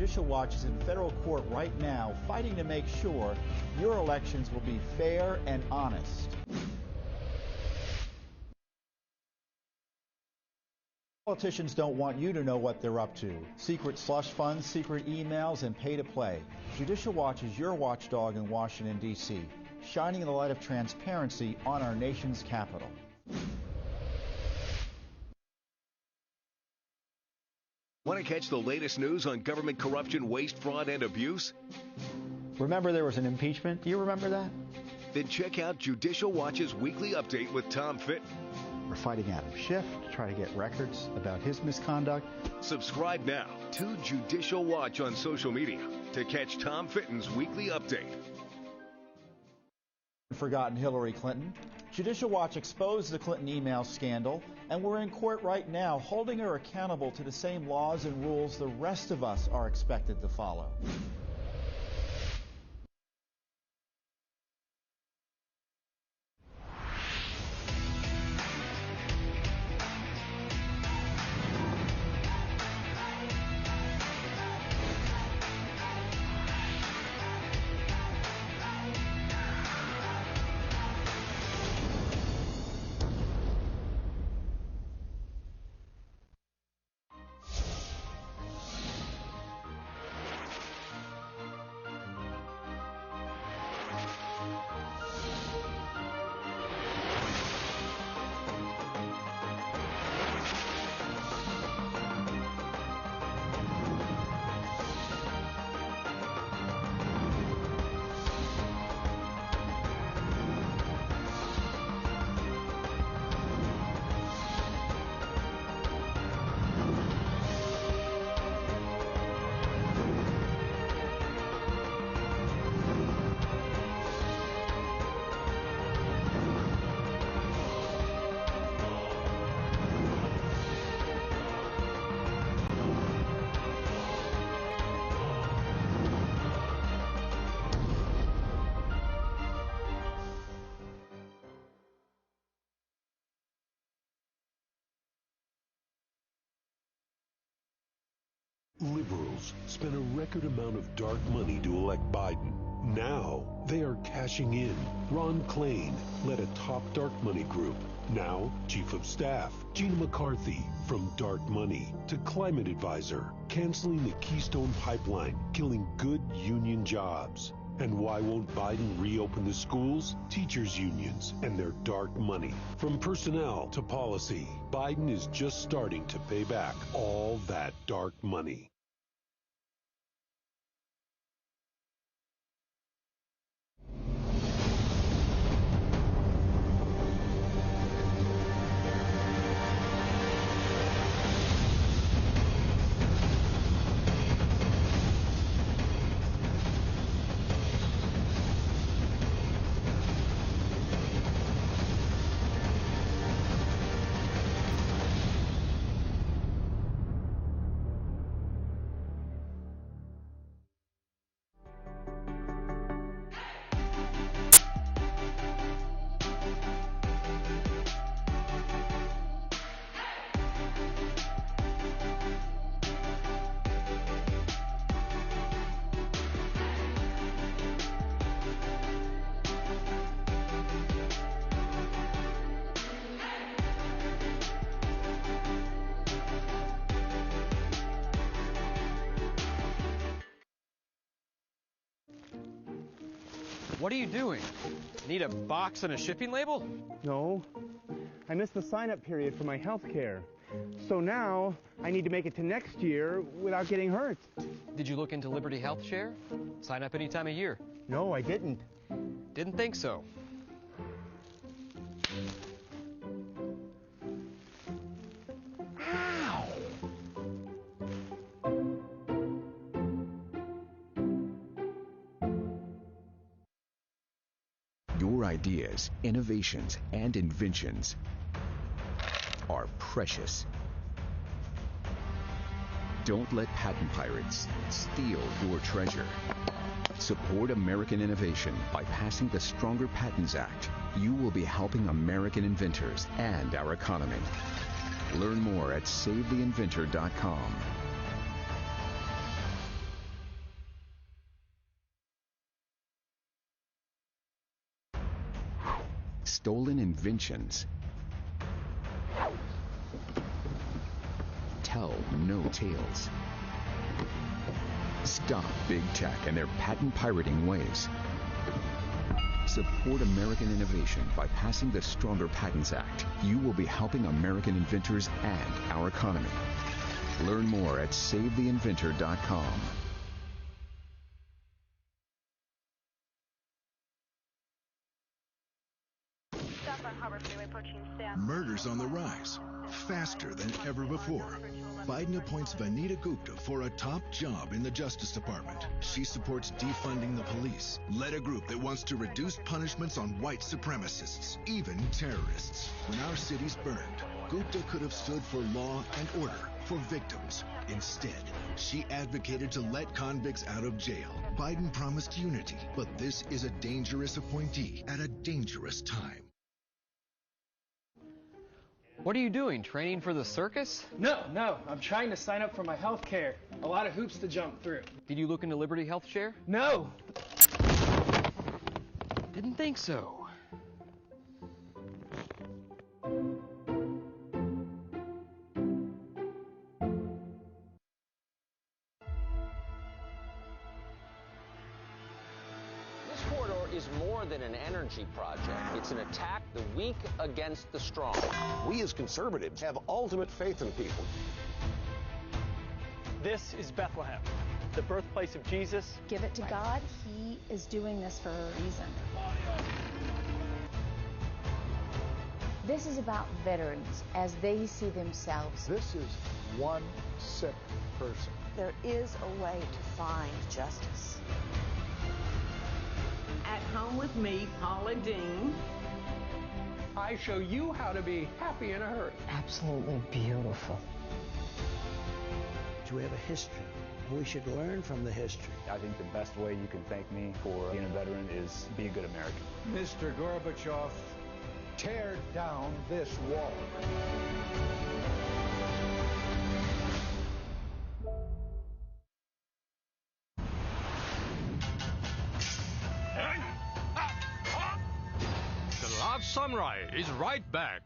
Judicial Watch is in federal court right now fighting to make sure your elections will be fair and honest. Politicians don't want you to know what they're up to. Secret slush funds, secret emails, and pay to play. Judicial Watch is your watchdog in Washington, D.C., shining the light of transparency on our nation's capital. Want to catch the latest news on government corruption, waste, fraud, and abuse? Remember there was an impeachment? Do you remember that? Then check out Judicial Watch's weekly update with Tom Fitton. We're fighting Adam Schiff to try to get records about his misconduct. Subscribe now to Judicial Watch on social media to catch Tom Fitton's weekly update. Forgotten Hillary Clinton. Judicial Watch exposed the Clinton email scandal, and we're in court right now holding her accountable to the same laws and rules the rest of us are expected to follow. Liberals spent a record amount of dark money to elect Biden. Now they are cashing in. Ron Klain led a top dark money group. Now Chief of Staff Gina McCarthy, from dark money to climate advisor, canceling the Keystone Pipeline, killing good union jobs. And why won't Biden reopen the schools, teachers' unions, and their dark money? From personnel to policy, Biden is just starting to pay back all that dark money. What are you doing? Need a box and a shipping label? No. I missed the sign-up period for my health care. So now I need to make it to next year without getting hurt. Did you look into Liberty Health Share? Sign up any time of year. No, I didn't. Didn't think so. Ow! Your ideas, innovations, and inventions are precious. Don't let patent pirates steal your treasure. Support American innovation by passing the Stronger Patents Act. You will be helping American inventors and our economy. Learn more at SaveTheInventor.com. stolen inventions. Tell no tales. Stop big tech and their patent pirating ways. Support American innovation by passing the Stronger Patents Act. You will be helping American inventors and our economy. Learn more at SaveTheInventor.com. Murders on the rise, faster than ever before. Biden appoints Vanita Gupta for a top job in the Justice Department. She supports defunding the police, led a group that wants to reduce punishments on white supremacists, even terrorists. When our cities burned, Gupta could have stood for law and order, for victims. Instead, she advocated to let convicts out of jail. Biden promised unity, but this is a dangerous appointee at a dangerous time. What are you doing? Training for the circus? No, I'm trying to sign up for my health care. A lot of hoops to jump through. Did you look into Liberty Health Share? No! Didn't think so. This corridor is more than an energy project. It's an attack the weak against the strong. We as conservatives have ultimate faith in people. This is Bethlehem, the birthplace of Jesus. Give it to God. He is doing this for a reason. This is about veterans as they see themselves. This is one sick person. There is a way to find justice. At Home with me, Paula Dean. I show you how to be happy in a hurry. Absolutely beautiful. We have a history, and we should learn from the history. I think the best way you can thank me for being a veteran is be a good American. Mr. Gorbachev, tear down this wall. The Last Samurai is right back.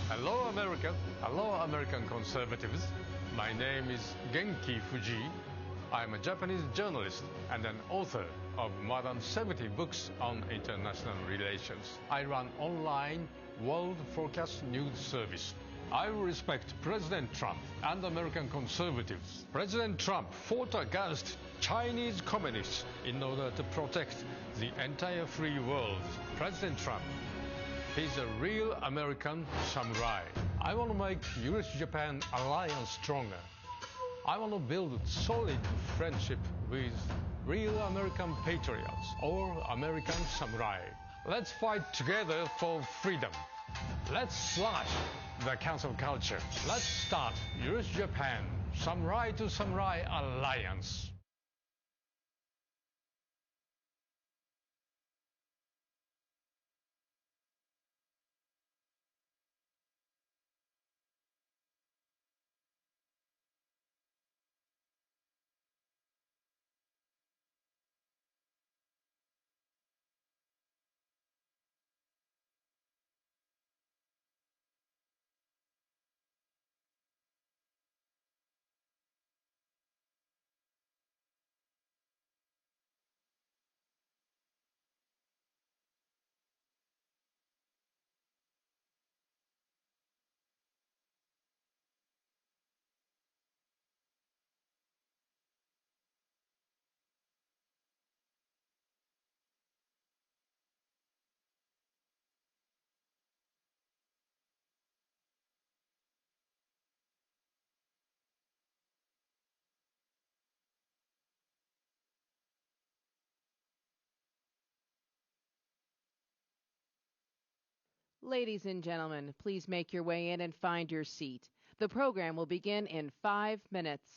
Hello, America. Hello, American conservatives. My name is Genki Fuji. I'm a Japanese journalist and an author of more than 70 books on international relations. I run online World Forecast News Service. I respect President Trump and American conservatives. President Trump fought against Chinese communists in order to protect the entire free world. President Trump, he's a real American samurai. I want to make U.S.-Japan alliance stronger. I want to build solid friendship with real American patriots or American samurai. Let's fight together for freedom. Let's slash the cancel culture. Let's start U.S.-Japan samurai to samurai alliance. Ladies and gentlemen, please make your way in and find your seat. The program will begin in 5 minutes.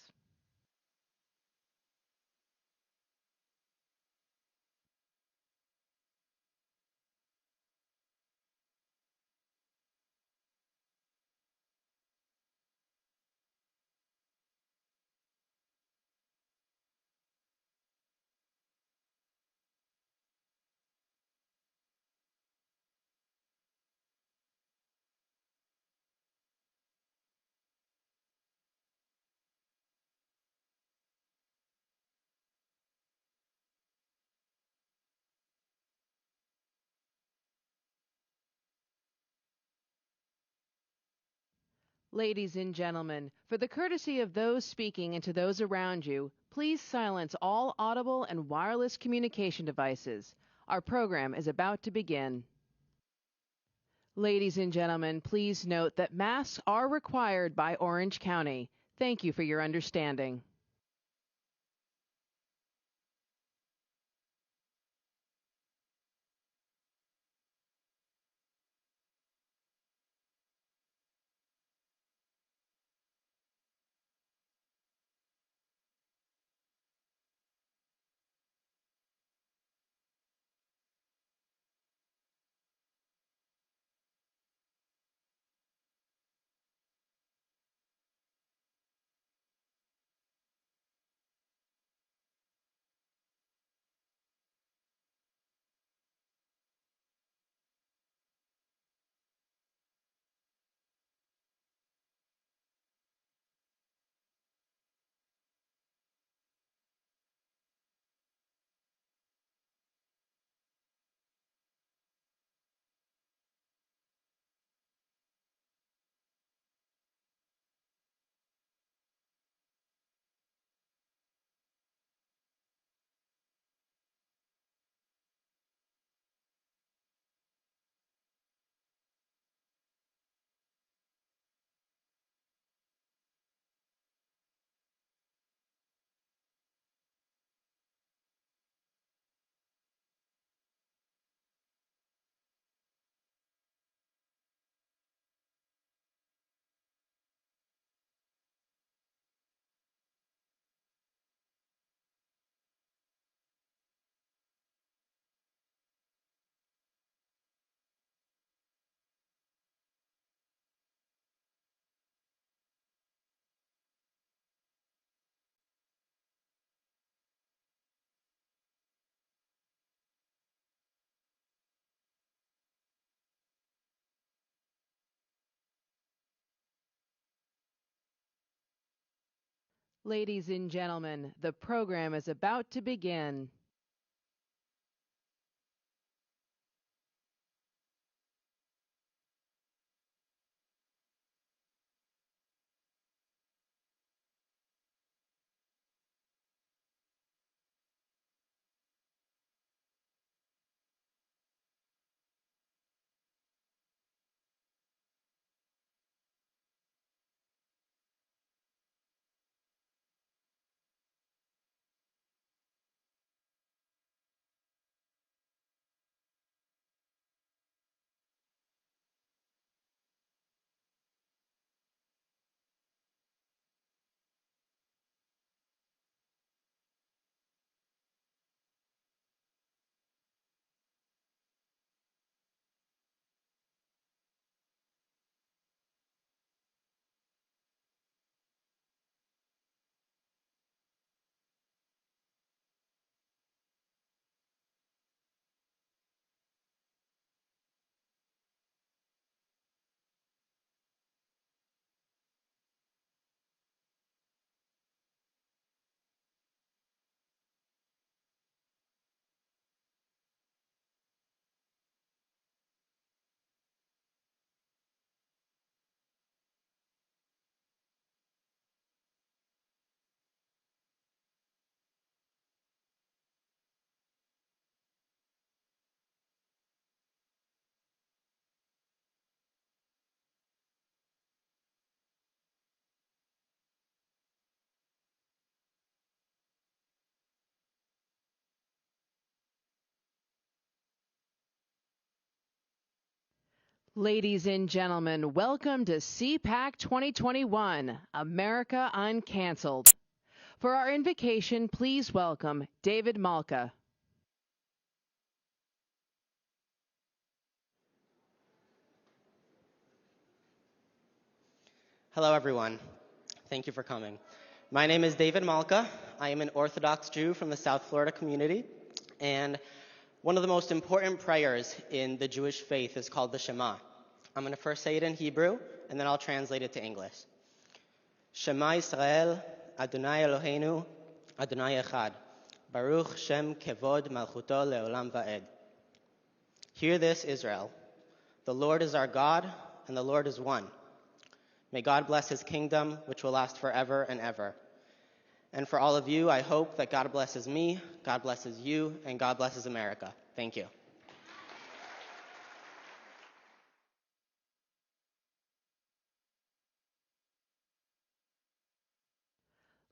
Ladies and gentlemen, for the courtesy of those speaking and to those around you, please silence all audible and wireless communication devices. Our program is about to begin. Ladies and gentlemen, please note that masks are required by Orange County. Thank you for your understanding. Ladies and gentlemen, the program is about to begin. Ladies and gentlemen, welcome to CPAC 2021, America Uncanceled. For our invocation, please welcome David Malka. Hello, everyone. Thank you for coming. My name is David Malka. I am an Orthodox Jew from the South Florida community, and one of the most important prayers in the Jewish faith is called the Shema. I'm going to first say it in Hebrew, and then I'll translate it to English. Shema Yisrael, Adonai Eloheinu, Adonai Echad. Baruch Shem Kevod Malchuto Leolam Va'ed. Hear this, Israel. The Lord is our God, and the Lord is one. May God bless his kingdom, which will last forever and ever. And for all of you, I hope that God blesses me, God blesses you, and God blesses America. Thank you.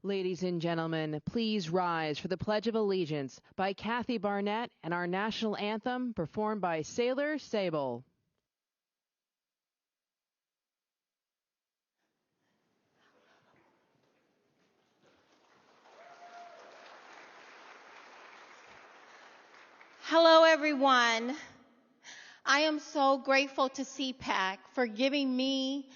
Ladies and gentlemen, please rise for the Pledge of Allegiance by Kathy Barnett and our national anthem performed by Sailor Sable. Hello, everyone. I am so grateful to CPAC for giving me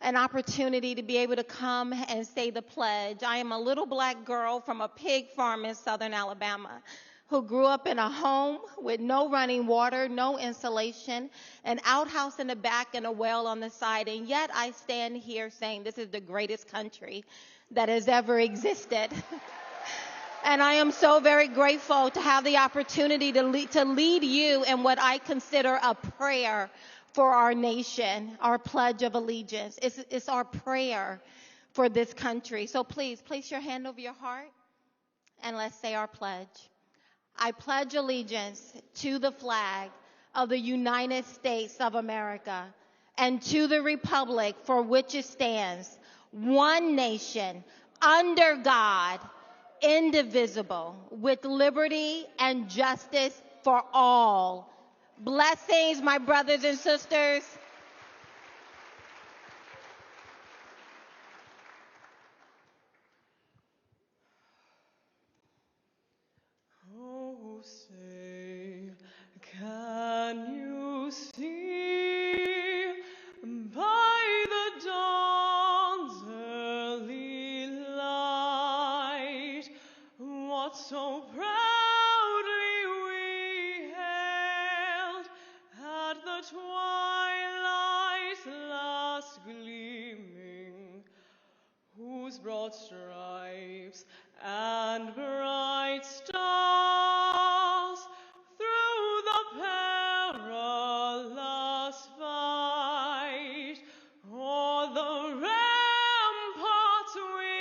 an opportunity to be able to come and say the pledge. I am a little black girl from a pig farm in southern Alabama who grew up in a home with no running water, no insulation, an outhouse in the back and a well on the side, and yet I stand here saying this is the greatest country that has ever existed. And I am so very grateful to have the opportunity to lead you in what I consider a prayer for our nation, our Pledge of Allegiance. It's our prayer for this country. So please, place your hand over your heart and let's say our pledge. I pledge allegiance to the flag of the United States of America and to the republic for which it stands, one nation, under God, indivisible, with liberty and justice for all. Blessings, my brothers and sisters. Oh, say, can you see by the dawn's early light what so proudly we hailed at the twilight's last gleaming, whose broad stripes and bright stars through the perilous fight o'er the ramparts we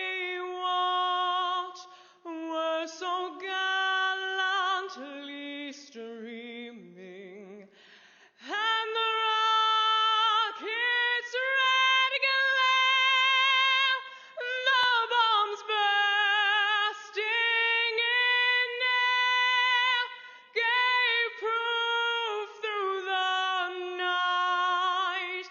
watched were so gallantly streaming, and the rocket's red glare, the bombs bursting in air, gave proof through the night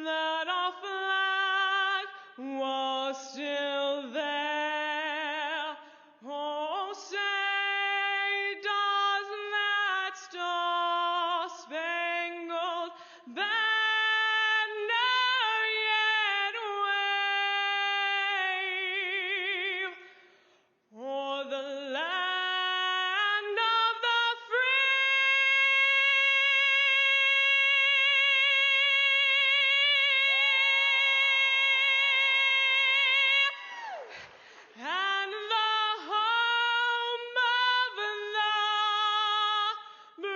that our flag was still there. Oh, say, does that star-spangled banner yet wave o'er the land of the free and the home of the brave?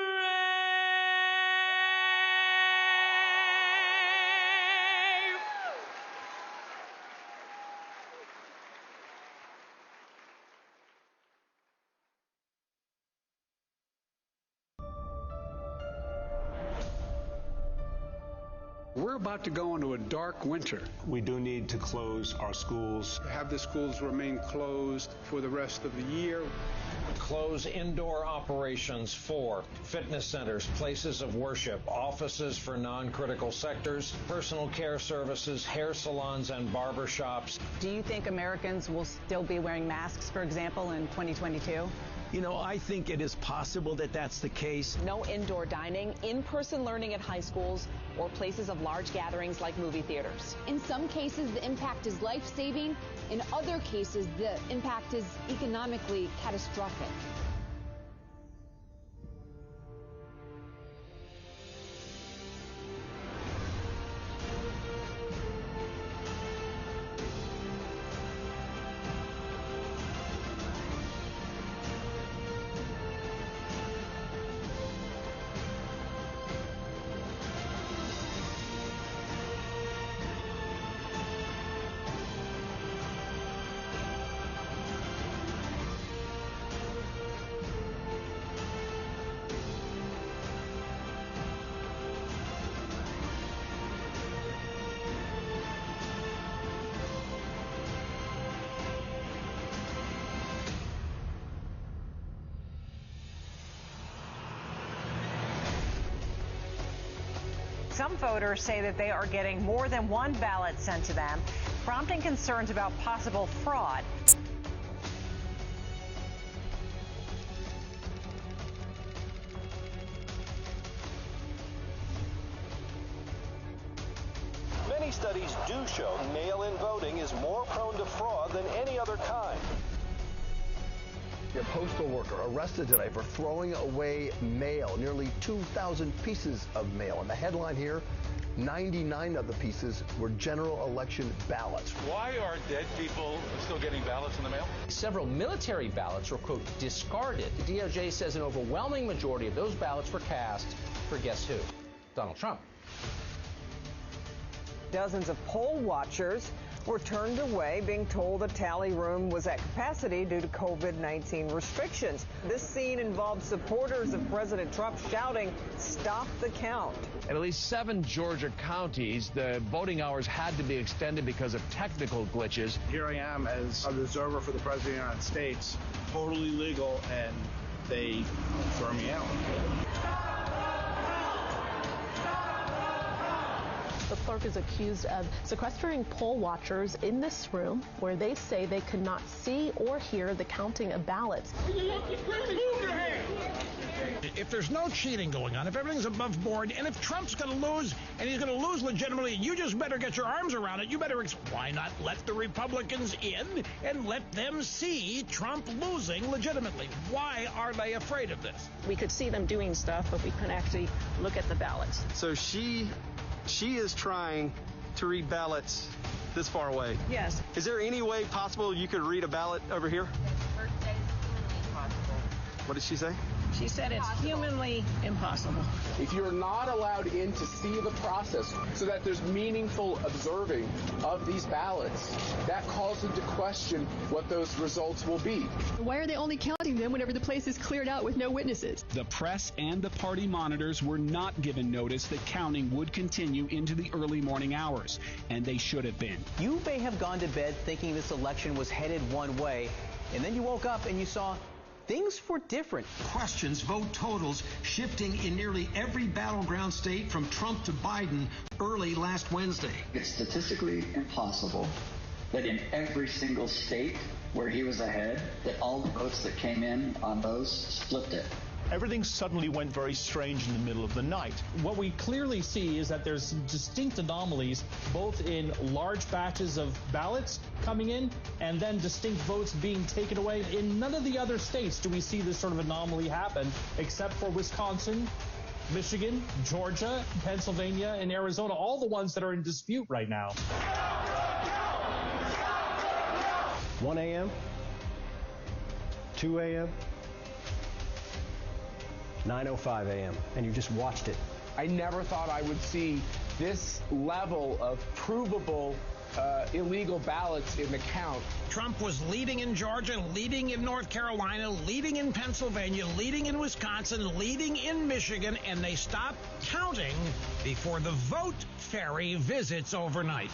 We're about to go into a dark winter. We do need to close our schools. Have the schools remain closed for the rest of the year. Close indoor operations for fitness centers, places of worship, offices for non-critical sectors, personal care services, hair salons, and barber shops. Do you think Americans will still be wearing masks, for example, in 2022? You know, I think it is possible that that's the case. No indoor dining, in-person learning at high schools, or places of large gatherings like movie theaters. In some cases, the impact is life-saving. In other cases, the impact is economically catastrophic. Some voters say that they are getting more than one ballot sent to them, prompting concerns about possible fraud. Many studies do show mail-in voting is more prone to fraud than any other kind. A postal worker arrested today for throwing away mail, nearly 2,000 pieces of mail. And the headline here, 99 of the pieces were general election ballots. Why are dead people still getting ballots in the mail? Several military ballots were, quote, discarded. The DOJ says an overwhelming majority of those ballots were cast for guess who? Donald Trump. Dozens of poll watchers were turned away, being told the tally room was at capacity due to COVID-19 restrictions. This scene involved supporters of President Trump shouting, "Stop the count." In at least 7 Georgia counties, the voting hours had to be extended because of technical glitches. Here I am as an observer for the President of the United States, totally legal, and they throw me out. The clerk is accused of sequestering poll watchers in this room where they say they could not see or hear the counting of ballots. If there's no cheating going on, if everything's above board, and if Trump's going to lose, and he's going to lose legitimately, you just better get your arms around it. You better, why not let the Republicans in and let them see Trump losing legitimately? Why are they afraid of this? We could see them doing stuff, but we couldn't actually look at the ballots. So she is trying to read ballots this far away. Yes. Is there any way possible you could read a ballot over here? What did she say? She said it's humanly impossible. If you're not allowed in to see the process so that there's meaningful observing of these ballots, that calls into question what those results will be. Why are they only counting them whenever the place is cleared out with no witnesses? The press and the party monitors were not given notice that counting would continue into the early morning hours, and they should have been. You may have gone to bed thinking this election was headed one way, and then you woke up and you saw things were different. Questions, vote totals shifting in nearly every battleground state from Trump to Biden early last Wednesday. It's statistically impossible that in every single state where he was ahead, that all the votes that came in on those flipped it. Everything suddenly went very strange in the middle of the night. What we clearly see is that there's distinct anomalies, both in large batches of ballots coming in and then distinct votes being taken away. In none of the other states do we see this sort of anomaly happen, except for Wisconsin, Michigan, Georgia, Pennsylvania, and Arizona, all the ones that are in dispute right now. 1 a.m., 2 a.m., 9:05 a.m., and you just watched it. I never thought I would see this level of provable illegal ballots in the count. Trump was leading in Georgia, leading in North Carolina, leading in Pennsylvania, leading in Wisconsin, leading in Michigan, and they stopped counting before the vote ferry visits overnight.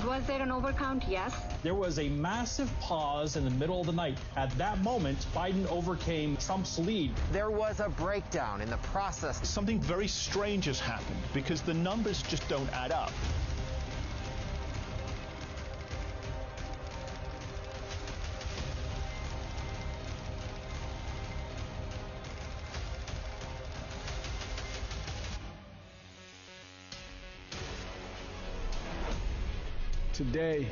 Was there an overcount? Yes. There was a massive pause in the middle of the night. At that moment, Biden overcame Trump's lead. There was a breakdown in the process. Something very strange has happened because the numbers just don't add up. Today,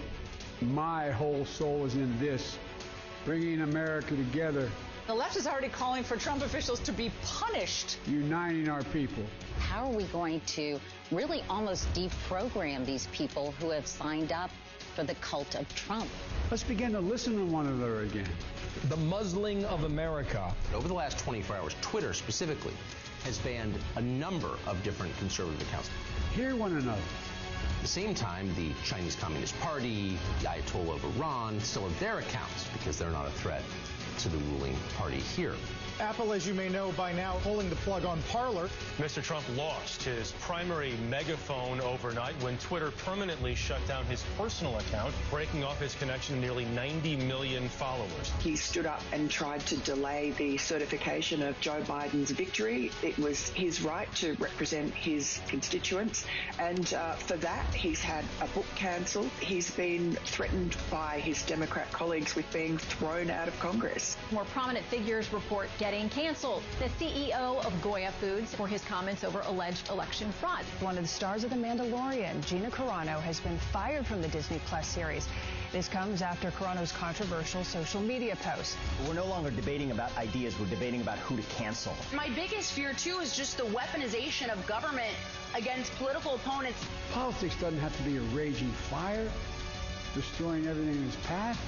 my whole soul is in this, bringing America together. The left is already calling for Trump officials to be punished. Uniting our people. How are we going to really almost deprogram these people who have signed up for the cult of Trump? Let's begin to listen to one another again. The muzzling of America. Over the last 24 hours, Twitter specifically has banned a number of different conservative accounts. Hear one another. At the same time, the Chinese Communist Party, the Ayatollah of Iran still have their accounts because they're not a threat to the ruling party here. Apple, as you may know by now, pulling the plug on Parler. Mr. Trump lost his primary megaphone overnight when Twitter permanently shut down his personal account, breaking off his connection to nearly 90 million followers. He stood up and tried to delay the certification of Joe Biden's victory. It was his right to represent his constituents, and for that, he's had a book cancelled. He's been threatened by his Democrat colleagues with being thrown out of Congress. More prominent figures report getting canceled. The CEO of Goya Foods for his comments over alleged election fraud. One of the stars of The Mandalorian, Gina Carano, has been fired from the Disney Plus series. This comes after Carano's controversial social media post. We're no longer debating about ideas, we're debating about who to cancel. My biggest fear, too, is just the weaponization of government against political opponents. Politics doesn't have to be a raging fire, destroying everything in its path.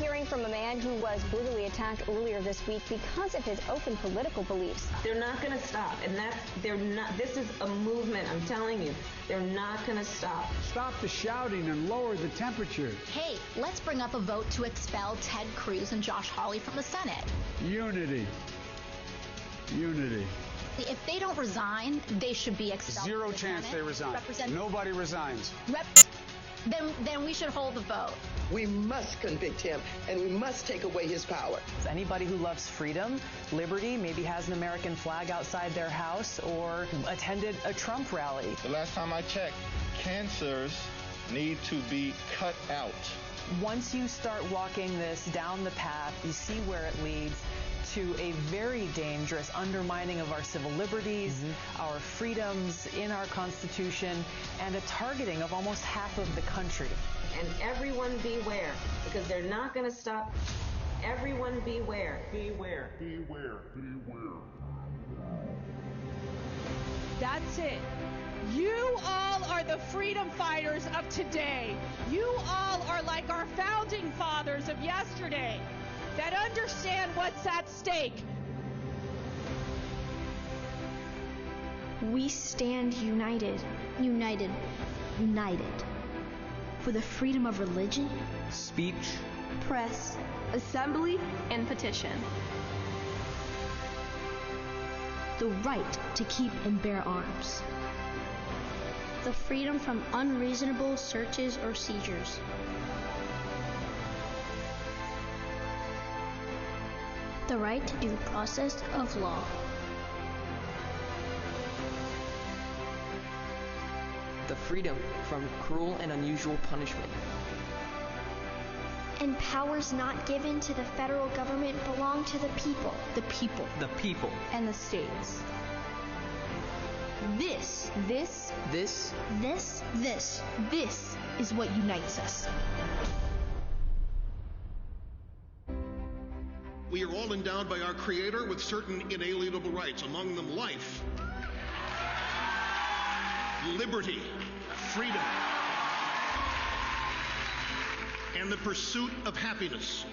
Hearing from a man who was brutally attacked earlier this week because of his open political beliefs. They're not going to stop, and this is a movement, I'm telling you. They're not going to stop. Stop the shouting and lower the temperature. Hey, let's bring up a vote to expel Ted Cruz and Josh Hawley from the Senate. Unity. Unity. If they don't resign, they should be expelled. Zero chance they resign. Nobody resigns. Then we should hold the vote. We must convict him, and we must take away his power. Anybody who loves freedom, liberty, maybe has an American flag outside their house or attended a Trump rally. The last time I checked, cancers need to be cut out. Once you start walking this down the path, you see where it leads to a very dangerous undermining of our civil liberties, our freedoms in our Constitution, and a targeting of almost half of the country. And everyone beware, because they're not going to stop. Everyone beware. Beware. Beware. Beware. That's it. You all are the freedom fighters of today. You all are like our founding fathers of yesterday that understand what's at stake. We stand united. United. United. For the freedom of religion, speech, press, assembly, and petition. The right to keep and bear arms. The freedom from unreasonable searches or seizures. The right to due process of law. The freedom from cruel and unusual punishment. And powers not given to the federal government belong to the people. The people. The people. And the states. This is what unites us. We are all endowed by our Creator with certain inalienable rights, among them life, liberty, freedom, and the pursuit of happiness.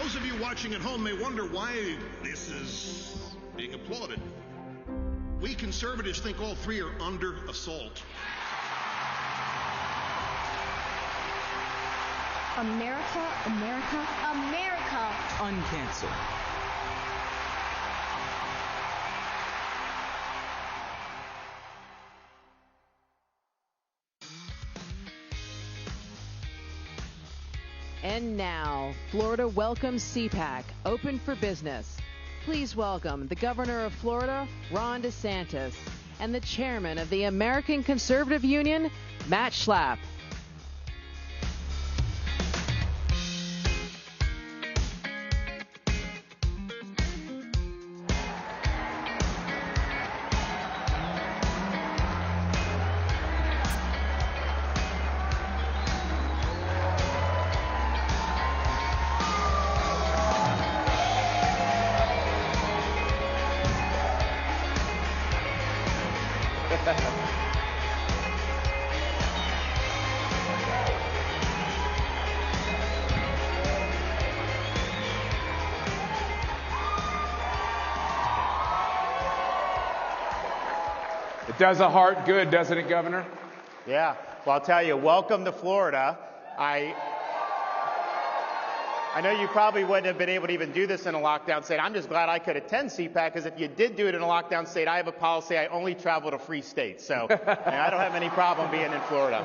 Those of you watching at home may wonder why this is being applauded. We conservatives think all three are under assault. America, America, America. Uncancel. And now, Florida welcomes CPAC, open for business. Please welcome the Governor of Florida, Ron DeSantis, and the Chairman of the American Conservative Union, Matt Schlapp. It does a heart good, doesn't it, Governor? Yeah. Well, I'll tell you, welcome to Florida. I know you probably wouldn't have been able to even do this in a lockdown state. I'm just glad I could attend CPAC, because if you did do it in a lockdown state, I have a policy. I only travel to free states. So I don't have any problem being in Florida.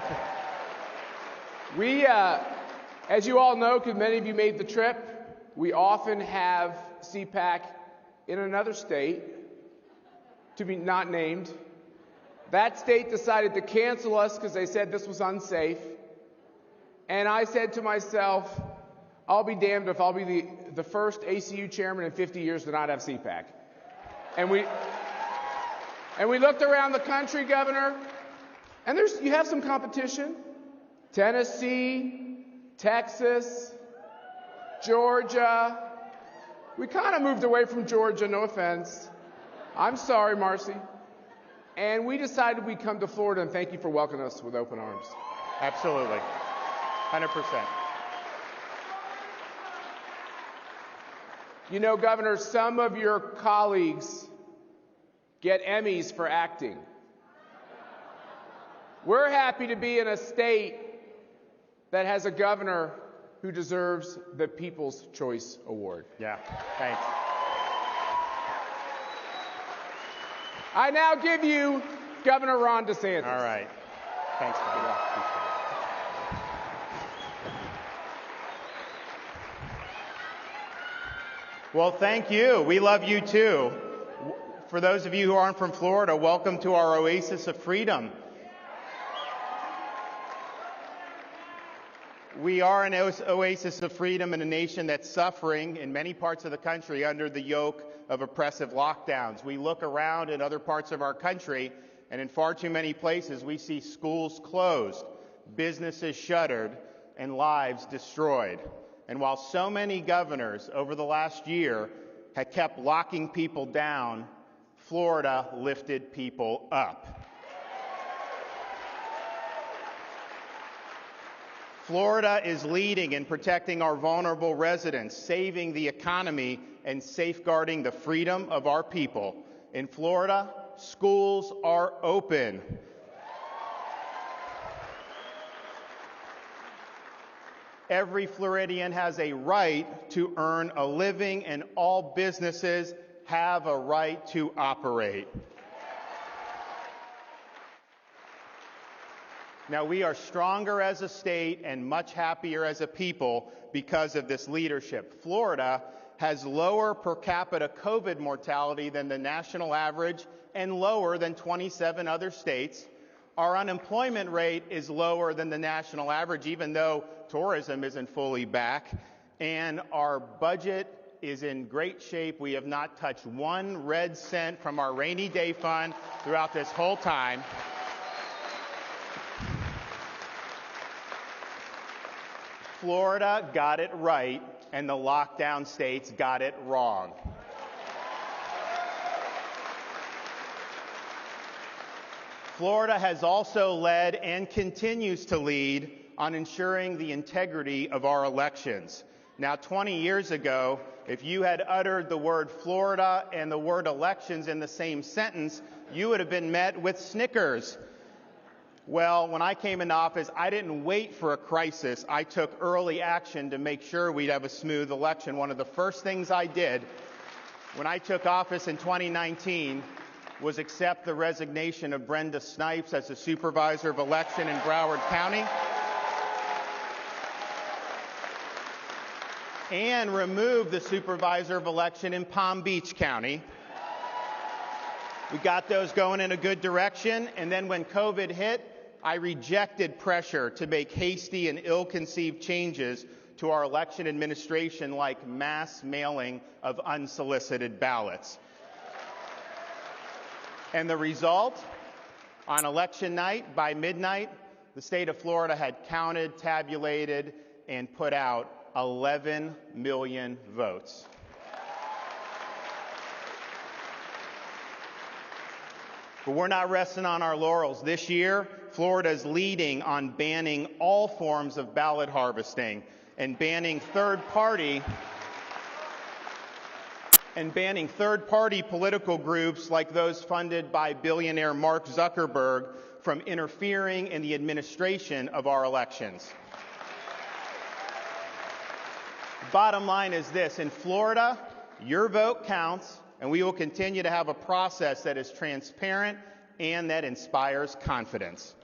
We, as you all know, because many of you made the trip, we often have CPAC in another state, to be not named. That state decided to cancel us because they said this was unsafe. And I said to myself, I'll be damned if I'll be the first ACU chairman in 50 years to not have CPAC. And we looked around the country, Governor, and you have some competition. Tennessee, Texas, Georgia. We kind of moved away from Georgia, no offense. I'm sorry, Marcy. And we decided we'd come to Florida, and thank you for welcoming us with open arms. Absolutely. 100%. You know, Governor, some of your colleagues get Emmys for acting. We're happy to be in a state that has a governor who deserves the People's Choice Award. Yeah, thanks. I now give you Governor Ron DeSantis. All right. Thanks, Governor. Well, thank you. We love you too. For those of you who aren't from Florida, welcome to our oasis of freedom. We are an oasis of freedom in a nation that's suffering in many parts of the country under the yoke of oppressive lockdowns. We look around in other parts of our country, and in far too many places we see schools closed, businesses shuttered, and lives destroyed. And while so many governors over the last year had kept locking people down, Florida lifted people up. Florida is leading in protecting our vulnerable residents, saving the economy, and safeguarding the freedom of our people. In Florida, schools are open. Every Floridian has a right to earn a living, and all businesses have a right to operate. Now, we are stronger as a state and much happier as a people because of this leadership. Florida has lower per capita COVID mortality than the national average and lower than 27 other states. Our unemployment rate is lower than the national average, even though tourism isn't fully back. And our budget is in great shape. We have not touched one red cent from our rainy day fund throughout this whole time. Florida got it right, and the lockdown states got it wrong. Florida has also led and continues to lead on ensuring the integrity of our elections. Now, 20 years ago, if you had uttered the word Florida and the word elections in the same sentence, you would have been met with snickers. Well, when I came into office, I didn't wait for a crisis. I took early action to make sure we'd have a smooth election. One of the first things I did when I took office in 2019 was accept the resignation of Brenda Snipes as the supervisor of election in Broward County and remove the supervisor of election in Palm Beach County. We got those going in a good direction, and then when COVID hit, I rejected pressure to make hasty and ill-conceived changes to our election administration like mass mailing of unsolicited ballots. And the result? On election night, by midnight, the state of Florida had counted, tabulated, and put out 11 million votes. But we're not resting on our laurels. This year, Florida is leading on banning all forms of ballot harvesting and banning third-party political groups like those funded by billionaire Mark Zuckerberg from interfering in the administration of our elections. Bottom line is this: in Florida, your vote counts, and we will continue to have a process that is transparent and that inspires confidence.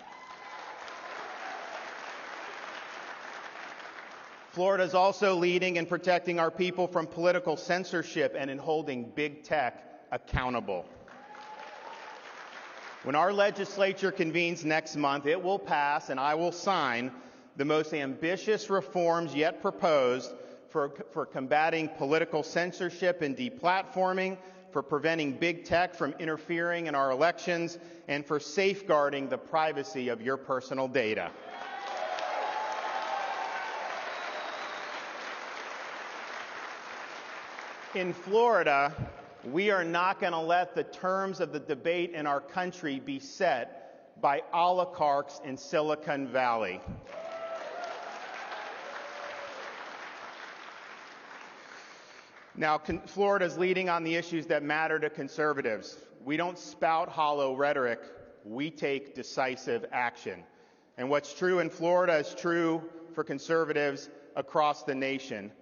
Florida is also leading in protecting our people from political censorship and in holding big tech accountable. When our legislature convenes next month, it will pass and I will sign the most ambitious reforms yet proposed for combating political censorship and deplatforming, for preventing big tech from interfering in our elections, and for safeguarding the privacy of your personal data. In Florida, we are not going to let the terms of the debate in our country be set by oligarchs in Silicon Valley. Now, Florida is leading on the issues that matter to conservatives. We don't spout hollow rhetoric. We take decisive action. And what's true in Florida is true for conservatives across the nation.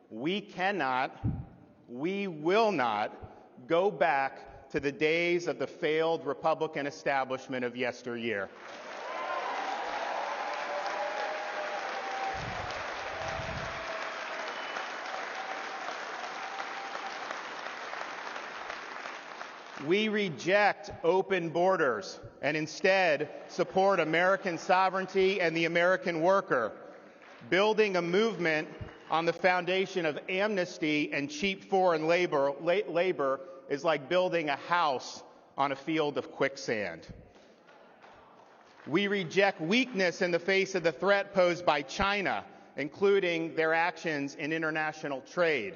We cannot, we will not go back to the days of the failed Republican establishment of yesteryear. We reject open borders and instead support American sovereignty and the American worker. Building a movement on the foundation of amnesty and cheap foreign labor is like building a house on a field of quicksand. We reject weakness in the face of the threat posed by China, including their actions in international trade.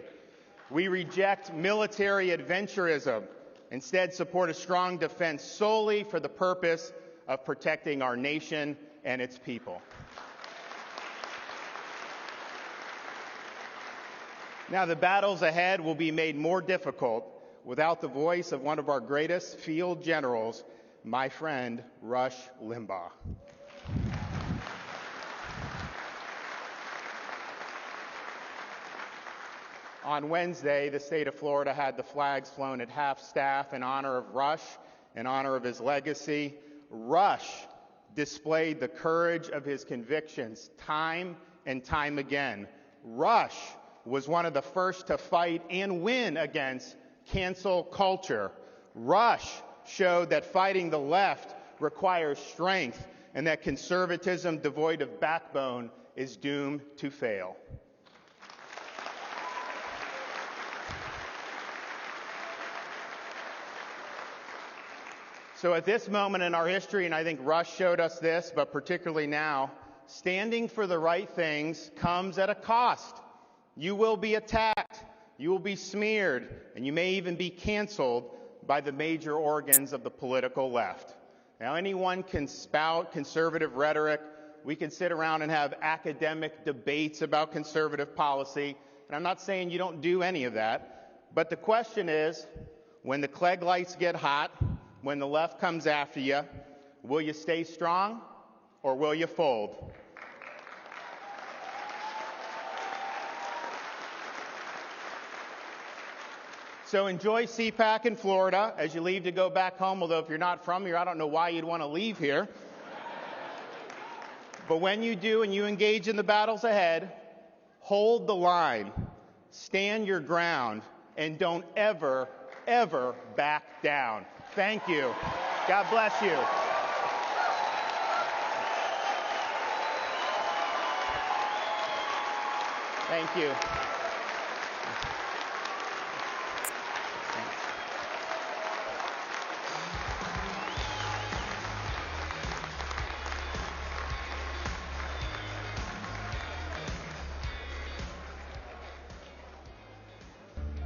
We reject military adventurism. Instead, support a strong defense solely for the purpose of protecting our nation and its people. Now, the battles ahead will be made more difficult without the voice of one of our greatest field generals, my friend Rush Limbaugh. On Wednesday, the state of Florida had the flags flown at half-staff in honor of Rush, in honor of his legacy. Rush displayed the courage of his convictions time and time again. Rush was one of the first to fight and win against cancel culture. Rush showed that fighting the left requires strength and that conservatism devoid of backbone is doomed to fail. So at this moment in our history, and I think Rush showed us this, but particularly now, standing for the right things comes at a cost. You will be attacked, you will be smeared, and you may even be canceled by the major organs of the political left. Now, anyone can spout conservative rhetoric. We can sit around and have academic debates about conservative policy, and I'm not saying you don't do any of that, but the question is, when the Klieg lights get hot, when the left comes after you, will you stay strong or will you fold? So enjoy CPAC in Florida as you leave to go back home, although if you're not from here, I don't know why you'd want to leave here. But when you do and you engage in the battles ahead, hold the line, stand your ground, and don't ever, ever back down. Thank you. God bless you. Thank you.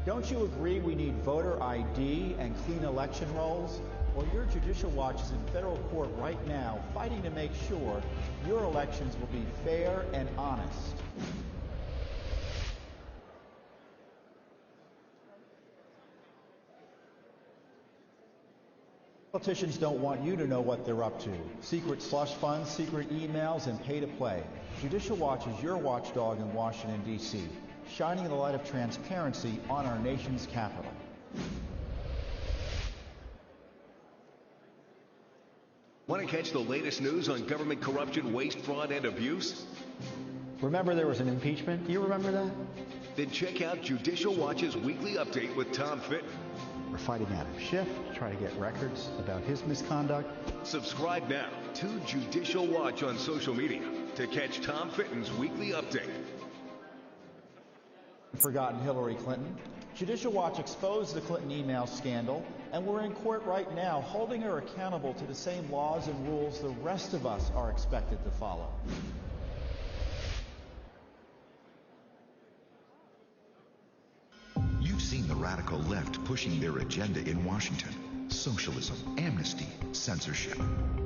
Don't you agree we need voter ID and clean election rolls? Well, your Judicial Watch is in federal court right now fighting to make sure your elections will be fair and honest. Politicians don't want you to know what they're up to. Secret slush funds, secret emails, and pay to play. Judicial Watch is your watchdog in Washington, D.C. shining the light of transparency on our nation's capital. Want to catch the latest news on government corruption, waste, fraud, and abuse? Remember there was an impeachment? Do you remember that? Then check out Judicial Watch's weekly update with Tom Fitton. We're fighting Adam Schiff to try to get records about his misconduct. Subscribe now to Judicial Watch on social media to catch Tom Fitton's weekly update. Forgotten Hillary Clinton. Judicial Watch exposed the Clinton email scandal, and we're in court right now holding her accountable to the same laws and rules the rest of us are expected to follow. You've seen the radical left pushing their agenda in Washington. Socialism, amnesty, censorship.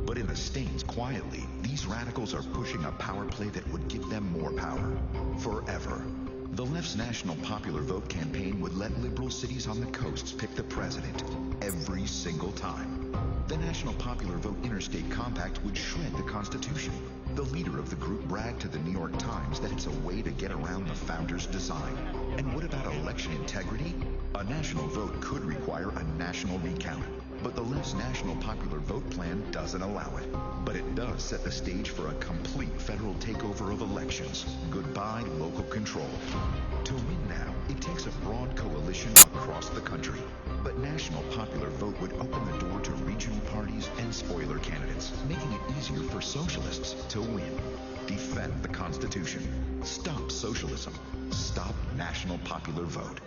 But in the States, quietly, these radicals are pushing a power play that would give them more power. Forever. The left's National Popular Vote campaign would let liberal cities on the coasts pick the president every single time. The National Popular Vote Interstate Compact would shred the Constitution. The leader of the group bragged to the New York Times that it's a way to get around the founders' design. And what about election integrity? A national vote could require a national recount. But the left's National Popular Vote plan doesn't allow it. But it does set the stage for a complete federal takeover of elections. Goodbye local control. To win now, it takes a broad coalition across the country. But National Popular Vote would open the door to regional parties and spoiler candidates, making it easier for socialists to win. Defend the Constitution. Stop socialism. Stop National Popular Vote.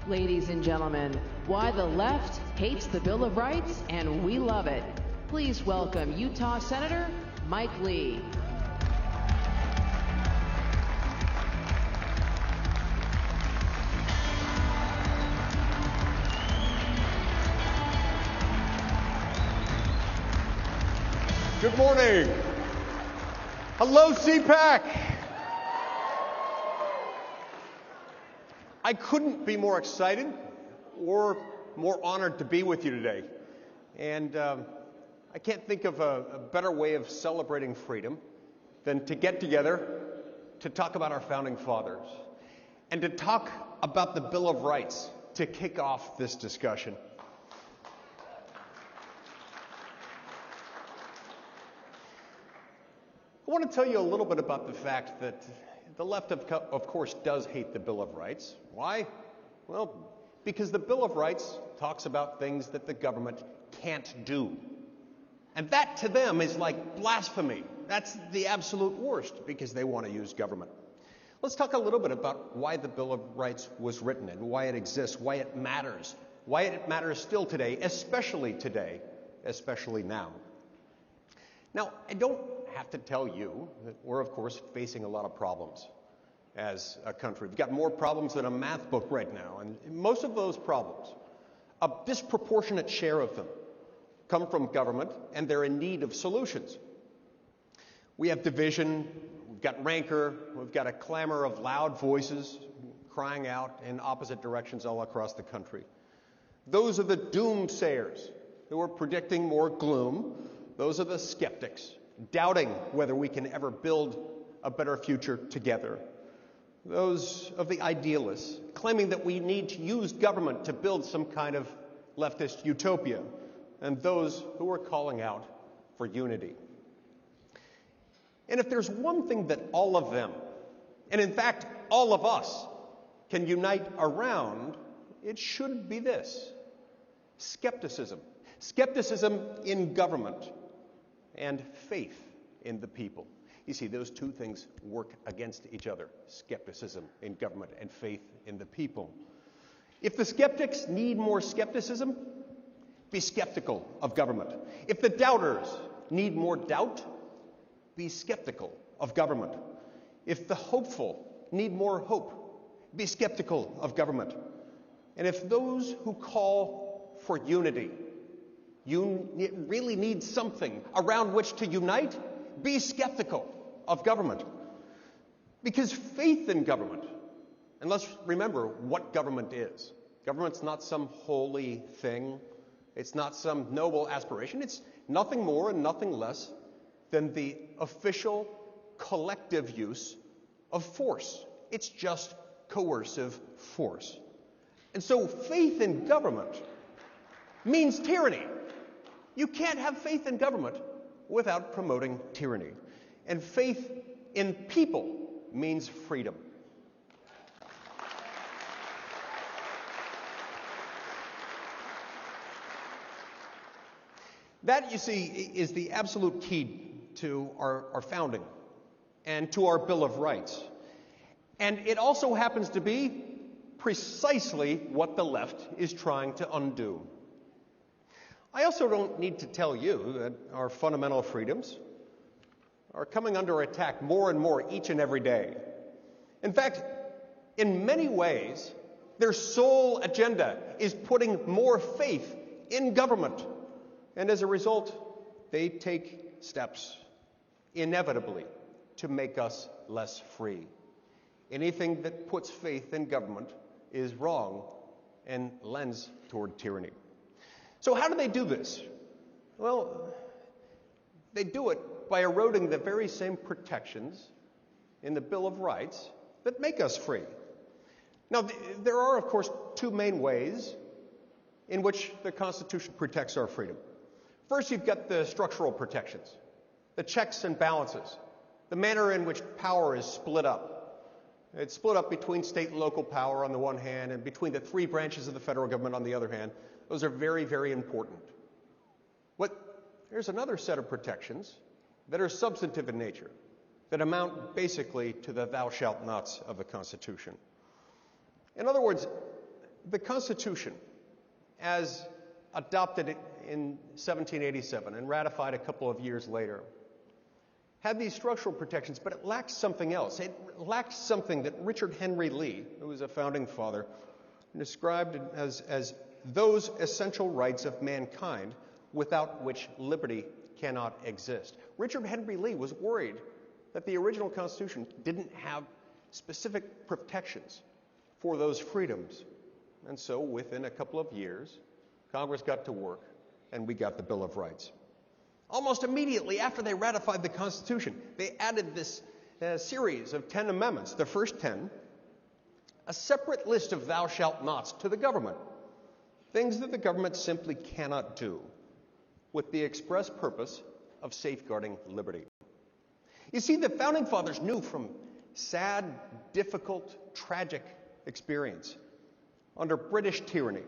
Ladies and gentlemen, why the left hates the Bill of Rights and we love it. Please welcome Utah Senator Mike Lee. Good morning. Hello, CPAC. I couldn't be more excited or more honored to be with you today. And I can't think of a better way of celebrating freedom than to get together to talk about our founding fathers and to talk about the Bill of Rights to kick off this discussion. I want to tell you a little bit about the fact that the left, of course, does hate the Bill of Rights. Why? Well, because the Bill of Rights talks about things that the government can't do. And that, to them, is like blasphemy. That's the absolute worst, because they want to use government. Let's talk a little bit about why the Bill of Rights was written and why it exists, why it matters still today, especially now. Now, I don't have to tell you that we're, of course, facing a lot of problems as a country. We've got more problems than a math book right now, and most of those problems, a disproportionate share of them, come from government, and they're in need of solutions. We have division, we've got rancor, we've got a clamor of loud voices crying out in opposite directions all across the country. Those are the doomsayers who are predicting more gloom. Those are the skeptics, doubting whether we can ever build a better future together. Those of the idealists, claiming that we need to use government to build some kind of leftist utopia. And those who are calling out for unity. And if there's one thing that all of them, and in fact all of us, can unite around, it should be this: skepticism. Skepticism in government and faith in the people. You see, those two things work against each other: skepticism in government and faith in the people. If the skeptics need more skepticism, be skeptical of government. If the doubters need more doubt, be skeptical of government. If the hopeful need more hope, be skeptical of government. And if those who call for unity, you really need something around which to unite, be skeptical of government. Because faith in government, and let's remember what government is. Government's not some holy thing. It's not some noble aspiration. It's nothing more and nothing less than the official collective use of force. It's just coercive force. And so faith in government means tyranny. You can't have faith in government without promoting tyranny. And faith in people means freedom. That, you see, is the absolute key to our founding and to our Bill of Rights. And it also happens to be precisely what the left is trying to undo. I also don't need to tell you that our fundamental freedoms are coming under attack more and more each and every day. In fact, in many ways, their sole agenda is putting more faith in government. And as a result, they take steps, inevitably, to make us less free. Anything that puts faith in government is wrong and lends toward tyranny. So how do they do this? Well, they do it by eroding the very same protections in the Bill of Rights that make us free. Now, there are, of course, two main ways in which the Constitution protects our freedom. First, you've got the structural protections, the checks and balances, the manner in which power is split up. It's split up between state and local power on the one hand and between the three branches of the federal government on the other hand. Those are very, very important. But there's another set of protections that are substantive in nature, that amount basically to the thou shalt nots of the Constitution. In other words, the Constitution, as adopted in 1787 and ratified a couple of years later, had these structural protections, but it lacked something else. It lacked something that Richard Henry Lee, who was a founding father, described as those essential rights of mankind without which liberty cannot exist. Richard Henry Lee was worried that the original Constitution didn't have specific protections for those freedoms. And so within a couple of years, Congress got to work and we got the Bill of Rights. Almost immediately after they ratified the Constitution, they added this series of 10 amendments, the first 10, a separate list of thou shalt nots to the government, things that the government simply cannot do, with the express purpose of safeguarding liberty. You see, the Founding Fathers knew from sad, difficult, tragic experience under British tyranny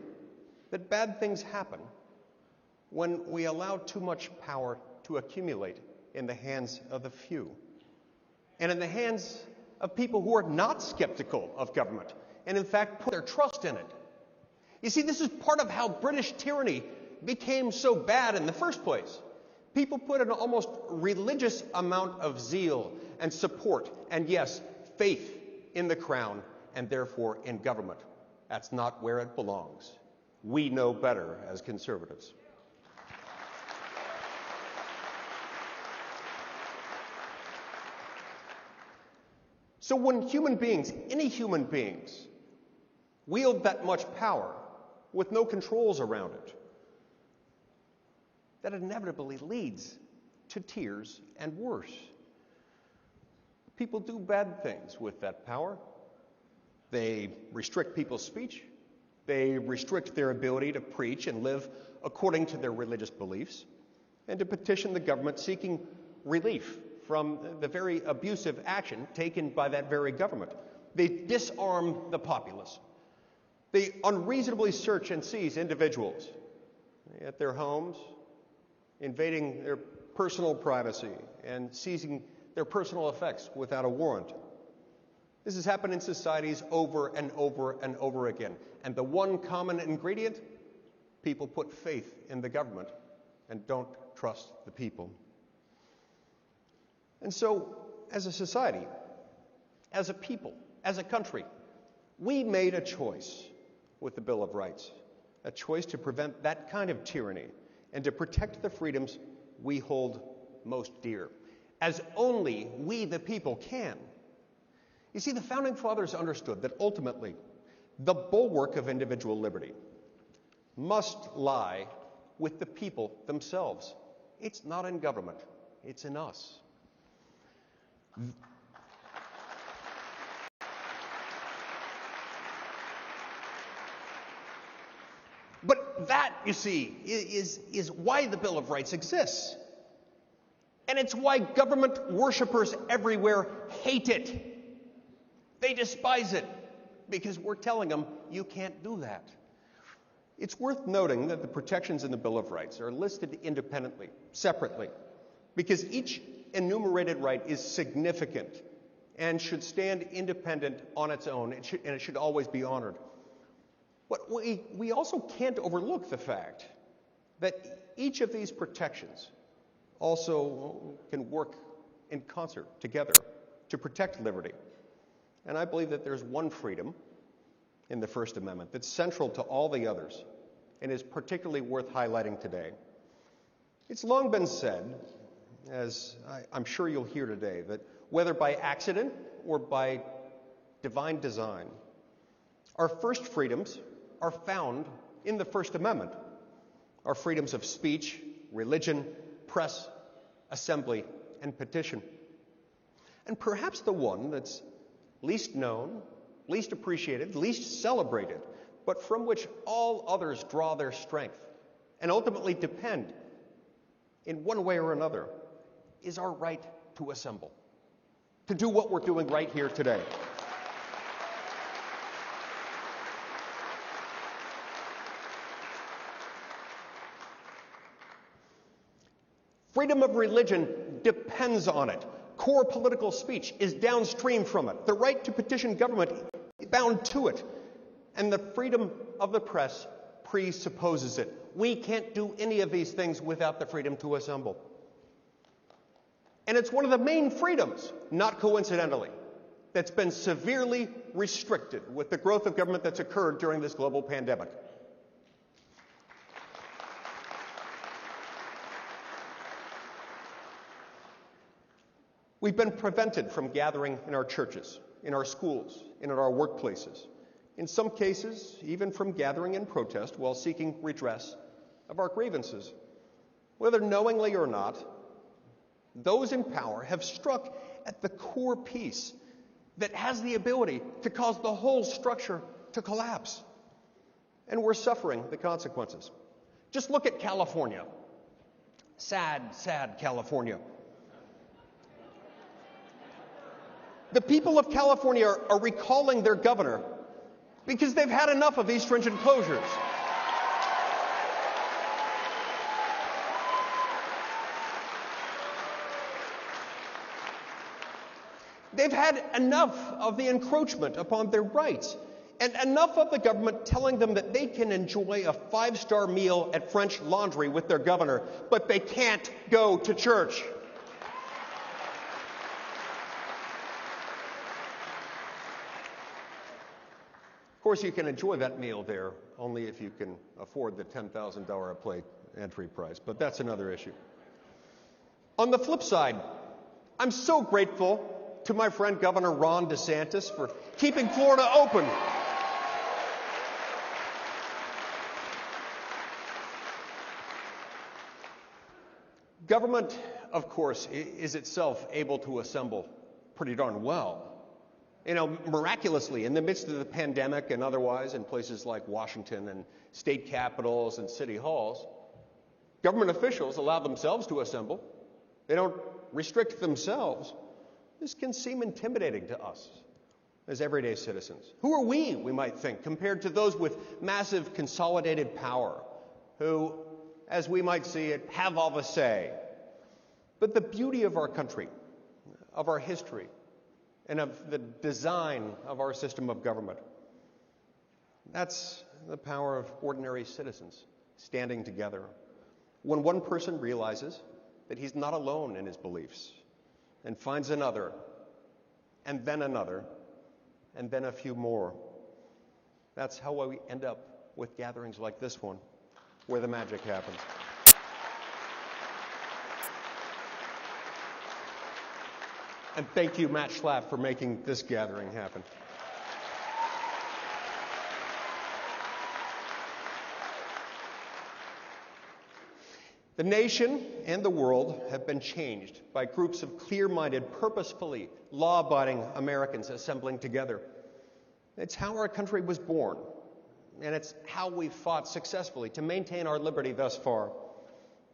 that bad things happen when we allow too much power to accumulate in the hands of the few and in the hands of people who are not skeptical of government and in fact put their trust in it. You see, this is part of how British tyranny became so bad in the first place. People put an almost religious amount of zeal and support and, yes, faith in the crown and therefore in government. That's not where it belongs. We know better as conservatives. So when human beings, any human beings, wield that much power with no controls around it, that inevitably leads to tears and worse. People do bad things with that power. They restrict people's speech. They restrict their ability to preach and live according to their religious beliefs and to petition the government seeking relief from the very abusive action taken by that very government. They disarm the populace. They unreasonably search and seize individuals at their homes, invading their personal privacy and seizing their personal effects without a warrant. This has happened in societies over and over and over again. And the one common ingredient, people put faith in the government and don't trust the people. And so, as a society, as a people, as a country, we made a choice with the Bill of Rights, a choice to prevent that kind of tyranny and to protect the freedoms we hold most dear, as only we the people can. You see, the Founding Fathers understood that ultimately the bulwark of individual liberty must lie with the people themselves. It's not in government, It's in us. But that, you see, is why the Bill of Rights exists. And it's why government worshipers everywhere hate it. They despise it because we're telling them, you can't do that. It's worth noting that the protections in the Bill of Rights are listed independently, separately, because each enumerated right is significant and should stand independent on its own, and it should always be honored. But we also can't overlook the fact that each of these protections also can work in concert together to protect liberty. And I believe that there's one freedom in the First Amendment that's central to all the others and is particularly worth highlighting today. It's long been said, as I'm sure you'll hear today, that whether by accident or by divine design, our first freedoms are found in the First Amendment. Our freedoms of speech, religion, press, assembly, and petition. And perhaps the one that's least known, least appreciated, least celebrated, but from which all others draw their strength and ultimately depend in one way or another, is our right to assemble, to do what we're doing right here today. Freedom of religion depends on it. Core political speech is downstream from it. The right to petition government is bound to it. And the freedom of the press presupposes it. We can't do any of these things without the freedom to assemble. And it's one of the main freedoms, not coincidentally, that's been severely restricted with the growth of government that's occurred during this global pandemic. We've been prevented from gathering in our churches, in our schools, and in our workplaces. In some cases, even from gathering in protest while seeking redress of our grievances. Whether knowingly or not, those in power have struck at the core piece that has the ability to cause the whole structure to collapse. And we're suffering the consequences. Just look at California. Sad, sad California. The people of California are recalling their governor because they've had enough of these stringent closures. They've had enough of the encroachment upon their rights and enough of the government telling them that they can enjoy a 5-star meal at French Laundry with their governor, but they can't go to church. Of course, you can enjoy that meal there only if you can afford the $10,000 a plate entry price, but that's another issue. On the flip side, I'm so grateful to my friend Governor Ron DeSantis for keeping Florida open. Government, of course, is itself able to assemble pretty darn well. You know, miraculously, in the midst of the pandemic and otherwise, in places like Washington and state capitals and city halls, government officials allow themselves to assemble. They don't restrict themselves. This can seem intimidating to us as everyday citizens. Who are we might think, compared to those with massive consolidated power, who, as we might see it, have all the say. But the beauty of our country, of our history, and of the design of our system of government, that's the power of ordinary citizens standing together. When one person realizes that he's not alone in his beliefs and finds another, and then another, and then a few more, that's how we end up with gatherings like this one, where the magic happens. And thank you, Matt Schlapp, for making this gathering happen. The nation and the world have been changed by groups of clear-minded, purposefully law-abiding Americans assembling together. It's how our country was born, and it's how we've fought successfully to maintain our liberty thus far.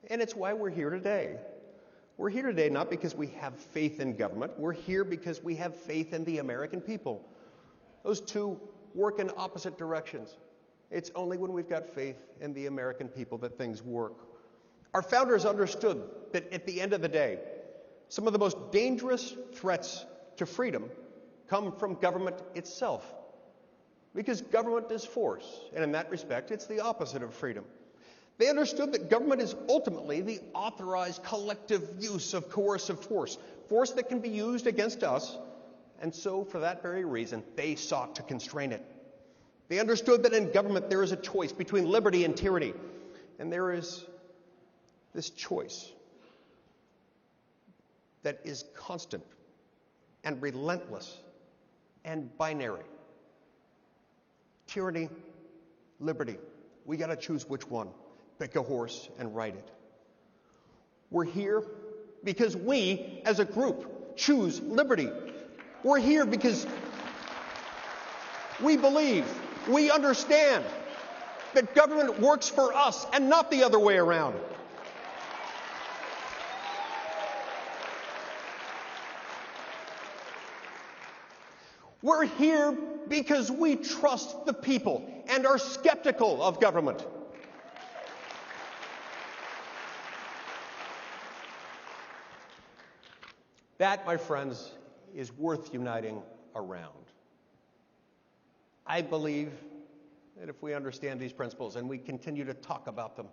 And it's why we're here today. We're here today not because we have faith in government. We're here because we have faith in the American people. Those two work in opposite directions. It's only when we've got faith in the American people that things work. Our founders understood that at the end of the day, some of the most dangerous threats to freedom come from government itself. Because government is force, and in that respect, it's the opposite of freedom. They understood that government is ultimately the authorized collective use of coercive force, force that can be used against us, and so for that very reason, they sought to constrain it. They understood that in government there is a choice between liberty and tyranny, and there is this choice that is constant and relentless and binary. Tyranny, liberty. We got to choose which one. Pick a horse and ride it. We're here because we, as a group, choose liberty. We're here because we believe, we understand that government works for us and not the other way around. We're here because we trust the people and are skeptical of government. That, my friends, is worth uniting around. I believe that if we understand these principles and we continue to talk about them,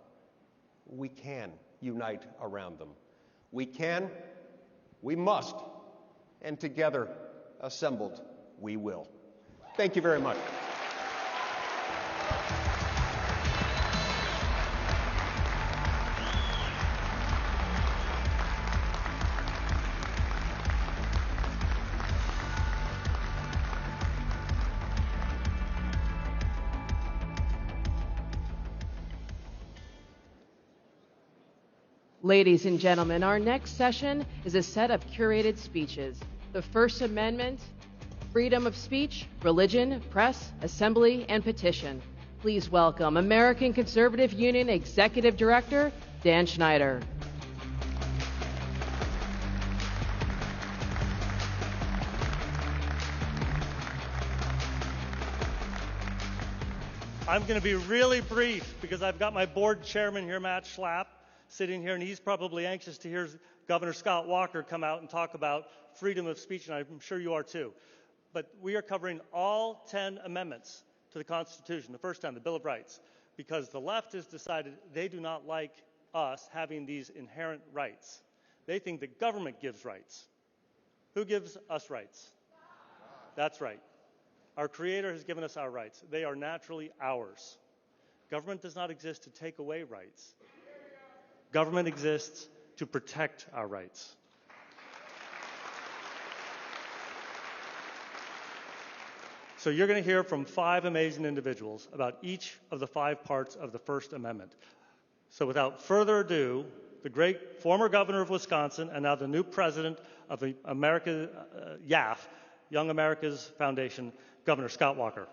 we can unite around them. We can, we must, and together, assembled, we will. Thank you very much. Ladies and gentlemen, our next session is a set of curated speeches. The First Amendment, freedom of speech, religion, press, assembly, and petition. Please welcome American Conservative Union Executive Director, Dan Schneider. I'm going to be really brief because I've got my board chairman here, Matt Schlapp, sitting here, and he's probably anxious to hear Governor Scott Walker come out and talk about freedom of speech, and I'm sure you are too. But we are covering all 10 amendments to the Constitution, the first 10, the Bill of Rights, because the left has decided they do not like us having these inherent rights. They think the government gives rights. Who gives us rights? That's right. Our Creator has given us our rights. They are naturally ours. Government does not exist to take away rights. Government exists to protect our rights. So you're going to hear from 5 amazing individuals about each of the 5 parts of the First Amendment. So without further ado, the great former governor of Wisconsin and now the new president of the YAF, Young America's Foundation, Governor Scott Walker.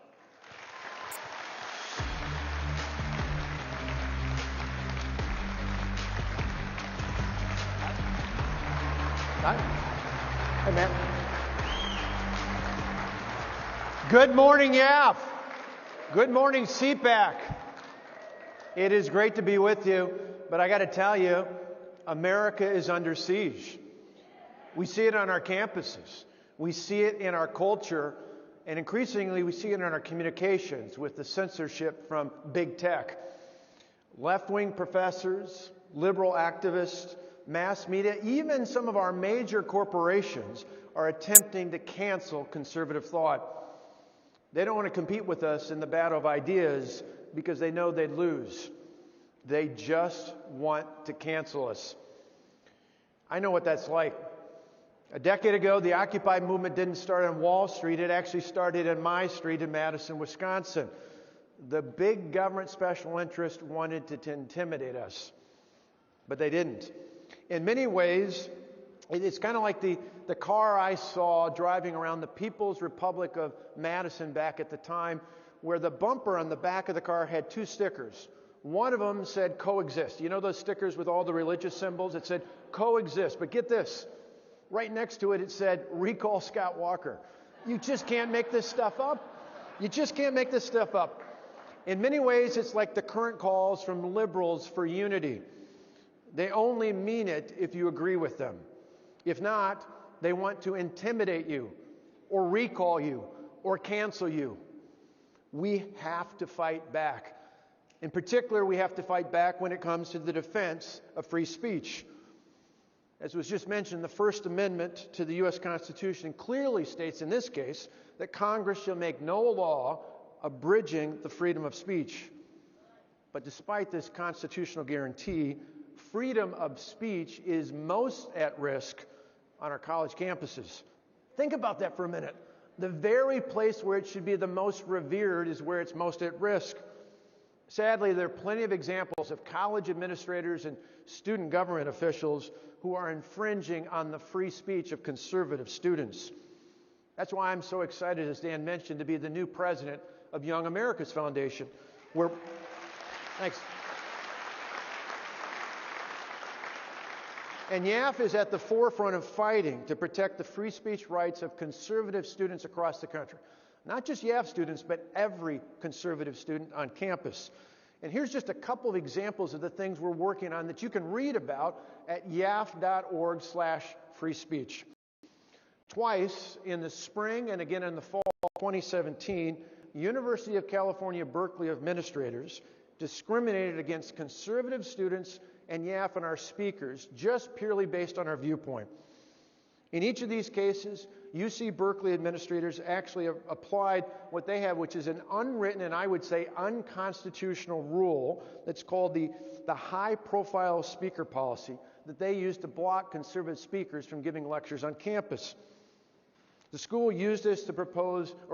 Hey, man. Good morning, YAF. Good morning, CPAC. It is great to be with you, but I got to tell you, America is under siege. We see it on our campuses. We see it in our culture, and increasingly we see it in our communications with the censorship from big tech. Left-wing professors, liberal activists, mass media, even some of our major corporations are attempting to cancel conservative thought. They don't want to compete with us in the battle of ideas because they know they'd lose. They just want to cancel us. I know what that's like. A decade ago, the Occupy movement didn't start on Wall Street. It actually started in my street in Madison, Wisconsin. The big government special interest wanted to intimidate us. but they didn't. In many ways, it's kind of like the car I saw driving around the People's Republic of Madison back at the time, where the bumper on the back of the car had two stickers. One of them said coexist. You know those stickers with all the religious symbols? It said coexist. But get this, right next to it, it said recall Scott Walker. You just can't make this stuff up. You just can't make this stuff up. In many ways, it's like the current calls from liberals for unity. They only mean it if you agree with them. If not, they want to intimidate you or recall you or cancel you. We have to fight back. In particular, we have to fight back when it comes to the defense of free speech. As was just mentioned, the First Amendment to the U.S. Constitution clearly states in this case that Congress shall make no law abridging the freedom of speech. But despite this constitutional guarantee, freedom of speech is most at risk on our college campuses. Think about that for a minute. The very place where it should be the most revered is where it's most at risk. Sadly, there are plenty of examples of college administrators and student government officials who are infringing on the free speech of conservative students. That's why I'm so excited, as Dan mentioned, to be the new president of Young America's Foundation. Thanks. And YAF is at the forefront of fighting to protect the free speech rights of conservative students across the country. Not just YAF students, but every conservative student on campus. And here's just a couple of examples of the things we're working on that you can read about at yaf.org/free speech. Twice in the spring and again in the fall of 2017, University of California, Berkeley administrators discriminated against conservative students and YAF and our speakers just purely based on our viewpoint. In each of these cases, UC Berkeley administrators actually applied what they have, which is an unwritten and I would say unconstitutional rule that's called the high-profile speaker policy that they use to block conservative speakers from giving lectures on campus. The school used this to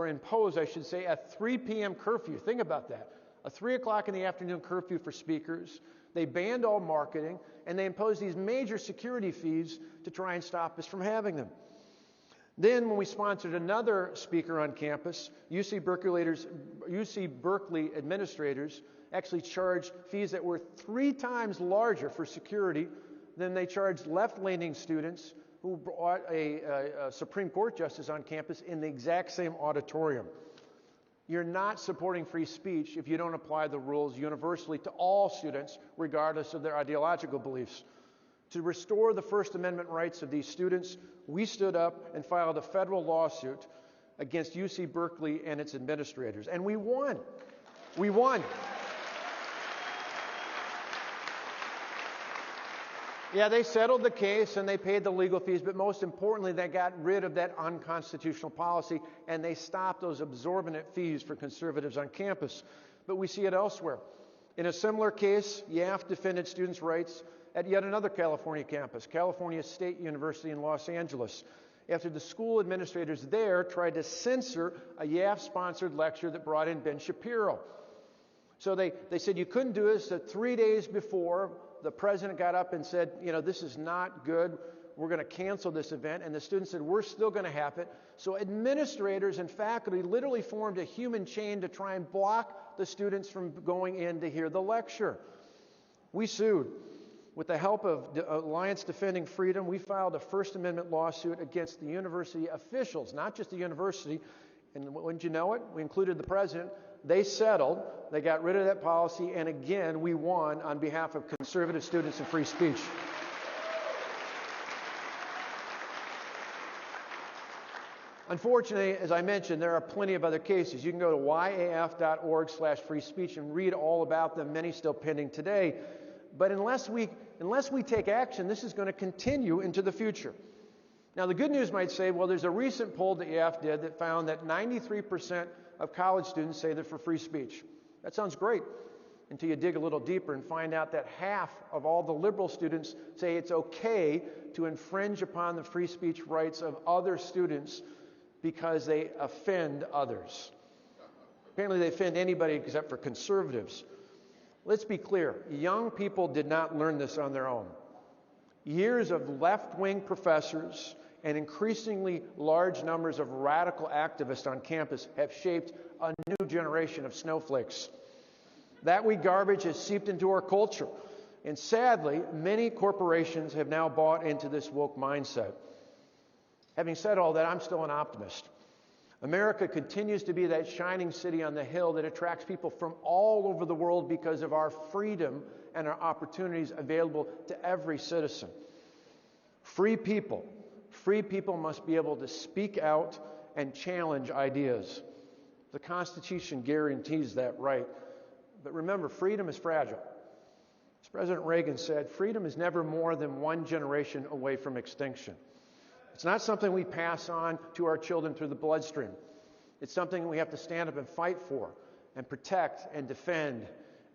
impose, I should say, a 3 p.m. curfew. Think about that. A 3 o'clock in the afternoon curfew for speakers. They banned all marketing, and they imposed these major security fees to try and stop us from having them. Then, when we sponsored another speaker on campus, UC Berkeley administrators actually charged fees that were 3 times larger for security than they charged left-leaning students who brought a Supreme Court justice on campus in the exact same auditorium. You're not supporting free speech if you don't apply the rules universally to all students, regardless of their ideological beliefs. To restore the First Amendment rights of these students, we stood up and filed a federal lawsuit against UC Berkeley and its administrators. And we won. We won. Yeah, they settled the case and they paid the legal fees, but most importantly, they got rid of that unconstitutional policy and they stopped those exorbitant fees for conservatives on campus. But we see it elsewhere. In a similar case, YAF defended students' rights at yet another California campus, California State University in Los Angeles, after the school administrators there tried to censor a YAF-sponsored lecture that brought in Ben Shapiro. So they said you couldn't do this. 3 days before, the president got up and said, this is not good. We're going to cancel this event. And the students said, we're still going to have it. So administrators and faculty literally formed a human chain to try and block the students from going in to hear the lecture. We sued. With the help of the Alliance Defending Freedom, we filed a First Amendment lawsuit against the university officials, not just the university. And wouldn't you know it? We included the president. They settled. They got rid of that policy. And again, we won on behalf of conservative students and free speech. Unfortunately, as I mentioned, there are plenty of other cases. You can go to yaf.org/free speech and read all about them, many still pending today. But unless we take action, this is going to continue into the future. Now, the good news might say, well, there's a recent poll that YAF did that found that 93% of college students say they're for free speech. That sounds great until you dig a little deeper and find out that half of all the liberal students say it's okay to infringe upon the free speech rights of other students because they offend others. Apparently, they offend anybody except for conservatives. Let's be clear, young people did not learn this on their own. Years of left-wing professors and increasingly large numbers of radical activists on campus have shaped a new generation of snowflakes. That wee garbage has seeped into our culture. And sadly, many corporations have now bought into this woke mindset. Having said all that, I'm still an optimist. America continues to be that shining city on the hill that attracts people from all over the world because of our freedom and our opportunities available to every citizen. Free people must be able to speak out and challenge ideas. The Constitution guarantees that right. But remember, freedom is fragile. As President Reagan said, freedom is never more than one generation away from extinction. It's not something we pass on to our children through the bloodstream. It's something we have to stand up and fight for and protect and defend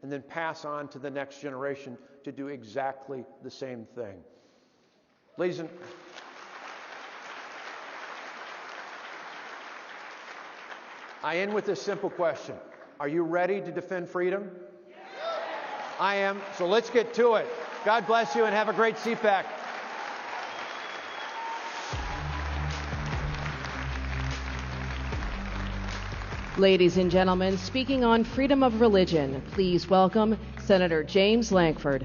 and then pass on to the next generation to do exactly the same thing. Ladies and I end with this simple question. Are you ready to defend freedom? Yes. I am. So let's get to it. God bless you and have a great CPAC. Ladies and gentlemen, speaking on freedom of religion, please welcome Senator James Lankford.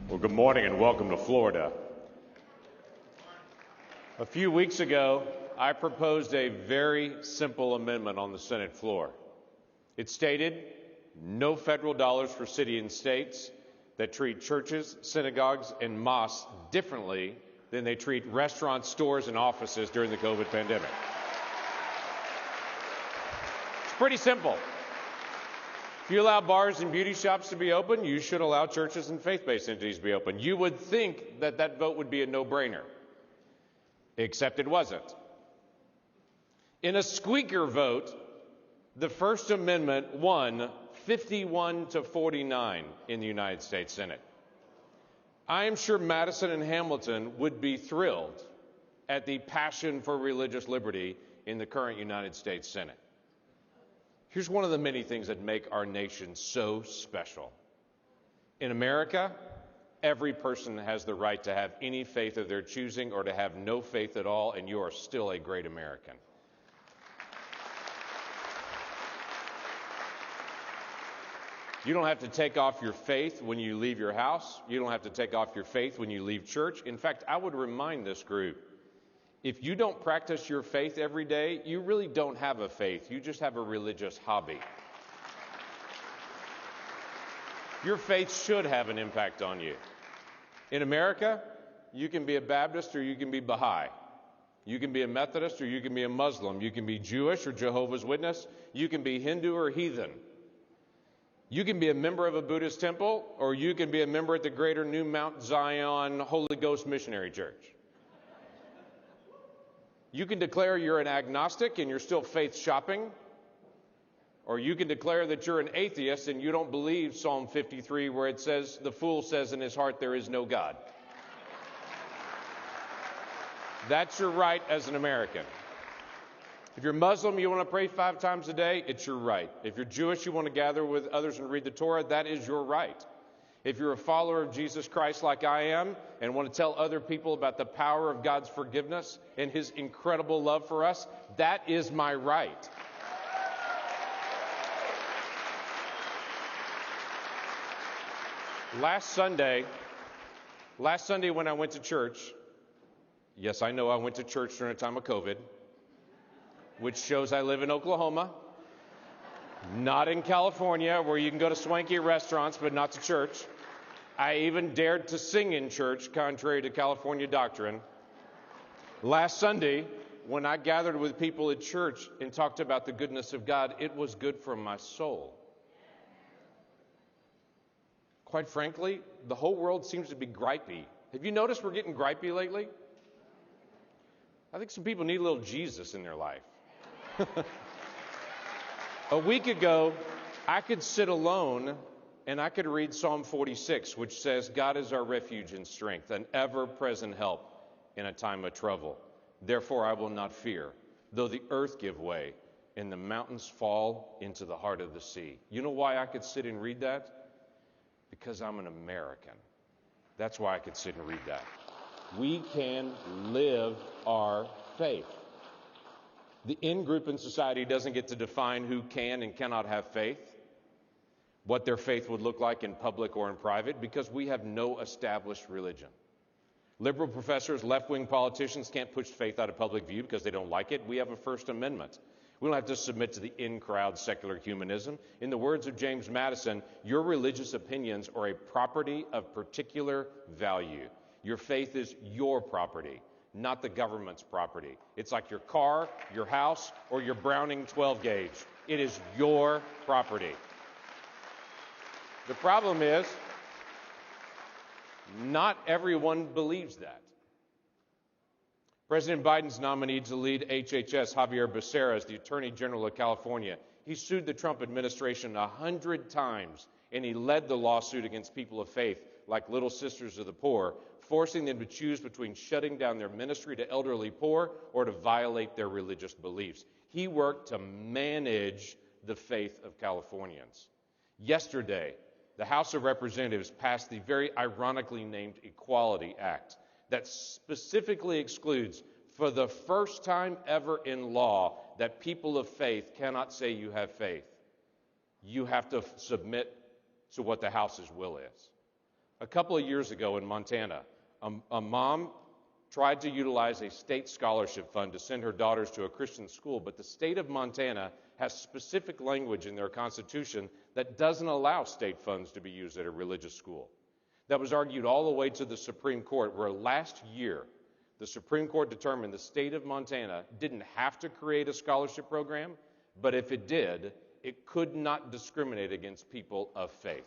Well, good morning and welcome to Florida. A few weeks ago, I proposed a very simple amendment on the Senate floor. It stated no federal dollars for cities and states that treat churches, synagogues, and mosques differently than they treat restaurants, stores, and offices during the COVID pandemic. It's pretty simple. If you allow bars and beauty shops to be open, you should allow churches and faith-based entities to be open. You would think that that vote would be a no-brainer, except it wasn't. In a squeaker vote, the First Amendment won 51-49 in the United States Senate. I am sure Madison and Hamilton would be thrilled at the passion for religious liberty in the current United States Senate. Here's one of the many things that make our nation so special. In America, every person has the right to have any faith of their choosing or to have no faith at all, and you are still a great American. You don't have to take off your faith when you leave your house. You don't have to take off your faith when you leave church. In fact, I would remind this group, if you don't practice your faith every day, you really don't have a faith. You just have a religious hobby. Your faith should have an impact on you. In America, you can be a Baptist or you can be Baha'i. You can be a Methodist or you can be a Muslim. You can be Jewish or Jehovah's Witness. You can be Hindu or heathen. You can be a member of a Buddhist temple, or you can be a member at the Greater New Mount Zion Holy Ghost Missionary Church. You can declare you're an agnostic and you're still faith shopping, or you can declare that you're an atheist and you don't believe Psalm 53 where it says, the fool says in his heart there is no God. That's your right as an American. If you're Muslim, you want to pray 5 times a day, it's your right. If you're Jewish, you want to gather with others and read the Torah, that is your right. If you're a follower of Jesus Christ like I am and want to tell other people about the power of God's forgiveness and his incredible love for us, that is my right. Last Sunday when I went to church, yes, I know I went to church during a time of COVID, which shows I live in Oklahoma, not in California, where you can go to swanky restaurants but not to church. I even dared to sing in church, contrary to California doctrine. Last Sunday, when I gathered with people at church and talked about the goodness of God, it was good for my soul. Quite frankly, the whole world seems to be gripey. Have you noticed we're getting gripey lately? I think some people need a little Jesus in their life. A week ago, I could sit alone And I could read Psalm 46, which says, God is our refuge and strength, an ever-present help in a time of trouble. Therefore I will not fear, though the earth give way and the mountains fall into the heart of the sea. You know why I could sit and read that? Because I'm an American. That's why I could sit and read that. We can live our faith. The in-group in society doesn't get to define who can and cannot have faith, what their faith would look like in public or in private, because we have no established religion. Liberal professors, left-wing politicians can't push faith out of public view because they don't like it. We have a First Amendment. We don't have to submit to the in-crowd secular humanism. In the words of James Madison, your religious opinions are a property of particular value. Your faith is your property, not the government's property. It's like your car, your house, or your Browning 12 gauge. It is your property. The problem is, not everyone believes that. President Biden's nominee to lead HHS, Javier Becerra, is the Attorney General of California. He sued the Trump administration 100 times, and he led the lawsuit against people of faith, like Little Sisters of the Poor, forcing them to choose between shutting down their ministry to elderly poor or to violate their religious beliefs. He worked to manage the faith of Californians. Yesterday, the House of Representatives passed the very ironically named Equality Act that specifically excludes, for the first time ever in law, that people of faith cannot say you have faith. You have to submit to what the House's will is. A couple of years ago in Montana, a mom tried to utilize a state scholarship fund to send her daughters to a Christian school, but the state of Montana has specific language in their constitution that doesn't allow state funds to be used at a religious school. That was argued all the way to the Supreme Court, where last year the Supreme Court determined the state of Montana didn't have to create a scholarship program, but if it did, it could not discriminate against people of faith.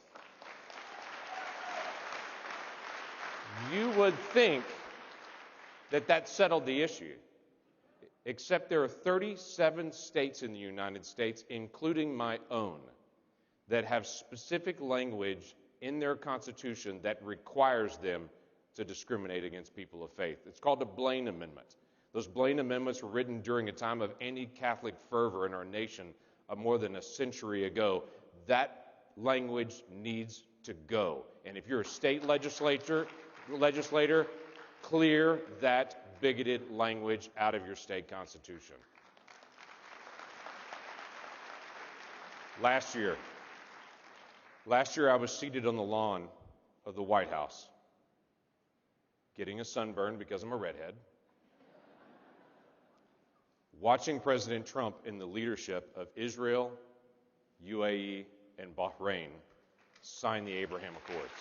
You would think that settled the issue, except there are 37 states in the United States, including my own, that have specific language in their constitution that requires them to discriminate against people of faith. It's called the Blaine Amendment. Those Blaine Amendments were written during a time of anti-Catholic fervor in our nation more than a century ago. That language needs to go. And if you're a state legislator, clear that bigoted language out of your state constitution. Last year, I was seated on the lawn of the White House, getting a sunburn because I'm a redhead, watching President Trump in the leadership of Israel, UAE, and Bahrain sign the Abraham Accords.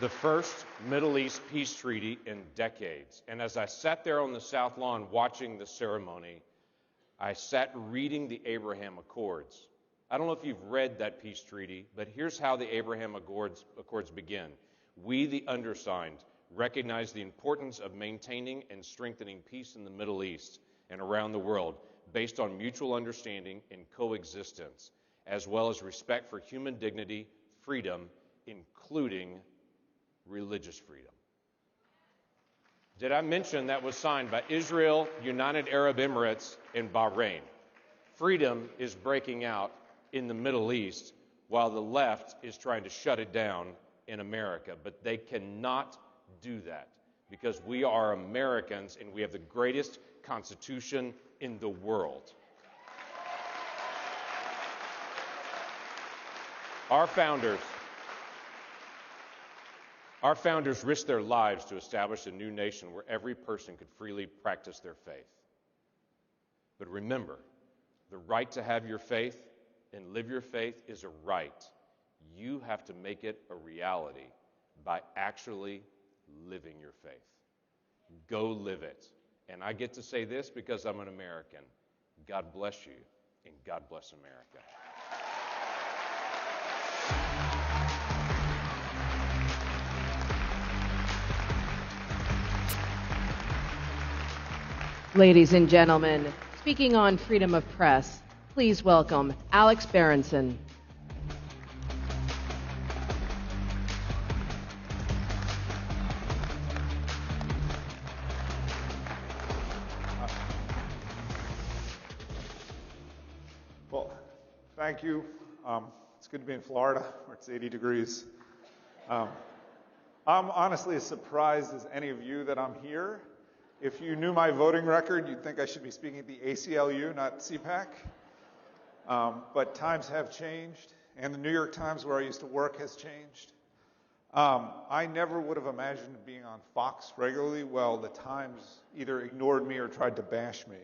The first Middle East peace treaty in decades. And as I sat there on the South Lawn watching the ceremony, I sat reading the Abraham Accords. I don't know if you've read that peace treaty, but here's how the Abraham Accords begin. We, the undersigned, recognize the importance of maintaining and strengthening peace in the Middle East and around the world based on mutual understanding and coexistence, as well as respect for human dignity, freedom, including religious freedom. Did I mention that was signed by Israel, United Arab Emirates, and Bahrain? Freedom is breaking out in the Middle East while the left is trying to shut it down in America. But they cannot do that because we are Americans and we have the greatest Constitution in the world. Our founders risked their lives to establish a new nation where every person could freely practice their faith. But remember, the right to have your faith and live your faith is a right. You have to make it a reality by actually living your faith. Go live it. And I get to say this because I'm an American. God bless you, and God bless America. Ladies and gentlemen, speaking on freedom of press, Please welcome Alex Berenson. Well, thank you. It's good to be in Florida, where it's 80 degrees. I'm honestly as surprised as any of you that I'm here. If you knew my voting record, you'd think I should be speaking at the ACLU, not CPAC. But times have changed, and the New York Times, where I used to work, has changed. I never would have imagined being on Fox regularly. Well, the Times either ignored me or tried to bash me.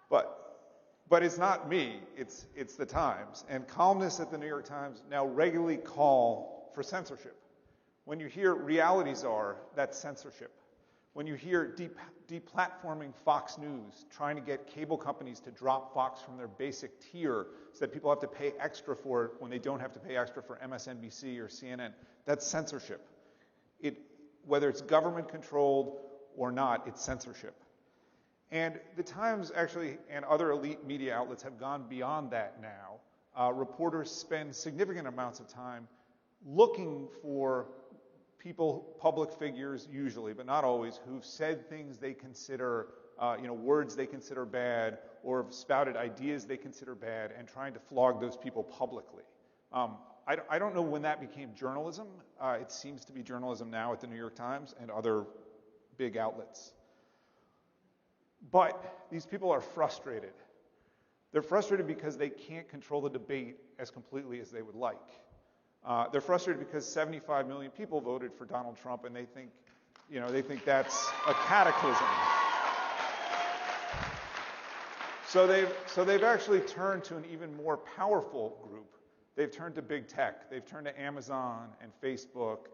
But it's not me, it's the Times. And columnists at the New York Times now regularly call for censorship. When you hear realities are, that's censorship. When you hear deplatforming Fox News, trying to get cable companies to drop Fox from their basic tier so that people have to pay extra for it when they don't have to pay extra for MSNBC or CNN, that's censorship. Whether it's government controlled or not, it's censorship. And the Times actually, and other elite media outlets, have gone beyond that now. Reporters spend significant amounts of time looking for people, public figures usually, but not always, who've said things they consider, words they consider bad, or have spouted ideas they consider bad, and trying to flog those people publicly. I don't know when that became journalism. It seems to be journalism now at the New York Times and other big outlets. But these people are frustrated. They're frustrated because they can't control the debate as completely as they would like. They're frustrated because 75 million people voted for Donald Trump, and they think that's a cataclysm. So they've actually turned to an even more powerful group. They've turned to big tech. They've turned to Amazon and Facebook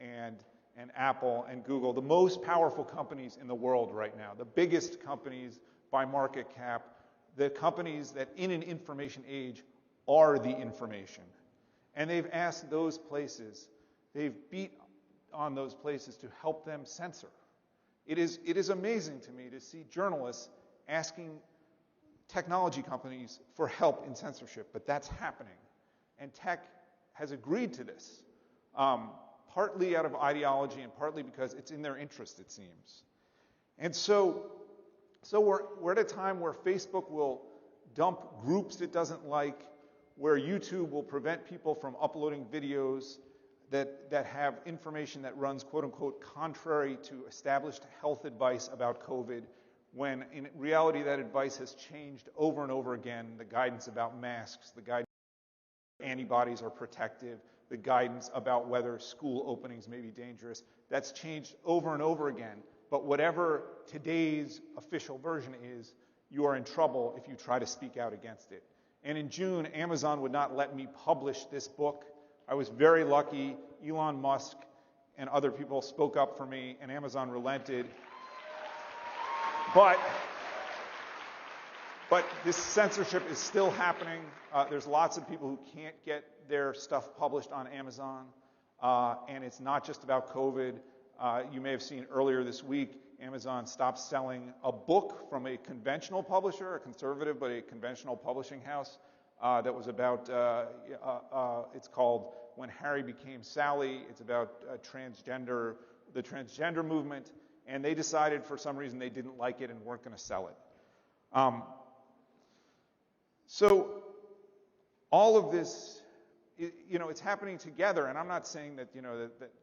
and Apple and Google, the most powerful companies in the world right now, the biggest companies by market cap, the companies that in an information age are the information. And they've asked those places, they've beat on those places to help them censor. It is amazing to me to see journalists asking technology companies for help in censorship, but that's happening. And tech has agreed to this. Partly out of ideology and partly because it's in their interest, it seems. And so we're at a time where Facebook will dump groups it doesn't like, where YouTube will prevent people from uploading videos that have information that runs, quote unquote, contrary to established health advice about COVID, when in reality that advice has changed over and over again. The guidance about masks, the guidance that antibodies are protective, the guidance about whether school openings may be dangerous. That's changed over and over again. But whatever today's official version is, you are in trouble if you try to speak out against it. And in June, Amazon would not let me publish this book. I was very lucky. Elon Musk and other people spoke up for me, and Amazon relented. But this censorship is still happening. There's lots of people who can't get their stuff published on Amazon, and it's not just about COVID. You may have seen earlier this week, Amazon stopped selling a book from a conventional publisher, a conservative but a conventional publishing house, that was about, it's called When Harry Became Sally. It's about the transgender movement, and they decided for some reason they didn't like it and weren't going to sell it. So all of this, it's happening together, and I'm not saying that,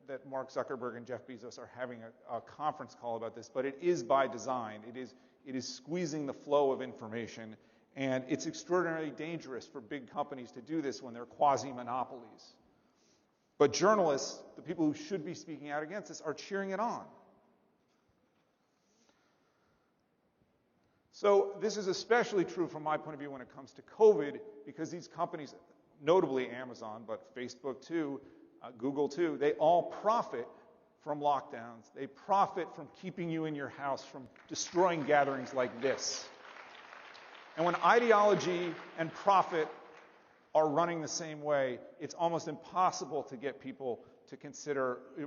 that Mark Zuckerberg and Jeff Bezos are having a conference call about this, but it is by design. It is squeezing the flow of information, and it's extraordinarily dangerous for big companies to do this when they're quasi-monopolies. But journalists, the people who should be speaking out against this, are cheering it on. So this is especially true from my point of view when it comes to COVID, because these companies, notably Amazon, but Facebook too, Google too, they all profit from lockdowns. They profit from keeping you in your house, from destroying gatherings like this. And when ideology and profit are running the same way, it's almost impossible to get people to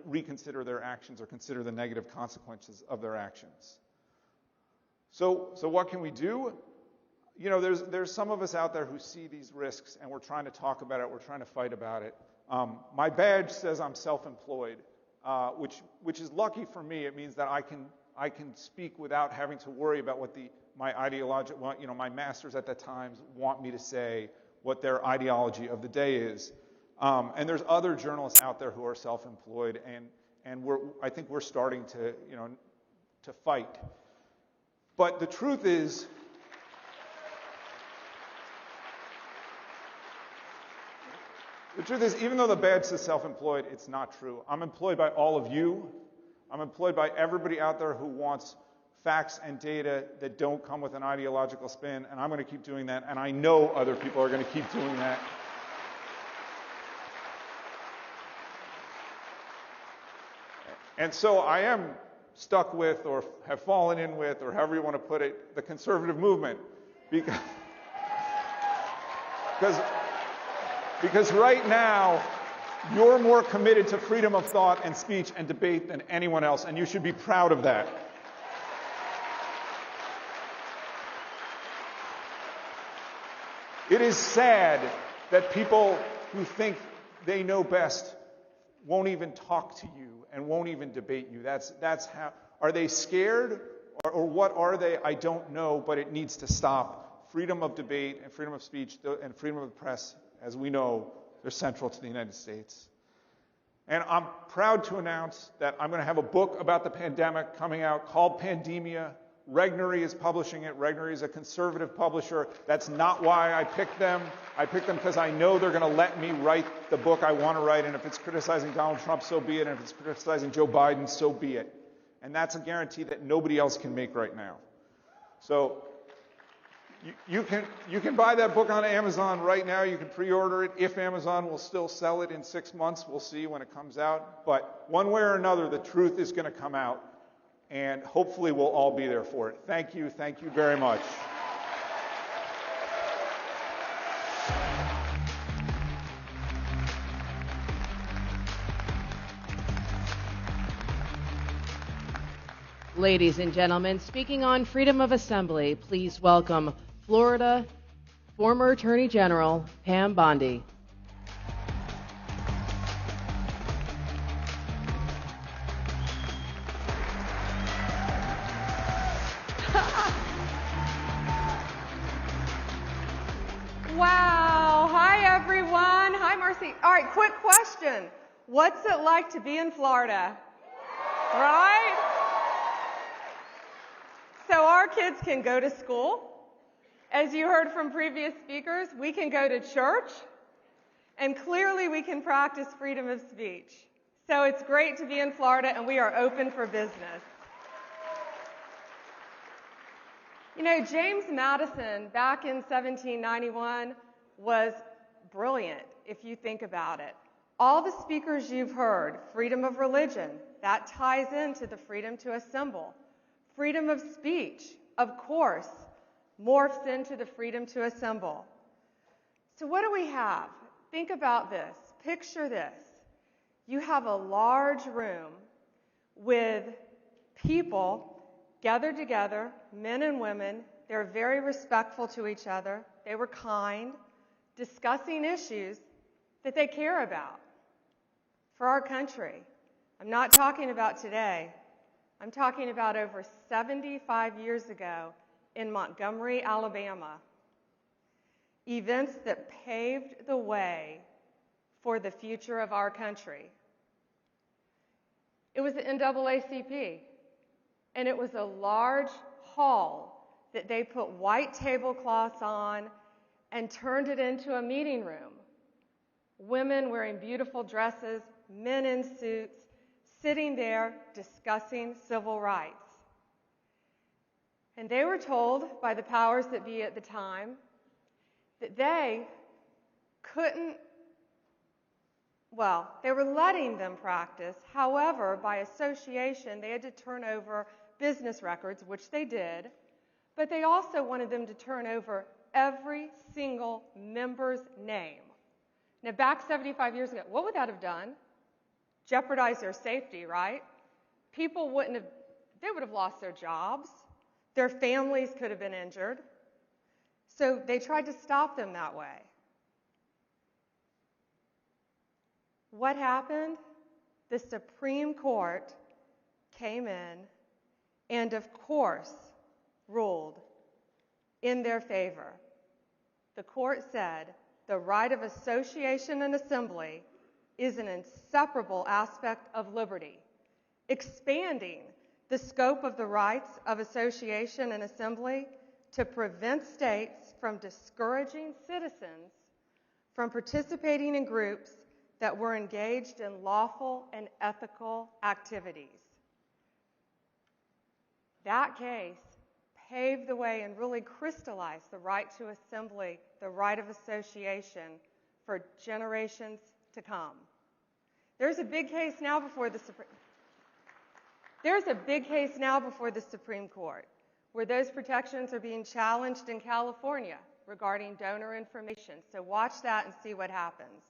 reconsider their actions or consider the negative consequences of their actions. So what can we do? you know, there's some of us out there who see these risks, and we're trying to talk about it. We're trying to fight about it. My badge says I'm self-employed, which is lucky for me. It means that I can speak without having to worry about what my ideology, you know, my masters at the Times want me to say, what their ideology of the day is. And there's other journalists out there who are self-employed, and I think we're starting to, you know, to fight. But the truth is, even though the badge says self-employed, it's not true. I'm employed by all of you. I'm employed by everybody out there who wants facts and data that don't come with an ideological spin, and I'm going to keep doing that, and I know other people are going to keep doing that. And so I am stuck with, or have fallen in with, or however you want to put it, the conservative movement. Because right now, you're more committed to freedom of thought and speech and debate than anyone else, and you should be proud of that. It is sad that people who think they know best won't even talk to you and won't even debate you. That's how. Are they scared, or what are they? I don't know, but it needs to stop. Freedom of debate and freedom of speech and freedom of the press, as we know, they're central to the United States. And I'm proud to announce that I'm going to have a book about the pandemic coming out called Pandemia. Regnery is publishing it. Regnery is a conservative publisher. That's not why I picked them. I picked them because I know they're going to let me write the book I want to write, and if it's criticizing Donald Trump, so be it, and if it's criticizing Joe Biden, so be it. And that's a guarantee that nobody else can make right now. So you can buy that book on Amazon right now. You can pre-order it. If Amazon will still sell it in 6 months, we'll see when it comes out. But one way or another, the truth is going to come out. And hopefully we'll all be there for it. Thank you very much. Ladies and gentlemen, speaking on freedom of assembly, please welcome Florida former Attorney General Pam Bondi. Wow. Hi, everyone. Hi, Marcy. All right, quick question. What's it like to be in Florida? Right? So our kids can go to school. As you heard from previous speakers, we can go to church. And clearly we can practice freedom of speech. So it's great to be in Florida, and we are open for business. You know, James Madison, back in 1791, was brilliant, if you think about it. All the speakers you've heard, freedom of religion, that ties into the freedom to assemble. Freedom of speech, of course, morphs into the freedom to assemble. So what do we have? Think about this. Picture this. You have a large room with people gathered together, men and women. They're very respectful to each other. They were kind, discussing issues that they care about for our country. I'm not talking about today. I'm talking about over 75 years ago in Montgomery, Alabama. Events that paved the way for the future of our country. It was the NAACP. And it was a large hall that they put white tablecloths on and turned it into a meeting room. Women wearing beautiful dresses, men in suits, sitting there discussing civil rights. And they were told by the powers that be at the time that they couldn't, well, they were letting them practice. However, by association, they had to turn over business records, which they did, but they also wanted them to turn over every single member's name. Now, back 75 years ago, what would that have done? Jeopardize their safety, right? People would have lost their jobs. Their families could have been injured. So they tried to stop them that way. What happened? The Supreme Court came in and, of course, ruled in their favor. The court said the right of association and assembly is an inseparable aspect of liberty, expanding the scope of the rights of association and assembly to prevent states from discouraging citizens from participating in groups that were engaged in lawful and ethical activities. That case paved the way and really crystallized the right to assembly, the right of association for generations to come. There's a big case now before the Supreme Court where those protections are being challenged in California regarding donor information. So watch that and see what happens.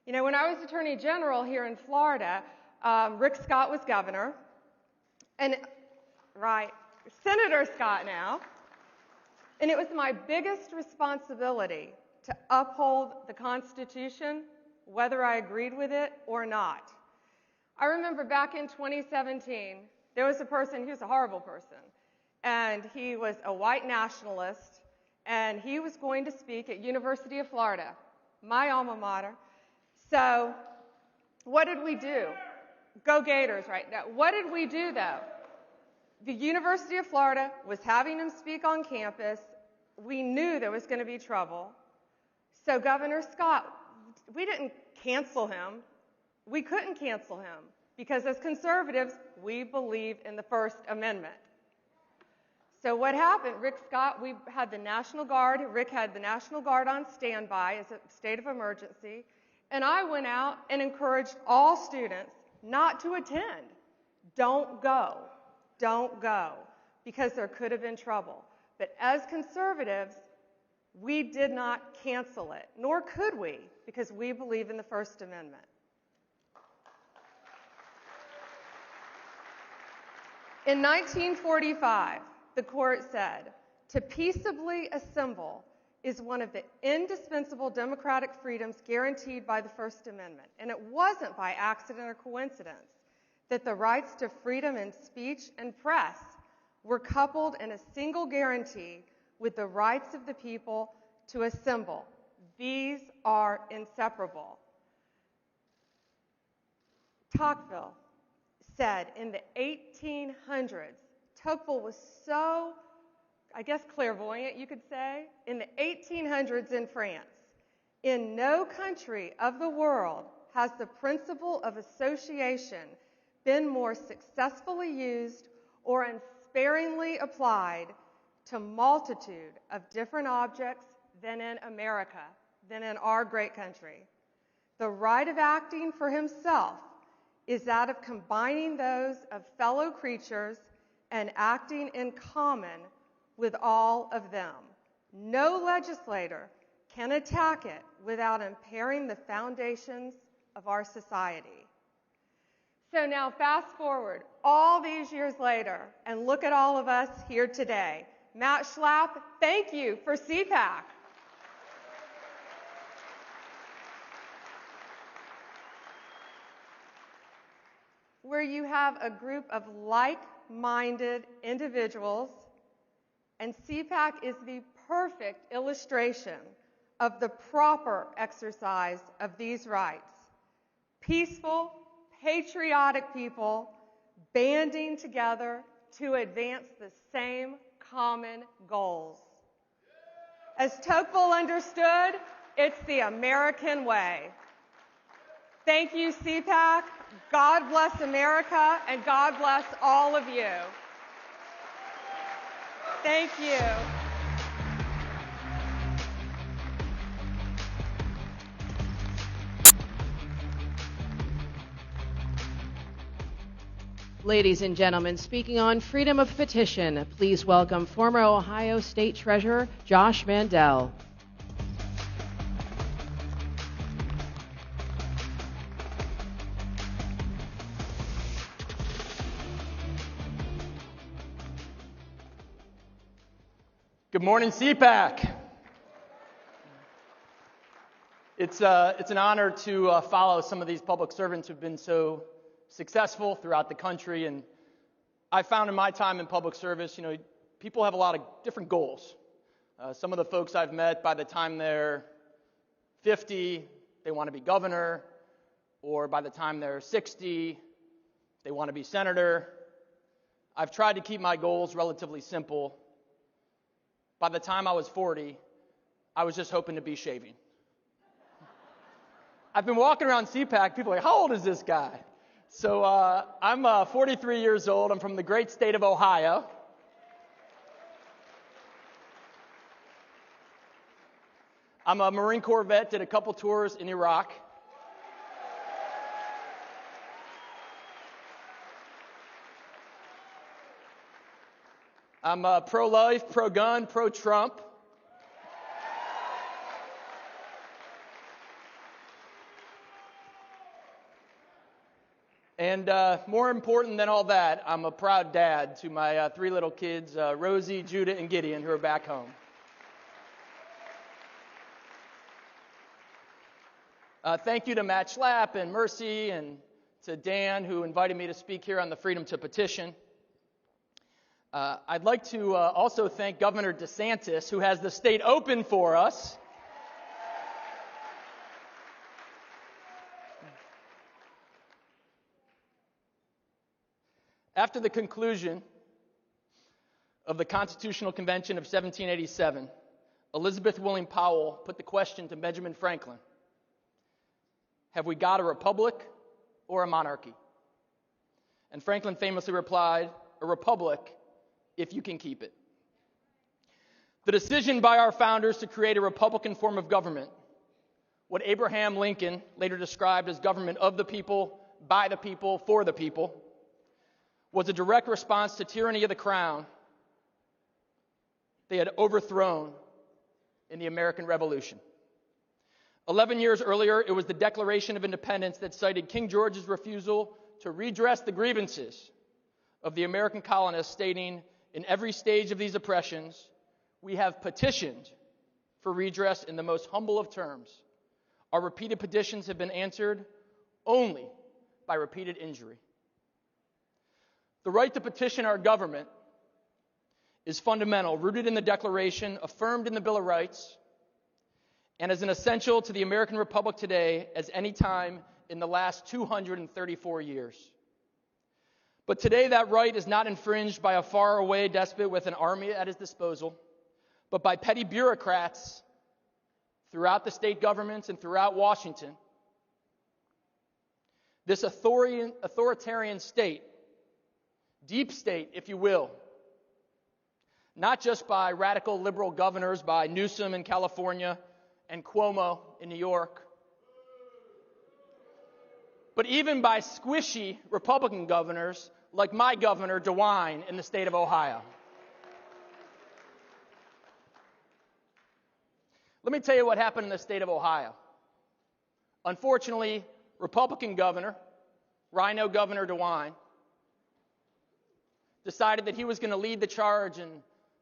You know, when I was Attorney General here in Florida, Rick Scott was governor, and Senator Scott now, and it was my biggest responsibility to uphold the Constitution, whether I agreed with it or not. I remember back in 2017, there was a person, he was a horrible person, and he was a white nationalist, and he was going to speak at University of Florida, my alma mater. So what did we do? Go Gators right now. What did we do, though? The University of Florida was having him speak on campus. We knew there was going to be trouble. So Governor Scott, we didn't cancel him. We couldn't cancel him because as conservatives, we believe in the First Amendment. So what happened? Rick Scott, we had the National Guard. Rick had the National Guard on standby as a state of emergency. And I went out and encouraged all students not to attend. Don't go. Don't go, because there could have been trouble. But as conservatives, we did not cancel it, nor could we, because we believe in the First Amendment. In 1945, the court said, to peaceably assemble is one of the indispensable democratic freedoms guaranteed by the First Amendment. And it wasn't by accident or coincidence that the rights to freedom in speech and press were coupled in a single guarantee with the rights of the people to assemble. These are inseparable. Tocqueville said in the 1800s, Tocqueville was so, I guess, clairvoyant, you could say, in the 1800s in France, in no country of the world has the principle of association been more successfully used or unsparingly applied to multitude of different objects than in America, than in our great country. The right of acting for himself is that of combining those of fellow creatures and acting in common with all of them. No legislator can attack it without impairing the foundations of our society. So now fast forward all these years later and look at all of us here today. Matt Schlapp, thank you for CPAC. Where you have a group of like-minded individuals, and CPAC is the perfect illustration of the proper exercise of these rights. Peaceful, patriotic people banding together to advance the same common goals. As Tocqueville understood, it's the American way. Thank you, CPAC. God bless America, and God bless all of you. Thank you. Ladies and gentlemen, speaking on freedom of petition, please welcome former Ohio State Treasurer Josh Mandel. Good morning, CPAC. It's an honor to follow some of these public servants who've been so successful throughout the country. And I found in my time in public service, people have a lot of different goals. Some of the folks I've met, by the time they're 50, they want to be governor, or by the time they're 60, they want to be senator. I've tried to keep my goals relatively simple. By the time I was 40, I was just hoping to be shaving. I've been walking around CPAC, people are like, how old is this guy? So I'm 43 years old. I'm from the great state of Ohio. I'm a Marine Corps vet, did a couple tours in Iraq. I'm pro-life, pro-gun, pro-Trump. And more important than all that, I'm a proud dad to my 3 little kids, Rosie, Judah, and Gideon, who are back home. Thank you to Matt Schlapp and Mercy and to Dan, who invited me to speak here on the Freedom to Petition. I'd like to also thank Governor DeSantis, who has the state open for us. After the conclusion of the Constitutional Convention of 1787, Elizabeth William Powell put the question to Benjamin Franklin: have we got a republic or a monarchy? And Franklin famously replied, a republic if you can keep it. The decision by our founders to create a republican form of government, what Abraham Lincoln later described as government of the people, by the people, for the people, was a direct response to tyranny of the crown they had overthrown in the American Revolution. 11 years earlier, it was the Declaration of Independence that cited King George's refusal to redress the grievances of the American colonists, stating, in every stage of these oppressions, we have petitioned for redress in the most humble of terms. Our repeated petitions have been answered only by repeated injury. The right to petition our government is fundamental, rooted in the Declaration, affirmed in the Bill of Rights, and is an essential to the American Republic today as any time in the last 234 years. But today that right is not infringed by a faraway despot with an army at his disposal, but by petty bureaucrats throughout the state governments and throughout Washington. This authoritarian state, deep state, if you will, not just by radical liberal governors, by Newsom in California and Cuomo in New York, but even by squishy Republican governors like my governor, DeWine, in the state of Ohio. Let me tell you what happened in the state of Ohio. Unfortunately, Republican governor, Rhino Governor DeWine, decided that he was going to lead the charge in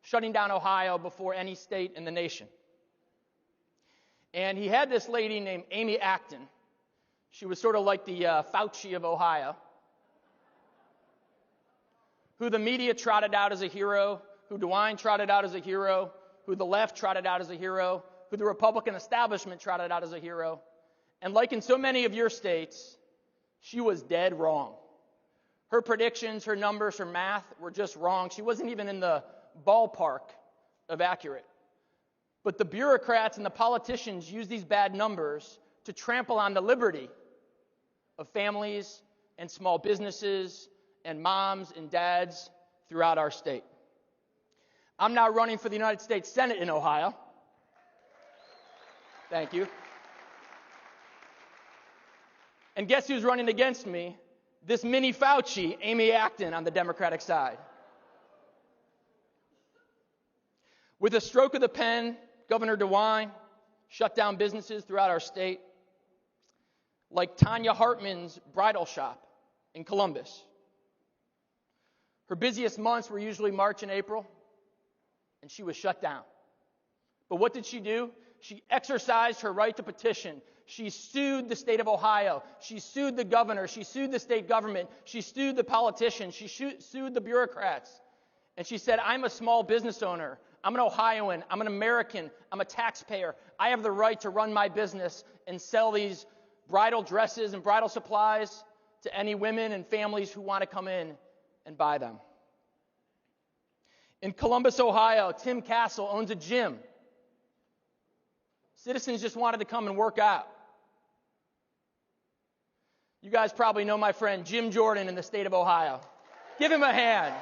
shutting down Ohio before any state in the nation. And he had this lady named Amy Acton. She was sort of like the Fauci of Ohio, who the media trotted out as a hero, who DeWine trotted out as a hero, who the left trotted out as a hero, who the Republican establishment trotted out as a hero. And like in so many of your states, she was dead wrong. Her predictions, her numbers, her math were just wrong. She wasn't even in the ballpark of accurate. But the bureaucrats and the politicians used these bad numbers to trample on the liberty of families and small businesses and moms and dads throughout our state. I'm now running for the United States Senate in Ohio. Thank you. And guess who's running against me? This mini Fauci, Amy Acton, on the Democratic side. With a stroke of the pen, Governor DeWine shut down businesses throughout our state, like Tanya Hartman's bridal shop in Columbus. Her busiest months were usually March and April. and she was shut down. But what did she do? She exercised her right to petition. She sued the state of Ohio. She sued the governor. She sued the state government. She sued the politicians. She sued the bureaucrats. And she said, I'm a small business owner. I'm an Ohioan. I'm an American. I'm a taxpayer. I have the right to run my business and sell these bridal dresses and bridal supplies to any women and families who want to come in and buy them. In Columbus, Ohio, Tim Castle owns a gym. Citizens just wanted to come and work out. You guys probably know my friend Jim Jordan in the state of Ohio. Give him a hand.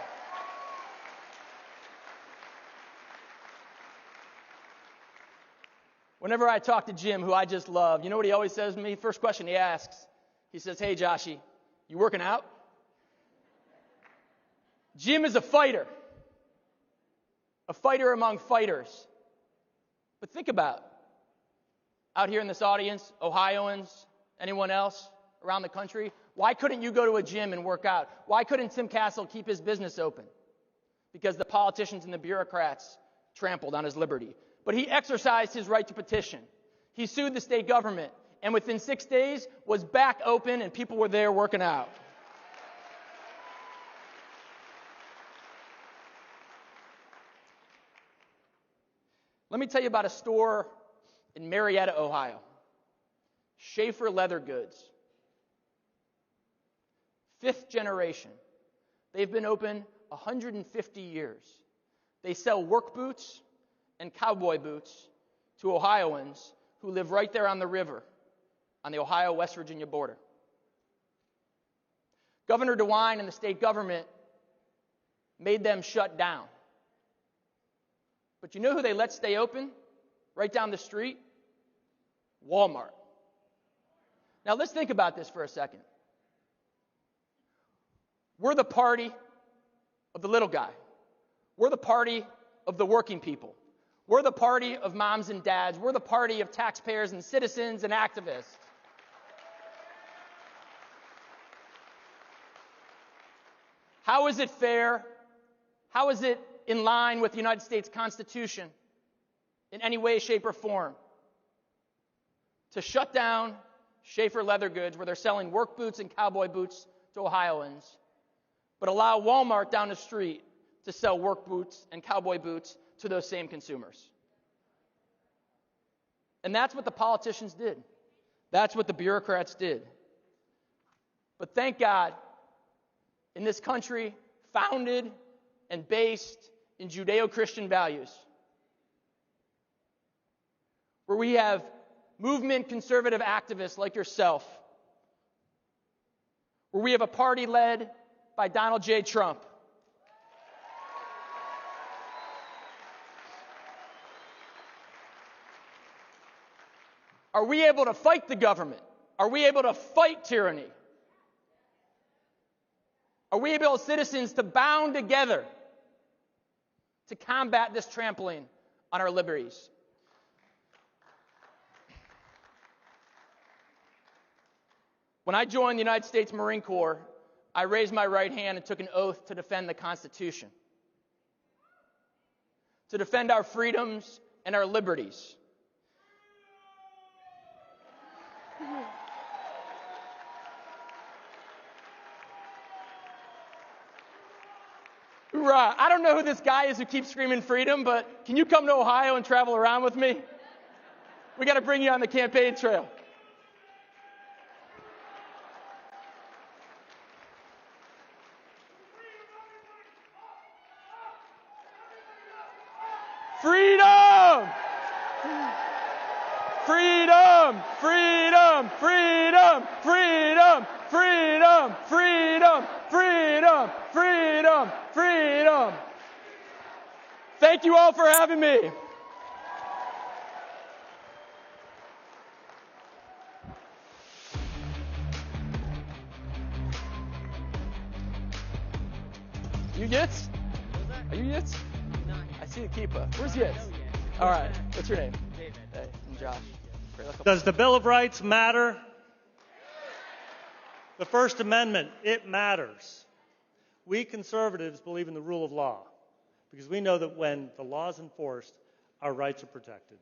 Whenever I talk to Jim, who I just love, you know what he always says to me? First question he asks, he says, hey, Joshy, you working out? Jim is a fighter among fighters. But think about it. Out here in this audience, Ohioans, anyone else around the country, why couldn't you go to a gym and work out? Why couldn't Tim Castle keep his business open? Because the politicians and the bureaucrats trampled on his liberty. But he exercised his right to petition. He sued the state government, and within 6 days was back open and people were there working out. Let me tell you about a store in Marietta, Ohio. Schaefer Leather Goods. 5th generation. They've been open 150 years. They sell work boots and cowboy boots to Ohioans who live right there on the river on the Ohio-West Virginia border. Governor DeWine and the state government made them shut down. But you know who they let stay open right down the street? Walmart. Now let's think about this for a second. We're the party of the little guy. We're the party of the working people. We're the party of moms and dads. We're the party of taxpayers and citizens and activists. How is it fair? How is it in line with the United States Constitution in any way, shape, or form to shut down Schaefer Leather Goods, where they're selling work boots and cowboy boots to Ohioans, but allow Walmart down the street to sell work boots and cowboy boots to those same consumers? And that's what the politicians did. That's what the bureaucrats did. But thank God, in this country, founded and based in Judeo-Christian values, where we have movement conservative activists like yourself, where we have a party led by Donald J. Trump, are we able to fight the government? Are we able to fight tyranny? Are we able as citizens to bound together to combat this trampling on our liberties? When I joined the United States Marine Corps, I raised my right hand and took an oath to defend the Constitution, to defend our freedoms and our liberties. Hoorah. I don't know who this guy is who keeps screaming freedom, but can you come to Ohio and travel around with me? We got to bring you on the campaign trail. Freedom! Freedom! Freedom! Freedom! Freedom! Freedom! Freedom! Freedom! Freedom! Freedom! Thank you all for having me. You Yitz? Are you Yitz? I see the keeper. Where's Yitz? All right. What's your name? David. Hey, I'm Josh. Does the Bill of Rights matter? The First Amendment, it matters. We conservatives believe in the rule of law. because we know that when the law is enforced, our rights are protected.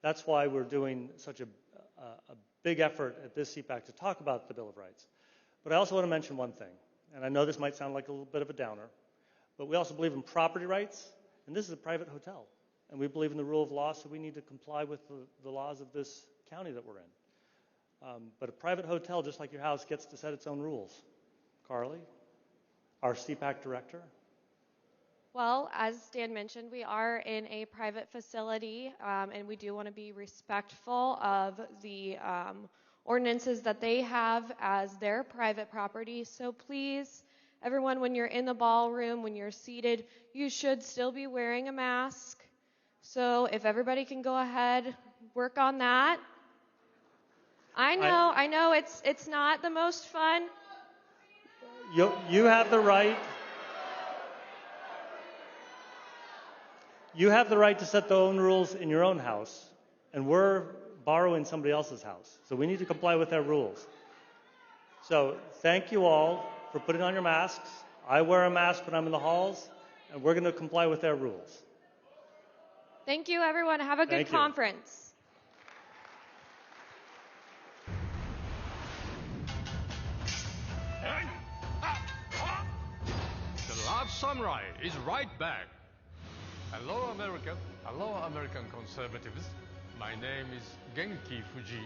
That's why we're doing such a big effort at this CPAC to talk about the Bill of Rights. But I also want to mention one thing, and I know this might sound like a little bit of a downer, but we also believe in property rights, and this is a private hotel. And we believe in the rule of law, so we need to comply with the laws of this county that we're in. But a private hotel, just like your house, gets to set its own rules. Carly, our CPAC director. Well, as Dan mentioned, we are in a private facility, and we do want to be respectful of the ordinances that they have as their private property. So please, everyone, when you're in the ballroom, when you're seated, you should still be wearing a mask. So if everybody can go ahead, work on that. I know it's not the most fun. You have the right. You have the right to set the own rules in your own house, and we're borrowing somebody else's house. So we need to comply with their rules. So thank you all for putting on your masks. I wear a mask when I'm in the halls, and we're going to comply with their rules. Thank you, everyone. Have a good conference. The Last Samurai is right back. Hello, America. Hello, American conservatives. My name is Genki Fuji.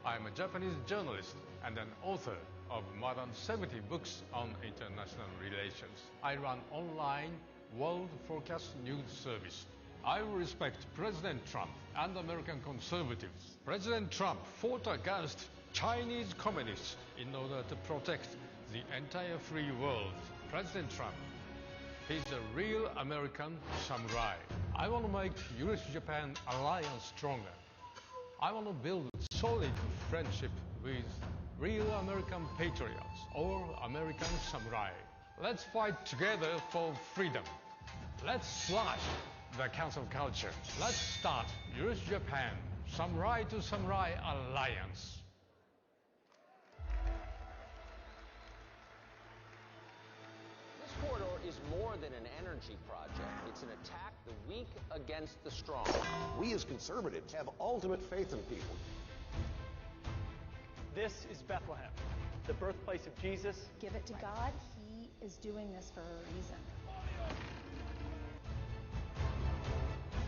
I'm a Japanese journalist and an author of more than 70 books on international relations. I run online World Forecast News Service. I respect President Trump and American conservatives. President Trump fought against Chinese communists in order to protect the entire free world. President Trump, he's a real American samurai. I want to make US-Japan alliance stronger. I want to build solid friendship with real American patriots or American samurai. Let's fight together for freedom. Let's slash the cancel culture. Let's start US-Japan Samurai to Samurai Alliance. This corridor is more than an energy project. It's an attack the weak against the strong. We as conservatives have ultimate faith in people. This is Bethlehem, the birthplace of Jesus. Give it to God. He is doing this for a reason.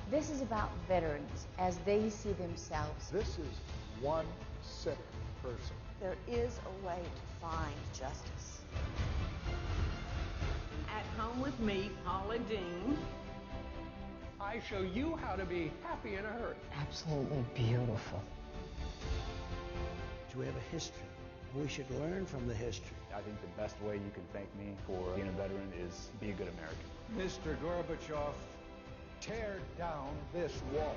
This is about veterans as they see themselves. This is one sick person. There is a way to find justice. At home with me, Paula Dean. I show you how to be happy in a hurry. Absolutely beautiful. We have a history. We should learn from the history. I think the best way you can thank me for being a veteran is be a good American. Mr. Gorbachev, tear down this wall.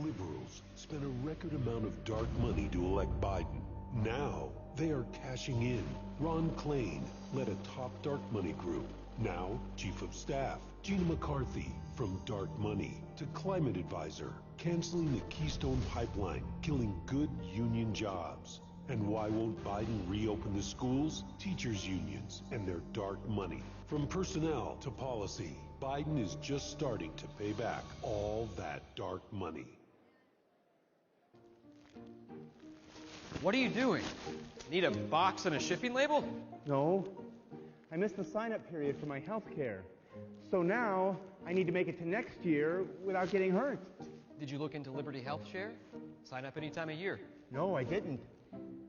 Liberals spent a record amount of dark money to elect Biden. Now they are cashing in. Ron Klain led a top dark money group. Now Chief of Staff Gina McCarthy, from dark money to climate advisor, canceling the Keystone Pipeline, killing good union jobs. And why won't Biden reopen the schools, teachers' unions, and their dark money? From personnel to policy, Biden is just starting to pay back all that dark money. What are you doing? Need a box and a shipping label? No. I missed the sign-up period for my health care. So now I need to make it to next year without getting hurt. Did you look into Liberty Health Share? Sign up any time of year. No, I didn't.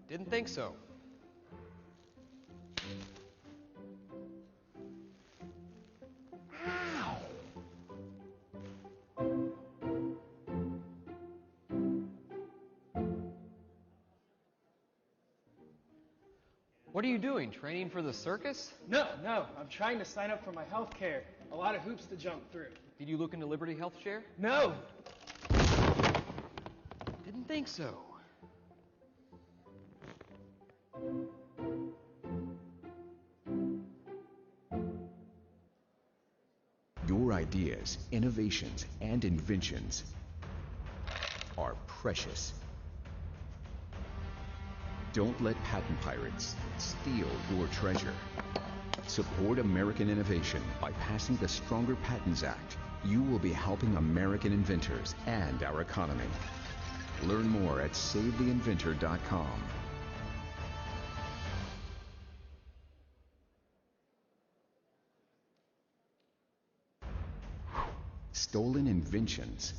Didn't think so. What are you doing? Training for the circus? No, I'm trying to sign up for my health care. A lot of hoops to jump through. Did you look into Liberty Health Share? No. Didn't think so. Your ideas, innovations, and inventions are precious. Don't let patent pirates steal your treasure. Support American innovation by passing the Stronger Patents Act. You will be helping American inventors and our economy. Learn more at SaveTheInventor.com. Stolen inventions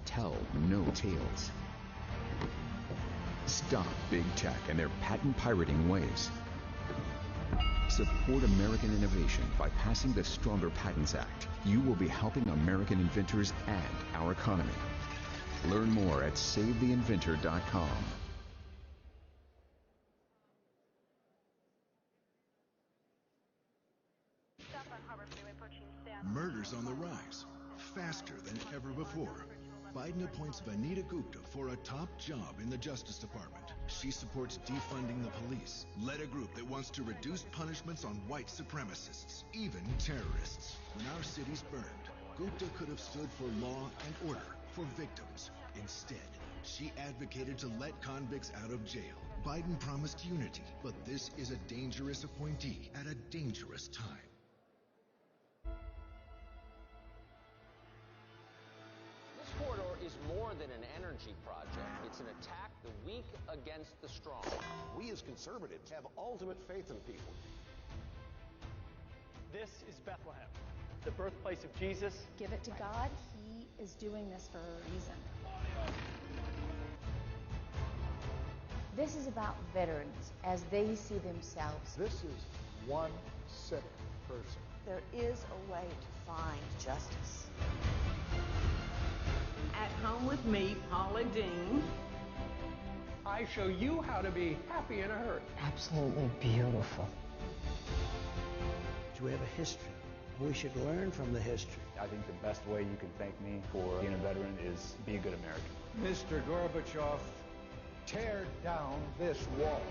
tell no tales. Stop big tech and their patent pirating ways. Support American innovation by passing the Stronger Patents Act. You will be helping American inventors and our economy. Learn more at SaveTheInventor.com. Murders on the rise, faster than ever before. Biden appoints Vanita Gupta for a top job in the Justice Department. She supports defunding the police, led a group that wants to reduce punishments on white supremacists, even terrorists. When our cities burned, Gupta could have stood for law and order, for victims. Instead, she advocated to let convicts out of jail. Biden promised unity, but this is a dangerous appointee at a dangerous time. This corridor is more than an energy project. It's an attack the weak against the strong. We as conservatives have ultimate faith in people. This is Bethlehem, the birthplace of Jesus. Give it to God. He is doing this for a reason. This is about veterans as they see themselves. This is one sick person. There is a way to find justice. At home with me, Paula Dean. I show you how to be happy in a hurt. Absolutely beautiful. We have a history. We should learn from the history. I think the best way you can thank me for being a veteran is be a good American. Mr. Gorbachev, tear down this wall.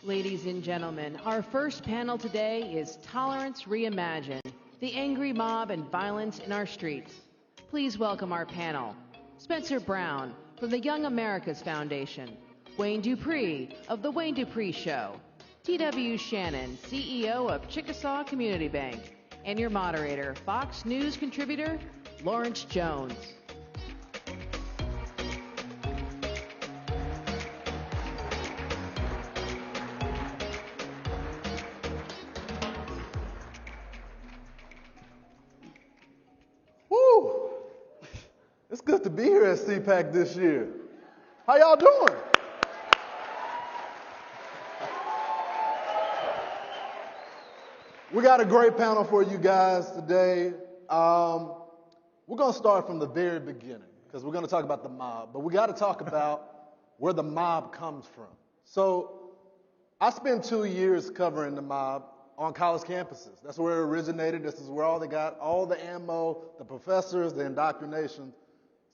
Ladies and gentlemen, our first panel today is Tolerance Reimagined, the angry mob and violence in our streets. Please welcome our panel, Spencer Brown from the Young America's Foundation, Wayne Dupree of The Wayne Dupree Show, T.W. Shannon, CEO of Chickasaw Community Bank, and your moderator, Fox News contributor, Lawrence Jones. Woo! It's good to be here at CPAC this year. How y'all doing? We got a great panel for you guys today. We're going to start from the very beginning because we're going to talk about the mob, but we got to talk about where the mob comes from. So I spent 2 years covering the mob on college campuses. That's where it originated. This is where all they got, all the ammo, the professors, the indoctrination.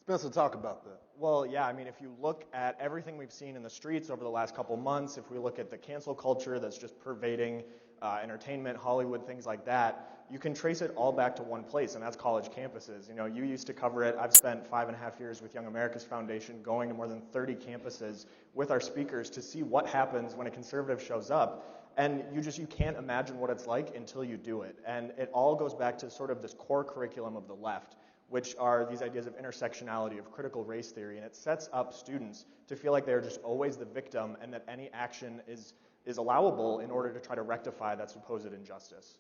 Spencer, talk about that. Well, yeah, I mean, if you look at everything we've seen in the streets over the last couple months, if we look at the cancel culture that's just pervading entertainment, Hollywood, things like that, you can trace it all back to one place, and that's college campuses. You know, you used to cover it. I've spent 5.5 years with Young America's Foundation going to more than 30 campuses with our speakers to see what happens when a conservative shows up. And you can't imagine what it's like until you do it. And it all goes back to sort of this core curriculum of the left, which are these ideas of intersectionality, of critical race theory, and it sets up students to feel like they're just always the victim and that any action is allowable in order to try to rectify that supposed injustice.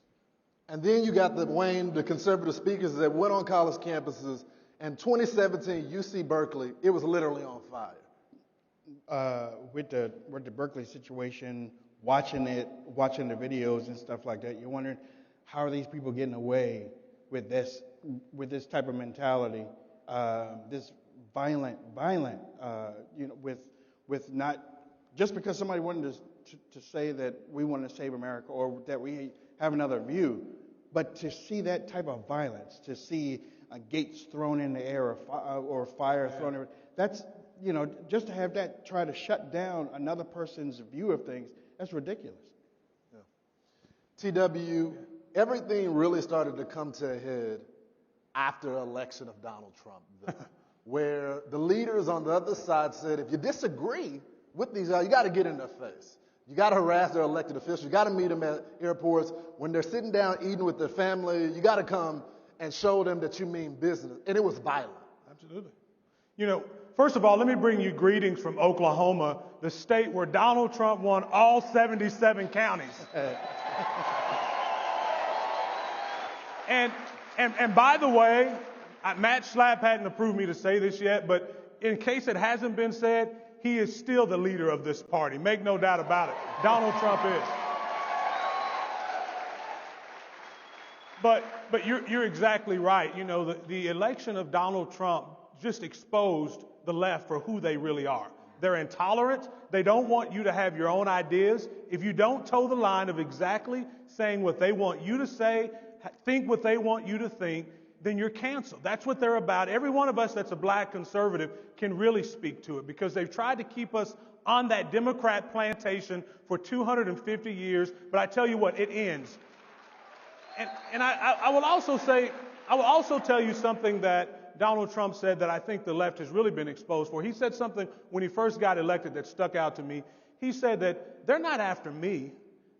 And then you got the conservative speakers that went on college campuses. In 2017, UC Berkeley, it was literally on fire. With the Berkeley situation, watching the videos and stuff like that, you're wondering, how are these people getting away with this type of mentality, this violent, with not just because somebody wanted to say that we want to save America or that we have another view, but to see that type of violence, to see gates thrown in the air or fire thrown in, that's, just to have that try to shut down another person's view of things, that's ridiculous. Yeah. TW, everything really started to come to a head after the election of Donald Trump, where the leaders on the other side said, if you disagree with these guys, you got to get in their face. You got to harass their elected officials. You got to meet them at airports. When they're sitting down eating with their family, you got to come and show them that you mean business. And it was violent. Absolutely. First of all, let me bring you greetings from Oklahoma, the state where Donald Trump won all 77 counties. And by the way, Matt Schlapp hadn't approved me to say this yet, but in case it hasn't been said, he is still the leader of this party. Make no doubt about it. Donald Trump is. But you're exactly right. The election of Donald Trump just exposed the left for who they really are. They're intolerant. They don't want you to have your own ideas. If you don't toe the line of exactly saying what they want you to say, think what they want you to think, then you're canceled. That's what they're about. Every one of us that's a black conservative can really speak to it because they've tried to keep us on that Democrat plantation for 250 years. But I tell you what, it ends. And I will also tell you something that Donald Trump said that I think the left has really been exposed for. He said something when he first got elected that stuck out to me. He said that they're not after me,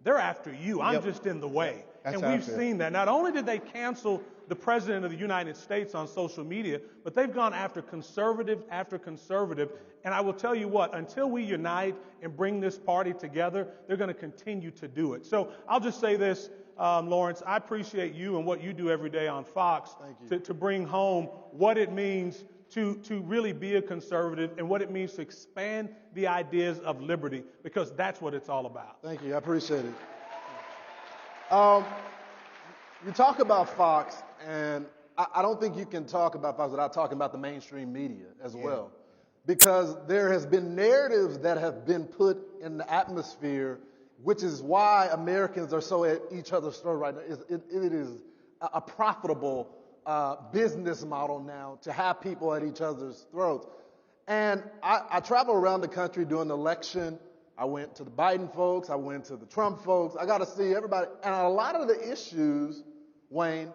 they're after you. I'm just in the way. And we've seen that. Not only did they cancel the president of the United States on social media, but they've gone after conservative after conservative. And I will tell you what, until we unite and bring this party together, they're going to continue to do it. So I'll just say this, Lawrence, I appreciate you and what you do every day on Fox to bring home what it means to really be a conservative and what it means to expand the ideas of liberty, because that's what it's all about. Thank you. I appreciate it. You talk about Fox, and I don't think you can talk about Fox without talking about the mainstream media as well, because there has been narratives that have been put in the atmosphere, which is why Americans are so at each other's throat right now. It is a profitable business model now to have people at each other's throats. And I travel around the country during the election. I went to the Biden folks. I went to the Trump folks. I got to see everybody. And a lot of the issues, Wayne,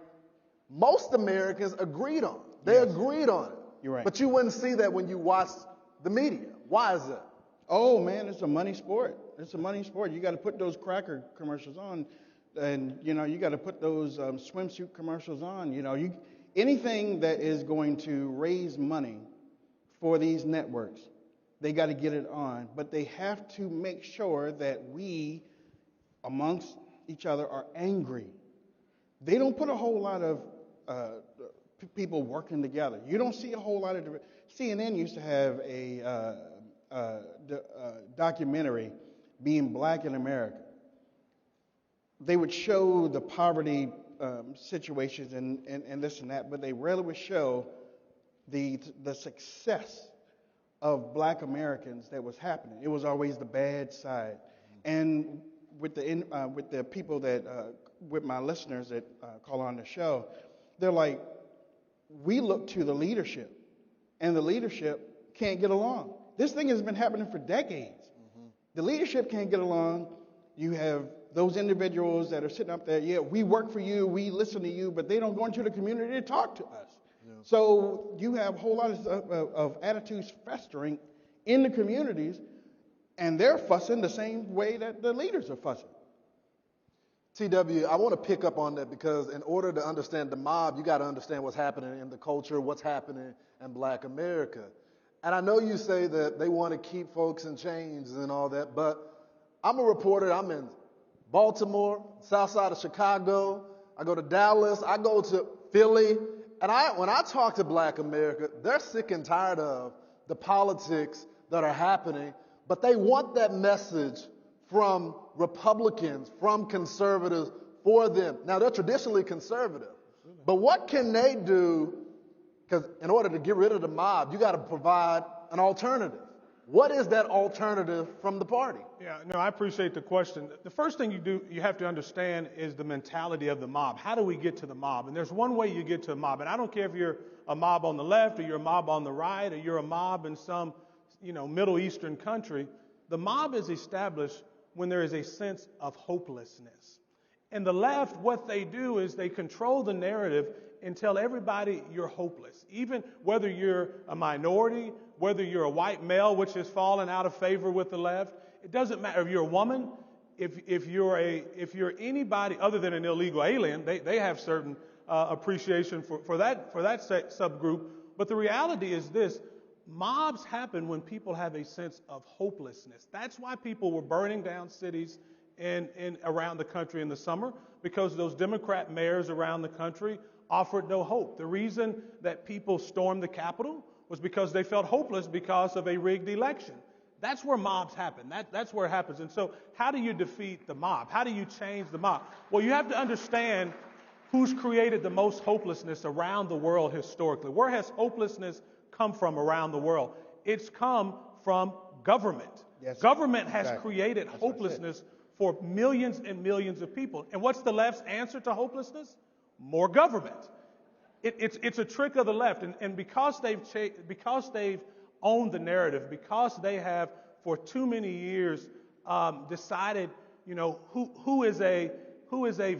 most Americans agreed on. They agreed on it. You're right. But you wouldn't see that when you watch the media. Why is that? Oh, man, it's a money sport. It's a money sport. You got to put those cracker commercials on. And, you got to put those swimsuit commercials on. Anything that is going to raise money for these networks, they got to get it on. But they have to make sure that we, amongst each other, are angry. They don't put a whole lot of people working together. You don't see a whole lot of... CNN used to have a documentary, Being Black in America. They would show the poverty situations and this and that, but they rarely would show the success of black Americans that was happening. It was always the bad side. And with the people that, with my listeners that call on the show, they're like, we look to the leadership, and the leadership can't get along. This thing has been happening for decades. The leadership can't get along. You have those individuals that are sitting up there, yeah, we work for you, we listen to you, but they don't go into the community to talk to us. Yeah. So you have a whole lot of attitudes festering in the communities, and they're fussing the same way that the leaders are fussing. TW, I want to pick up on that because in order to understand the mob, you got to understand what's happening in the culture, what's happening in black America. And I know you say that they want to keep folks in chains and all that, but I'm a reporter. I'm in Baltimore, south side of Chicago. I go to Dallas. I go to Philly. And when I talk to black America, they're sick and tired of the politics that are happening, but they want that message from Republicans, from conservatives, for them. Now, they're traditionally conservative, but what can they do? Because in order to get rid of the mob, you got to provide an alternative. What is that alternative from the party? Yeah, no, I appreciate the question. The first thing you have to understand is the mentality of the mob. How do we get to the mob? And there's one way you get to a mob, and I don't care if you're a mob on the left or you're a mob on the right or you're a mob in some, Middle Eastern country. The mob is established when there is a sense of hopelessness. And the left, what they do is they control the narrative and tell everybody you're hopeless. Even whether you're a minority, whether you're a white male, which has fallen out of favor with the left, it doesn't matter if you're a woman, if you're anybody other than an illegal alien, they have certain appreciation for that subgroup. But the reality is this: mobs happen when people have a sense of hopelessness. That's why people were burning down cities in around the country in the summer, because those Democrat mayors around the country offered no hope. The reason that people stormed the Capitol was because they felt hopeless because of a rigged election. That's where mobs happen. That's where it happens. And so how do you defeat the mob? How do you change the mob? Well, you have to understand who's created the most hopelessness around the world historically. Where has hopelessness come from around the world? It's come from government. Yes, government has created hopelessness for millions and millions of people. And what's the left's answer to hopelessness? More government. It's a trick of the left. And because they've owned the narrative, because they have for too many years decided, who is a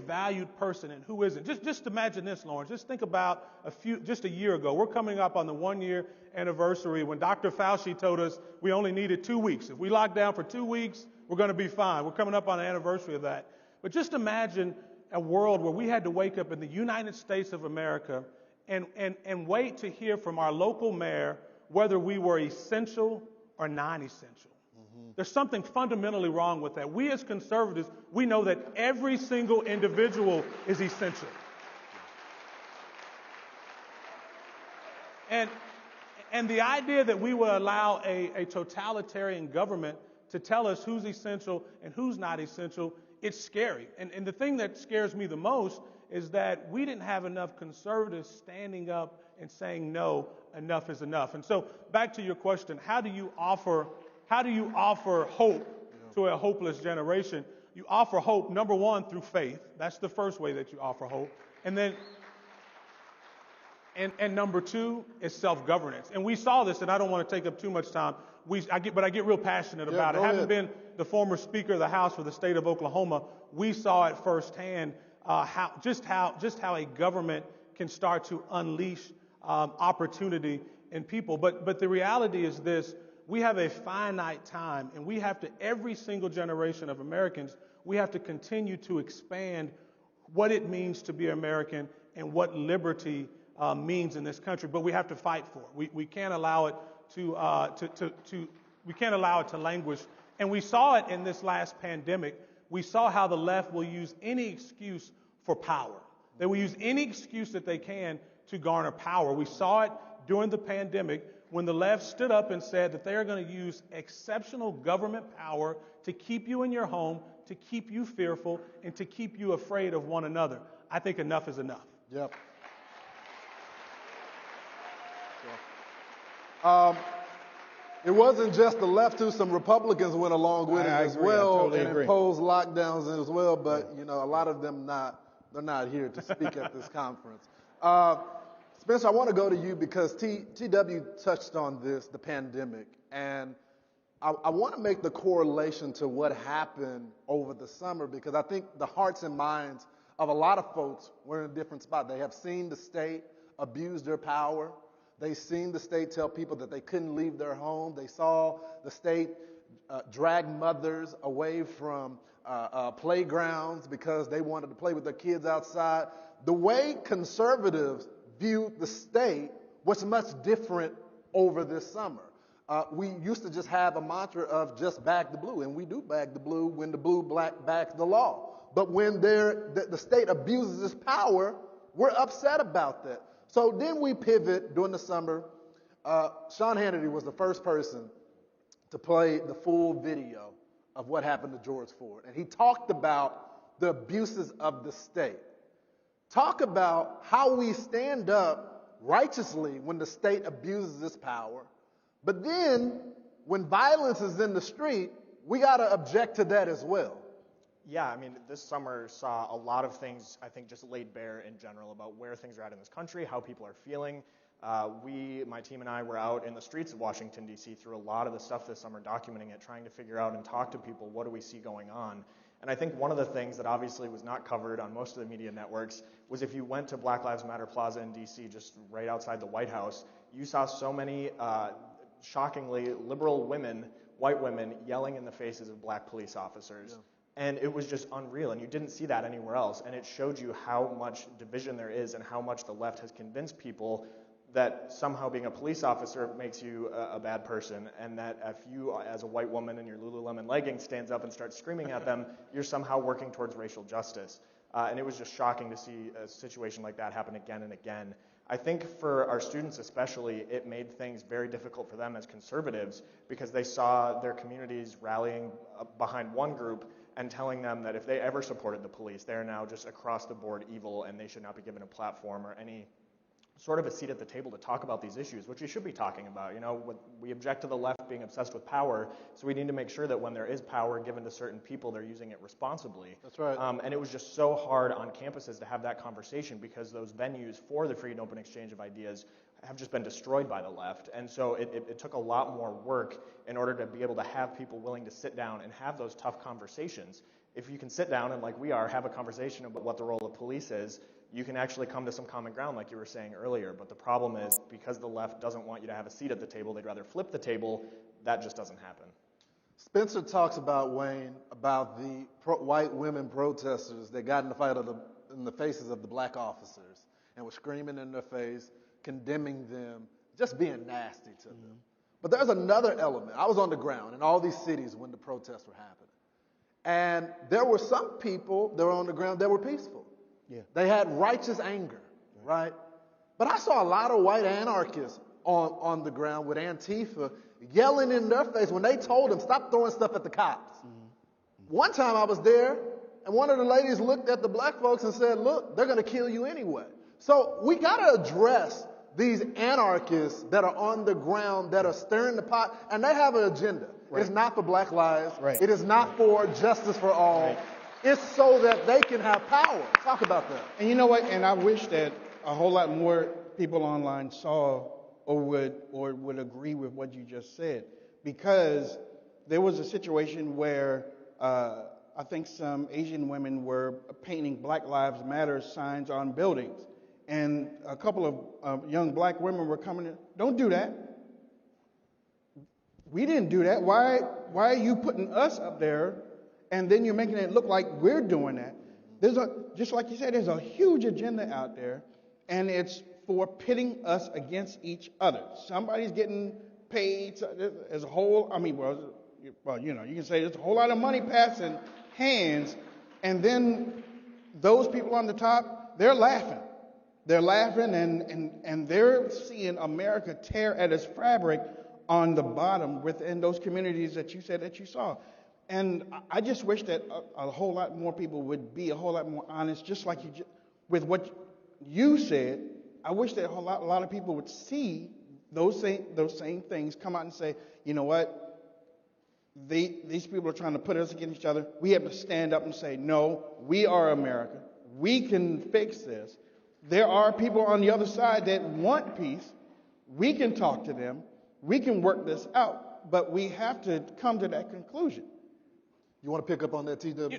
valued person and who isn't. Just imagine this, Lawrence. Just think about just a year ago. We're coming up on the 1-year anniversary when Dr. Fauci told us we only needed 2 weeks. If we lock down for 2 weeks, we're going to be fine. We're coming up on the anniversary of that. But just imagine a world where we had to wake up in the United States of America and wait to hear from our local mayor whether we were essential or non-essential. There's something fundamentally wrong with that. We as conservatives, we know that every single individual is essential. And the idea that we will allow a totalitarian government to tell us who's essential and who's not essential, it's scary. And the thing that scares me the most is that we didn't have enough conservatives standing up and saying, no, enough is enough. And so back to your question, how do you offer hope to a hopeless generation? You offer hope, number one, through faith. That's the first way that you offer hope. And then, and number two is self-governance. And we saw this, and I don't want to take up too much time. I get real passionate about it. Having been the former Speaker of the House for the state of Oklahoma, we saw it firsthand how a government can start to unleash opportunity in people. But the reality is this: we have a finite time, and we have to, every single generation of Americans, we have to continue to expand what it means to be American and what liberty means in this country. But we have to fight for it. We can't allow it we can't allow it to languish. And we saw it in this last pandemic. We saw how the left will use any excuse for power. They will use any excuse that they can to garner power. We saw it during the pandemic when the left stood up and said that they are going to use exceptional government power to keep you in your home, to keep you fearful, and to keep you afraid of one another. I think enough is enough. Yep. It wasn't just the left too. Some Republicans went along with it as agree. well I totally and agree. imposed lockdowns as well. But a lot of them they're not here to speak at this conference. Spencer, I want to go to you because TW touched on this, the pandemic, and I want to make the correlation to what happened over the summer because I think the hearts and minds of a lot of folks were in a different spot. They have seen the state abuse their power. They've seen the state tell people that they couldn't leave their home. They saw the state drag mothers away from playgrounds because they wanted to play with their kids outside. The way conservatives viewed the state was much different over this summer. We used to just have a mantra of just bag the blue, and we do bag the blue when the blue black backs the law. But when the state abuses its power, we're upset about that. So then we pivot during the summer. Sean Hannity was the first person to play the full video of what happened to George Floyd. And he talked about the abuses of the state. Talk about how we stand up righteously when the state abuses its power. But then when violence is in the street, we got to object to that as well. Yeah, I mean, this summer saw a lot of things, I think, just laid bare in general about where things are at in this country, how people are feeling. My team and I were out in the streets of Washington, D.C. through a lot of the stuff this summer, documenting it, trying to figure out and talk to people, what do we see going on? And I think one of the things that obviously was not covered on most of the media networks was if you went to Black Lives Matter Plaza in D.C., just right outside the White House, you saw so many shockingly liberal women, white women, yelling in the faces of black police officers. Yeah. And it was just unreal, and you didn't see that anywhere else. And it showed you how much division there is and how much the left has convinced people that somehow being a police officer makes you a bad person, and that if you, as a white woman in your Lululemon leggings, stands up and starts screaming at them, you're somehow working towards racial justice. And it was just shocking to see a situation like that happen again and again. I think for our students especially, it made things very difficult for them as conservatives because they saw their communities rallying behind one group and telling them that if they ever supported the police, they're now just across the board evil and they should not be given a platform or any sort of a seat at the table to talk about these issues, which we should be talking about. We object to the left being obsessed with power, so we need to make sure that when there is power given to certain people, they're using it responsibly. That's right. And it was just so hard on campuses to have that conversation because those venues for the free and open exchange of ideas have just been destroyed by the left. And so it took a lot more work in order to be able to have people willing to sit down and have those tough conversations. If you can sit down and, like we are, have a conversation about what the role of police is, you can actually come to some common ground like you were saying earlier. But the problem is, because the left doesn't want you to have a seat at the table, they'd rather flip the table, that just doesn't happen. Spencer talks about, Wayne, about the white women protesters that got in the fight in the faces of the black officers and were screaming in their face, condemning them, just being nasty to them. But there's another element. I was on the ground in all these cities when the protests were happening. And there were some people that were on the ground that were peaceful. Yeah. They had righteous anger, right? But I saw a lot of white anarchists on the ground with Antifa yelling in their face when they told them, stop throwing stuff at the cops. One time I was there, and one of the ladies looked at the black folks and said, look, they're going to kill you anyway. So we got to address these anarchists that are on the ground, that are stirring the pot, and they have an agenda. Right. It's not for black lives. Right. It is not for justice for all. Right. It's so that they can have power. Talk about that. And you know what? And I wish that a whole lot more people online saw or would agree with what you just said, because there was a situation where I think some Asian women were painting Black Lives Matter signs on buildings, and a couple of young black women were coming in. Don't do that. We didn't do that. Why are you putting us up there? And then you're making it look like we're doing that. Just like you said, there's a huge agenda out there, and it's for pitting us against each other. Somebody's getting paid. There's a whole, you can say there's a whole lot of money passing hands, and then those people on the top, they're laughing. They're laughing, and they're seeing America tear at its fabric on the bottom within those communities that you said that you saw. And I just wish that a whole lot more people would be a whole lot more honest, just like with what you said. I wish that a lot of people would see those same things come out and say, you know what? These people are trying to put us against each other. We have to stand up and say, no, we are America. We can fix this. There are people on the other side that want peace. We can talk to them. We can work this out. But we have to come to that conclusion. You want to pick up on that, TW?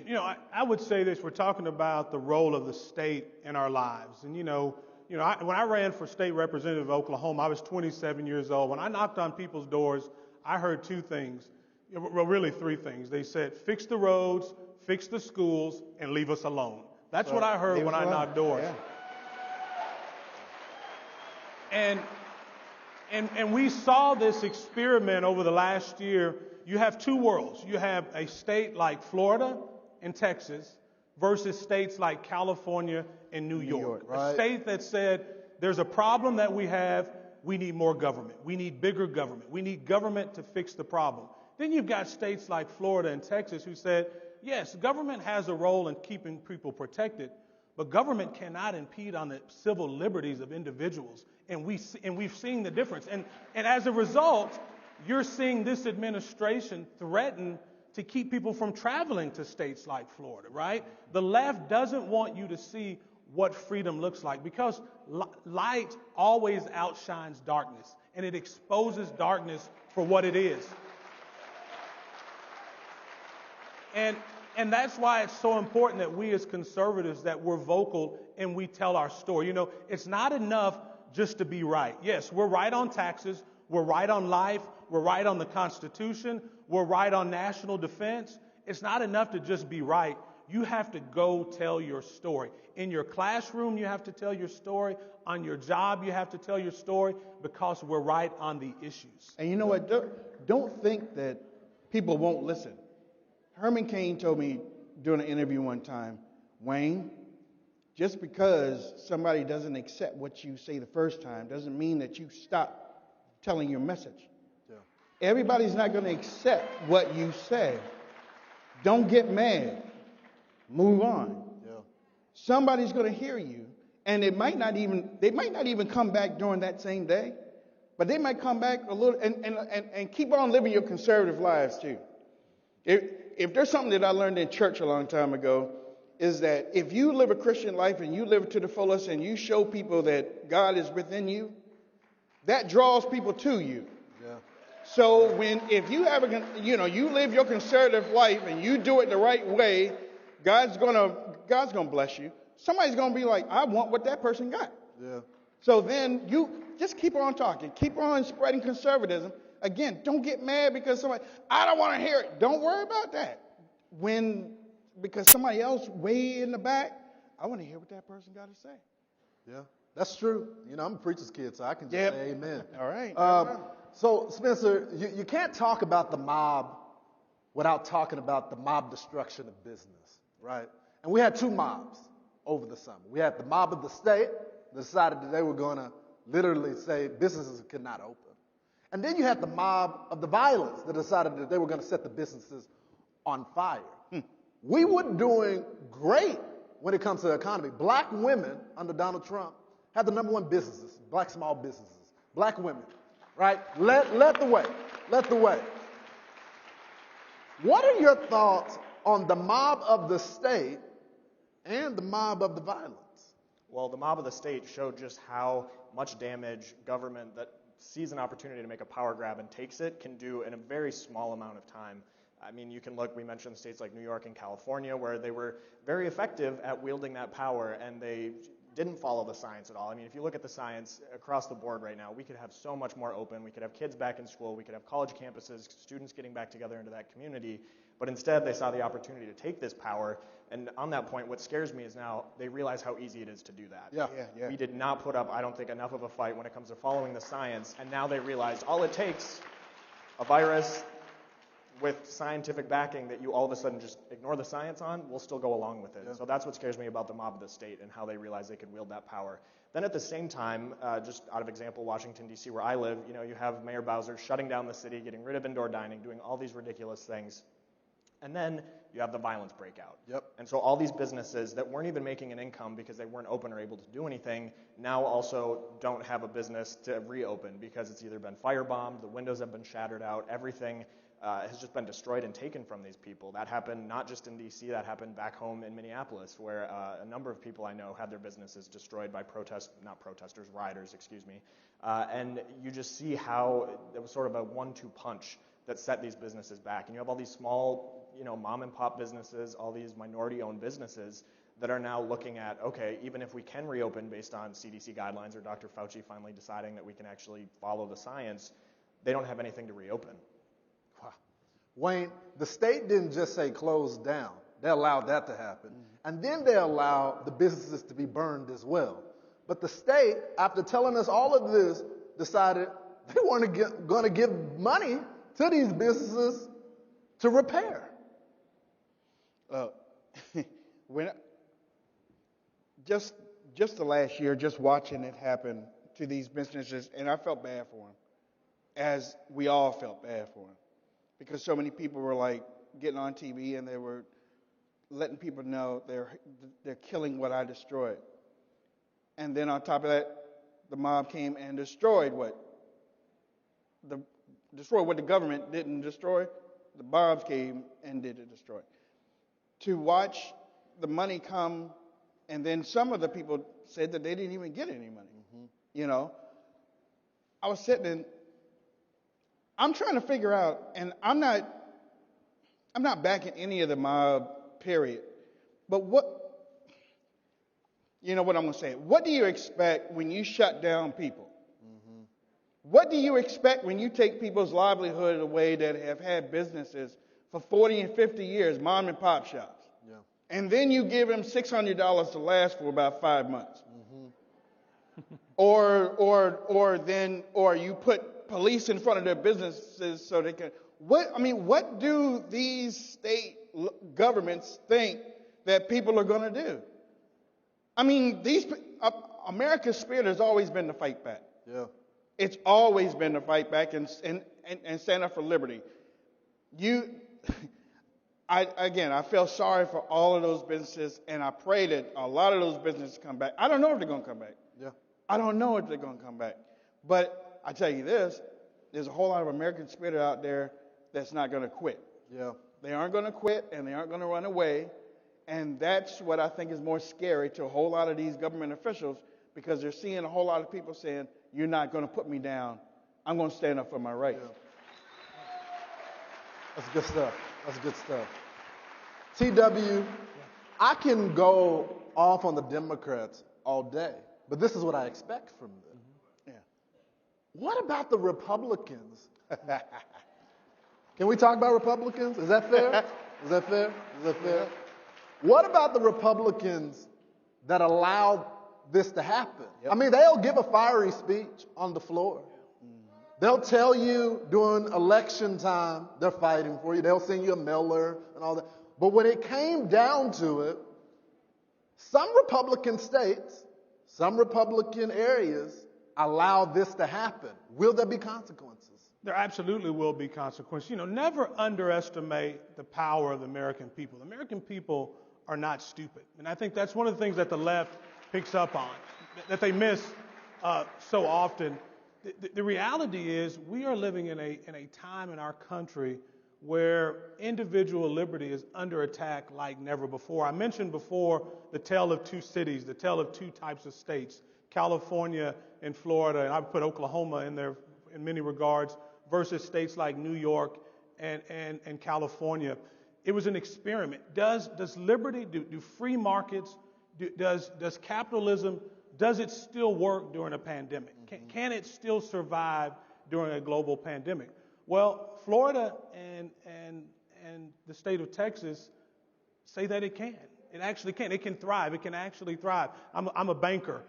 I would say this. We're talking about the role of the state in our lives. And, when I ran for state representative of Oklahoma, I was 27 years old. When I knocked on people's doors, I heard two things. Well, really three things. They said, fix the roads, fix the schools, and leave us alone. That's what I heard when I knocked doors. Yeah. And we saw this experiment over the last year. You have two worlds. You have a state like Florida and Texas versus states like California and New York. Right. A state that said, there's a problem that we have. We need more government. We need bigger government. We need government to fix the problem. Then you've got states like Florida and Texas who said, yes, government has a role in keeping people protected, but government cannot impede on the civil liberties of individuals. And we've seen the difference. And as a result, you're seeing this administration threaten to keep people from traveling to states like Florida, right? The left doesn't want you to see what freedom looks like because light always outshines darkness, and it exposes darkness for what it is. And that's why it's so important that we as conservatives, that we're vocal and we tell our story. It's not enough just to be right. Yes, we're right on taxes. We're right on life. We're right on the Constitution. We're right on national defense. It's not enough to just be right. You have to go tell your story. In your classroom, you have to tell your story. On your job, you have to tell your story because we're right on the issues. And you know what? Don't think that people won't listen. Herman Cain told me during an interview one time, Wayne, just because somebody doesn't accept what you say the first time doesn't mean that you stop telling your message. Yeah. Everybody's not going to accept what you say. Don't get mad. Move on. Yeah. Somebody's going to hear you, and they might not even come back during that same day, but they might come back a little and keep on living your conservative lives too. If there's something that I learned in church a long time ago, is that if you live a Christian life and you live it to the fullest and you show people that God is within you, that draws people to you. Yeah. So if you have you live your conservative life and you do it the right way, God's gonna bless you. Somebody's gonna be like, I want what that person got. Yeah. So then you just keep on talking, keep on spreading conservatism. Again, don't get mad because I don't want to hear it. Don't worry about that. Because somebody else way in the back, I want to hear what that person got to say. Yeah, that's true. I'm a preacher's kid, so I can just say amen. All right. So, Spencer, you can't talk about the mob without talking about the mob destruction of business, right? And we had two mobs over the summer. We had the mob of the state that decided that they were going to literally say businesses could not open. And then you had the mob of the violence that decided that they were going to set the businesses on fire. We were doing great when it comes to the economy. Black women under Donald Trump had the number one businesses, black small businesses, black women, right? Led the way. What are your thoughts on the mob of the state and the mob of the violence? Well, the mob of the state showed just how much damage government that sees an opportunity to make a power grab and takes it can do in a very small amount of time. I mean, you can look, we mentioned states like New York and California where they were very effective at wielding that power and they didn't follow the science at all. I mean, if you look at the science across the board right now, we could have so much more open. We could have kids back in school. We could have college campuses, students getting back together into that community. But instead, they saw the opportunity to take this power. And on that point, what scares me is now they realize how easy it is to do that. Yeah. We did not put up, I don't think, enough of a fight when it comes to following the science. And now they realized all it takes, a virus with scientific backing that you all of a sudden just ignore the science on, we'll still go along with it. Yeah. So that's what scares me about the mob of the state and how they realize they could wield that power. Then at the same time, just out of example, Washington, D.C., where I live, you have Mayor Bowser shutting down the city, getting rid of indoor dining, doing all these ridiculous things. And then you have the violence breakout. Yep. And so all these businesses that weren't even making an income because they weren't open or able to do anything now also don't have a business to reopen because it's either been firebombed, the windows have been shattered out, everything has just been destroyed and taken from these people. That happened not just in D.C., that happened back home in Minneapolis, where a number of people I know had their businesses destroyed by rioters, excuse me. And you just see how it was sort of a 1-2 punch that set these businesses back. And you have all these small, mom and pop businesses, all these minority-owned businesses that are now looking at, okay, even if we can reopen based on CDC guidelines or Dr. Fauci finally deciding that we can actually follow the science, they don't have anything to reopen. Wow. Wayne, the state didn't just say close down. They allowed that to happen. And then they allowed the businesses to be burned as well. But the state, after telling us all of this, decided they weren't going to give money to these businesses to repair. Just the last year, just watching it happen to these businesses, and I felt bad for them, as we all felt bad for them, because so many people were like getting on TV and they were letting people know they're killing what I destroyed. And then on top of that, the mob came and destroyed what the government didn't destroy. The mobs came and did it destroy. To watch the money come, and then some of the people said that they didn't even get any money. I was sitting and I'm trying to figure out, and I'm not backing any of the mob, period. But what I'm going to say? What do you expect when you shut down people? What do you expect when you take people's livelihood away that have had businesses for 40 and 50 years, mom and pop shops? Yeah. And then you give them $600 to last for about 5 months. Or you put police in front of their businesses so they can. What do these state governments think that people are going to do? America's spirit has always been to fight back. Yeah. It's always been to fight back and stand up for liberty. I feel sorry for all of those businesses, and I pray that a lot of those businesses come back. I don't know if they're going to come back. Yeah. I don't know if they're going to come back. But I tell you this, there's a whole lot of American spirit out there that's not going to quit. Yeah. They aren't going to quit, and they aren't going to run away. And that's what I think is more scary to a whole lot of these government officials, because they're seeing a whole lot of people saying, you're not going to put me down. I'm going to stand up for my rights. Yeah. That's good stuff. That's good stuff. TW, I can go off on the Democrats all day, but this is what I expect from them. Yeah. What about the Republicans? Can we talk about Republicans? Is that fair? Is that fair? Is that fair? What about the Republicans that allowed this to happen? Yep. They'll give a fiery speech on the floor. They'll tell you during election time they're fighting for you. They'll send you a mailer and all that. But when it came down to it, some Republican states, some Republican areas allowed this to happen. Will there be consequences? There absolutely will be consequences. Never underestimate the power of the American people. The American people are not stupid. And I think that's one of the things that the left picks up on, that they miss so often. The reality is we are living in a time in our country where individual liberty is under attack like never before. I mentioned before the tale of two cities, the tale of two types of states, California and Florida, and I put Oklahoma in there in many regards, versus states like New York and California. It was an experiment. Does liberty, do free markets, does capitalism, does it still work during a pandemic? Can it still survive during a global pandemic? Well, Florida and the state of Texas say that it can. It actually can. It can thrive. It can actually thrive. I'm a banker.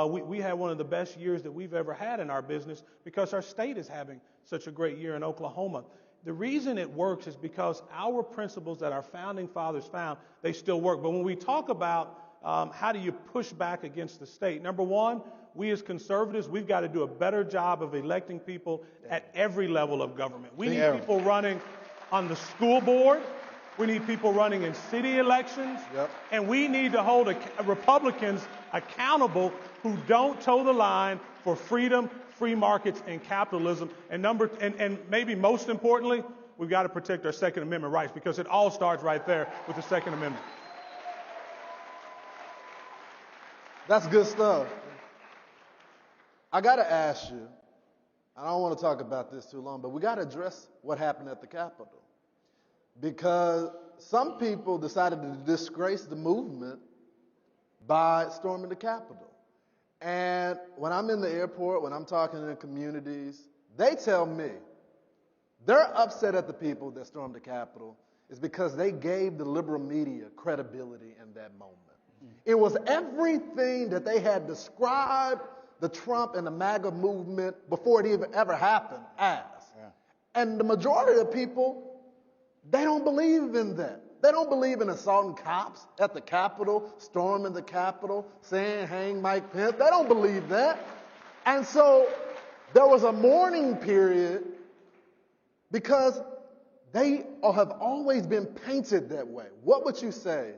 We had one of the best years that we've ever had in our business because our state is having such a great year in Oklahoma. The reason it works is because our principles that our founding fathers found, they still work. But when we talk about how do you push back against the state, number one, we as conservatives, we've got to do a better job of electing people at every level of government. We need people running on the school board. We need people running in city elections. And we need to hold Republicans accountable who don't toe the line for freedom, free markets, and capitalism. And maybe most importantly, we've got to protect our Second Amendment rights, because it all starts right there with the Second Amendment. That's good stuff. I got to ask you, I don't want to talk about this too long, but we got to address what happened at the Capitol. Because some people decided to disgrace the movement by storming the Capitol. And when I'm in the airport, when I'm talking in communities, they tell me they're upset at the people that stormed the Capitol is because they gave the liberal media credibility in that moment. It was everything that they had described the Trump and the MAGA movement before it even ever happened as. And the majority of people, they don't believe in that. They don't believe in assaulting cops at the Capitol, storming the Capitol, saying hang Mike Pence. They don't believe that. And so there was a mourning period because they have always been painted that way. What would you say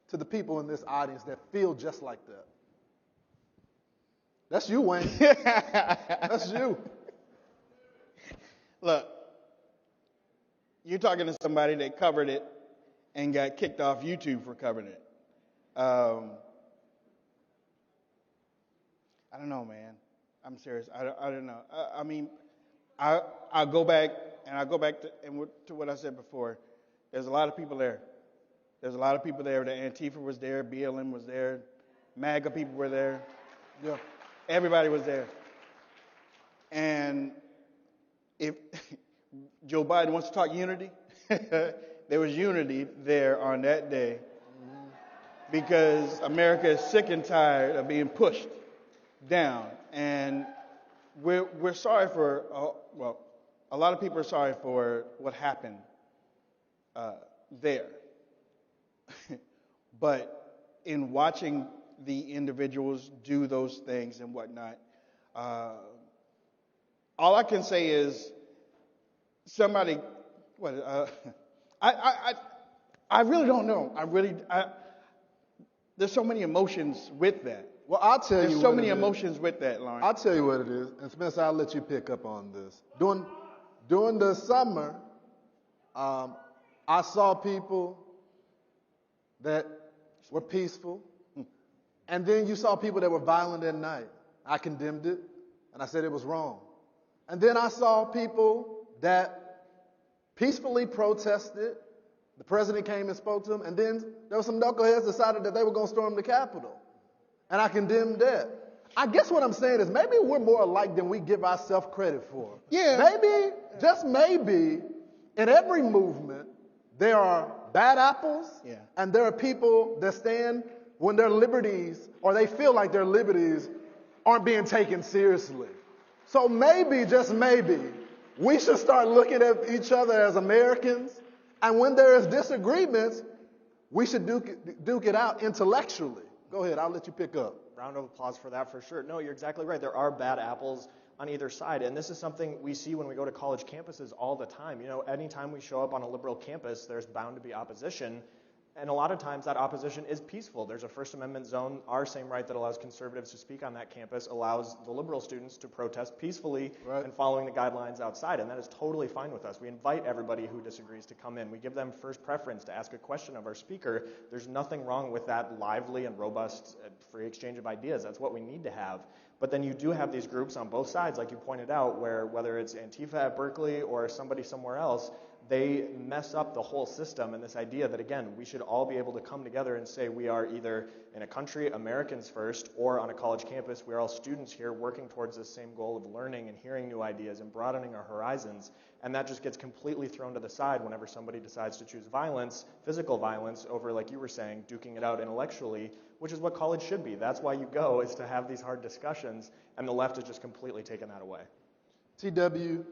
to the people in this audience that feel just like that? That's you, Wayne. That's you. Look, you're talking to somebody that covered it and got kicked off YouTube for covering it. I don't know, man. I'm serious. I don't know. I mean, I'll go back to what I said before. There's a lot of people there. There's a lot of people there. The Antifa was there. BLM was there. MAGA people were there. Yeah. Everybody was there. And if Joe Biden wants to talk unity, there was unity there on that day because America is sick and tired of being pushed down. And we're sorry for, a lot of people are sorry for what happened there. But in watching the individuals do those things and whatnot, all I can say is somebody, I really don't know. There's so many emotions with that. Well, I'll tell you. There's so many emotions with that, Lawrence. I'll tell you what it is. And Spencer, I'll let you pick up on this. During the summer, I saw people that were peaceful. And then you saw people that were violent at night. I condemned it, and I said it was wrong. And then I saw people that peacefully protested. The president came and spoke to them, and then there were some knuckleheads decided that they were going to storm the Capitol. And I condemned that. I guess what I'm saying is maybe we're more alike than we give ourselves credit for. Yeah. Maybe, just maybe, in every movement, there are bad apples, and there are people that stand when their liberties, or they feel like their liberties, aren't being taken seriously. So maybe, just maybe, we should start looking at each other as Americans, and when there is disagreements, we should duke it out intellectually. Go ahead, I'll let you pick up. Round of applause for that for sure. No, you're exactly right. There are bad apples on either side, and this is something we see when we go to college campuses all the time. You know, anytime we show up on a liberal campus, there's bound to be opposition. And a lot of times that opposition is peaceful. There's a First Amendment zone. Our same right that allows conservatives to speak on that campus allows the liberal students to protest peacefully and following the guidelines outside. And that is totally fine with us. We invite everybody who disagrees to come in. We give them first preference to ask a question of our speaker. There's nothing wrong with that lively and robust free exchange of ideas. That's what we need to have. But then you do have these groups on both sides, like you pointed out, where whether it's Antifa at Berkeley or somebody somewhere else, they mess up the whole system and this idea that, again, we should all be able to come together and say we are either in a country, Americans first, or on a college campus, we're all students here working towards this same goal of learning and hearing new ideas and broadening our horizons. And that just gets completely thrown to the side whenever somebody decides to choose violence, physical violence, over, like you were saying, duking it out intellectually, which is what college should be. That's why you go, is to have these hard discussions, and the left has just completely taken that away. TW,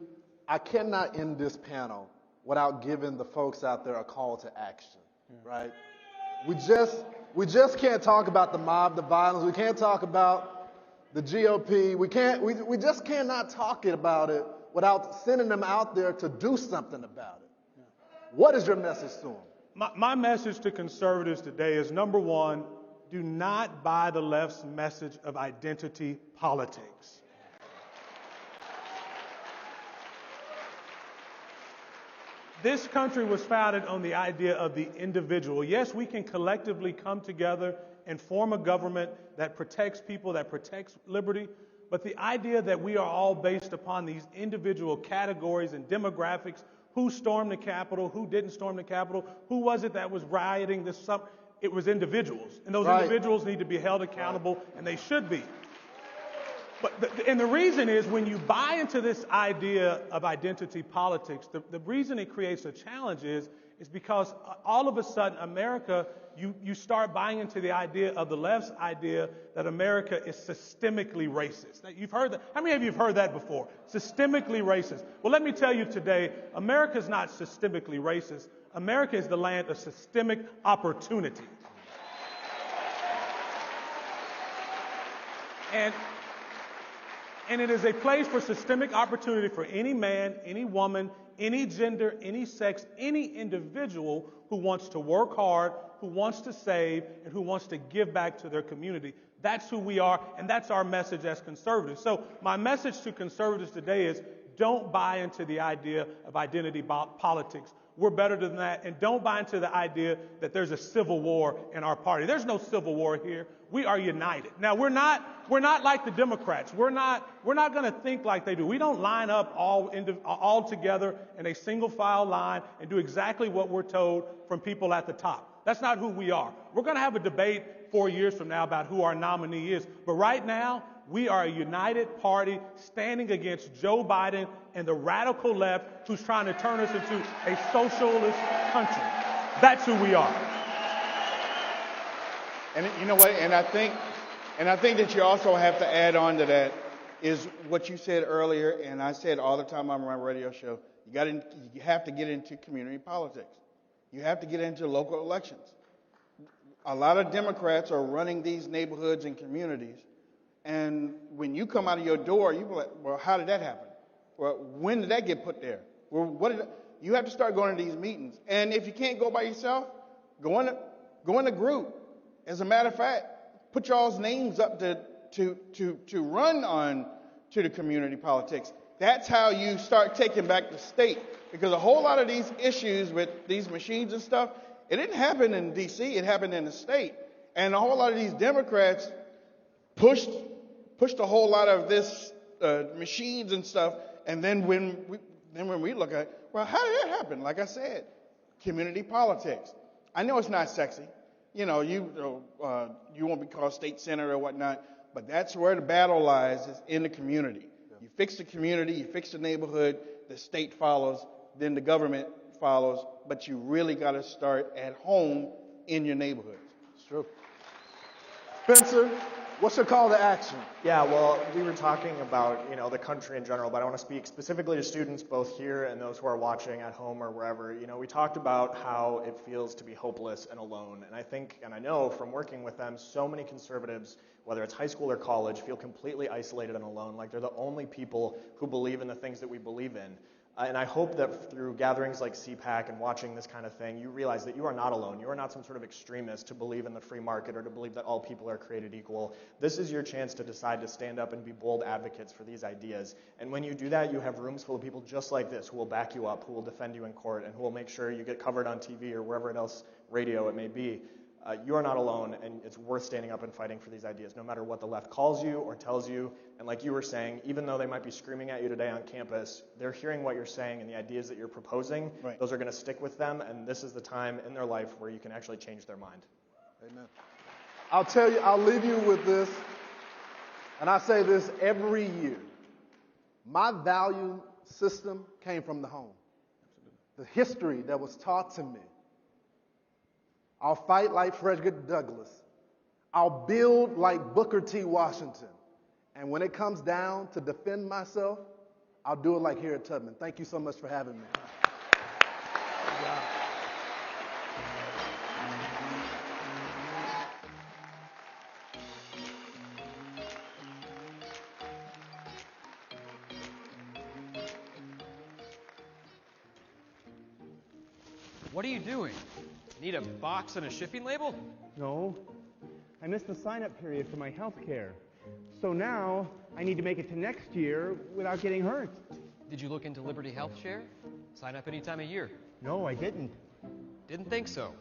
I cannot end this panel without giving the folks out there a call to action, right? We just can't talk about the mob, the violence. We can't talk about the GOP. We just cannot talk about it without sending them out there to do something about it. What is your message to them? My message to conservatives today is, number one, do not buy the left's message of identity politics. This country was founded on the idea of the individual. Yes, we can collectively come together and form a government that protects people, that protects liberty, but the idea that we are all based upon these individual categories and demographics, who stormed the Capitol, who didn't storm the Capitol, who was it that was rioting this summer? It was individuals, and those individuals need to be held accountable, and they should be. And the reason is, when you buy into this idea of identity politics, the reason it creates a challenge is because all of a sudden America, you start buying into the idea of the left's idea that America is systemically racist. Now, you've heard that. How many of you have heard that before? Systemically racist. Well, let me tell you today, America is not systemically racist. America is the land of systemic opportunity. And it is a place for systemic opportunity for any man, any woman, any gender, any sex, any individual who wants to work hard, who wants to save, and who wants to give back to their community. That's who we are, and that's our message as conservatives. So my message to conservatives today is, don't buy into the idea of identity politics. We're better than that. And don't buy into the idea that there's a civil war in our party. There's no civil war here. We are united. Now, we're not like the Democrats. We're not going to think like they do. We don't line up all together in a single file line and do exactly what we're told from people at the top. That's not who we are. We're going to have a debate 4 years from now about who our nominee is. But right now, we are a united party standing against Joe Biden and the radical left who's trying to turn us into a socialist country. That's who we are. And you know what? And I think that you also have to add on to that is what you said earlier, and I said all the time on my radio show. You have to get into community politics. You have to get into local elections. A lot of Democrats are running these neighborhoods and communities. And when you come out of your door, you be like, well, how did that happen? Well, when did that get put there? Well, you have to start going to these meetings. And if you can't go by yourself, go in a group. As a matter of fact, put y'all's names up to run on to the community politics. That's how you start taking back the state. Because a whole lot of these issues with these machines and stuff, it didn't happen in D.C., it happened in the state. And a whole lot of these Democrats pushed a whole lot of this machines and stuff, and then when we look at it, well, how did that happen? Like I said, community politics. I know it's not sexy. You know, you won't be called state senator or whatnot, but that's where the battle lies, is in the community. Yeah. You fix the community, you fix the neighborhood, the state follows, then the government follows, but you really got to start at home in your neighborhoods. It's true. Spencer, what's your call to action? Yeah, well, we were talking about, the country in general, but I want to speak specifically to students both here and those who are watching at home or wherever. We talked about how it feels to be hopeless and alone. And I think, and I know from working with them, so many conservatives, whether it's high school or college, feel completely isolated and alone, like they're the only people who believe in the things that we believe in. And I hope that through gatherings like CPAC and watching this kind of thing, you realize that you are not alone. You are not some sort of extremist to believe in the free market or to believe that all people are created equal. This is your chance to decide to stand up and be bold advocates for these ideas. And when you do that, you have rooms full of people just like this who will back you up, who will defend you in court, and who will make sure you get covered on TV or wherever else radio it may be. You are not alone, and it's worth standing up and fighting for these ideas, no matter what the left calls you or tells you. And like you were saying, even though they might be screaming at you today on campus, they're hearing what you're saying and the ideas that you're proposing. Right. Those are going to stick with them, and this is the time in their life where you can actually change their mind. Amen. I'll tell you, I'll leave you with this, and I say this every year. My value system came from the home. The history that was taught to me. I'll fight like Frederick Douglass. I'll build like Booker T. Washington. And when it comes down to defend myself, I'll do it like Harriet Tubman. Thank you so much for having me. What are you doing? Need a box and a shipping label? No. I missed the sign-up period for my health care. So now I need to make it to next year without getting hurt. Did you look into Liberty Health Share? Sign up any time of year. No, I didn't. Didn't think so.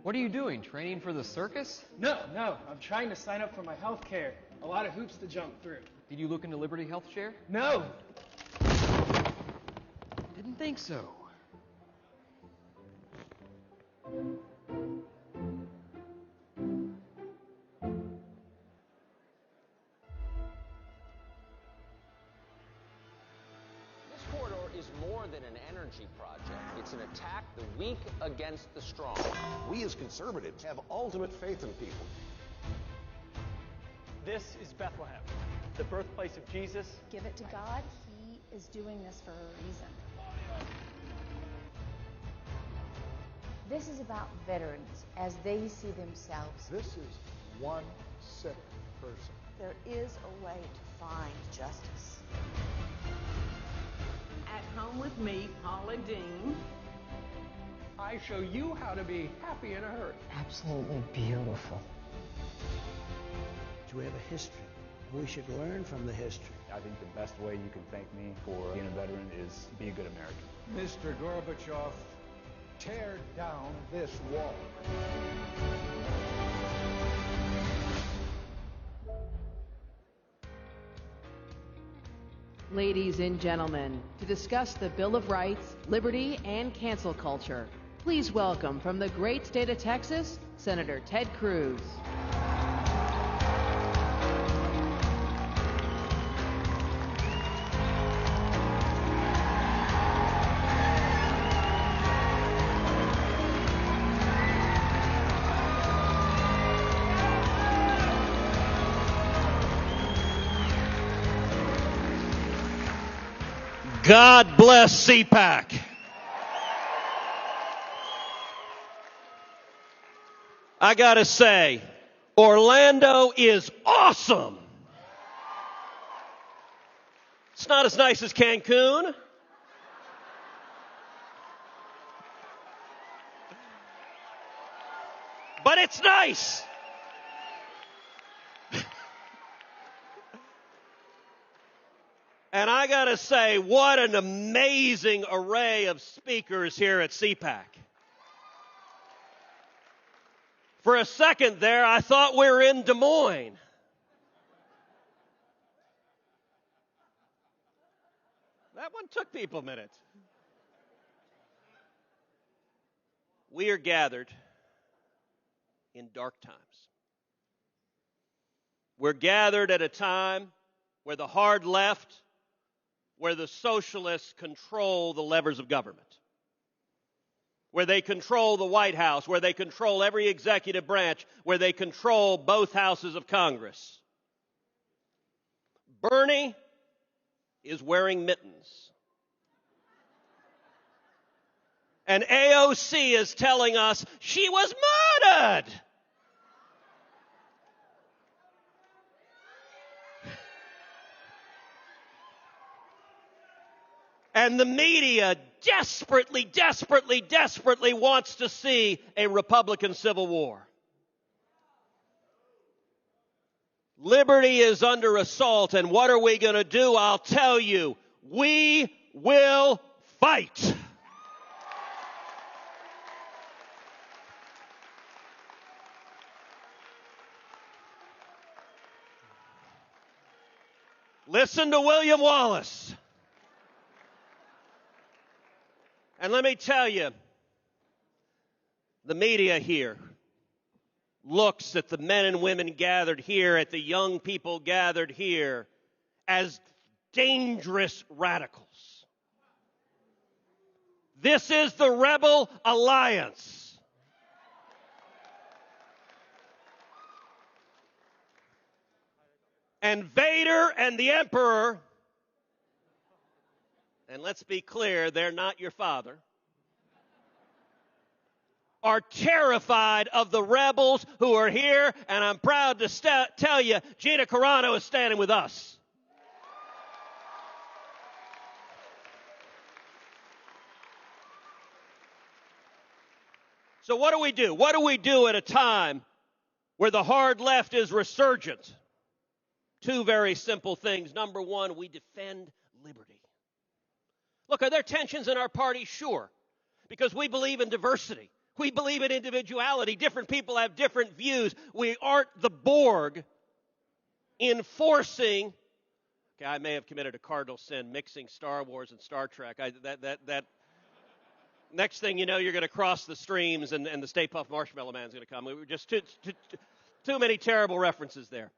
What are you doing? Training for the circus? No. I'm trying to sign up for my health care. A lot of hoops to jump through. Did you look into Liberty Health Share? No. Didn't think so. This corridor is more than an energy project. It's an attack the weak against the strong. We as conservatives have ultimate faith in people. This is Bethlehem, the birthplace of Jesus. Give it to God. He is doing this for a reason. This is about veterans as they see themselves. This is one sick person. There is a way to find justice. At home with me, Paula Dean. I show you how to be happy in a hurt. Absolutely beautiful. We have a history. We should learn from the history. I think the best way you can thank me for being a veteran is be a good American. Mr. Gorbachev, tear down this wall. Ladies and gentlemen, to discuss the Bill of Rights, liberty, and cancel culture, please welcome from the great state of Texas, Senator Ted Cruz. God bless CPAC. I gotta say, Orlando is awesome. It's not as nice as Cancun. But it's nice. And I gotta say, what an amazing array of speakers here at CPAC. For a second there, I thought we were in Des Moines. That one took people a minute. We are gathered in dark times. We're gathered at a time where the hard left, where the socialists control the levers of government, where they control the White House, where they control every executive branch, where they control both houses of Congress. Bernie is wearing mittens. And AOC is telling us she was murdered. And the media desperately wants to see a Republican civil war. Liberty is under assault, and what are we going to do? I'll tell you, we will fight. Listen to William Wallace. And let me tell you, the media here looks at the men and women gathered here, at the young people gathered here, as dangerous radicals. This is the Rebel Alliance. And Vader and the Emperor, and let's be clear, they're not your father, are terrified of the rebels who are here, and I'm proud to tell you, Gina Carano is standing with us. So what do we do? What do we do at a time where the hard left is resurgent? Two very simple things. Number one, we defend liberty. Look, are there tensions in our party? Sure, because we believe in diversity. We believe in individuality. Different people have different views. We aren't the Borg enforcing. Okay, I may have committed a cardinal sin mixing Star Wars and Star Trek. Next thing you know, you're going to cross the streams and the Stay Puft Marshmallow Man's going to come. We were just too many terrible references there.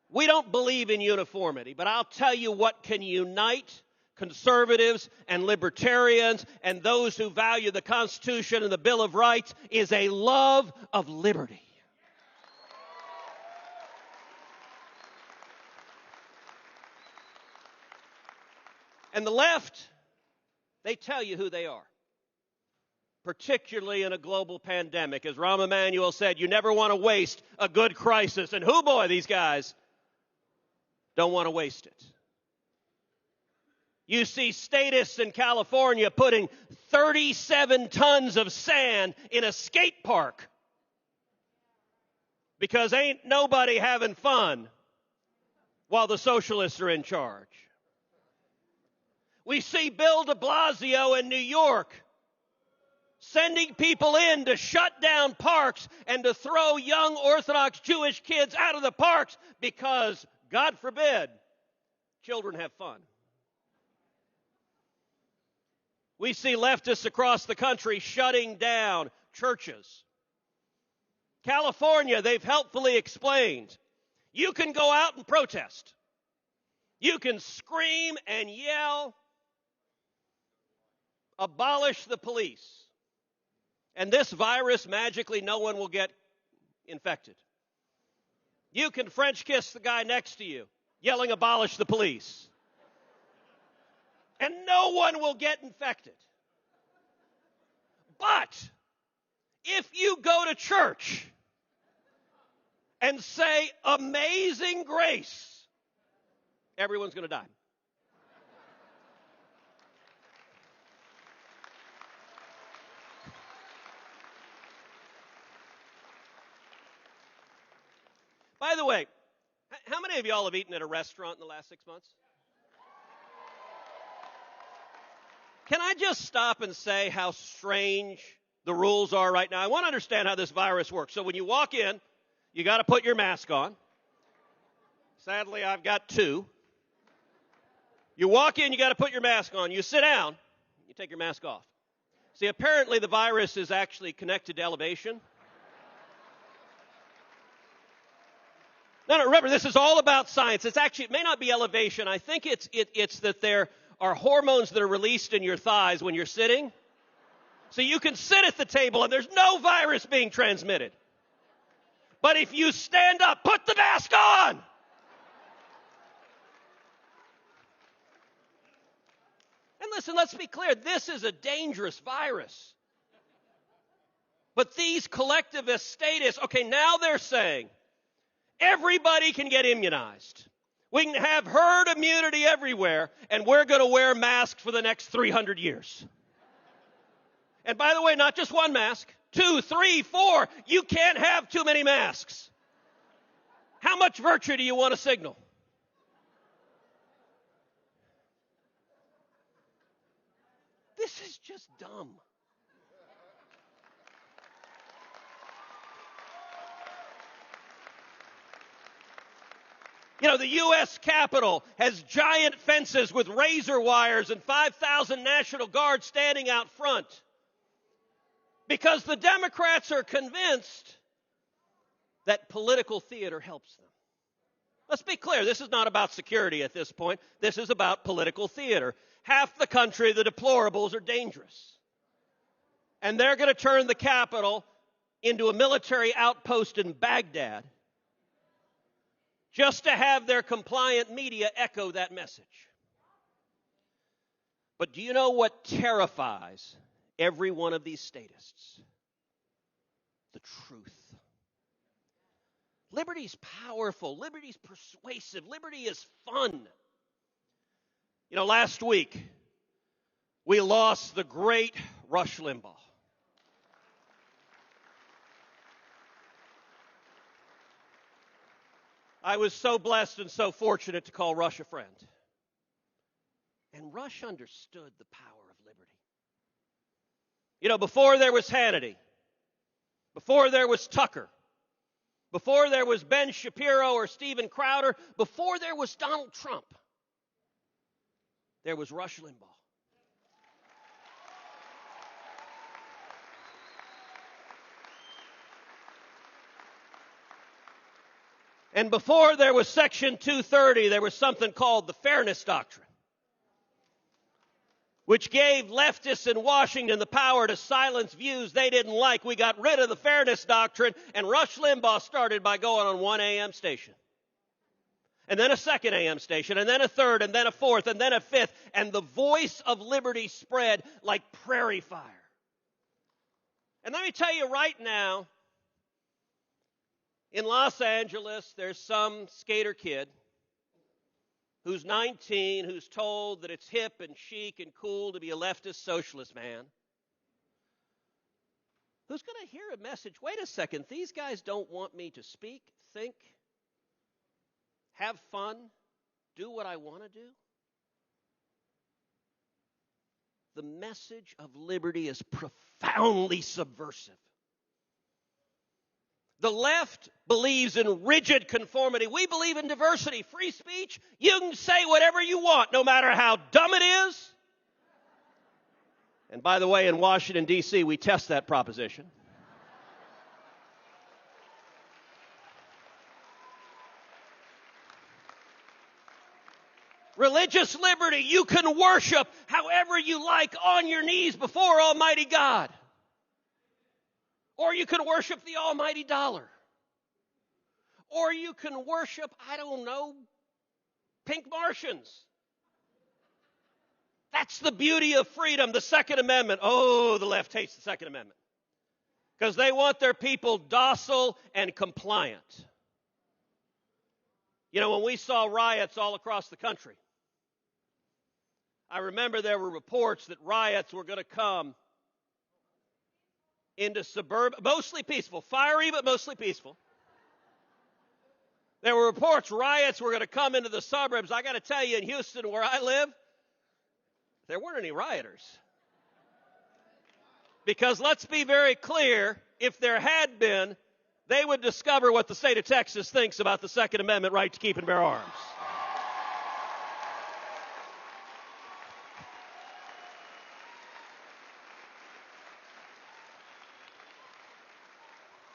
We don't believe in uniformity, but I'll tell you what can unite conservatives and libertarians and those who value the Constitution and the Bill of Rights is a love of liberty. And the left, they tell you who they are, particularly in a global pandemic. As Rahm Emanuel said, you never want to waste a good crisis. And hoo boy, these guys don't want to waste it. You see statists in California putting 37 tons of sand in a skate park because ain't nobody having fun while the socialists are in charge. We see Bill de Blasio in New York sending people in to shut down parks and to throw young Orthodox Jewish kids out of the parks because, God forbid, children have fun. We see leftists across the country shutting down churches. California, they've helpfully explained, you can go out and protest. You can scream and yell, abolish the police. And this virus, magically, no one will get infected. You can French kiss the guy next to you, yelling, abolish the police. And no one will get infected. But if you go to church and say, amazing grace, everyone's going to die. By the way, how many of y'all have eaten at a restaurant in the last 6 months? Can I just stop and say how strange the rules are right now? I want to understand how this virus works. So when you walk in, you got to put your mask on. Sadly, I've got two. You walk in, you got to put your mask on. You sit down, you take your mask off. See, apparently the virus is actually connected to elevation. No, remember, this is all about science. It's actually, it may not be elevation. I think it's that there are hormones that are released in your thighs when you're sitting. So you can sit at the table and there's no virus being transmitted. But if you stand up, put the mask on. And listen, let's be clear. This is a dangerous virus. But these collectivist statists, okay, now they're saying everybody can get immunized. We can have herd immunity everywhere, and we're going to wear masks for the next 300 years. And by the way, not just one mask, 2, 3, 4. You can't have too many masks. How much virtue do you want to signal? This is just dumb. You know, the U.S. Capitol has giant fences with razor wires and 5,000 National Guard standing out front because the Democrats are convinced that political theater helps them. Let's be clear, this is not about security at this point. This is about political theater. half the country, the deplorables, are dangerous. And they're going to turn the Capitol into a military outpost in Baghdad just to have their compliant media echo that message. But do you know what terrifies every one of these statists? The truth. Liberty's powerful. Liberty's persuasive. Liberty is fun. You know, last week, we lost the great Rush Limbaugh. I was so blessed and so fortunate to call Rush a friend. And Rush understood the power of liberty. You know, before there was Hannity, before there was Tucker, before there was Ben Shapiro or Steven Crowder, before there was Donald Trump, there was Rush Limbaugh. And before there was Section 230, there was something called the Fairness Doctrine, which gave leftists in Washington the power to silence views they didn't like. We got rid of the Fairness Doctrine, and Rush Limbaugh started by going on one AM station. And then a second AM station, and then a third, and then a fourth, and then a fifth, and the voice of liberty spread like prairie fire. And let me tell you right now, in Los Angeles, there's some skater kid who's 19, who's told that it's hip and chic and cool to be a leftist socialist man, who's going to hear a message, wait a second, these guys don't want me to speak, think, have fun, do what I want to do. The message of liberty is profoundly subversive. The left believes in rigid conformity. We believe in diversity, free speech. You can say whatever you want, no matter how dumb it is. And by the way, in Washington, D.C., we test that proposition. Religious liberty, you can worship however you like on your knees before Almighty God. Or you can worship the almighty dollar. Or you can worship, I don't know, pink Martians. That's the beauty of freedom, the Second Amendment. Oh, the left hates the Second Amendment. Because they want their people docile and compliant. You know, when we saw riots all across the country, I remember there were reports that riots were going to come into suburban, mostly peaceful, fiery but mostly peaceful. There were reports riots were going to come into the suburbs. I got to tell you, in Houston, where I live, there weren't any rioters. Because let's be very clear, if there had been, they would discover what the state of Texas thinks about the Second Amendment right to keep and bear arms.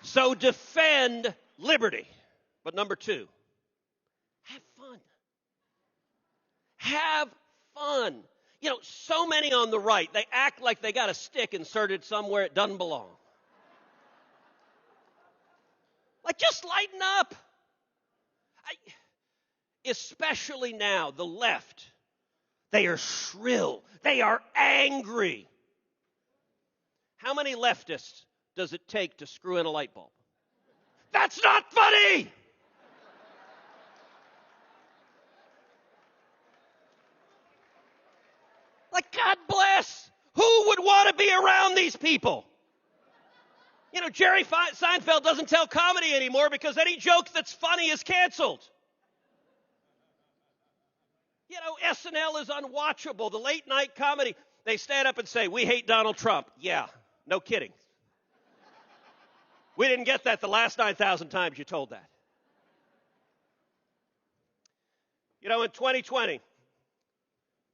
So defend liberty. But number two, have fun. Have fun. You know, so many on the right, they act like they got a stick inserted somewhere it doesn't belong. Like, just lighten up. Especially now, the left, they are shrill. They are angry. How many leftists does it take to screw in a light bulb? That's not funny! Like, God bless. Who would want to be around these people? You know, Jerry Seinfeld doesn't tell comedy anymore because any joke that's funny is canceled. You know, SNL is unwatchable. The late night comedy, they stand up and say, we hate Donald Trump. Yeah, no kidding. We didn't get that the last 9,000 times you told that. You know, in 2020,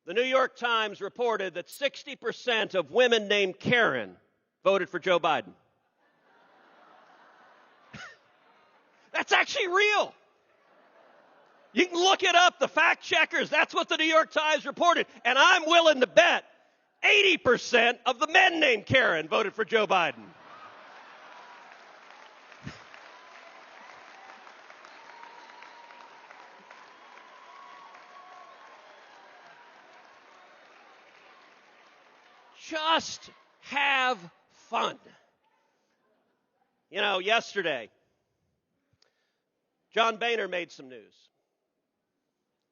the New York Times reported that 60% of women named Karen voted for Joe Biden. That's actually real. You can look it up, the fact checkers. That's what the New York Times reported. And I'm willing to bet 80% of the men named Karen voted for Joe Biden. Just have fun. You know, yesterday, John Boehner made some news.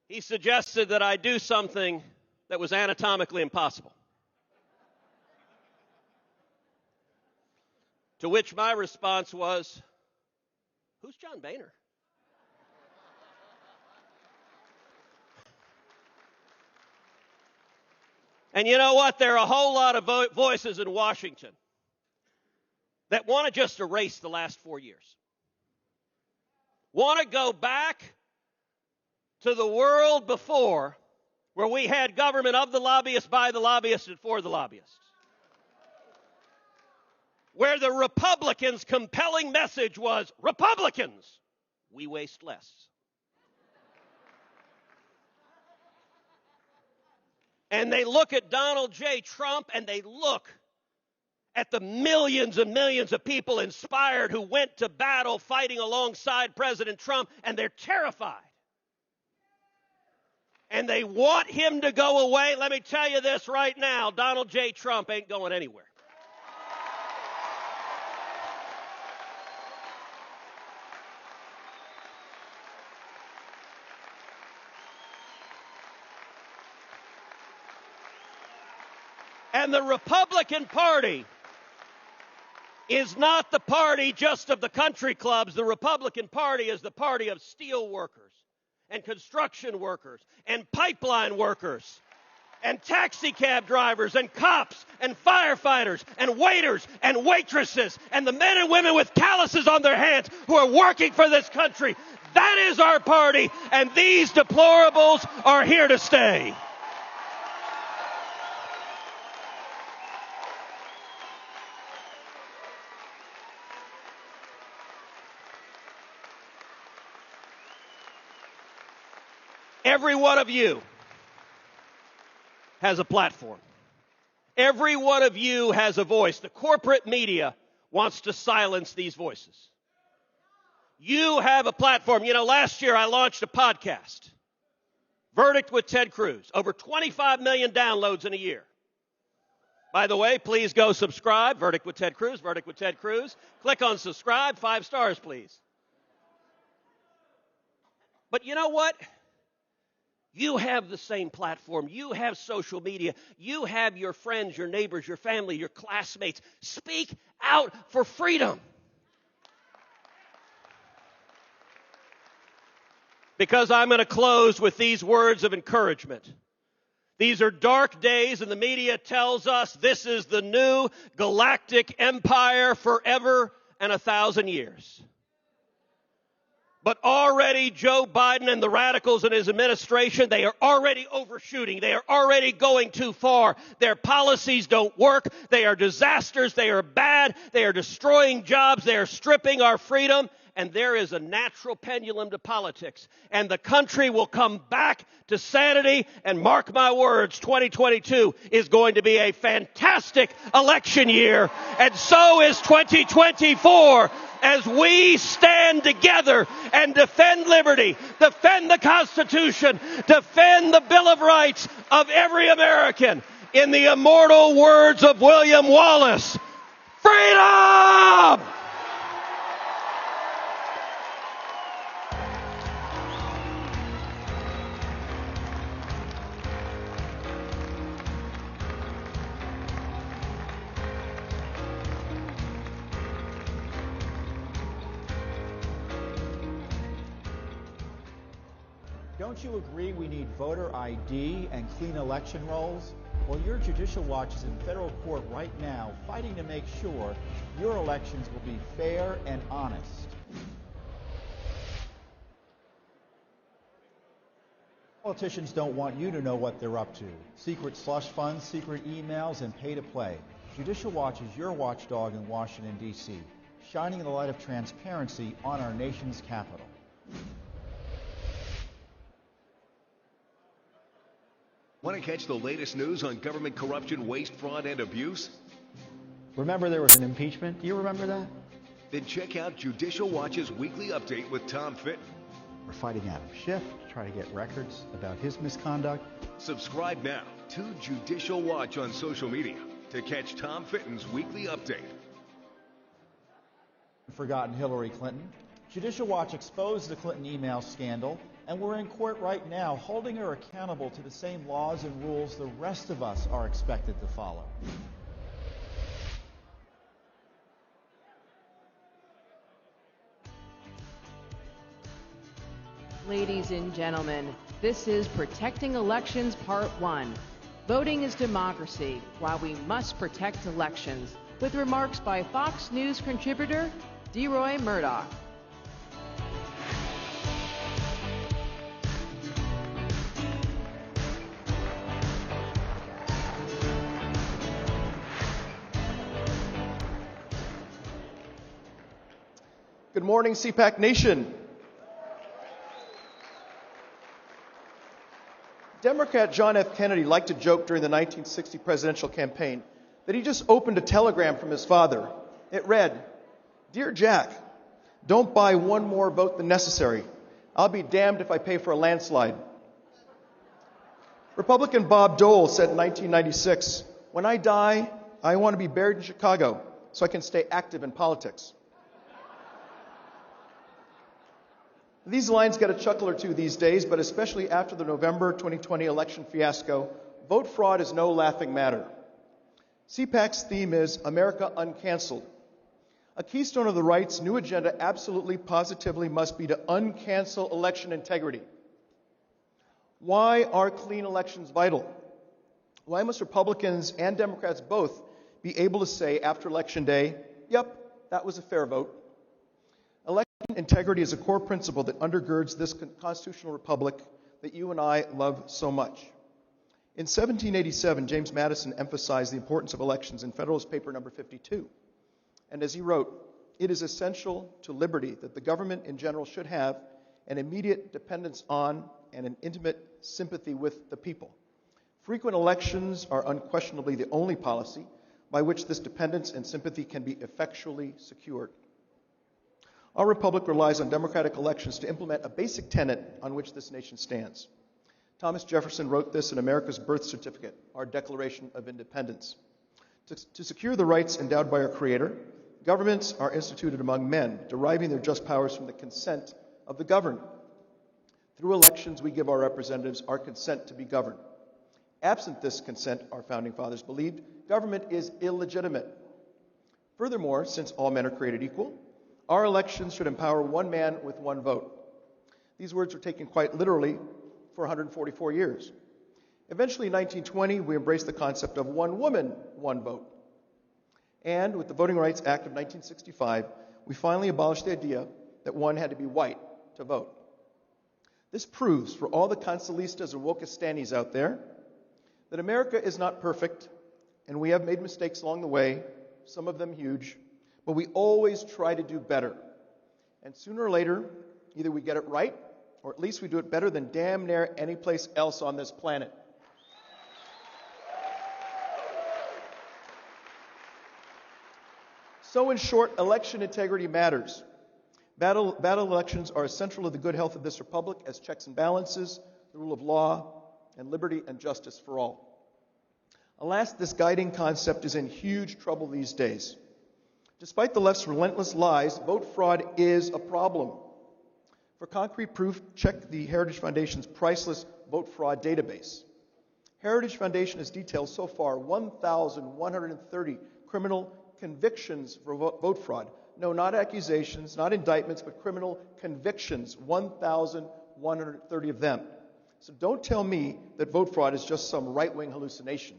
He suggested that I do something that was anatomically impossible. To which my response was, who's John Boehner? And you know what? There are a whole lot of voices in Washington that want to just erase the last 4 years. Want to go back to the world before, where we had government of the lobbyists, by the lobbyists, and for the lobbyists. Where the Republicans' compelling message was, Republicans, we waste less. And they look at Donald J. Trump, and they look at the millions and millions of people inspired who went to battle fighting alongside President Trump, and they're terrified. And they want him to go away. Let me tell you this right now, Donald J. Trump ain't going anywhere. And the Republican Party is not the party just of the country clubs. The Republican Party is the party of steel workers and construction workers and pipeline workers and taxi cab drivers and cops and firefighters and waiters and waitresses and the men and women with calluses on their hands who are working for this country. That is our party, and these deplorables are here to stay. Every one of you has a platform. Every one of you has a voice. The corporate media wants to silence these voices. You have a platform. You know, last year I launched a podcast, Verdict with Ted Cruz. Over 25 million downloads in a year. By the way, please go subscribe. Verdict with Ted Cruz, Verdict with Ted Cruz. Click on subscribe. 5 stars, please. But you know what? You have the same platform. You have social media. You have your friends, your neighbors, your family, your classmates. Speak out for freedom. Because I'm going to close with these words of encouragement. These are dark days, and the media tells us this is the new galactic empire forever and 1,000 years. But already Joe Biden and the radicals in his administration, they are already overshooting. They are already going too far. Their policies don't work. They are disasters. They are bad. They are destroying jobs. They are stripping our freedom. And there is a natural pendulum to politics. And the country will come back to sanity. And mark my words, 2022 is going to be a fantastic election year. And so is 2024. As we stand together and defend liberty, defend the Constitution, defend the Bill of Rights of every American, in the immortal words of William Wallace, freedom! Don't you agree we need voter ID and clean election rolls? Well, your Judicial Watch is in federal court right now fighting to make sure your elections will be fair and honest. Politicians don't want you to know what they're up to. Secret slush funds, secret emails, and pay to play. Judicial Watch is your watchdog in Washington, D.C., shining the light of transparency on our nation's capital. Want to catch the latest news on government corruption, waste, fraud, and abuse? Remember there was an impeachment? Do you remember that? Then check out Judicial Watch's weekly update with Tom Fitton. We're fighting Adam Schiff to try to get records about his misconduct. Subscribe now to Judicial Watch on social media to catch Tom Fitton's weekly update. Forgotten Hillary Clinton. Judicial Watch exposed the Clinton email scandal, and we're in court right now holding her accountable to the same laws and rules the rest of us are expected to follow. Ladies and gentlemen, this is Protecting Elections Part 1. Voting is democracy, why we must protect elections, with remarks by Fox News contributor DeRoy Murdoch. Good morning, CPAC Nation. Democrat John F. Kennedy liked to joke during the 1960 presidential campaign that he just opened a telegram from his father. It read, "Dear Jack, don't buy one more vote than necessary. I'll be damned if I pay for a landslide." Republican Bob Dole said in 1996, "When I die, I want to be buried in Chicago so I can stay active in politics." These lines get a chuckle or two these days, but especially after the November 2020 election fiasco, vote fraud is no laughing matter. CPAC's theme is America Uncanceled. A keystone of the right's new agenda absolutely, positively must be to uncancel election integrity. Why are clean elections vital? Why must Republicans and Democrats both be able to say after Election Day, yep, that was a fair vote? Election integrity is a core principle that undergirds this constitutional republic that you and I love so much. In 1787, James Madison emphasized the importance of elections in Federalist Paper number 52. And as he wrote, "It is essential to liberty that the government in general should have an immediate dependence on and an intimate sympathy with the people. Frequent elections are unquestionably the only policy by which this dependence and sympathy can be effectually secured. Our republic relies on democratic elections to implement a basic tenet on which this nation stands." Thomas Jefferson wrote this in America's birth certificate, our Declaration of Independence. To secure the rights endowed by our Creator, governments are instituted among men, deriving their just powers from the consent of the governed. Through elections, we give our representatives our consent to be governed. Absent this consent, our founding fathers believed, government is illegitimate. Furthermore, since all men are created equal, our elections should empower one man with one vote. These words were taken quite literally for 144 years. Eventually, in 1920, we embraced the concept of one woman, one vote. And with the Voting Rights Act of 1965, we finally abolished the idea that one had to be white to vote. This proves for all the consulistas and wokistanis out there that America is not perfect, and we have made mistakes along the way, some of them huge, but we always try to do better. And sooner or later, either we get it right, or at least we do it better than damn near any place else on this planet. So in short, election integrity matters. Battle elections are essential to the good health of this republic as checks and balances, the rule of law, and liberty and justice for all. Alas, this guiding concept is in huge trouble these days. Despite the left's relentless lies, vote fraud is a problem. For concrete proof, check the Heritage Foundation's priceless vote fraud database. Heritage Foundation has detailed so far 1,130 criminal convictions for vote fraud. No, not accusations, not indictments, but criminal convictions, 1,130 of them. So don't tell me that vote fraud is just some right-wing hallucination.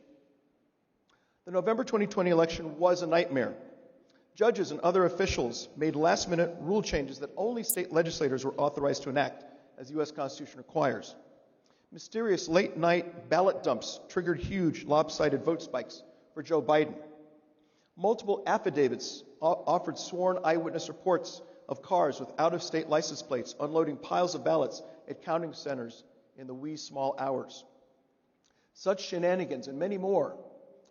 The November 2020 election was a nightmare. Judges and other officials made last-minute rule changes that only state legislators were authorized to enact, as the U.S. Constitution requires. Mysterious late-night ballot dumps triggered huge lopsided vote spikes for Joe Biden. Multiple affidavits offered sworn eyewitness reports of cars with out-of-state license plates unloading piles of ballots at counting centers in the wee small hours. Such shenanigans and many more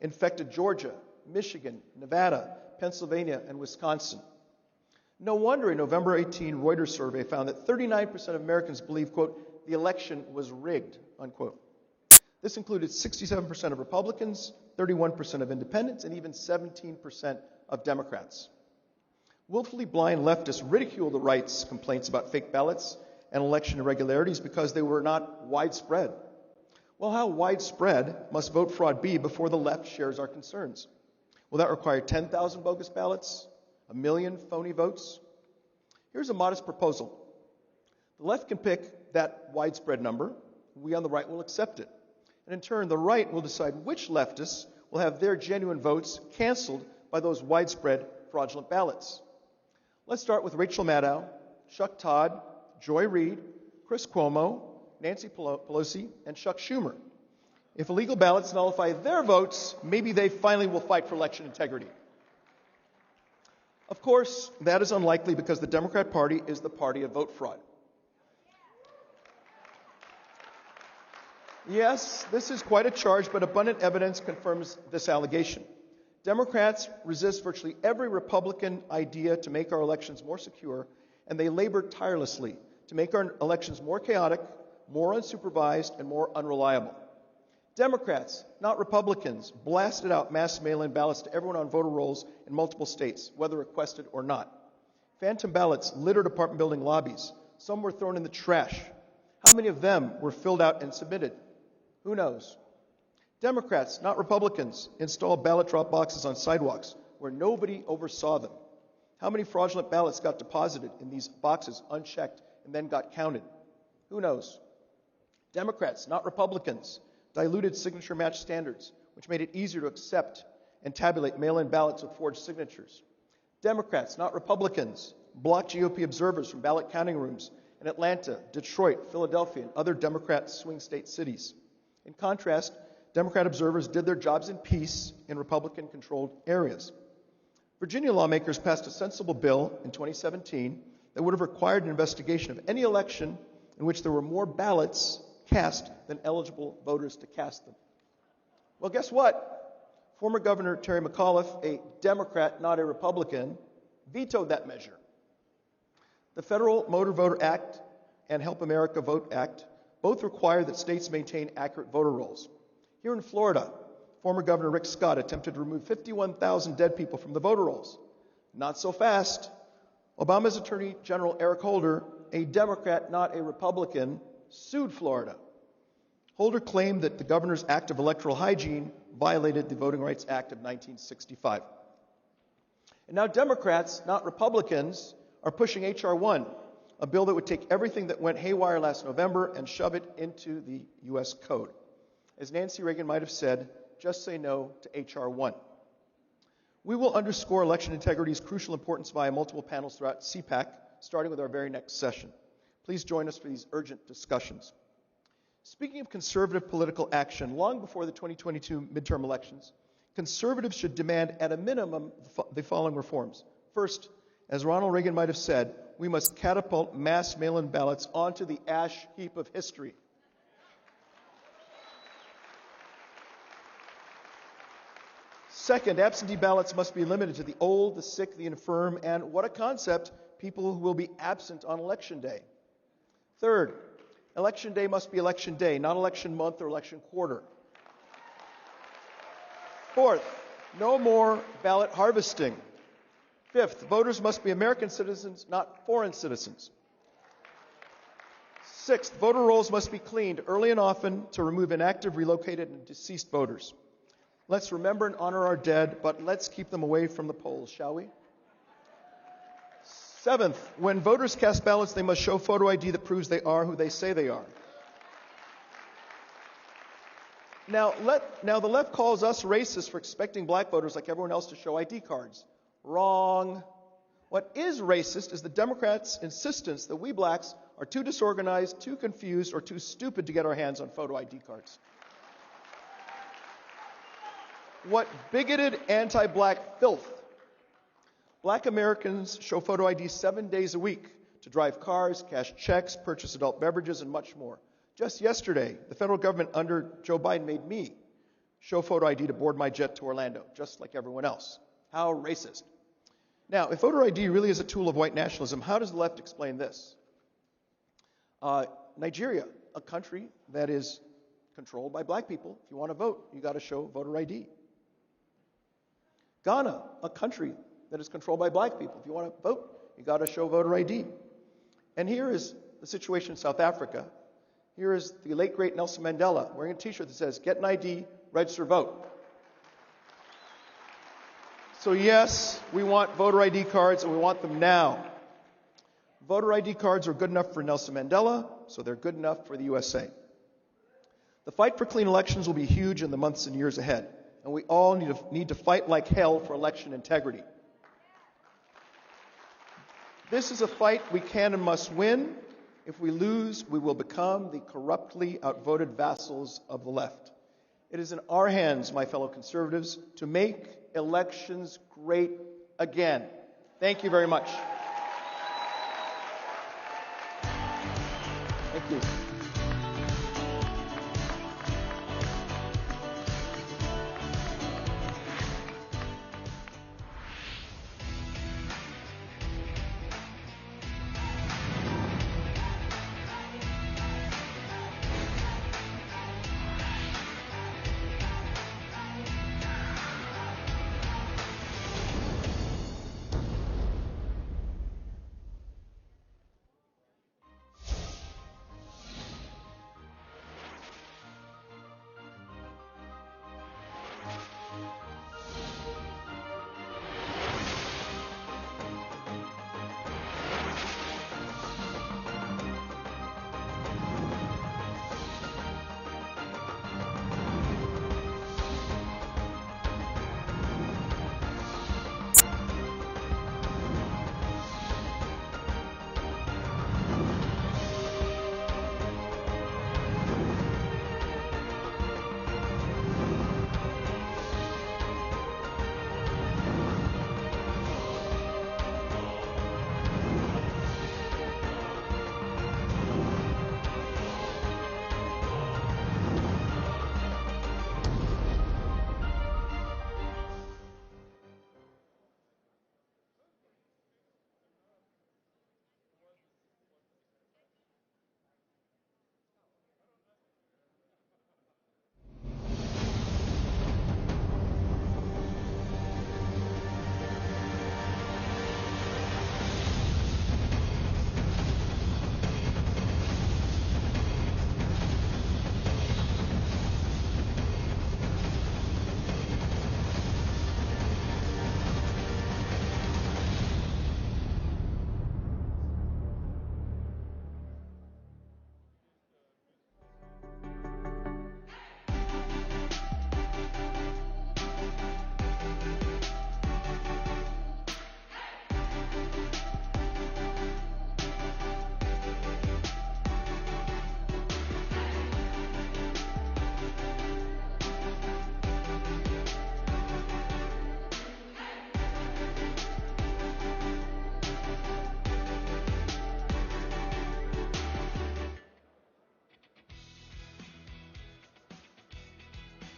infected Georgia, Michigan, Nevada, Pennsylvania, and Wisconsin. No wonder a November 18 Reuters survey found that 39% of Americans believe, quote, the election was rigged, unquote. This included 67% of Republicans, 31% of independents, and even 17% of Democrats. Willfully blind leftists ridicule the right's complaints about fake ballots and election irregularities because they were not widespread. Well, how widespread must vote fraud be before the left shares our concerns? Will that require 10,000 bogus ballots? 1 million phony votes? Here's a modest proposal. The left can pick that widespread number. We on the right will accept it. And in turn, the right will decide which leftists will have their genuine votes canceled by those widespread fraudulent ballots. Let's start with Rachel Maddow, Chuck Todd, Joy Reid, Chris Cuomo, Nancy Pelosi, and Chuck Schumer. If illegal ballots nullify their votes, maybe they finally will fight for election integrity. Of course, that is unlikely because the Democrat Party is the party of vote fraud. Yes, this is quite a charge, but abundant evidence confirms this allegation. Democrats resist virtually every Republican idea to make our elections more secure, and they labor tirelessly to make our elections more chaotic, more unsupervised, and more unreliable. Democrats, not Republicans, blasted out mass mail-in ballots to everyone on voter rolls in multiple states, whether requested or not. Phantom ballots littered apartment building lobbies. Some were thrown in the trash. How many of them were filled out and submitted? Who knows? Democrats, not Republicans, installed ballot drop boxes on sidewalks where nobody oversaw them. How many fraudulent ballots got deposited in these boxes unchecked and then got counted? Who knows? Democrats, not Republicans, diluted signature match standards, which made it easier to accept and tabulate mail-in ballots with forged signatures. Democrats, not Republicans, blocked GOP observers from ballot counting rooms in Atlanta, Detroit, Philadelphia, and other Democrat swing state cities. In contrast, Democrat observers did their jobs in peace in Republican-controlled areas. Virginia lawmakers passed a sensible bill in 2017 that would have required an investigation of any election in which there were more ballots cast than eligible voters to cast them. Well, guess what? Former Governor Terry McAuliffe, a Democrat, not a Republican, vetoed that measure. The Federal Motor Voter Act and Help America Vote Act both require that states maintain accurate voter rolls. Here in Florida, former Governor Rick Scott attempted to remove 51,000 dead people from the voter rolls. Not so fast. Obama's Attorney General Eric Holder, a Democrat, not a Republican, sued Florida. Holder claimed that the governor's act of electoral hygiene violated the Voting Rights Act of 1965. And now Democrats, not Republicans, are pushing H.R. 1, a bill that would take everything that went haywire last November and shove it into the U.S. Code. As Nancy Reagan might have said, just say no to H.R. 1. We will underscore election integrity's crucial importance via multiple panels throughout CPAC, starting with our very next session. Please join us for these urgent discussions. Speaking of conservative political action, long before the 2022 midterm elections, conservatives should demand at a minimum the following reforms. First, as Ronald Reagan might have said, we must catapult mass mail-in ballots onto the ash heap of history. Second, absentee ballots must be limited to the old, the sick, the infirm, and what a concept, people who will be absent on Election Day. Third, Election Day must be Election Day, not election month or election quarter. Fourth, no more ballot harvesting. Fifth, voters must be American citizens, not foreign citizens. Sixth, voter rolls must be cleaned early and often to remove inactive, relocated, and deceased voters. Let's remember and honor our dead, but let's keep them away from the polls, shall we? Seventh, when voters cast ballots, they must show photo ID that proves they are who they say they are. Now, the left calls us racist for expecting black voters like everyone else to show ID cards. Wrong. What is racist is the Democrats' insistence that we blacks are too disorganized, too confused, or too stupid to get our hands on photo ID cards. What bigoted anti-black filth. Black Americans show photo ID 7 days a week to drive cars, cash checks, purchase adult beverages, and much more. Just yesterday, the federal government under Joe Biden made me show photo ID to board my jet to Orlando, just like everyone else. How racist. Now, if voter ID really is a tool of white nationalism, how does the left explain this? Nigeria, a country that is controlled by black people. If you want to vote, you got to show voter ID. Ghana, a country that is controlled by black people. If you want to vote, you got to show voter ID. And here is the situation in South Africa. Here is the late, great Nelson Mandela wearing a t-shirt that says, "Get an ID, register, vote." So yes, we want voter ID cards, and we want them now. Voter ID cards are good enough for Nelson Mandela, so they're good enough for the USA. The fight for clean elections will be huge in the months and years ahead, and we all need to fight like hell for election integrity. This is a fight we can and must win. If we lose, we will become the corruptly outvoted vassals of the left. It is in our hands, my fellow conservatives, to make elections great again. Thank you very much. Thank you.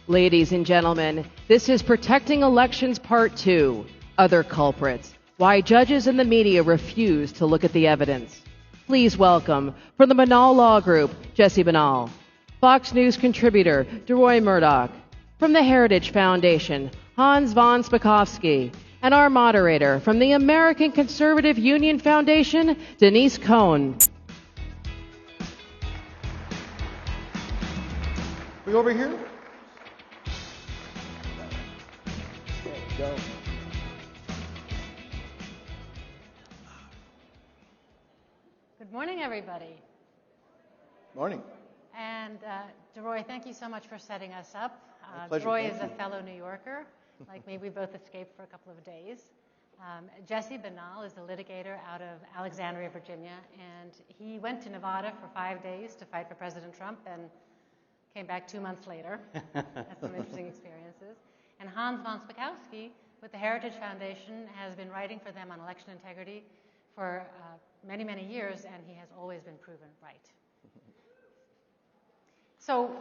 Ladies and gentlemen, this is Protecting Elections Part 2, Other Culprits, Why Judges and the Media Refuse to Look at the Evidence. Please welcome, from the Banal Law Group, Jesse Banal, Fox News contributor, DeRoy Murdoch, from the Heritage Foundation, Hans von Spakovsky, and our moderator from the American Conservative Union Foundation, Denise Cohn. We over here? Go. Good morning, everybody. Morning. And DeRoy, thank you so much for setting us up. Pleasure. DeRoy is a fellow New Yorker. Like me, we both escaped for a couple of days. Jesse Banal is a litigator out of Alexandria, Virginia, and he went to Nevada for 5 days to fight for President Trump and came back 2 months later. Had some interesting experiences. And Hans von Spakovsky with the Heritage Foundation has been writing for them on election integrity for many, many years, and he has always been proven right. So,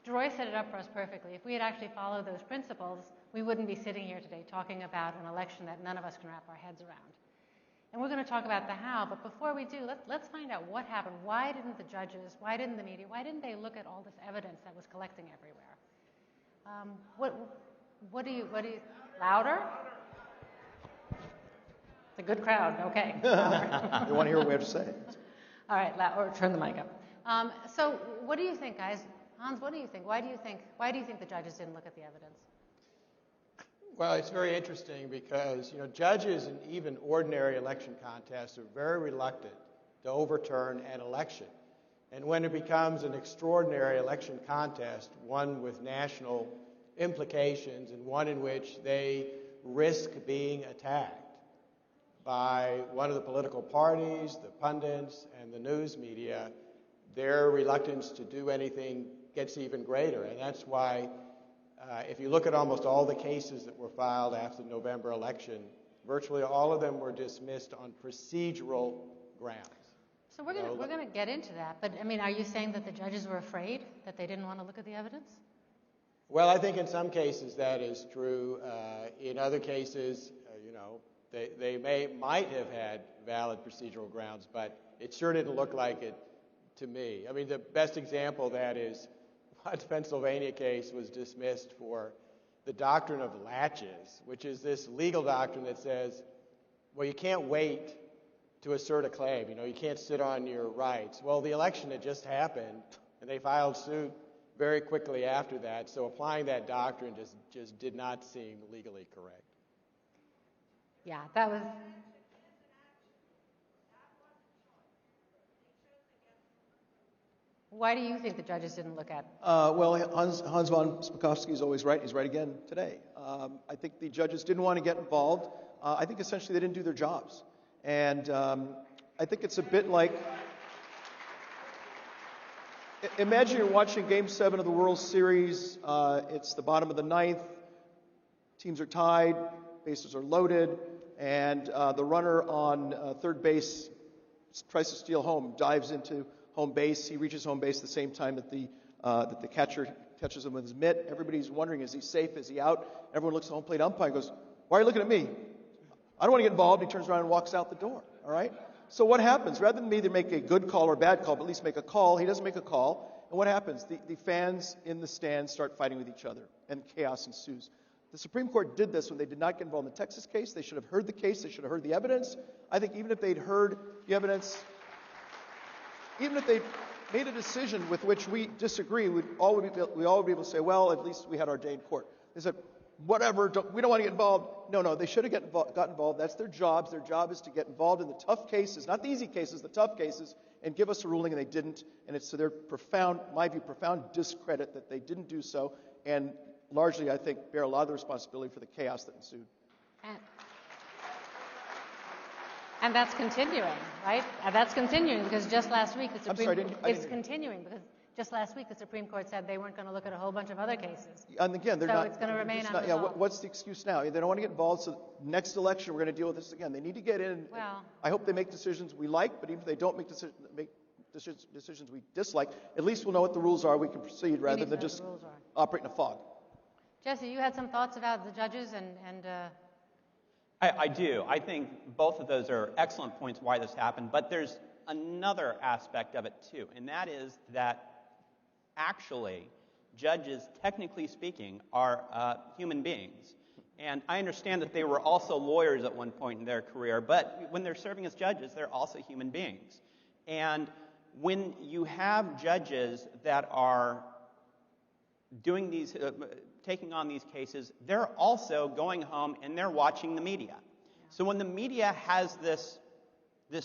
Roy set it up for us perfectly. If we had actually followed those principles, we wouldn't be sitting here today talking about an election that none of us can wrap our heads around. And we're going to talk about the how, but before we do, let's find out what happened. Why didn't the judges, why didn't the media, why didn't they look at all this evidence that was collecting everywhere? What do you, louder? It's a good crowd, okay. They want to hear what we have to say. All right, or turn the mic up. So what do you think, guys? Hans, what do you think? Why do you think the judges didn't look at the evidence? Well, it's very interesting because, judges in even ordinary election contests are very reluctant to overturn an election. And when it becomes an extraordinary election contest, one with national implications and one in which they risk being attacked by one of the political parties, the pundits, and the news media, their reluctance to do anything gets even greater. And that's why if you look at almost all the cases that were filed after the November election, virtually all of them were dismissed on procedural grounds. So we're going to get into that, but I mean, are you saying that the judges were afraid that they didn't want to look at the evidence? Well, I think in some cases that is true. In other cases, they might have had valid procedural grounds, but it sure didn't look like it to me. I mean, the best example of that is one Pennsylvania case was dismissed for the doctrine of latches, which is this legal doctrine that says, well, you can't wait to assert a claim. You can't sit on your rights. Well, the election had just happened, and they filed suit very quickly after that, so applying that doctrine just did not seem legally correct. Yeah, that was... Why do you think the judges didn't look at it? Well, Hans von Spakovsky is always right. He's right again today. I think the judges didn't want to get involved. I think essentially they didn't do their jobs. And I think it's a bit like... Imagine you're watching Game 7 of the World Series. It's the bottom of the ninth. Teams are tied. Bases are loaded. And the runner on third base tries to steal home, dives into home base. He reaches home base at the same time that the catcher catches him with his mitt. Everybody's wondering, is he safe? Is he out? Everyone looks at the home plate umpire and goes, why are you looking at me? I don't want to get involved. He turns around and walks out the door. All right? So what happens? Rather than me to make a good call or a bad call, but at least make a call, he doesn't make a call. And what happens? The fans in the stands start fighting with each other, and chaos ensues. The Supreme Court did this when they did not get involved in the Texas case. They should have heard the case. They should have heard the evidence. I think even if they'd heard the evidence, even if they made a decision with which we disagree, we all would be able to say, well, at least we had our day in court. They said, whatever, we don't want to get involved. No, they should have got involved. That's their jobs. Their job is to get involved in the tough cases, not the easy cases, the tough cases, and give us a ruling, and they didn't. And it's to their profound discredit that they didn't do so, and largely, I think, bear a lot of the responsibility for the chaos that ensued. And that's continuing, right? And that's continuing because just last week the Supreme Court... It's continuing because just last week the Supreme Court said they weren't going to look at a whole bunch of other cases. And again, they're not... So it's going to remain unresolved. Yeah, what's the excuse now? They don't want to get involved, so next election we're going to deal with this again. They need to get in. Well, I hope they make decisions we like, but even if they don't make decisions we dislike, at least we'll know what the rules are. We can proceed rather than just operate in a fog. Jesse, you had some thoughts about the judges and I do. I think both of those are excellent points why this happened, but there's another aspect of it too, and that is that actually judges, technically speaking, are human beings. And I understand that they were also lawyers at one point in their career, but when they're serving as judges, they're also human beings. And when you have judges that are doing these, taking on these cases, they're also going home and they're watching the media. So when the media has this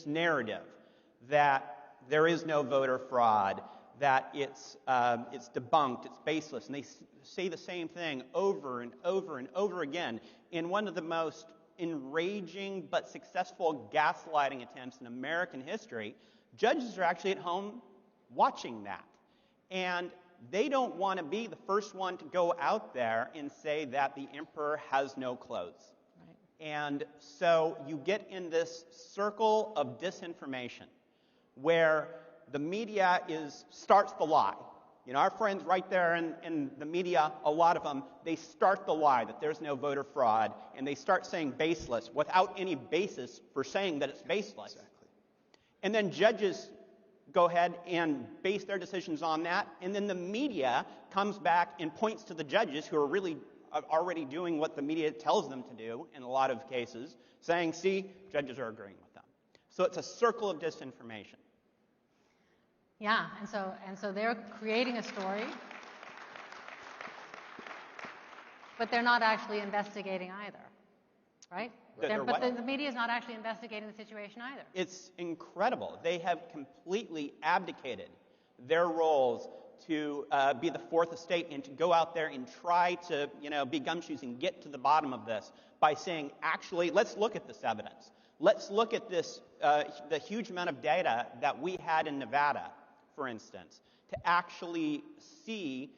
narrative that there is no voter fraud, that it's debunked, it's baseless, and they say the same thing over and over and over again in one of the most enraging but successful gaslighting attempts in American history, judges are actually at home watching that. And they don't want to be the first one to go out there and say that the emperor has no clothes. Right. And so you get in this circle of disinformation where the media starts the lie. You know, our friends right there in the media, a lot of them, they start the lie that there's no voter fraud, and they start saying baseless without any basis for saying that it's baseless. Exactly. And then judges go ahead and base their decisions on that, and then the media comes back and points to the judges who are really already doing what the media tells them to do in a lot of cases, saying, see, judges are agreeing with them. So it's a circle of disinformation. Yeah, and so they're creating a story, but they're not actually investigating either, right? But the media is not actually investigating the situation either. It's incredible. They have completely abdicated their roles to be the fourth estate and to go out there and try to, be gumshoes and get to the bottom of this by saying, actually, let's look at this evidence. Let's look at this, the huge amount of data that we had in Nevada, for instance, to actually see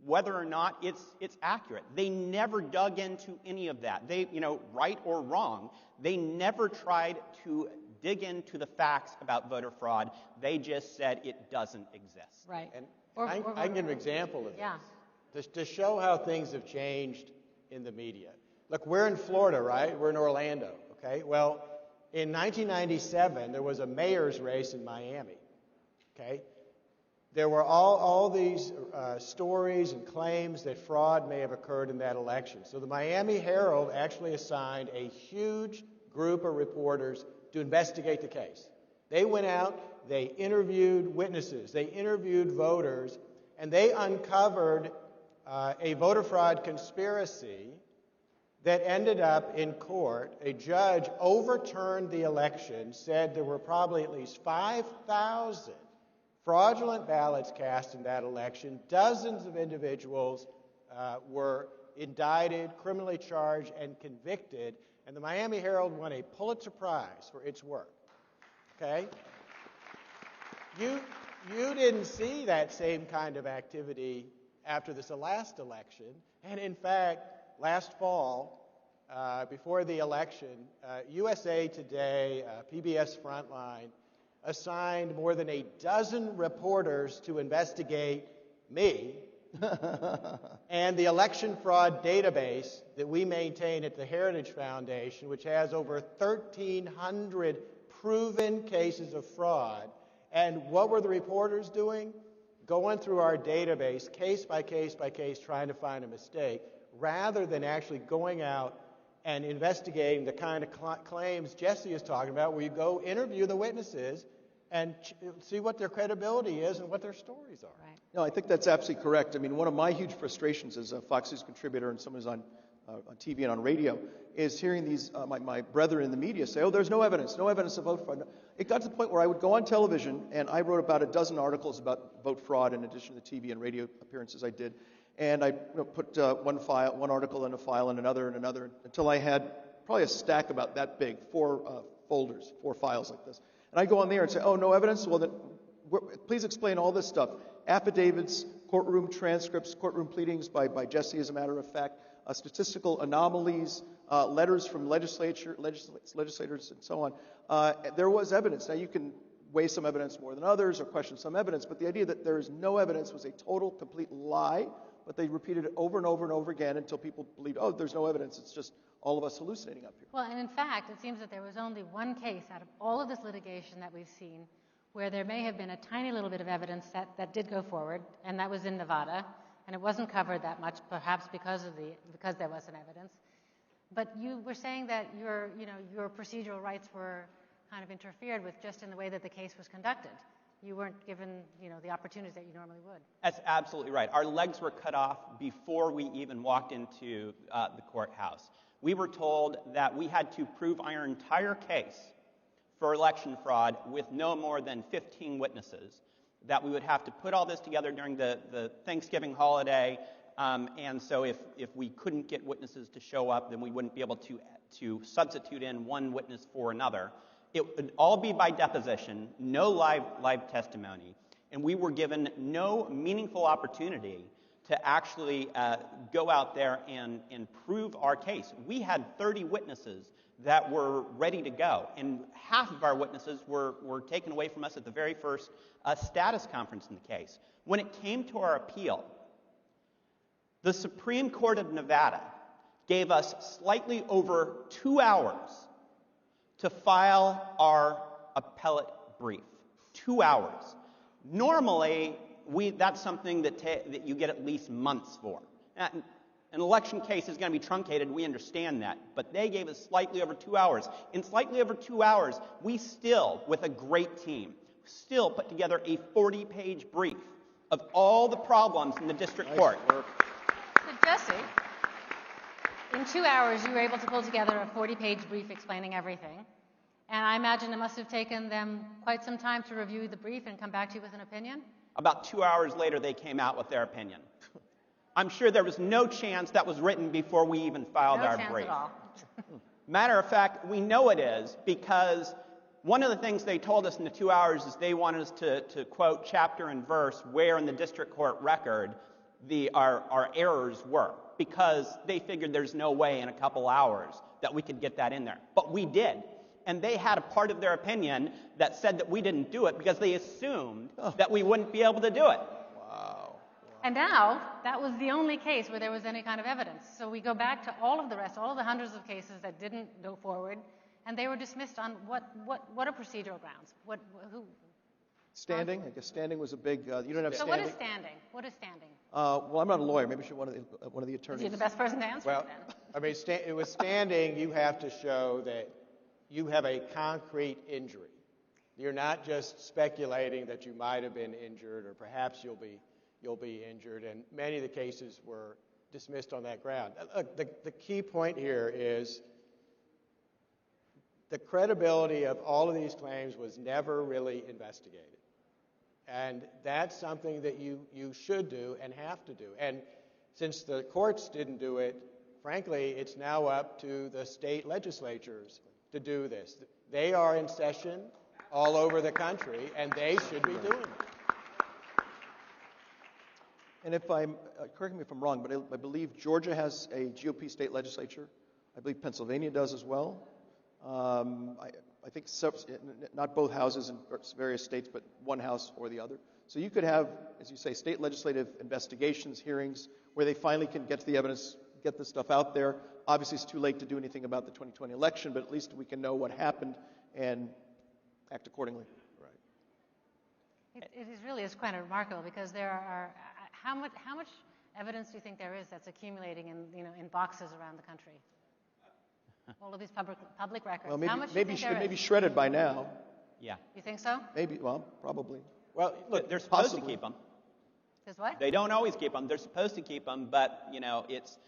whether or not it's accurate. They never dug into any of that. They, right or wrong, they never tried to dig into the facts about voter fraud. They just said it doesn't exist. Right. And I can give an example of this. To show how things have changed in the media. Look, we're in Florida, right? We're in Orlando, okay? Well, in 1997, there was a mayor's race in Miami, okay? There were all these stories and claims that fraud may have occurred in that election. So the Miami Herald actually assigned a huge group of reporters to investigate the case. They went out, they interviewed witnesses, they interviewed voters, and they uncovered a voter fraud conspiracy that ended up in court. A judge overturned the election, said there were probably at least 5,000 fraudulent ballots cast in that election. Dozens of individuals were indicted, criminally charged, and convicted. And the Miami Herald won a Pulitzer Prize for its work. Okay? You didn't see that same kind of activity after this last election. And in fact, last fall, before the election, USA Today, PBS Frontline, assigned more than a dozen reporters to investigate me and the election fraud database that we maintain at the Heritage Foundation, which has over 1,300 proven cases of fraud. And what were the reporters doing? Going through our database, case by case by case, trying to find a mistake, rather than actually going out and investigating the kind of claims Jesse is talking about, where you go interview the witnesses and see what their credibility is and what their stories are. Right. No, I think that's absolutely correct. I mean, one of my huge frustrations as a Fox News contributor and someone who's on TV and on radio is hearing these my brethren in the media say, "Oh, there's no evidence of vote fraud." It got to the point where I would go on television, and I wrote about a dozen articles about vote fraud in addition to the TV and radio appearances I did, and I put one article in a file and another, until I had probably a stack about that big, 4 folders, 4 files like this. And I go on there and say, "Oh, no evidence? Well, then, please explain all this stuff. Affidavits, courtroom transcripts, courtroom pleadings by Jesse, as a matter of fact, statistical anomalies, letters from legislators, and so on." There was evidence. Now, you can weigh some evidence more than others or question some evidence, but the idea that there is no evidence was a total, complete lie. But they repeated it over and over and over again until people believed, "Oh, there's no evidence. It's just all of us hallucinating up here." Well, and in fact, it seems that there was only one case out of all of this litigation that we've seen where there may have been a tiny little bit of evidence that did go forward, and that was in Nevada, and it wasn't covered that much, perhaps because there wasn't evidence. But you were saying that your procedural rights were kind of interfered with just in the way that the case was conducted. You weren't given, the opportunities that you normally would. That's absolutely right. Our legs were cut off before we even walked into the courthouse. We were told that we had to prove our entire case for election fraud with no more than 15 witnesses, that we would have to put all this together during the Thanksgiving holiday, and so if we couldn't get witnesses to show up, then we wouldn't be able to substitute in one witness for another. It would all be by deposition, no live testimony, and we were given no meaningful opportunity to actually go out there and prove our case. We had 30 witnesses that were ready to go. And half of our witnesses were taken away from us at the very first status conference in the case. When it came to our appeal, the Supreme Court of Nevada gave us slightly over 2 hours to file our appellate brief. 2 hours. Normally, that's something that you get at least months for. An election case is going to be truncated, we understand that, but they gave us slightly over 2 hours. In slightly over 2 hours, we still, with a great team, still put together a 40-page brief of all the problems in the district court. So Jesse, in 2 hours, you were able to pull together a 40-page brief explaining everything. And I imagine it must have taken them quite some time to review the brief and come back to you with an opinion? About 2 hours later, they came out with their opinion. I'm sure there was no chance that was written before we even filed our brief. No chance at all. Matter of fact, we know it is because one of the things they told us in the 2 hours is they wanted us to quote chapter and verse where in the district court record our errors were, because they figured there's no way in a couple hours that we could get that in there. But we did. And they had a part of their opinion that said that we didn't do it because they assumed that we wouldn't be able to do it. And now, that was the only case where there was any kind of evidence. So we go back to all of the rest, all of the hundreds of cases that didn't go forward, and they were dismissed on what are procedural grounds? Who? Standing. I guess standing was a big. You don't have So standing. what is standing? What is standing? Well, I'm not a lawyer. Maybe I should one of the attorneys. You're the best person to answer Well, it then. I mean, it was standing. You have to show that you have a concrete injury. You're not just speculating that you might have been injured or perhaps you'll be injured, and many of the cases were dismissed on that ground. The key point here is the credibility of all of these claims was never really investigated. And that's something that you should do and have to do. And since the courts didn't do it, frankly, it's now up to the state legislatures to do this. They are in session all over the country, and they should be doing it. And if correct me if I'm wrong, but I believe Georgia has a GOP state legislature. I believe Pennsylvania does as well. I think not both houses in various states, but one house or the other. So you could have, as you say, state legislative investigations, hearings, where they finally can get to the evidence, get this stuff out there. Obviously, it's too late to do anything about the 2020 election, but at least we can know what happened and act accordingly. It really is quite remarkable because there are how much evidence do you think there is that's accumulating in boxes around the country? All of these public records. Well, how much maybe do you think it may be shredded by now. Yeah. You think so? Maybe. Well, probably. Well, look, they're supposed to keep them. Because what? They don't always keep them. They're supposed to keep them, but it's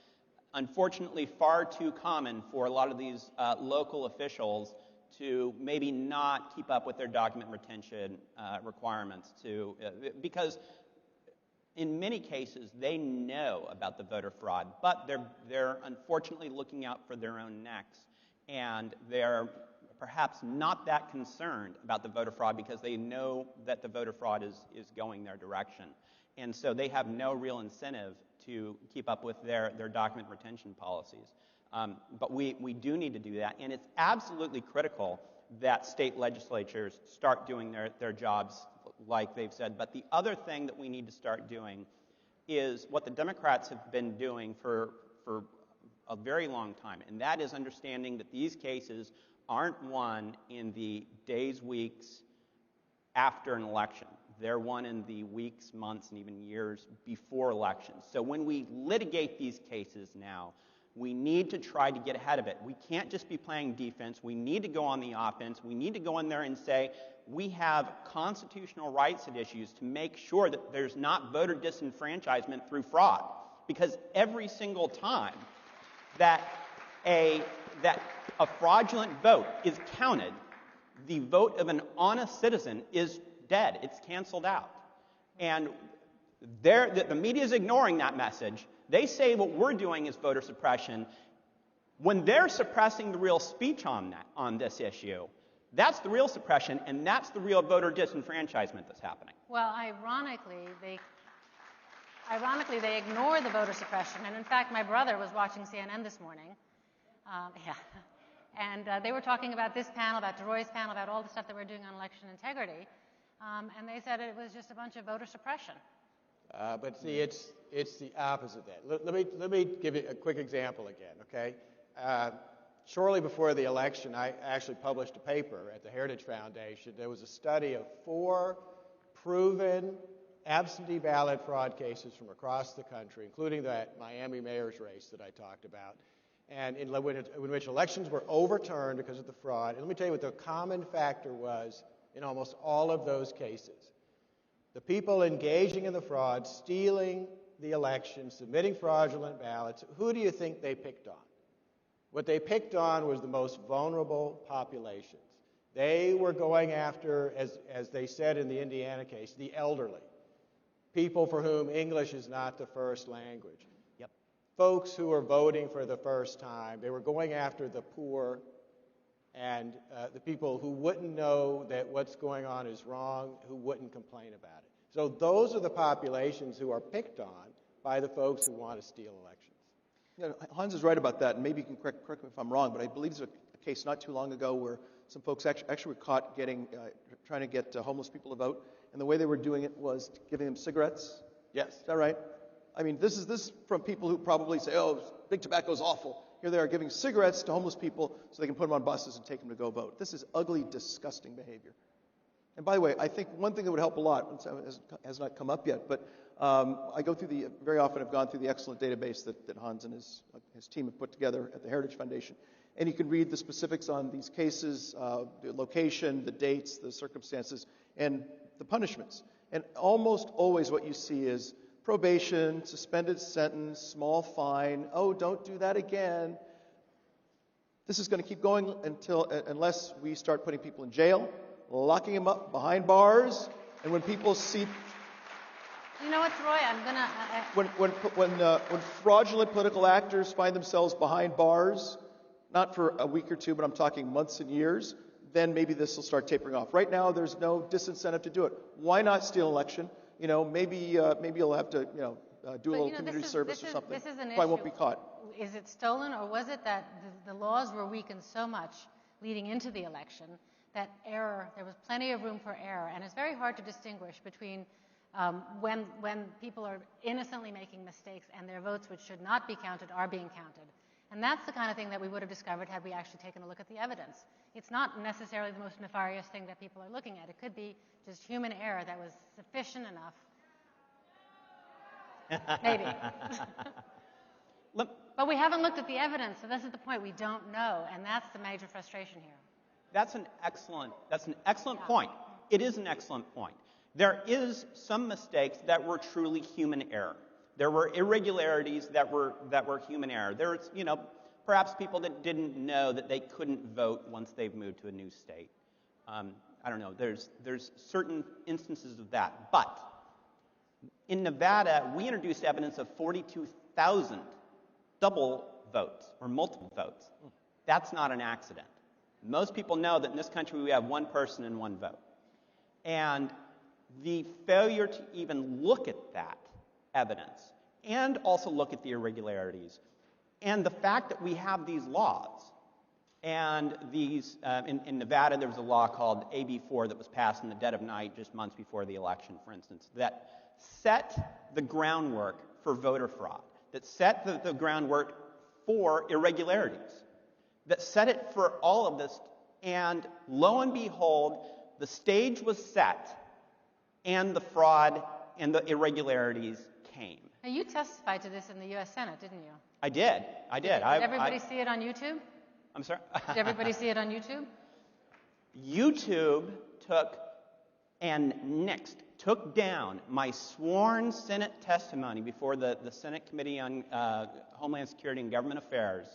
unfortunately far too common for a lot of these local officials to maybe not keep up with their document retention requirements because in many cases they know about the voter fraud, but they're unfortunately looking out for their own necks, and they're perhaps not that concerned about the voter fraud because they know that the voter fraud is going their direction. And so they have no real incentive to keep up with their document retention policies. But we do need to do that, and it's absolutely critical that state legislatures start doing their jobs like they've said. But the other thing that we need to start doing is what the Democrats have been doing for a very long time, and that is understanding that these cases aren't won in the days, weeks after an election. They're won in the weeks, months, and even years before elections. So when we litigate these cases now, we need to try to get ahead of it. We can't just be playing defense. We need to go on the offense. We need to go in there and say, we have constitutional rights at issues to make sure that there's not voter disenfranchisement through fraud. Because every single time that a fraudulent vote is counted, the vote of an honest citizen is dead. It's canceled out. And the media is ignoring that message. They say what we're doing is voter suppression. When they're suppressing the real speech on this issue, that's the real suppression, and that's the real voter disenfranchisement that's happening. Well, ironically, they ignore the voter suppression. And in fact, my brother was watching CNN this morning. And they were talking about this panel, about DeRoy's panel, about all the stuff that we're doing on election integrity. And they said it was just a bunch of voter suppression. But see, it's the opposite of that. Let me give you a quick example again, okay? Shortly before the election, I actually published a paper at the Heritage Foundation. There was a study of 4 proven absentee ballot fraud cases from across the country, including that Miami mayor's race that I talked about, and in which elections were overturned because of the fraud. And let me tell you what the common factor was in almost all of those cases. The people engaging in the fraud, stealing the election, submitting fraudulent ballots, who do you think they picked on? What they picked on was the most vulnerable populations. They were going after, as they said in the Indiana case, the elderly, people for whom English is not the first language, folks who are voting for the first time. They were going after the poor and the people who wouldn't know that what's going on is wrong, who wouldn't complain about it. So those are the populations who are picked on by the folks who want to steal elections. Yeah, Hans is right about that, and maybe you can correct me if I'm wrong, but I believe there's a case not too long ago where some folks actually were caught trying to get homeless people to vote, and the way they were doing it was giving them cigarettes. Yes. Is that right? I mean, this is from people who probably say, oh, big tobacco is awful. Here they are giving cigarettes to homeless people so they can put them on buses and take them to go vote. This is ugly, disgusting behavior. And by the way, I think one thing that would help a lot, has not come up yet, but I go through very often I've gone through the excellent database that Hans and his team have put together at the Heritage Foundation. And you can read the specifics on these cases, the location, the dates, the circumstances, and the punishments. And almost always what you see is probation, suspended sentence, small fine, oh, don't do that again. This is going to keep going unless we start putting people in jail, locking them up behind bars, and when people see... You know what, Troy? I'm going to... When fraudulent political actors find themselves behind bars, not for a week or two, but I'm talking months and years, then maybe this will start tapering off. Right now, there's no disincentive to do it. Why not steal an election? You know, maybe you'll have to, do a little community service or something. This is an issue. I won't be caught. Is it stolen, or was it that the laws were weakened so much leading into the election that there was plenty of room for error, and it's very hard to distinguish between when people are innocently making mistakes and their votes, which should not be counted, are being counted. And that's the kind of thing that we would have discovered had we actually taken a look at the evidence. It's not necessarily the most nefarious thing that people are looking at. It could be just human error that was sufficient enough. Maybe. But we haven't looked at the evidence, so this is the point. We don't know, and that's the major frustration here. That's an excellent point. It is an excellent point. There is some mistakes that were truly human error. There were irregularities that were human error. There's, perhaps people that didn't know that they couldn't vote once they've moved to a new state. I don't know. There's certain instances of that. But in Nevada, we introduced evidence of 42,000 double votes or multiple votes. That's not an accident. Most people know that in this country we have one person and one vote. And the failure to even look at that evidence and also look at the irregularities and the fact that we have these laws and these in Nevada there was a law called AB4 that was passed in the dead of night just months before the election, for instance, that set the groundwork for voter fraud, that set the groundwork for irregularities, that set it for all of this, and lo and behold, the stage was set and the fraud and the irregularities came. Now, you testified to this in the U.S. Senate, didn't you? I did. Did everybody see it on YouTube? I'm sorry? Did everybody see it on YouTube? YouTube took down my sworn Senate testimony before the Senate Committee on Homeland Security and Government Affairs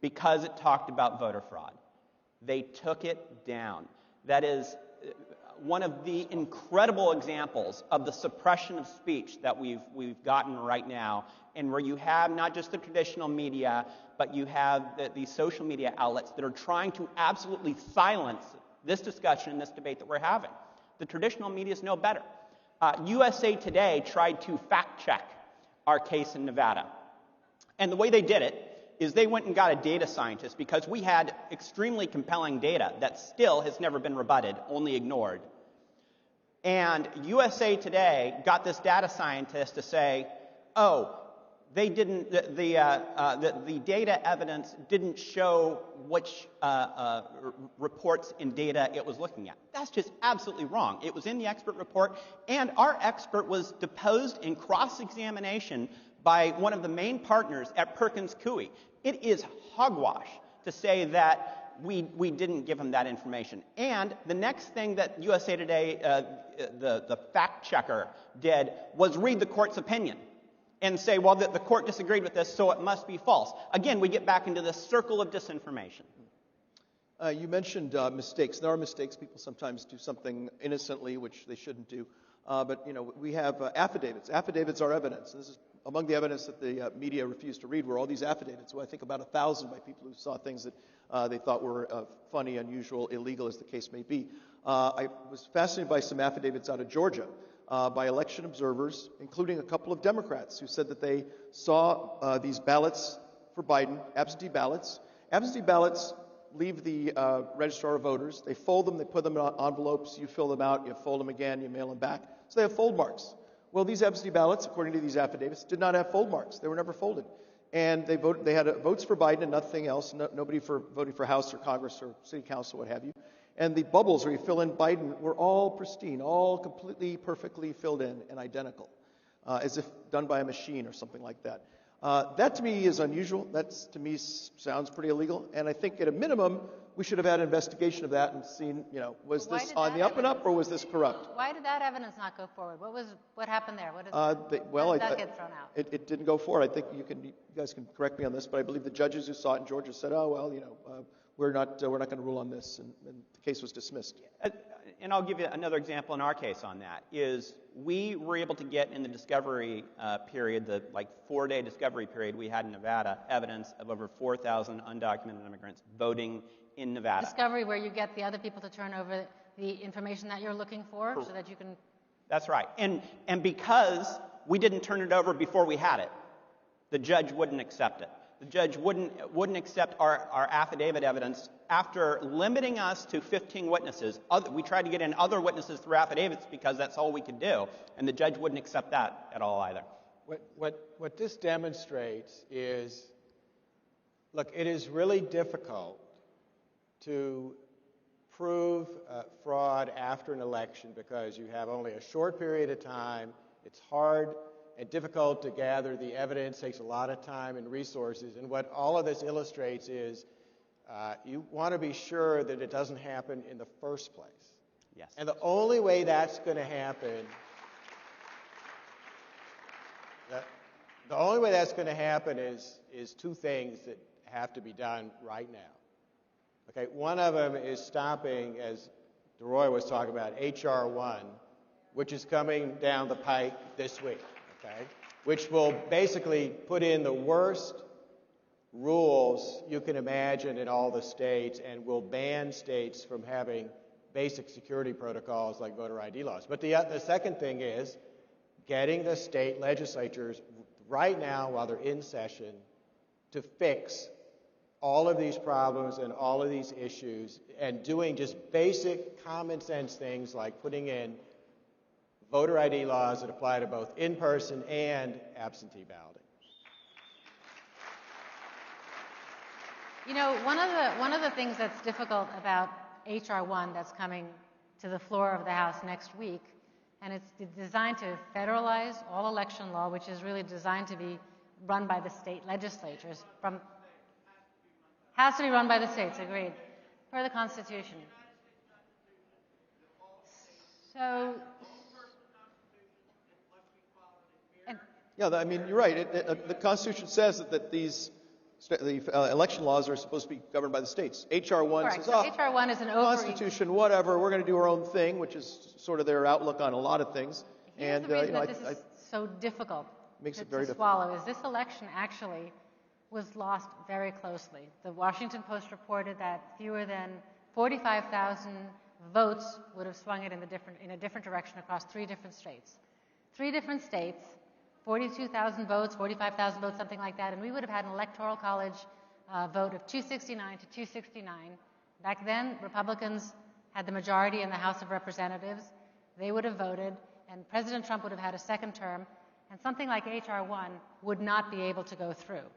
because it talked about voter fraud. They took it down. That is one of the incredible examples of the suppression of speech that we've gotten right now, and where you have not just the traditional media, but you have these social media outlets that are trying to absolutely silence this discussion and this debate that we're having. The traditional medias know better. USA Today tried to fact check our case in Nevada. And the way they did it is they went and got a data scientist because we had extremely compelling data that still has never been rebutted, only ignored. And USA Today got this data scientist to say, oh, they didn't, the data evidence didn't show which reports in data it was looking at. That's just absolutely wrong. It was in the expert report, and our expert was deposed in cross-examination by one of the main partners at Perkins Coie. It is hogwash to say that we didn't give him that information. And the next thing that USA Today, the fact checker, did was read the court's opinion and say, well, the court disagreed with this, so it must be false. Again, we get back into this circle of disinformation. You mentioned mistakes. There are mistakes. People sometimes do something innocently, which they shouldn't do. But, we have affidavits. Affidavits are evidence. This is among the evidence that the media refused to read were all these affidavits. Well, I think about 1,000 by people who saw things that they thought were funny, unusual, illegal, as the case may be. I was fascinated by some affidavits out of Georgia by election observers, including a couple of Democrats who said that they saw these ballots for Biden, absentee ballots. Absentee ballots leave the registrar of voters. They fold them, they put them in envelopes, you fill them out, you fold them again, you mail them back. So they have fold marks. Well, these absentee ballots, according to these affidavits, did not have fold marks. They were never folded. And they had votes for Biden and nothing else, nobody voting for House or Congress or City Council, what have you. And the bubbles where you fill in Biden were all pristine, all completely, perfectly filled in and identical, as if done by a machine or something like that. That to me is unusual. That to me sounds pretty illegal. And I think at a minimum, we should have had an investigation of that and seen, was this on the up and up or was this corrupt? Why did that evidence not go forward? What happened there? How did that get thrown out? It didn't go forward. I think you guys can correct me on this, but I believe the judges who saw it in Georgia said, oh, well, we're not going to rule on this, and the case was dismissed. And I'll give you another example in our case on that, is we were able to get in the discovery period, the 4-day discovery period we had in Nevada, evidence of over 4,000 undocumented immigrants voting in Nevada. Discovery where you get the other people to turn over the information that you're looking for so that you can... That's right. And because we didn't turn it over before we had it, the judge wouldn't accept it. The judge wouldn't accept our affidavit evidence after limiting us to 15 witnesses. We tried to get in other witnesses through affidavits because that's all we could do, and the judge wouldn't accept that at all either. What this demonstrates is, look, it is really difficult to prove fraud after an election because you have only a short period of time. It's hard and difficult to gather the evidence, takes a lot of time and resources. And what all of this illustrates is you want to be sure that it doesn't happen in the first place. Yes. And the only way that's going to happen, is two things that have to be done right now. Okay, one of them is stopping, as DeRoy was talking about, H.R. 1, which is coming down the pike this week. Okay, which will basically put in the worst rules you can imagine in all the states and will ban states from having basic security protocols like voter ID laws. But the second thing is getting the state legislatures right now while they're in session to fix all of these problems and all of these issues and doing just basic common sense things like putting in voter ID laws that apply to both in-person and absentee balloting. One of the things that's difficult about H.R. 1 that's coming to the floor of the House next week, and it's designed to federalize all election law, which is really designed to be run by the state legislatures. Has to be run by the states, agreed, per the Constitution. So... Yeah, I mean, you're right. The Constitution says that the election laws are supposed to be governed by the states. H.R. 1 says, H.R. 1 is an Constitution, whatever, we're going to do our own thing, which is sort of their outlook on a lot of things. Here's the reason that this is so difficult to swallow is this election actually was lost very closely. The Washington Post reported that fewer than 45,000 votes would have swung it in a different direction across 3 different states. 3 different states 42,000 votes, 45,000 votes, something like that, and we would have had an electoral college vote of 269 to 269. Back then, Republicans had the majority in the House of Representatives. They would have voted, and President Trump would have had a second term, and something like H.R. 1 would not be able to go through.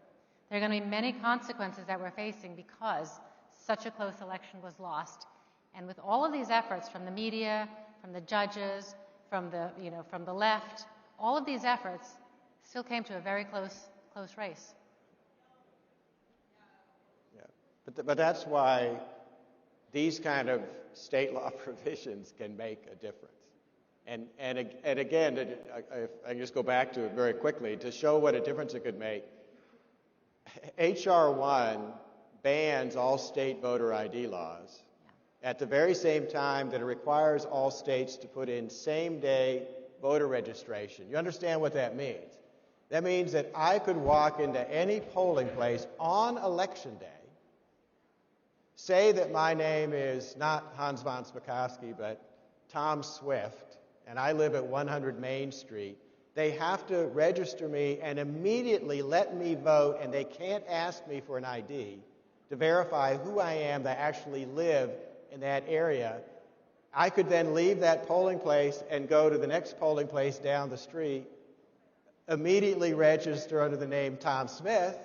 There are going to be many consequences that we're facing because such a close election was lost. And with all of these efforts from the media, from the judges, from the left, all of these efforts still came to a very close race. Yeah, but that's why these kind of state law provisions can make a difference. And again, if I can just go back to it very quickly to show what a difference it could make. H.R. 1 bans all state voter ID laws at the very same time that it requires all states to put in same-day voter registration. You understand what that means? That means that I could walk into any polling place on Election Day, say that my name is not Hans von Spakovsky, but Tom Swift, and I live at 100 Main Street. They have to register me and immediately let me vote, and they can't ask me for an ID to verify who I am that actually live in that area. I could then leave that polling place and go to the next polling place down the street, immediately register under the name Tom Smith,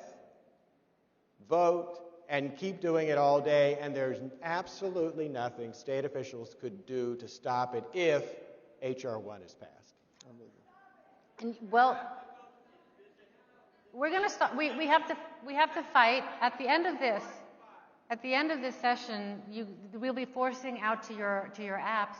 vote, and keep doing it all day, and there's absolutely nothing state officials could do to stop it if H.R. 1 is passed. And, well, we're going to stop. We have to fight. At the end of this session, we'll be forcing out to your apps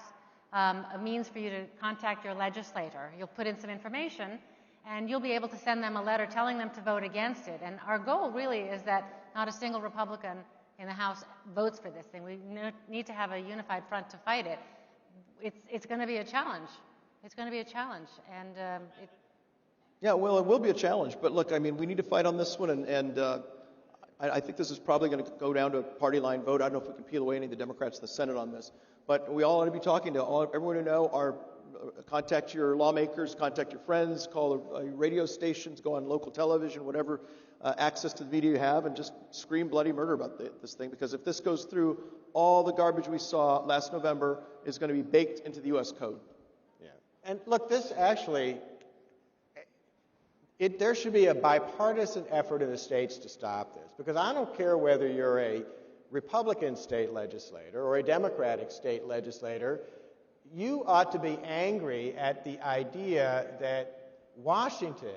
a means for you to contact your legislator. You'll put in some information, and you'll be able to send them a letter telling them to vote against it. And our goal really is that not a single Republican in the House votes for this thing. We need to have a unified front to fight it. It's going to be a challenge. It's going to be a challenge, and Yeah, well, it will be a challenge. But look, I mean, we need to fight on this one, and I think this is probably going to go down to a party line vote. I don't know if we can peel away any of the Democrats in the Senate on this, but we all ought to be talking to everyone who know. Contact your lawmakers, contact your friends, call radio stations, go on local television, whatever access to the media you have, and just scream bloody murder about this thing. Because if this goes through, all the garbage we saw last November is going to be baked into the U.S. code. Yeah, and look, this actually. There should be a bipartisan effort in the states to stop this, because I don't care whether you're a Republican state legislator or a Democratic state legislator, you ought to be angry at the idea that Washington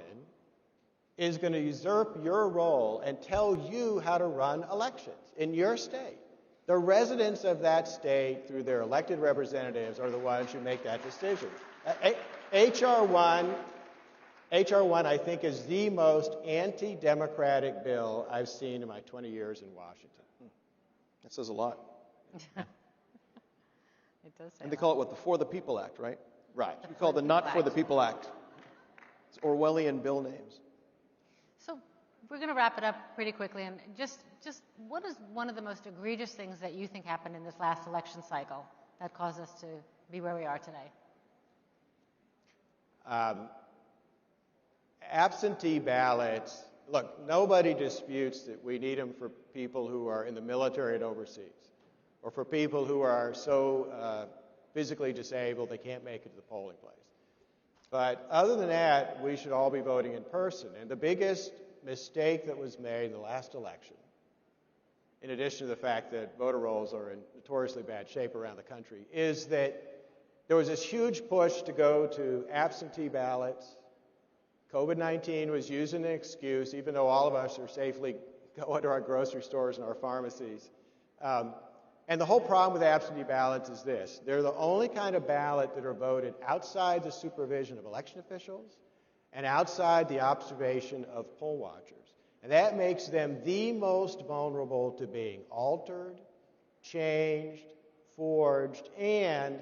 is going to usurp your role and tell you how to run elections in your state. The residents of that state, through their elected representatives, are the ones who make that decision. H.R. 1, I think, is the most anti-democratic bill I've seen in my 20 years in Washington. That says a lot. It does say And they call it, what, the For the People Act, right? Right. We call it the Not For the People Act. It's Orwellian bill names. So we're going to wrap it up pretty quickly. And just what is one of the most egregious things that you think happened in this last election cycle that caused us to be where we are today? Absentee ballots. Look, nobody disputes that we need them for people who are in the military and overseas, or for people who are so physically disabled they can't make it to the polling place. But other than that, we should all be voting in person. And the biggest mistake that was made in the last election, in addition to the fact that voter rolls are in notoriously bad shape around the country, is that there was this huge push to go to absentee ballots. COVID-19 was used as an excuse, even though all of us are safely going to our grocery stores and our pharmacies. And the whole problem with absentee ballots is this. They're the only kind of ballot that are voted outside the supervision of election officials and outside the observation of poll watchers. And that makes them the most vulnerable to being altered, changed, forged, and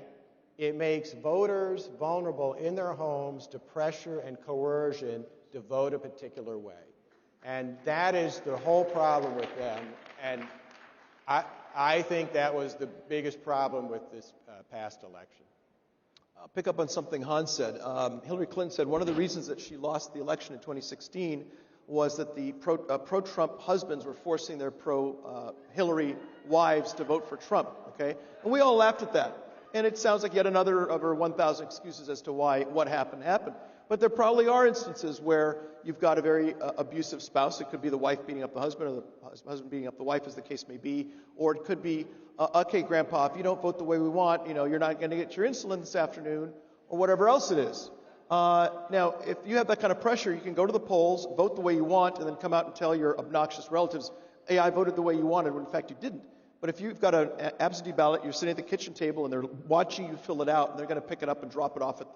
it makes voters vulnerable in their homes to pressure and coercion to vote a particular way. And that is the whole problem with them. And I think that was the biggest problem with this past election. I'll pick up on something Hans said. Hillary Clinton said one of the reasons that she lost the election in 2016 was that the pro-Trump husbands were forcing their pro-Hillary wives to vote for Trump, okay? And we all laughed at that. And it sounds like yet another of her 1,000 excuses as to why what happened. But there probably are instances where you've got a very abusive spouse. It could be the wife beating up the husband, or the husband beating up the wife, as the case may be. Or it could be, okay, Grandpa, if you don't vote the way we want, you're not going to get your insulin this afternoon, or whatever else it is. Now, if you have that kind of pressure, you can go to the polls, vote the way you want, and then come out and tell your obnoxious relatives, hey, I voted the way you wanted, when in fact you didn't. But if you've got an absentee ballot, you're sitting at the kitchen table, and they're watching you fill it out, and they're going to pick it up and drop it off at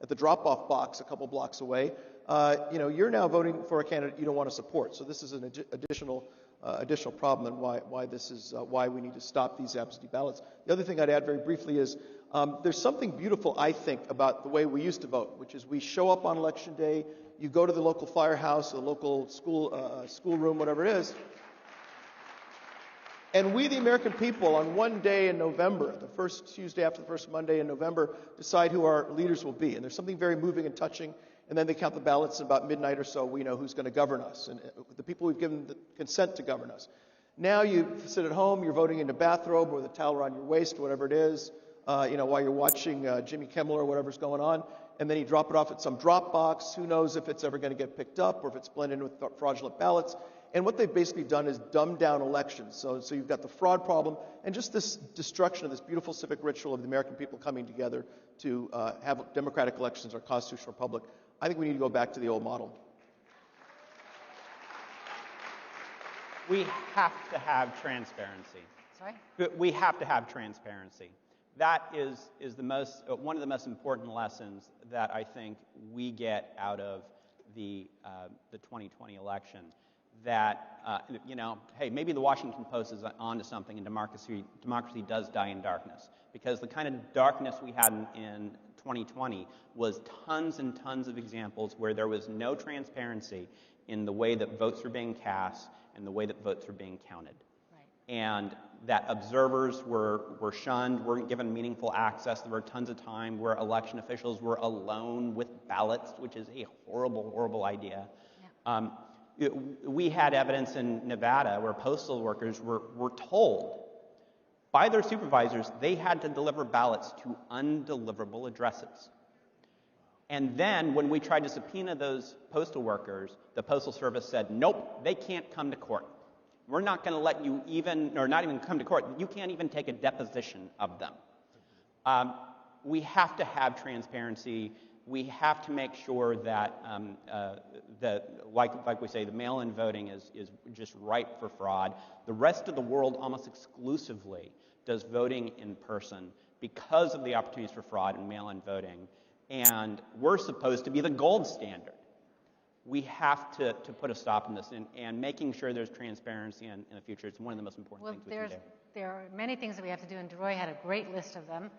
the drop-off box a couple blocks away, you're now voting for a candidate you don't want to support. So this is an additional problem, and why we need to stop these absentee ballots. The other thing I'd add very briefly is there's something beautiful, I think, about the way we used to vote, which is we show up on Election Day, you go to the local firehouse, the local schoolroom, whatever it is, and we, the American people, on one day in November, the first Tuesday after the first Monday in November, decide who our leaders will be. And there's something very moving and touching. And then they count the ballots, and about midnight or so, we know who's going to govern us, and the people we've given the consent to govern us. Now you sit at home, you're voting in a bathrobe or the towel around your waist, whatever it is, while you're watching Jimmy Kimmel or whatever's going on, and then you drop it off at some drop box. Who knows if it's ever going to get picked up or if it's blended in with fraudulent ballots. And what they've basically done is dumb down elections. So you've got the fraud problem and just this destruction of this beautiful civic ritual of the American people coming together to have democratic elections, our constitutional republic. I think we need to go back to the old model. We have to have transparency. Sorry? We have to have transparency. That is one of the most important lessons that I think we get out of the 2020 election. That, hey, maybe the Washington Post is onto something, and democracy does die in darkness. Because the kind of darkness we had in 2020 was tons and tons of examples where there was no transparency in the way that votes were being cast and the way that votes were being counted. Right. And that observers were shunned, weren't given meaningful access. There were tons of time where election officials were alone with ballots, which is a horrible, horrible idea. Yeah. We had evidence in Nevada where postal workers were told by their supervisors they had to deliver ballots to undeliverable addresses. And then when we tried to subpoena those postal workers, the Postal Service said, nope, they can't come to court. We're not going to let you not even come to court. You can't even take a deposition of them. We have to have transparency. We have to make sure that, like we say, the mail-in voting is just ripe for fraud. The rest of the world almost exclusively does voting in person because of the opportunities for fraud in mail-in voting. And we're supposed to be the gold standard. We have to put a stop in this, and making sure there's transparency in the future is one of the most important things we can do. There are many things that we have to do, and DeRoy had a great list of them.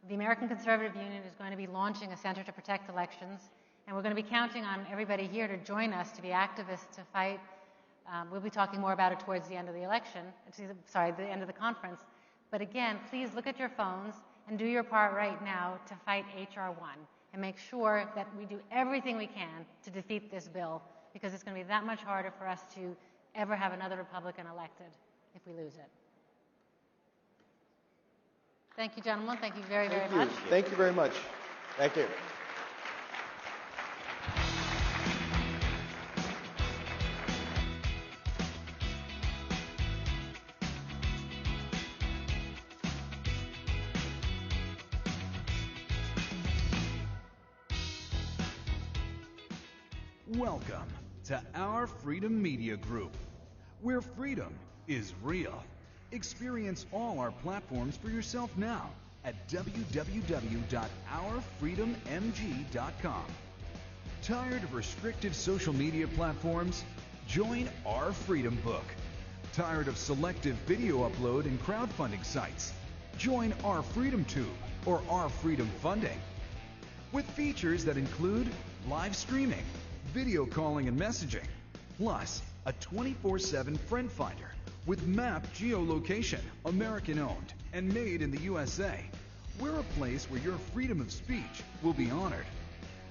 The American Conservative Union is going to be launching a Center to Protect Elections, and we're going to be counting on everybody here to join us to be activists to fight. We'll be talking more about it towards the end of the the end of the conference. But again, please look at your phones and do your part right now to fight H.R. 1 and make sure that we do everything we can to defeat this bill, because it's going to be that much harder for us to ever have another Republican elected if we lose it. Thank you, gentlemen. Thank you very, very much. Thank you very much. Thank you. Welcome to Our Freedom Media Group, where freedom is real. Experience all our platforms for yourself now at www.ourfreedommg.com. Tired of restrictive social media platforms? Join Our Freedom Book. Tired of selective video upload and crowdfunding sites? Join Our Freedom Tube or Our Freedom Funding. With features that include live streaming, video calling and messaging, plus a 24/7 friend finder with map geolocation, American owned and made in the USA. We're a place where your freedom of speech will be honored.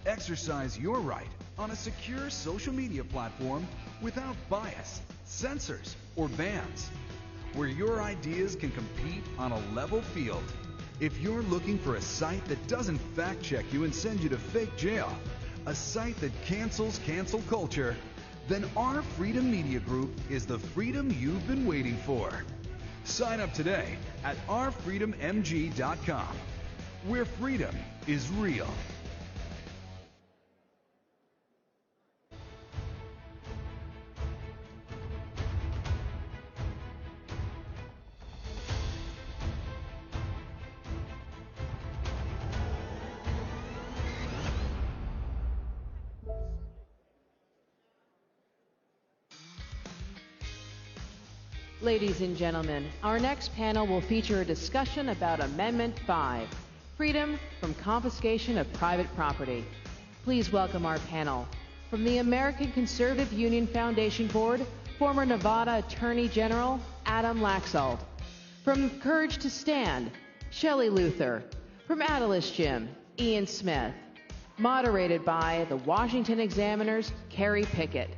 Exercise your right on a secure social media platform without bias, censors, or bans, where your ideas can compete on a level field. If you're looking for a site that doesn't fact-check you and send you to fake jail, a site that cancels cancel culture, then our Freedom Media Group is the freedom you've been waiting for. Sign up today at ourfreedommg.com, where freedom is real. Ladies and gentlemen, our next panel will feature a discussion about Amendment 5, freedom from confiscation of private property. Please welcome our panel. From the American Conservative Union Foundation Board, former Nevada Attorney General Adam Laxalt. From Courage to Stand, Shelley Luther. From Atlas Gym, Ian Smith. Moderated by the Washington Examiner's Carrie Pickett.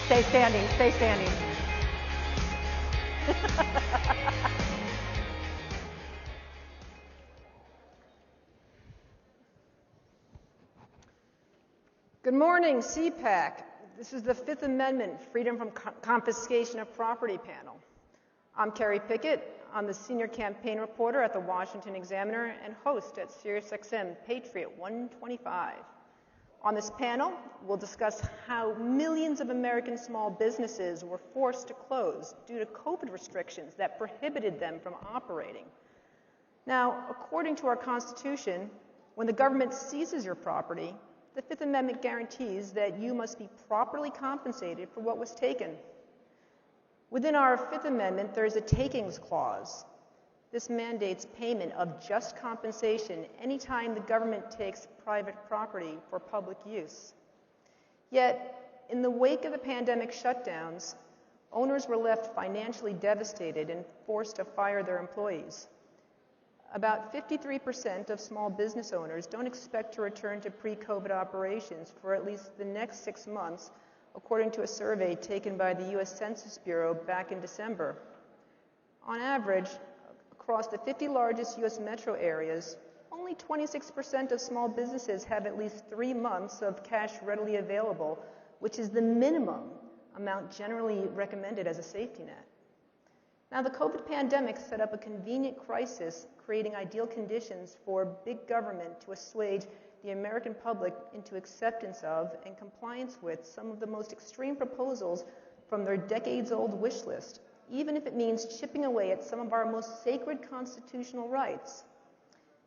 Stay standing, stay standing. Good morning, CPAC. This is the Fifth Amendment, Freedom from Confiscation of Property panel. I'm Carrie Pickett. I'm the senior campaign reporter at the Washington Examiner and host at SiriusXM Patriot 125. On this panel, we'll discuss how millions of American small businesses were forced to close due to COVID restrictions that prohibited them from operating. Now, according to our Constitution, when the government seizes your property, the Fifth Amendment guarantees that you must be properly compensated for what was taken. Within our Fifth Amendment, there is a takings clause. This mandates payment of just compensation anytime the government takes private property for public use. Yet, in the wake of the pandemic shutdowns, owners were left financially devastated and forced to fire their employees. About 53% of small business owners don't expect to return to pre-COVID operations for at least the next 6 months, according to a survey taken by the U.S. Census Bureau back in December. On average, across the 50 largest U.S. metro areas, only 26% of small businesses have at least 3 months of cash readily available, which is the minimum amount generally recommended as a safety net. Now, the COVID pandemic set up a convenient crisis, creating ideal conditions for big government to assuage the American public into acceptance of and compliance with some of the most extreme proposals from their decades-old wish list, even if it means chipping away at some of our most sacred constitutional rights.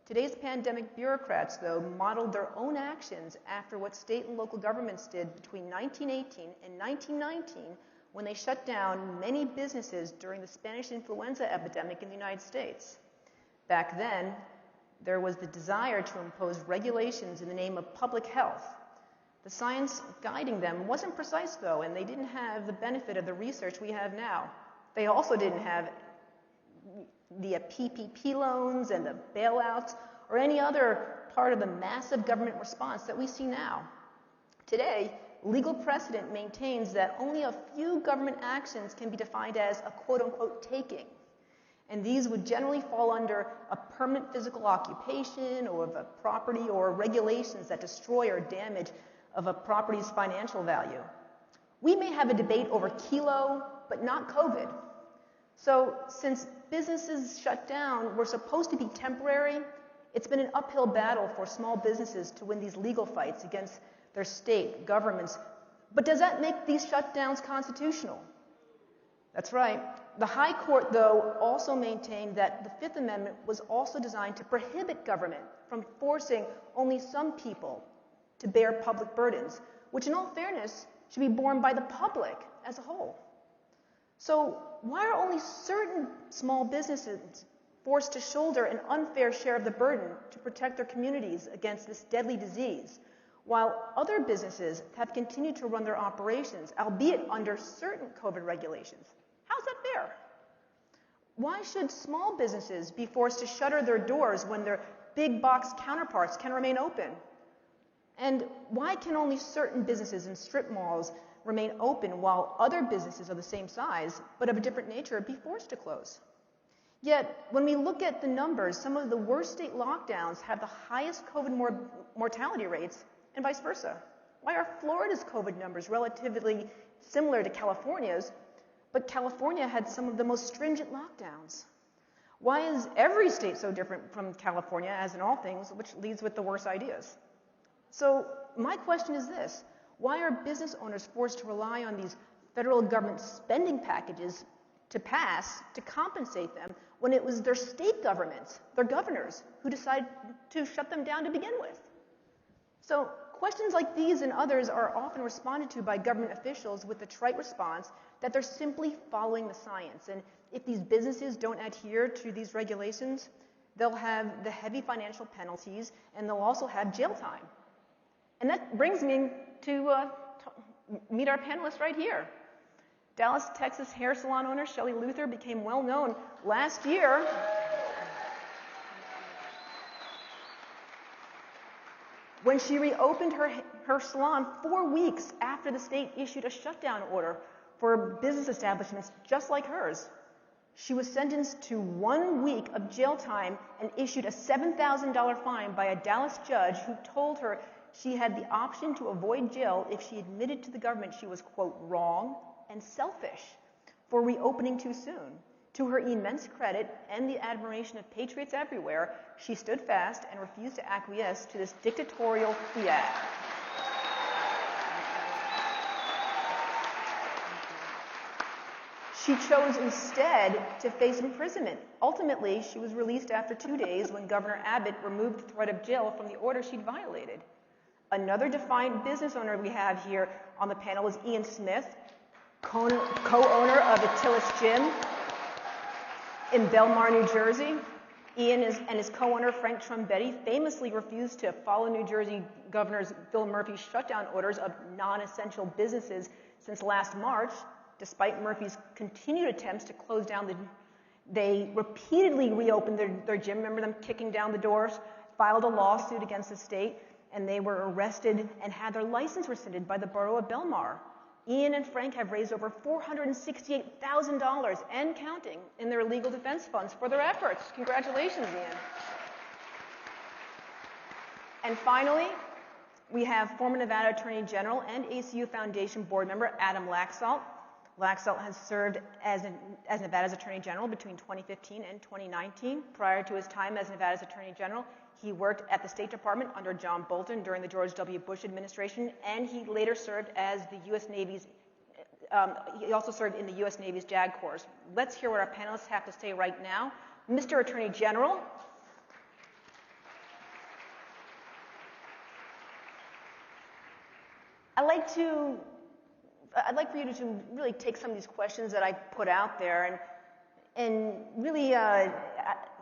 Today's pandemic bureaucrats, though, modeled their own actions after what state and local governments did between 1918 and 1919 when they shut down many businesses during the Spanish influenza epidemic in the United States. Back then, there was the desire to impose regulations in the name of public health. The science guiding them wasn't precise, though, and they didn't have the benefit of the research we have now. They also didn't have the PPP loans and the bailouts or any other part of the massive government response that we see now. Today, legal precedent maintains that only a few government actions can be defined as a quote-unquote taking, and these would generally fall under a permanent physical occupation or of a property or regulations that destroy or damage of a property's financial value. We may have a debate over kilo, but not COVID. So since businesses shut down were supposed to be temporary, it's been an uphill battle for small businesses to win these legal fights against their state governments. But does that make these shutdowns constitutional? That's right. The High Court, though, also maintained that the Fifth Amendment was also designed to prohibit government from forcing only some people to bear public burdens, which in all fairness should be borne by the public as a whole. So why are only certain small businesses forced to shoulder an unfair share of the burden to protect their communities against this deadly disease, while other businesses have continued to run their operations, albeit under certain COVID regulations. How's that fair? Why should small businesses be forced to shutter their doors when their big box counterparts can remain open? And why can only certain businesses in strip malls remain open while other businesses of the same size but of a different nature be forced to close? Yet, when we look at the numbers, some of the worst state lockdowns have the highest COVID mortality rates and vice versa. Why are Florida's COVID numbers relatively similar to California's, but California had some of the most stringent lockdowns? Why is every state so different from California, as in all things, which leads with the worst ideas? So my question is this: why are business owners forced to rely on these federal government spending packages to pass to compensate them when it was their state governments, their governors, who decided to shut them down to begin with? So questions like these and others are often responded to by government officials with the trite response that they're simply following the science. And if these businesses don't adhere to these regulations, they'll have the heavy financial penalties and they'll also have jail time. And that brings me to meet our panelists right here. Dallas, Texas hair salon owner Shelley Luther became well known last year when she reopened her salon 4 weeks after the state issued a shutdown order for business establishments just like hers. She was sentenced to 1 week of jail time and issued a $7,000 fine by a Dallas judge who told her she had the option to avoid jail if she admitted to the government she was, quote, wrong and selfish for reopening too soon. To her immense credit and the admiration of patriots everywhere, she stood fast and refused to acquiesce to this dictatorial fiat. She chose instead to face imprisonment. Ultimately, she was released after 2 days when Governor Abbott removed the threat of jail from the order she'd violated. Another defiant business owner we have here on the panel is Ian Smith, co-owner of Attilis Gym in Belmar, New Jersey. Ian and his co-owner Frank Trombetti famously refused to follow New Jersey Governor Phil Murphy's shutdown orders of non-essential businesses since last March. Despite Murphy's continued attempts to close down they repeatedly reopened their gym. Remember them kicking down the doors, filed a lawsuit against the state, and they were arrested and had their license rescinded by the borough of Belmar. Ian and Frank have raised over $468,000 and counting in their legal defense funds for their efforts. Congratulations, Ian. And finally, we have former Nevada Attorney General and ACU Foundation board member Adam Laxalt. Laxalt has served as Nevada's Attorney General between 2015 and 2019. Prior to his time as Nevada's Attorney General, he worked at the State Department under John Bolton during the George W. Bush administration, and he later served as the U.S. Navy's, he also served in the U.S. Navy's JAG Corps. Let's hear what our panelists have to say right now. Mr. Attorney General. I'd like for you to really take some of these questions that I put out there and really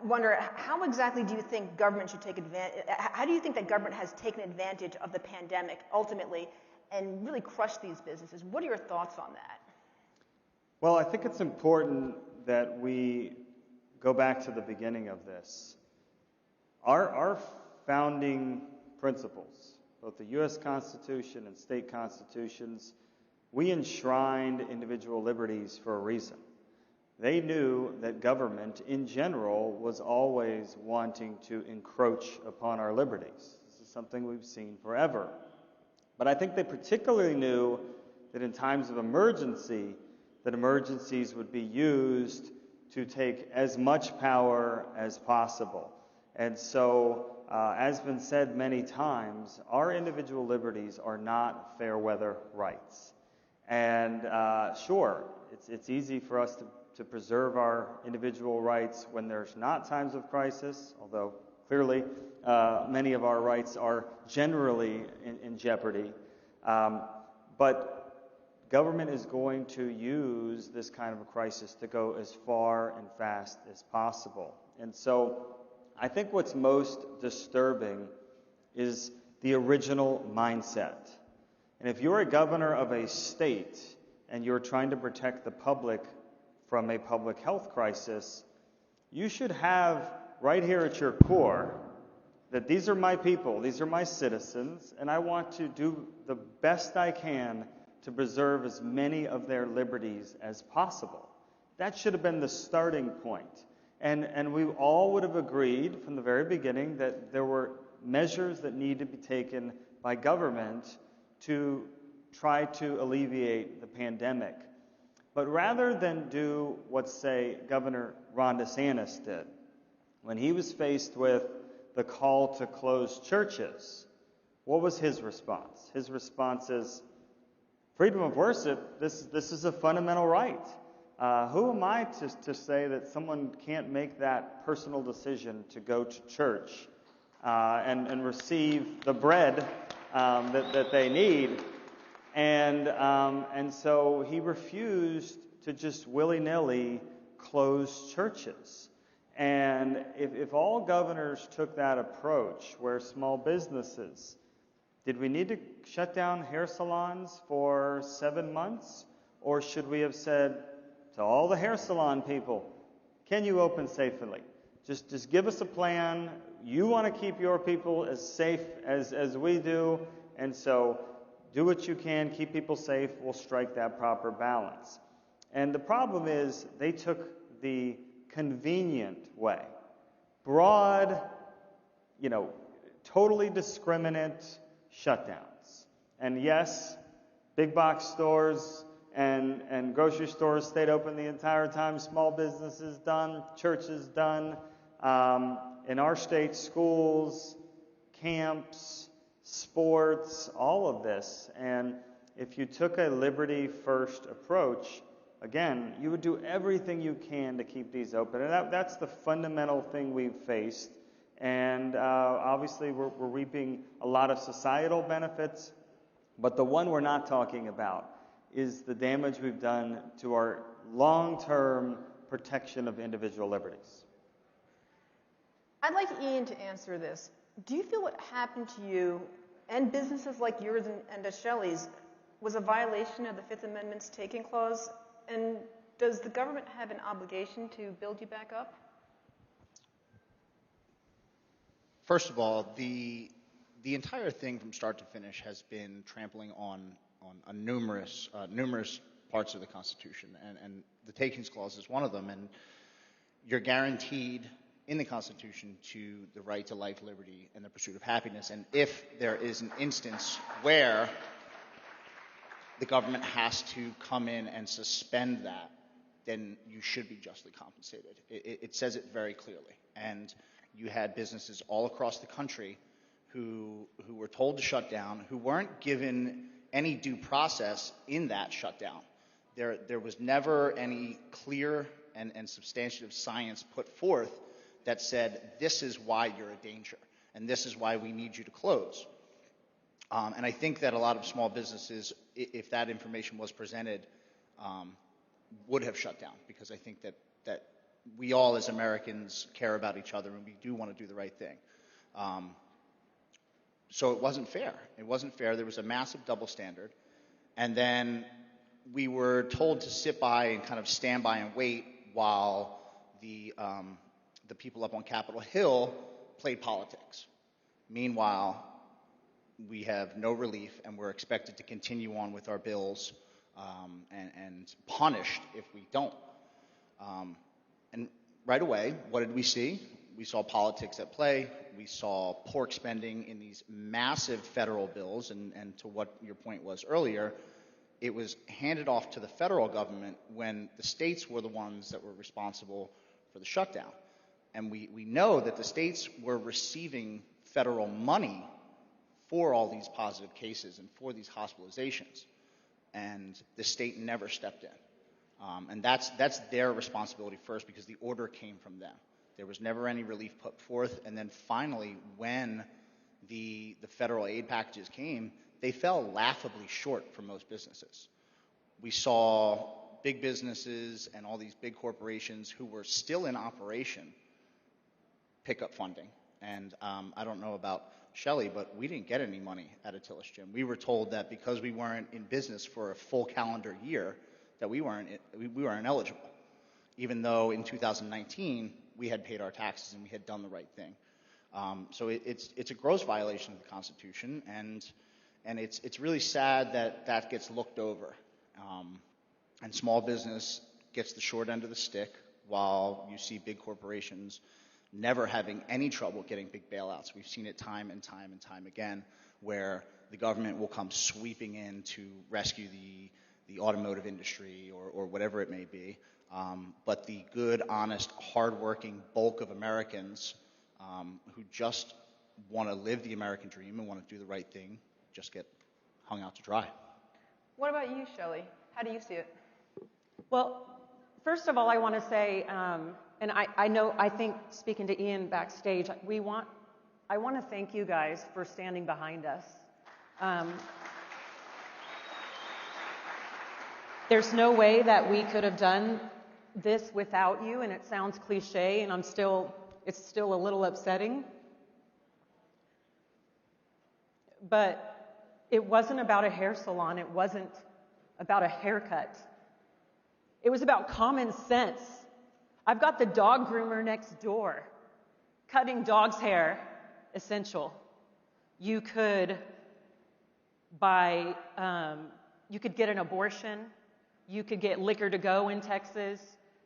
wonder, how exactly do you think government should take advantage, how do you think that government has taken advantage of the pandemic ultimately and really crushed these businesses? What are your thoughts on that? Well, I think it's important that we go back to the beginning of this. Our founding principles, both the U.S. Constitution and state constitutions, we enshrined individual liberties for a reason. They knew that government in general was always wanting to encroach upon our liberties. This is something we've seen forever. But I think they particularly knew that in times of emergency, that emergencies would be used to take as much power as possible. And so, as been said many times, our individual liberties are not fair weather rights. And sure, it's easy for us to preserve our individual rights when there's not times of crisis, although clearly many of our rights are generally in jeopardy. But government is going to use this kind of a crisis to go as far and fast as possible. And so I think what's most disturbing is the original mindset. And if you're a governor of a state and you're trying to protect the public from a public health crisis, you should have right here at your core that these are my people, these are my citizens, and I want to do the best I can to preserve as many of their liberties as possible. That should have been the starting point. And we all would have agreed from the very beginning that there were measures that need to be taken by government to try to alleviate the pandemic. But rather than do what, say, Governor Ron DeSantis did, when he was faced with the call to close churches, what was his response? His response is, freedom of worship, this is a fundamental right. Who am I to say that someone can't make that personal decision to go to church and receive the bread that they need? And so he refused to just willy-nilly close churches. And if all governors took that approach, where small businesses, did we need to shut down hair salons for 7 months? Or should we have said to all the hair salon people, can you open safely? Just give us a plan. You want to keep your people as safe as we do, and so do what you can, keep people safe, we'll strike that proper balance. And the problem is they took the convenient way. Broad, totally discriminate shutdowns. And yes, big box stores and grocery stores stayed open the entire time. Small businesses done, churches done. In our state, schools, camps, sports, all of this. And if you took a liberty first approach, again, you would do everything you can to keep these open. And that's the fundamental thing we've faced. And obviously we're reaping a lot of societal benefits. But the one we're not talking about is the damage we've done to our long-term protection of individual liberties. I'd like Ian to answer this. Do you feel what happened to you and businesses like yours and Shelley's was a violation of the Fifth Amendment's taking clause? And does the government have an obligation to build you back up? First of all, the entire thing from start to finish has been trampling on numerous parts of the Constitution, and the Takings Clause is one of them. And you're guaranteed in the Constitution to the right to life, liberty, and the pursuit of happiness. And if there is an instance where the government has to come in and suspend that, then you should be justly compensated. It says it very clearly. And you had businesses all across the country who were told to shut down, who weren't given any due process in that shutdown. There was never any clear and substantive science put forth that said, this is why you're a danger, and this is why we need you to close. And I think that a lot of small businesses, if that information was presented, would have shut down, because I think that we all as Americans care about each other and we do want to do the right thing. So it wasn't fair. It wasn't fair. There was a massive double standard. And then we were told to sit by and kind of stand by and wait while the people up on Capitol Hill played politics. Meanwhile, we have no relief, and we're expected to continue on with our bills and punished if we don't. And right away, what did we see? We saw politics at play. We saw pork spending in these massive federal bills, and to what your point was earlier, it was handed off to the federal government when the states were the ones that were responsible for the shutdown. And we know that the states were receiving federal money for all these positive cases and for these hospitalizations, and the state never stepped in. And that's their responsibility first, because the order came from them. There was never any relief put forth, and then finally, when the federal aid packages came, they fell laughably short for most businesses. We saw big businesses and all these big corporations who were still in operation pick up funding. And I don't know about Shelley, but we didn't get any money out of Tillis Gym. We were told that because we weren't in business for a full calendar year, that we weren't eligible, even though in 2019 we had paid our taxes and we had done the right thing. So it's a gross violation of the Constitution, and it's really sad that that gets looked over, and small business gets the short end of the stick, while you see big corporations never having any trouble getting big bailouts. We've seen it time and time and time again, where the government will come sweeping in to rescue the automotive industry or whatever it may be. But the good, honest, hardworking bulk of Americans who just want to live the American dream and want to do the right thing just get hung out to dry. What about you, Shelley? How do you see it? Well, first of all, I want to say, and I think speaking to Ian backstage, I want to thank you guys for standing behind us. There's no way that we could have done this without you, and it sounds cliche, and it's still a little upsetting. But it wasn't about a hair salon. It wasn't about a haircut. It was about common sense. I've got the dog groomer next door. Cutting dog's hair, essential. You could you could get an abortion. You could get liquor to go in Texas.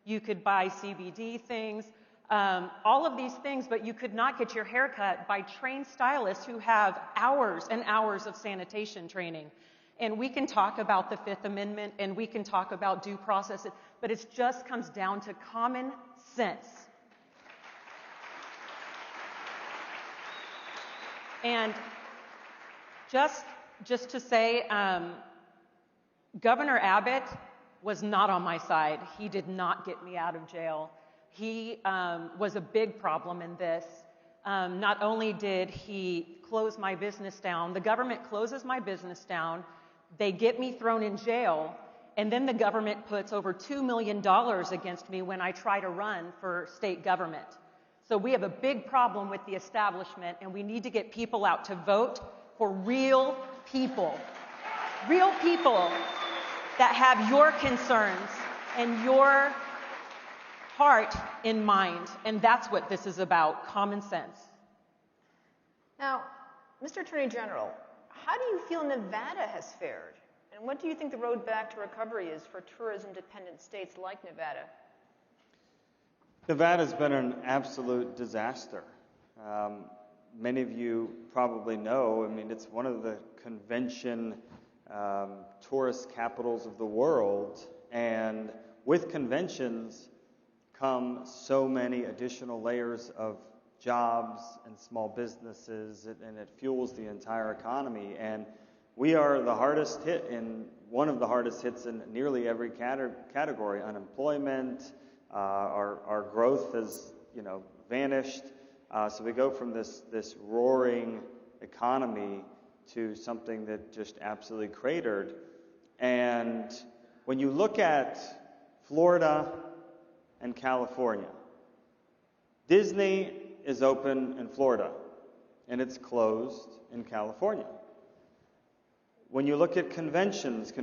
You could buy CBD things. All of these things, but you could not get your hair cut by trained stylists who have hours and hours of sanitation training. And we can talk about the Fifth Amendment, and we can talk about due process, but it just comes down to common sense. And just to say, Governor Abbott was not on my side. He did not get me out of jail. He was a big problem in this. Not only did he close my business down, the government closes my business down, they get me thrown in jail, and then the government puts over $2 million against me when I try to run for state government. So we have a big problem with the establishment, and we need to get people out to vote for real people that have your concerns and your heart in mind. And that's what this is about, common sense. Now, Mr. Attorney General, how do you feel Nevada has fared? And what do you think the road back to recovery is for tourism-dependent states like Nevada? Nevada's been an absolute disaster. Many of you probably know, it's one of the convention tourist capitals of the world, and with conventions come so many additional layers of jobs and small businesses, and it fuels the entire economy. And we are the hardest hit one of the hardest hits in nearly every category. Unemployment, our growth has vanished. So we go from this roaring economy to something that just absolutely cratered. And when you look at Florida and California, Disney is open in Florida, and it's closed in California. When you look at conventions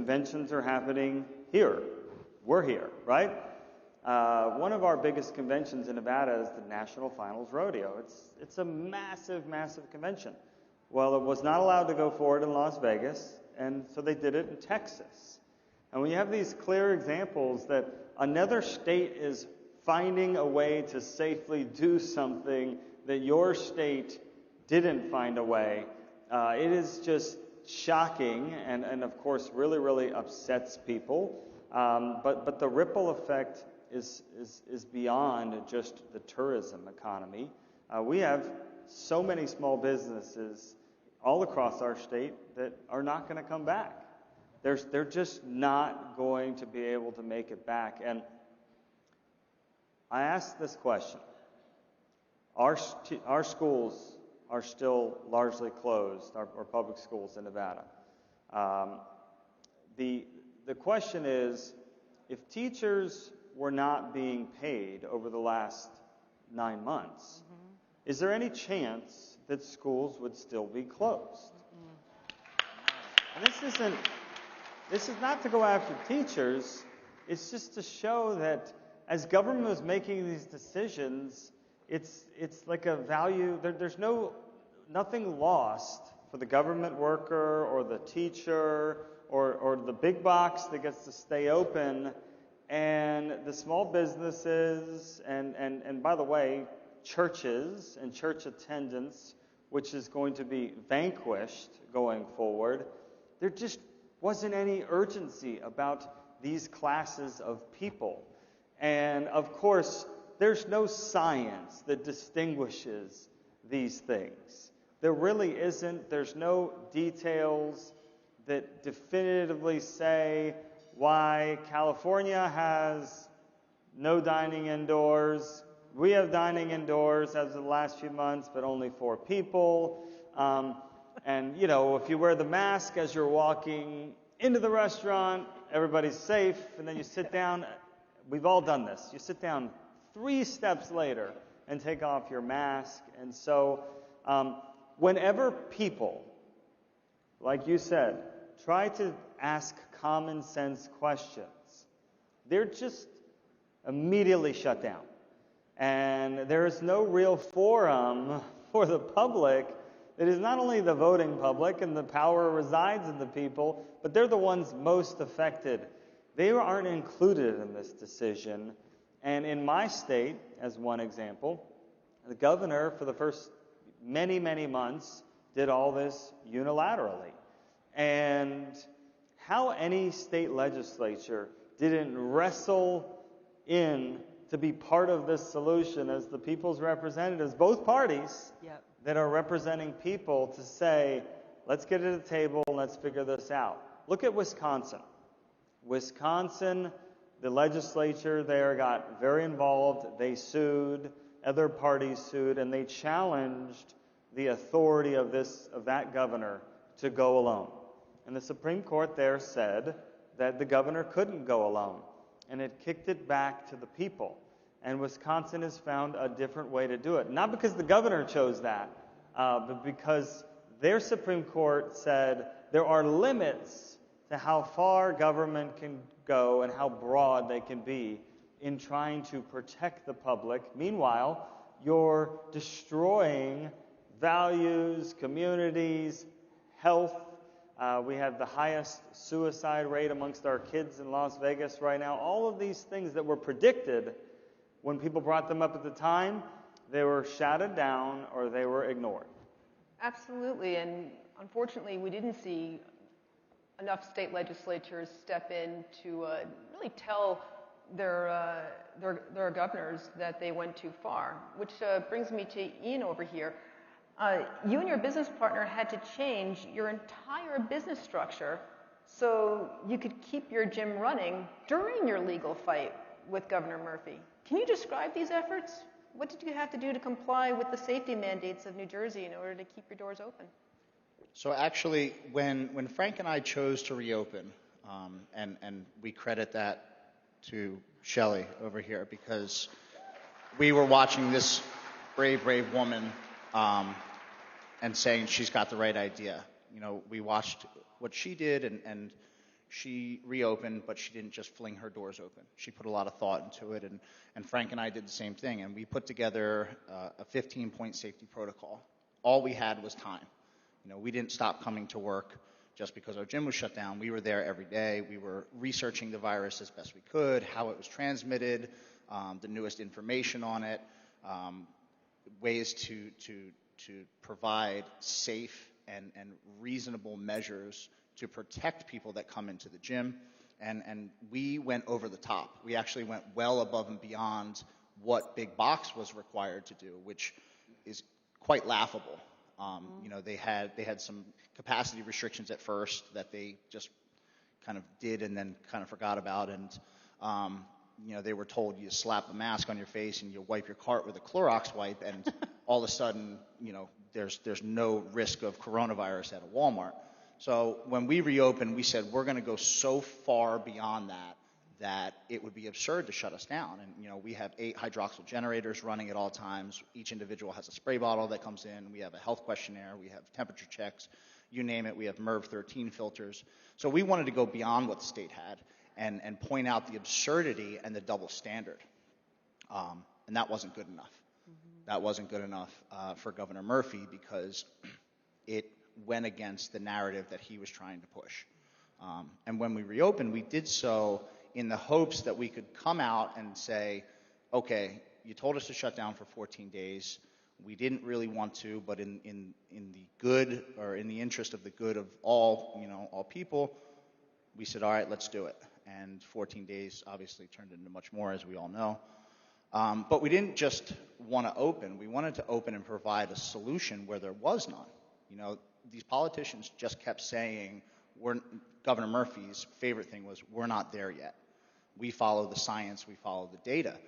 are happening here. We're here, right? One of our biggest conventions in Nevada is the National Finals Rodeo. It's a massive, massive convention. Well, it was not allowed to go forward in Las Vegas, and so they did it in Texas. And when you have these clear examples that another state is finding a way to safely do something that your state didn't find a way, it is just shocking and of course really, really upsets people. But the ripple effect is beyond just the tourism economy. We have so many small businesses all across our state that are not going to come back. They're just not going to be able to make it back. And I ask this question. Our schools are still largely closed, our public schools in Nevada. The question is, if teachers were not being paid over the last 9 months, is there any chance that schools would still be closed. And this is not to go after teachers. It's just to show that as government was making these decisions, it's like a value. There's nothing lost for the government worker or the teacher or the big box that gets to stay open, and the small businesses and by the way, churches and church attendance, which is going to be vanquished going forward. There just wasn't any urgency about these classes of people. And of course, there's no science that distinguishes these things. There really isn't. There's no details that definitively say why California has no dining indoors. We have dining indoors as of the last few months, but only 4 people. And, if you wear the mask as you're walking into the restaurant, everybody's safe, and then you sit down. We've all done this. You sit down 3 steps later and take off your mask. And so whenever people, like you said, try to ask common sense questions, they're just immediately shut down. And there is no real forum for the public. It is not only the voting public, and the power resides in the people, but they're the ones most affected. They aren't included in this decision. And in my state, as one example, the governor for the first many, many months did all this unilaterally. And how any state legislature didn't wrestle in to be part of this solution as the people's representatives, both parties that are representing people, to say, let's get to the table and let's figure this out. Look at Wisconsin. Wisconsin, the legislature there got very involved. They sued, other parties sued, and they challenged the authority of that governor to go alone. And the Supreme Court there said that the governor couldn't go alone, and it kicked it back to the people. And Wisconsin has found a different way to do it. Not because the governor chose that, but because their Supreme Court said there are limits to how far government can go and how broad they can be in trying to protect the public. Meanwhile, you're destroying values, communities, health. We have the highest suicide rate amongst our kids in Las Vegas right now. All of these things that were predicted when people brought them up at the time, they were shouted down or they were ignored. Absolutely, and unfortunately, we didn't see enough state legislatures step in to really tell their governors that they went too far, which brings me to Ian over here. You and your business partner had to change your entire business structure so you could keep your gym running during your legal fight with Governor Murphy. Can you describe these efforts? What did you have to do to comply with the safety mandates of New Jersey in order to keep your doors open? So actually, when Frank and I chose to reopen, and we credit that to Shelley over here, because we were watching this brave woman and saying she's got the right idea. We watched what she did, and she reopened, but she didn't just fling her doors open. She put a lot of thought into it, and Frank and I did the same thing, and we put together a 15-point safety protocol. All we had was time. We didn't stop coming to work just because our gym was shut down. We were there every day. We were researching the virus as best we could, how it was transmitted, the newest information on it, ways to provide safe and reasonable measures to protect people that come into the gym. And we went over the top. We actually went well above and beyond what Big Box was required to do, which is quite laughable. They had some capacity restrictions at first that they just kind of did and then kind of forgot about. And, they were told you slap a mask on your face and you wipe your cart with a Clorox wipe, and all of a sudden, there's no risk of coronavirus at a Walmart. So when we reopened, we said we're going to go so far beyond that that it would be absurd to shut us down. And, you know, we have 8 hydroxyl generators running at all times. Each individual has a spray bottle that comes in. We have a health questionnaire. We have temperature checks. You name it. We have MERV 13 filters. So we wanted to go beyond what the state had and point out the absurdity and the double standard. And that wasn't good enough. That wasn't good enough for Governor Murphy because it went against the narrative that he was trying to push. And when we reopened, we did so in the hopes that we could come out and say, okay, you told us to shut down for 14 days. We didn't really want to, but in the good, or in the interest of the good of all, you know, all people, we said, all right, let's do it. And 14 days obviously turned into much more, as we all know. But we didn't just want to open. We wanted to open and provide a solution where there was none. You know, these politicians just kept saying, Governor Murphy's favorite thing was, we're not there yet. We follow the science, we follow the data.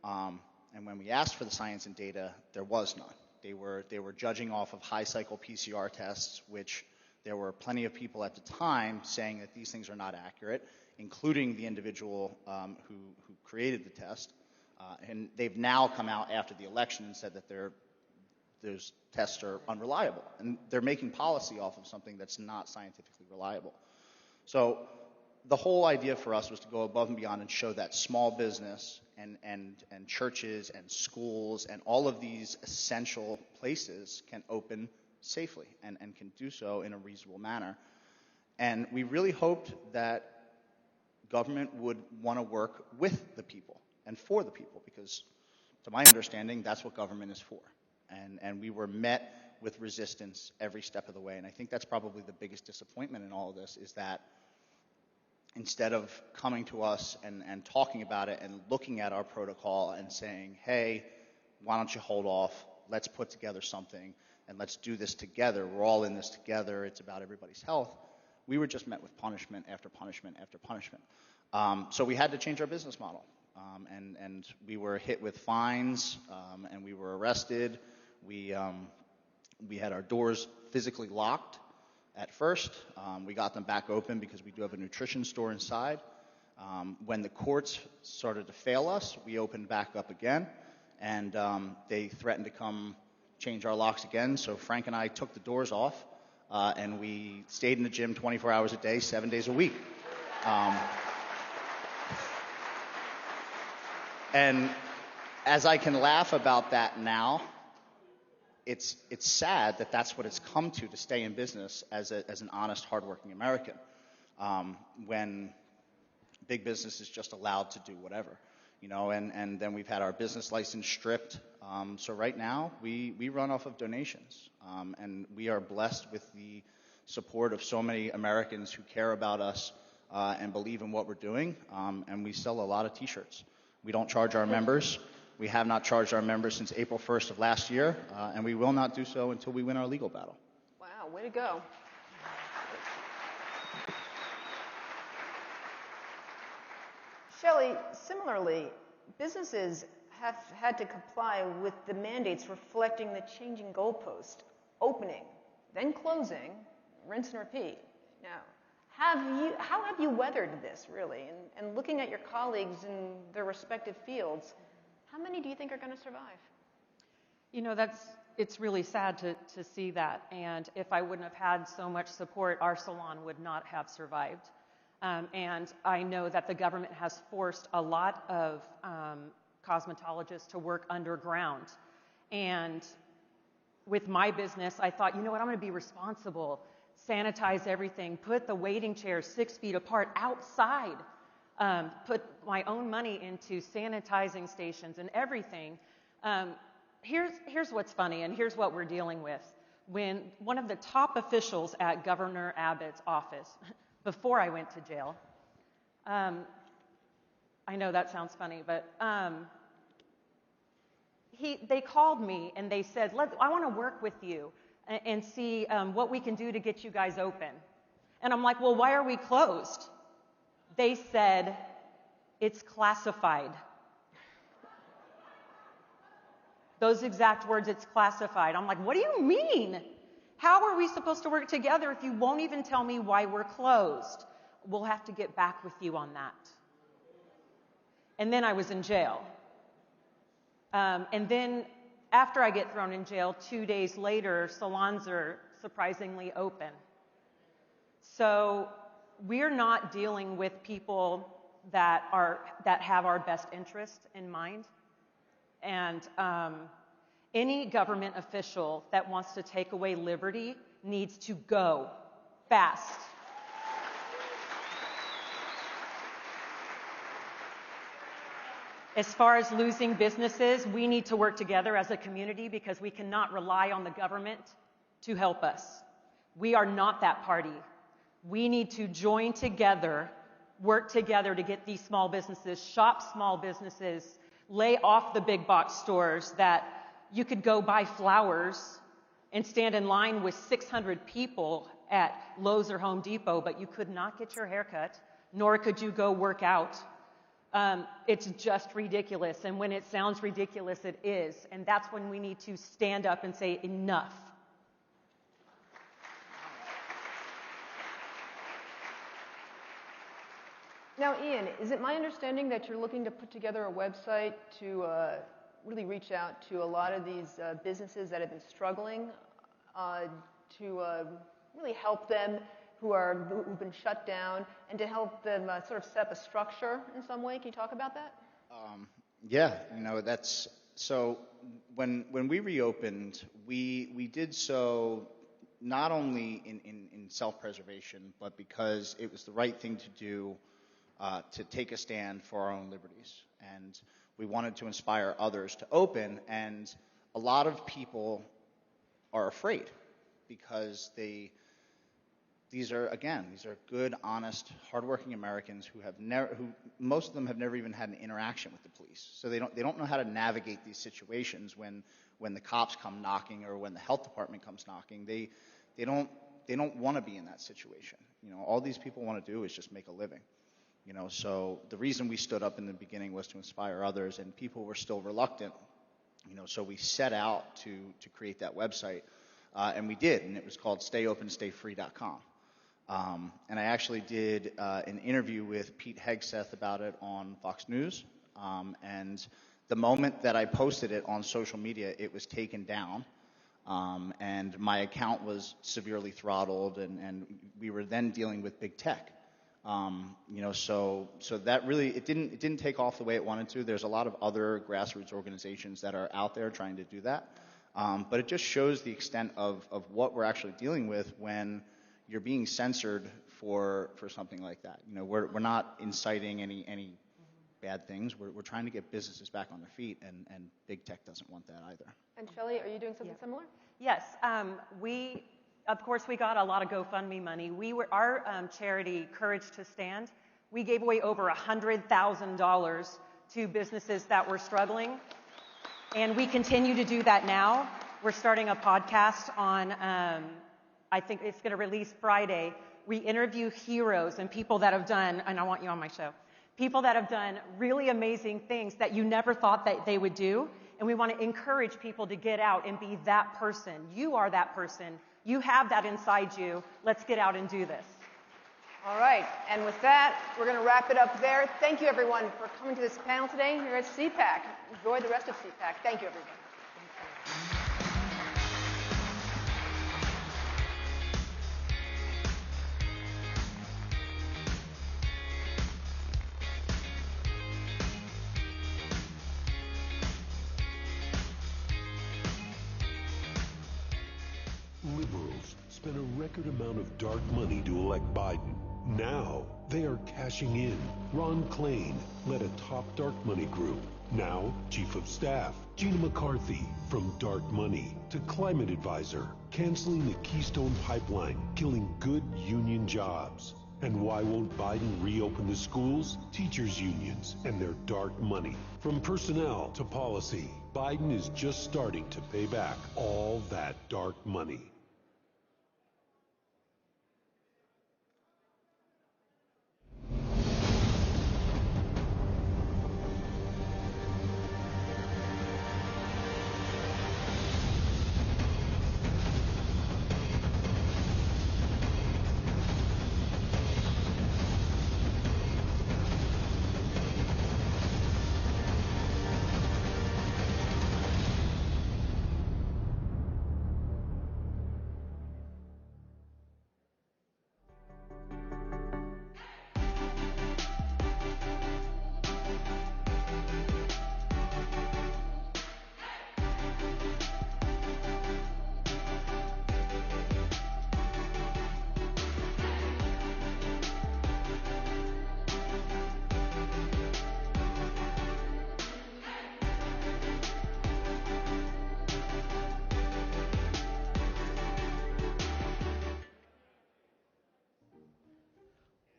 And when we asked for the science and data, there was none. They were judging off of high cycle PCR tests, which there were plenty of people at the time saying that these things are not accurate, including the individual who created the test. And they've now come out after the election and said that those tests are unreliable. And they're making policy off of something that's not scientifically reliable. So the whole idea for us was to go above and beyond and show that small business and churches and schools and all of these essential places can open safely and can do so in a reasonable manner. And we really hoped that government would want to work with the people and for the people, because to my understanding, that's what government is for. And we were met with resistance every step of the way. And I think that's probably the biggest disappointment in all of this, is that instead of coming to us and talking about it and looking at our protocol and saying, hey, why don't you hold off, let's put together something, and let's do this together, we're all in this together, it's about everybody's health, we were just met with punishment after punishment after punishment. So we had to change our business model. And we were hit with fines, and we were arrested. We had our doors physically locked at first. We got them back open because we do have a nutrition store inside. When the courts started to fail us, we opened back up again, and they threatened to come change our locks again. So Frank and I took the doors off, and we stayed in the gym 24 hours a day, 7 days a week. And as I can laugh about that now, it's sad that that's what it's come to stay in business as an honest, hardworking American, when big business is just allowed to do whatever, you know. And then we've had our business license stripped. So right now we run off of donations, and we are blessed with the support of so many Americans who care about us and believe in what we're doing. And we sell a lot of T-shirts. We don't charge our members. We have not charged our members since April 1st of last year, and we will not do so until we win our legal battle. Wow, way to go. Shelley, similarly, businesses have had to comply with the mandates reflecting the changing goalpost, opening, then closing, rinse and repeat. Now, how have you weathered this, really? And looking at your colleagues in their respective fields, how many do you think are going to survive? You know, it's really sad to see that. And if I wouldn't have had so much support, our salon would not have survived. And I know that the government has forced a lot of cosmetologists to work underground. And with my business, I thought, you know what, I'm going to be responsible. Sanitize everything, put the waiting chairs 6 feet apart outside, put my own money into sanitizing stations and everything. Here's what's funny, and here's what we're dealing with. When one of the top officials at Governor Abbott's office, before I went to jail, I know that sounds funny, but they called me and they said, I want to work with you and see what we can do to get you guys open. And I'm like, well, why are we closed? They said, it's classified. Those exact words, it's classified. I'm like, what do you mean? How are we supposed to work together if you won't even tell me why we're closed? We'll have to get back with you on that. And then I was in jail. And then after I get thrown in jail, 2 days later, salons are surprisingly open. So we're not dealing with people that have our best interest in mind. And any government official that wants to take away liberty needs to go fast. As far as losing businesses, we need to work together as a community because we cannot rely on the government to help us. We are not that party. We need to join together, work together to get these small businesses, shop small businesses, lay off the big box stores that you could go buy flowers and stand in line with 600 people at Lowe's or Home Depot, but you could not get your hair cut, nor could you go work out. It's just ridiculous. And when it sounds ridiculous, it is. And that's when we need to stand up and say, enough. Now, Ian, is it my understanding that you're looking to put together a website to really reach out to a lot of these businesses that have been struggling to really help them who've been shut down, and to help them sort of set up a structure in some way? Can you talk about that? Yeah, that's so. When we reopened, we did so not only in self-preservation, but because it was the right thing to do to take a stand for our own liberties, and we wanted to inspire others to open. And a lot of people are afraid because these are good, honest, hardworking Americans who most of them have never even had an interaction with the police. So they don't know how to navigate these situations when the cops come knocking or when the health department comes knocking. They don't want to be in that situation. All these people want to do is just make a living. So the reason we stood up in the beginning was to inspire others, and people were still reluctant. So we set out to create that website, and we did, and it was called StayOpenStayFree.com. And I actually did an interview with Pete Hegseth about it on Fox News. And the moment that I posted it on social media, it was taken down. And my account was severely throttled, and we were then dealing with big tech. So that really, it didn't take off the way it wanted to. There's a lot of other grassroots organizations that are out there trying to do that. But it just shows the extent of what we're actually dealing with when you're being censored for something like that. We're not inciting any bad things. We're trying to get businesses back on their feet, and big tech doesn't want that either. And Shelley, are you doing something similar? Yes. Of course, we got a lot of GoFundMe money. Our charity, Courage to Stand, we gave away over $100,000 to businesses that were struggling. And we continue to do that now. We're starting a podcast on, I think it's going to release Friday. We interview heroes and people that have done, and I want you on my show, people that have done really amazing things that you never thought that they would do. And we want to encourage people to get out and be that person. You are that person. You have that inside you. Let's get out and do this. All right. And with that, we're going to wrap it up there. Thank you, everyone, for coming to this panel today here at CPAC. Enjoy the rest of CPAC. Thank you, everybody. Liberals spent a record amount of dark money to elect Biden. Now they are cashing in. Ron Klain led a top dark money group. Now Chief of Staff Gina McCarthy, from dark money to climate advisor, canceling the Keystone Pipeline, killing good union jobs. And why won't Biden reopen the schools, teachers' unions, and their dark money? From personnel to policy, Biden is just starting to pay back all that dark money.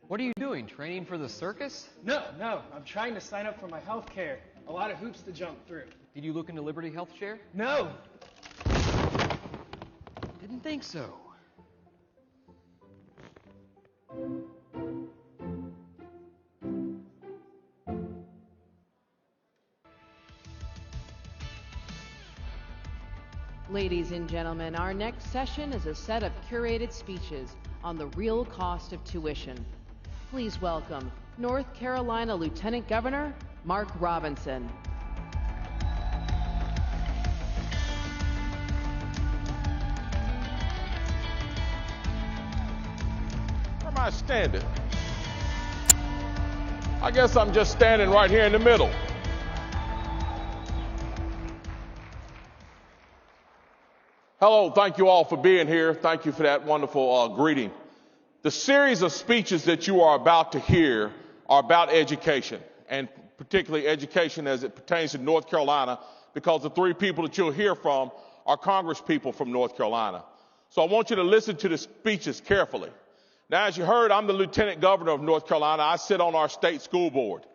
What are you doing? Training for the circus? No. I'm trying to sign up for my health care. A lot of hoops to jump through. Did you look into Liberty Health Share? No. Didn't think so. Ladies and gentlemen, our next session is a set of curated speeches on the real cost of tuition. Please welcome North Carolina Lieutenant Governor Mark Robinson. Where am I standing? I guess I'm just standing right here in the middle. Hello, thank you all for being here. Thank you for that wonderful greeting. The series of speeches that you are about to hear are about education, and particularly education as it pertains to North Carolina, because the three people that you'll hear from are Congress people from North Carolina. So I want you to listen to the speeches carefully. Now, as you heard, I'm the Lieutenant Governor of North Carolina. I sit on our state school board.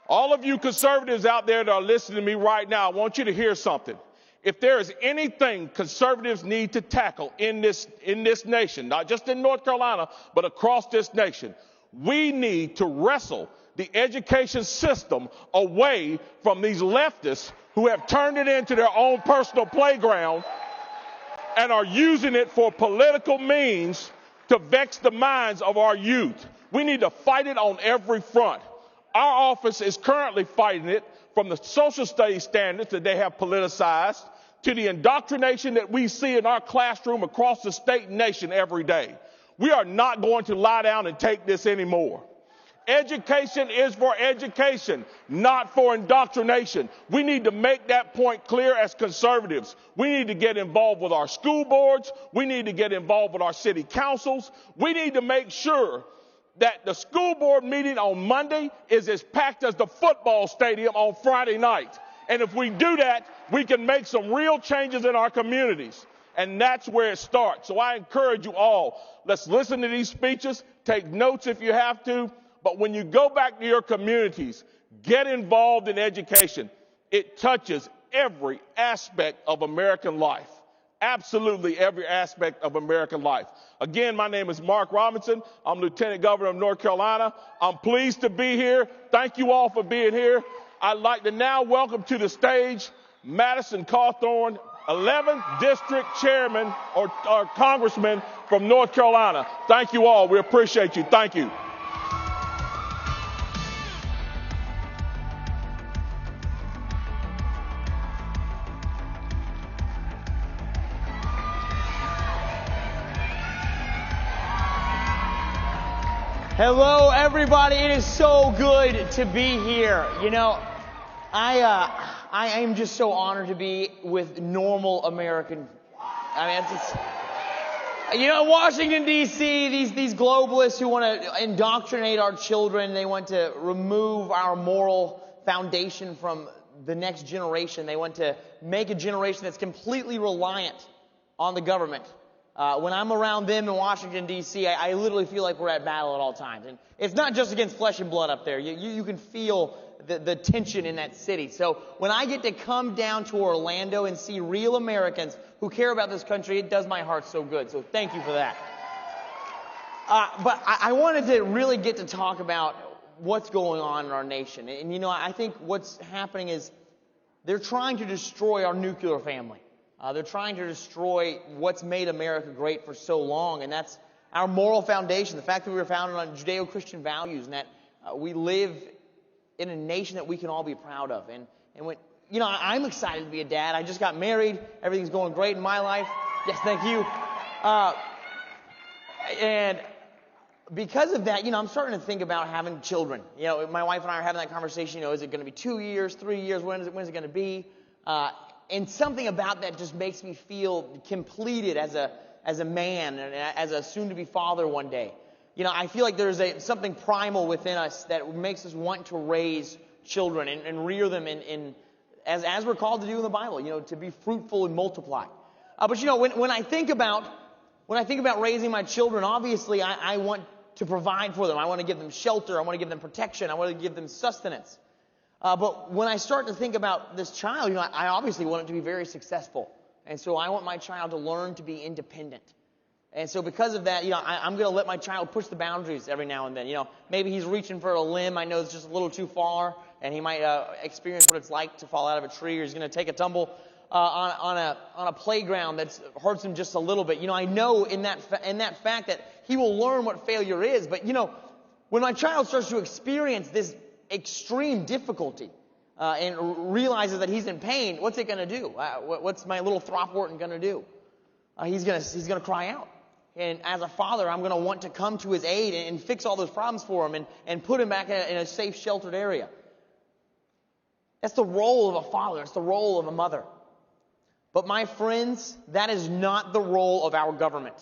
All of you conservatives out there that are listening to me right now, I want you to hear something. If there is anything conservatives need to tackle in this nation, not just in North Carolina, but across this nation, we need to wrestle the education system away from these leftists who have turned it into their own personal playground and are using it for political means to vex the minds of our youth. We need to fight it on every front. Our office is currently fighting it from the social studies standards that they have politicized to the indoctrination that we see in our classroom across the state and nation every day. We are not going to lie down and take this anymore. Education is for education, not for indoctrination. We need to make that point clear as conservatives. We need to get involved with our school boards. We need to get involved with our city councils. We need to make sure that the school board meeting on Monday is as packed as the football stadium on Friday night. And if we do that, we can make some real changes in our communities. And that's where it starts. So I encourage you all, let's listen to these speeches, take notes if you have to, but when you go back to your communities, get involved in education. It touches every aspect of American life. Absolutely every aspect of American life. Again, my name is Mark Robinson. I'm Lieutenant Governor of North Carolina. I'm pleased to be here. Thank you all for being here. I'd like to now welcome to the stage Madison Cawthorn, 11th District Chairman or Congressman from North Carolina. Thank you all. We appreciate you. Thank you. Hello, everybody. It is so good to be here. You know, I am just so honored to be with normal American. I mean, you know, Washington, D.C., these globalists who want to indoctrinate our children, they want to remove our moral foundation from the next generation. They want to make a generation that's completely reliant on the government. When I'm around them in Washington, D.C., I literally feel like we're at battle at all times. And it's not just against flesh and blood up there. You can feel the tension in that city. So when I get to come down to Orlando and see real Americans who care about this country, it does my heart so good. So thank you for that. But I wanted to really get to talk about what's going on in our nation. And, you know, I think what's happening is they're trying to destroy our nuclear family. They're trying to destroy what's made America great for so long, and that's our moral foundation, the fact that we were founded on Judeo-Christian values, and that we live in a nation that we can all be proud of. And when, you know, I'm excited to be a dad. I just got married. Everything's going great in my life. Yes, thank you. And because of that, you know, I'm starting to think about having children. You know, my wife and I are having that conversation. You know, is it going to be 2 years, 3 years? When is it going to be? And something about that just makes me feel completed as a man and as a soon-to-be father one day. You know, I feel like there's something primal within us that makes us want to raise children and rear them as we're called to do in the Bible, you know, to be fruitful and multiply. But, you know, when I think about When I think about raising my children, obviously I want to provide for them. I want to give them shelter. I want to give them protection. I want to give them sustenance. But when I start to think about this child, I obviously want it to be very successful. And so I want my child to learn to be independent. And so because of that, I'm going to let my child push the boundaries every now and then. Maybe he's reaching for a limb. I know it's just a little too far, and he might experience what it's like to fall out of a tree, or he's going to take a tumble on a playground that hurts him just a little bit. I know in that fact that he will learn what failure is. But when my child starts to experience this extreme difficulty and realizes that he's in pain, what's it going to do? What's my little Throckmorton going to do? He's going to cry out. And as a father, I'm going to want to come to his aid and fix all those problems for him and put him back in a safe, sheltered area. That's the role of a father. It's the role of a mother. But my friends, that is not the role of our government.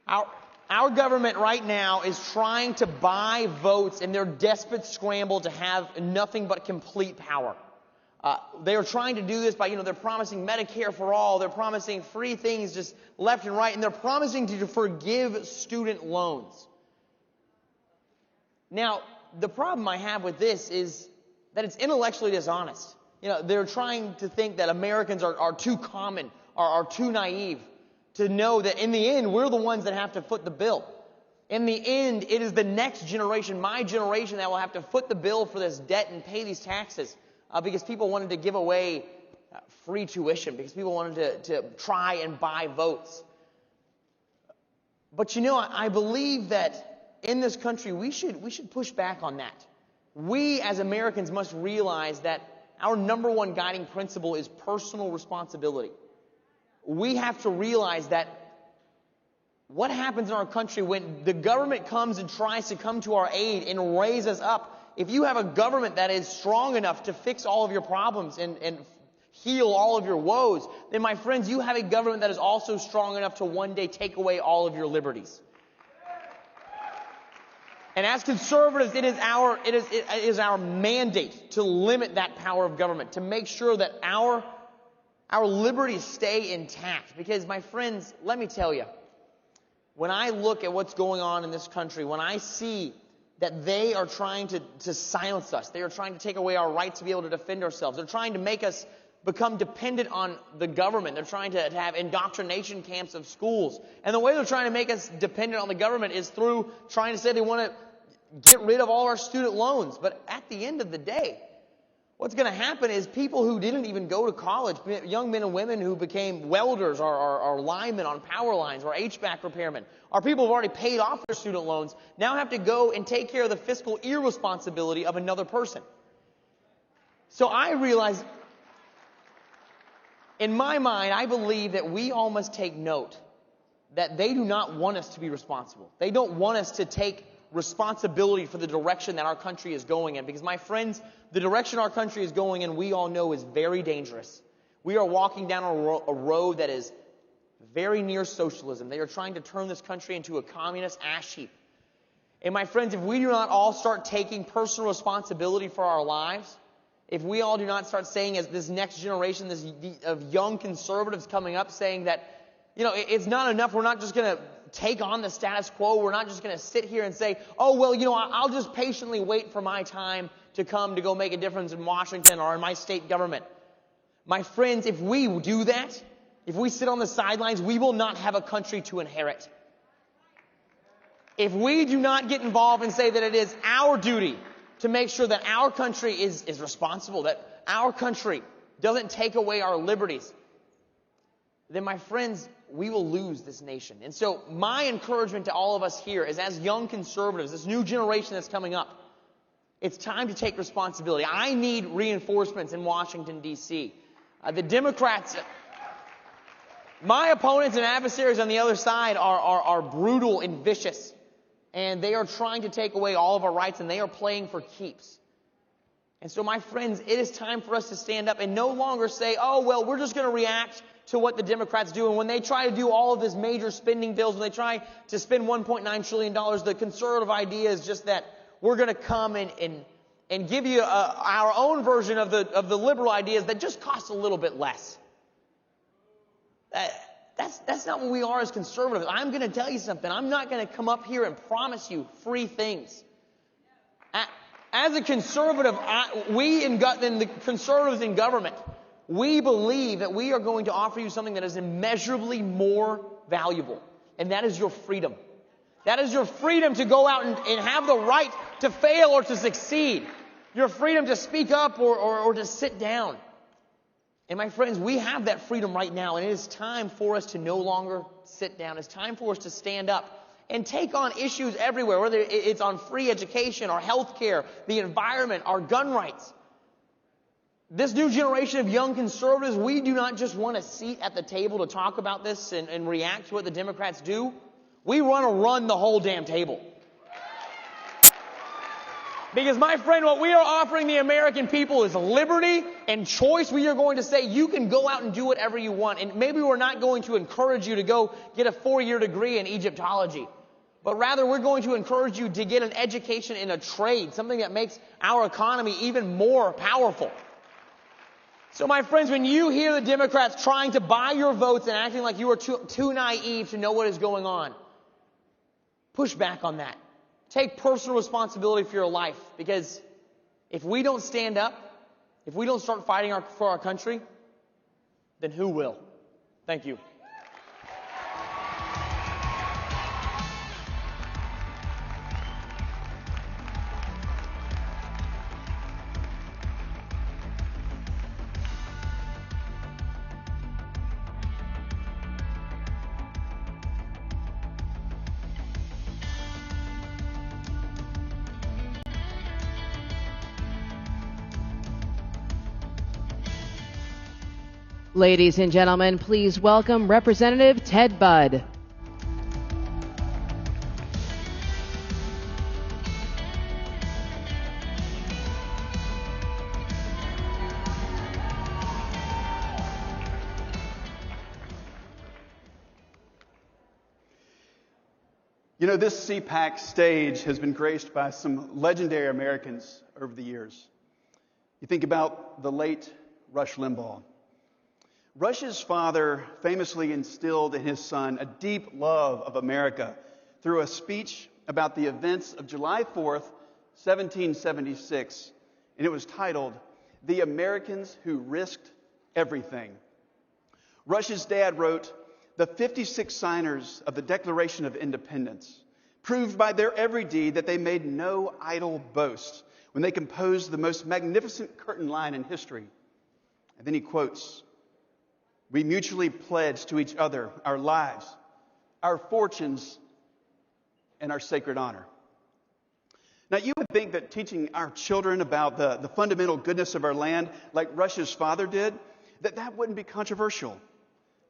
Our government right now is trying to buy votes in their desperate scramble to have nothing but complete power. They are trying to do this by, they're promising Medicare for all. They're promising free things just left and right. And they're promising to forgive student loans. Now, the problem I have with this is that it's intellectually dishonest. They're trying to think that Americans are too common, are too naive to know that in the end, we're the ones that have to foot the bill. In the end, it is the next generation, my generation, that will have to foot the bill for this debt and pay these taxes. Because people wanted to give away free tuition, because people wanted to try and buy votes. But I believe that in this country we should push back on that. We as Americans must realize that our number one guiding principle is personal responsibility. We have to realize that what happens in our country when the government comes and tries to come to our aid and raise us up. If you have a government that is strong enough to fix all of your problems and heal all of your woes, then my friends, you have a government that is also strong enough to one day take away all of your liberties. And as conservatives, it is our mandate to limit that power of government, to make sure that our liberties stay intact. Because my friends, let me tell you, when I look at what's going on in this country, when I see that they are trying to silence us. They are trying to take away our right to be able to defend ourselves. They're trying to make us become dependent on the government. They're trying to have indoctrination camps of schools. And the way they're trying to make us dependent on the government is through trying to say they want to get rid of all our student loans. But at the end of the day, what's going to happen is people who didn't even go to college, young men and women who became welders or linemen on power lines or HVAC repairmen, or people who've already paid off their student loans, now have to go and take care of the fiscal irresponsibility of another person. So I realize, in my mind, I believe that we all must take note that they do not want us to be responsible. They don't want us to take responsibility for the direction that our country is going in. Because, my friends, the direction our country is going in, we all know, is very dangerous. We are walking down a road that is very near socialism. They are trying to turn this country into a communist ash heap. And my friends, if we do not all start taking personal responsibility for our lives, if we all do not start saying, as this next generation of young conservatives coming up, saying that, it's not enough, we're not just going to take on the status quo, we're not just going to sit here and say, oh, well, I'll just patiently wait for my time to come to go make a difference in Washington or in my state government. My friends, if we do that, if we sit on the sidelines, we will not have a country to inherit. If we do not get involved and say that it is our duty to make sure that our country is responsible, that our country doesn't take away our liberties, then, my friends, we will lose this nation. And so my encouragement to all of us here is, as young conservatives, this new generation that's coming up, it's time to take responsibility. I need reinforcements in Washington, D.C. The Democrats, my opponents and adversaries on the other side are brutal and vicious. And they are trying to take away all of our rights, and they are playing for keeps. And so, my friends, it is time for us to stand up and no longer say, oh, well, we're just going to react to what the Democrats do. And when they try to do all of this major spending bills, when they try to spend $1.9 trillion, the conservative idea is just that we're going to come and give you our own version of the liberal ideas that just cost a little bit less. That's not what we are as conservatives. I'm going to tell you something. I'm not going to come up here and promise you free things. As a conservative, the conservatives in government, we believe that we are going to offer you something that is immeasurably more valuable, and that is your freedom. That is your freedom to go out and have the right to fail or to succeed. Your freedom to speak up or to sit down. And my friends, we have that freedom right now, and it is time for us to no longer sit down. It's time for us to stand up and take on issues everywhere, whether it's on free education, our health care, the environment, our gun rights. This new generation of young conservatives, we do not just want a seat at the table to talk about this and react to what the Democrats do. We want to run the whole damn table. Because, my friend, what we are offering the American people is liberty and choice. We are going to say you can go out and do whatever you want. And maybe we're not going to encourage you to go get a 4-year degree in Egyptology. But rather, we're going to encourage you to get an education in a trade, something that makes our economy even more powerful. So, my friends, when you hear the Democrats trying to buy your votes and acting like you are too naive to know what is going on, push back on that. Take personal responsibility for your life, because if we don't stand up, if we don't start fighting for our country, then who will? Thank you. Ladies and gentlemen, please welcome Representative Ted Budd. You know, this CPAC stage has been graced by some legendary Americans over the years. You think about the late Rush Limbaugh. Rush's father famously instilled in his son a deep love of America through a speech about the events of July 4th, 1776, and it was titled, "The Americans Who Risked Everything." Rush's dad wrote, "The 56 signers of the Declaration of Independence proved by their every deed that they made no idle boast when they composed the most magnificent curtain line in history." And then he quotes, "We mutually pledge to each other our lives, our fortunes, and our sacred honor." Now, you would think that teaching our children about the fundamental goodness of our land, like Rush's father did, that wouldn't be controversial.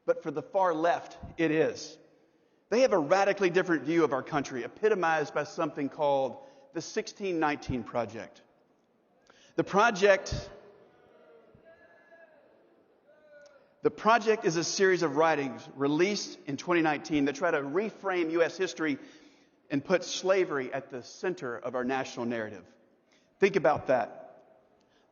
But for the far left, it is. They have a radically different view of our country, epitomized by something called the 1619 Project. The project is a series of writings released in 2019 that try to reframe U.S. history and put slavery at the center of our national narrative. Think about that.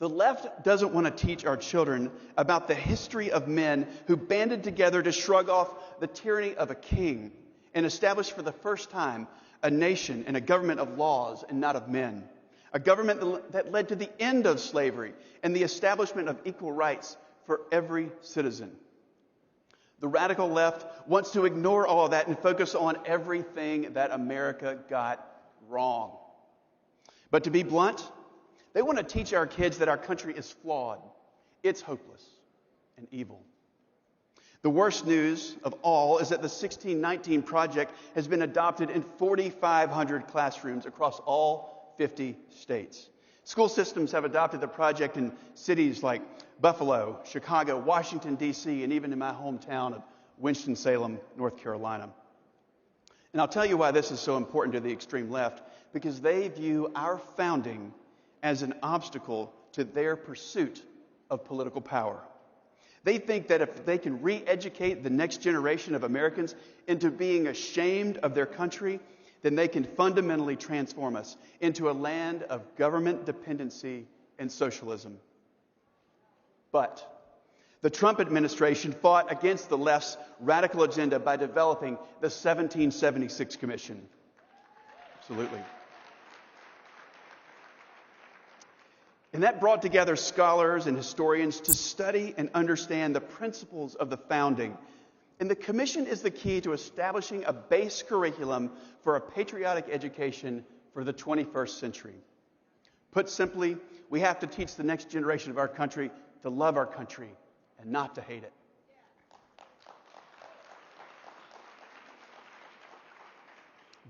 The left doesn't want to teach our children about the history of men who banded together to shrug off the tyranny of a king and establish for the first time a nation and a government of laws and not of men. A government that led to the end of slavery and the establishment of equal rights for every citizen. The radical left wants to ignore all of that and focus on everything that America got wrong. But to be blunt, they want to teach our kids that our country is flawed, it's hopeless, and evil. The worst news of all is that the 1619 Project has been adopted in 4,500 classrooms across all 50 states. School systems have adopted the project in cities like Buffalo, Chicago, Washington, D.C., and even in my hometown of Winston-Salem, North Carolina. And I'll tell you why this is so important to the extreme left, because they view our founding as an obstacle to their pursuit of political power. They think that if they can re-educate the next generation of Americans into being ashamed of their country, then they can fundamentally transform us into a land of government dependency and socialism. But The Trump administration fought against the left's radical agenda by developing the 1776 Commission. Absolutely. And that brought together scholars and historians to study and understand the principles of the founding. And the commission is the key to establishing a base curriculum for a patriotic education for the 21st century. Put simply, we have to teach the next generation of our country to love our country and not to hate it.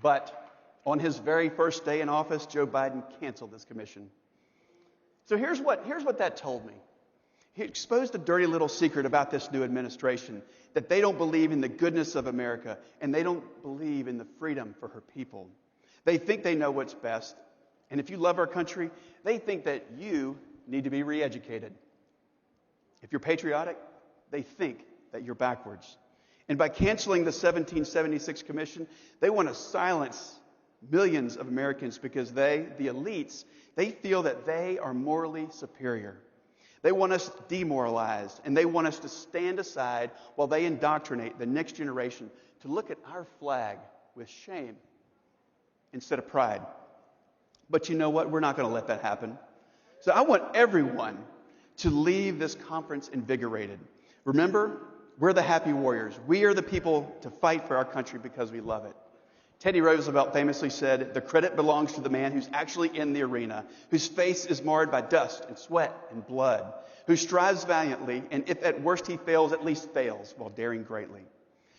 But on his very first day in office, Joe Biden canceled this commission. So here's what that told me. He exposed a dirty little secret about this new administration, that they don't believe in the goodness of America, and they don't believe in the freedom for her people. They think they know what's best, and if you love our country, they think that you need to be re-educated. If you're patriotic, they think that you're backwards. And by canceling the 1776 Commission, they want to silence millions of Americans because they, the elites, they feel that they are morally superior. They want us demoralized, and they want us to stand aside while they indoctrinate the next generation to look at our flag with shame instead of pride. But you know what? We're not going to let that happen. So I want everyone to leave this conference invigorated. Remember, we're the happy warriors. We are the people to fight for our country because we love it. Teddy Roosevelt famously said, "The credit belongs to the man who's actually in the arena, whose face is marred by dust and sweat and blood, who strives valiantly, and if at worst he fails, at least fails while daring greatly."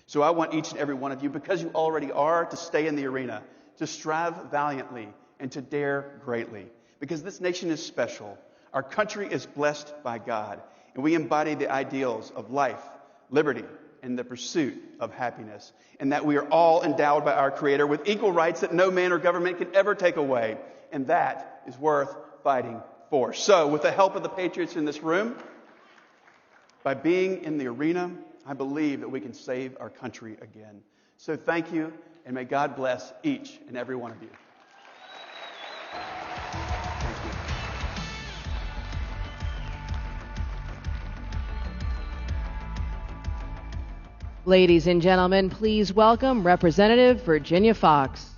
So I want each and every one of you, because you already are, to stay in the arena, to strive valiantly, and to dare greatly. Because this nation is special. Our country is blessed by God, and we embody the ideals of life, liberty, and the pursuit of happiness, and that we are all endowed by our Creator with equal rights that no man or government can ever take away, and that is worth fighting for. So, with the help of the patriots in this room, by being in the arena, I believe that we can save our country again. So thank you, and may God bless each and every one of you. Ladies and gentlemen, please welcome Representative Virginia Fox.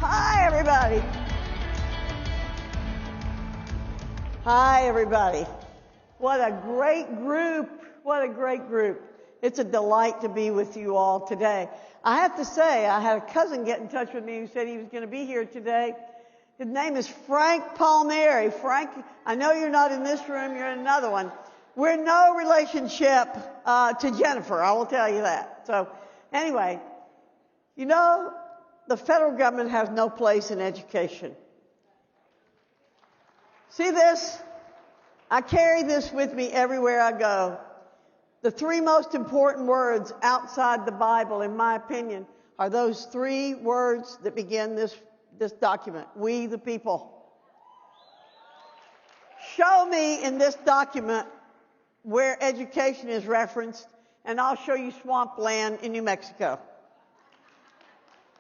Hi, everybody. Hi, everybody. What a great group. What a great group. It's a delight to be with you all today. I have to say, I had a cousin get in touch with me who said he was going to be here today. His name is Frank Palmieri. Frank, I know you're not in this room, you're in another one. We're no relationship to Jennifer, I will tell you that. So anyway, you know, the federal government has no place in education. See this? I carry this with me everywhere I go. The three most important words outside the Bible, in my opinion, are those three words that begin this document: we the people. Show me in this document where education is referenced, and I'll show you swampland in New Mexico.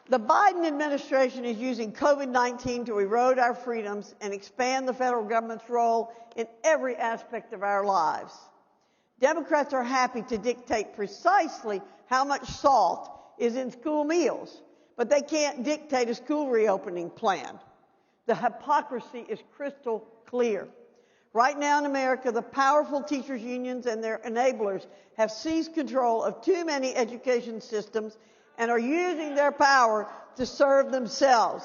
The Biden administration is using COVID-19 to erode our freedoms and expand the federal government's role in every aspect of our lives. Democrats are happy to dictate precisely how much salt is in school meals, but they can't dictate a school reopening plan. The hypocrisy is crystal clear. Right now in America, the powerful teachers' unions and their enablers have seized control of too many education systems and are using their power to serve themselves.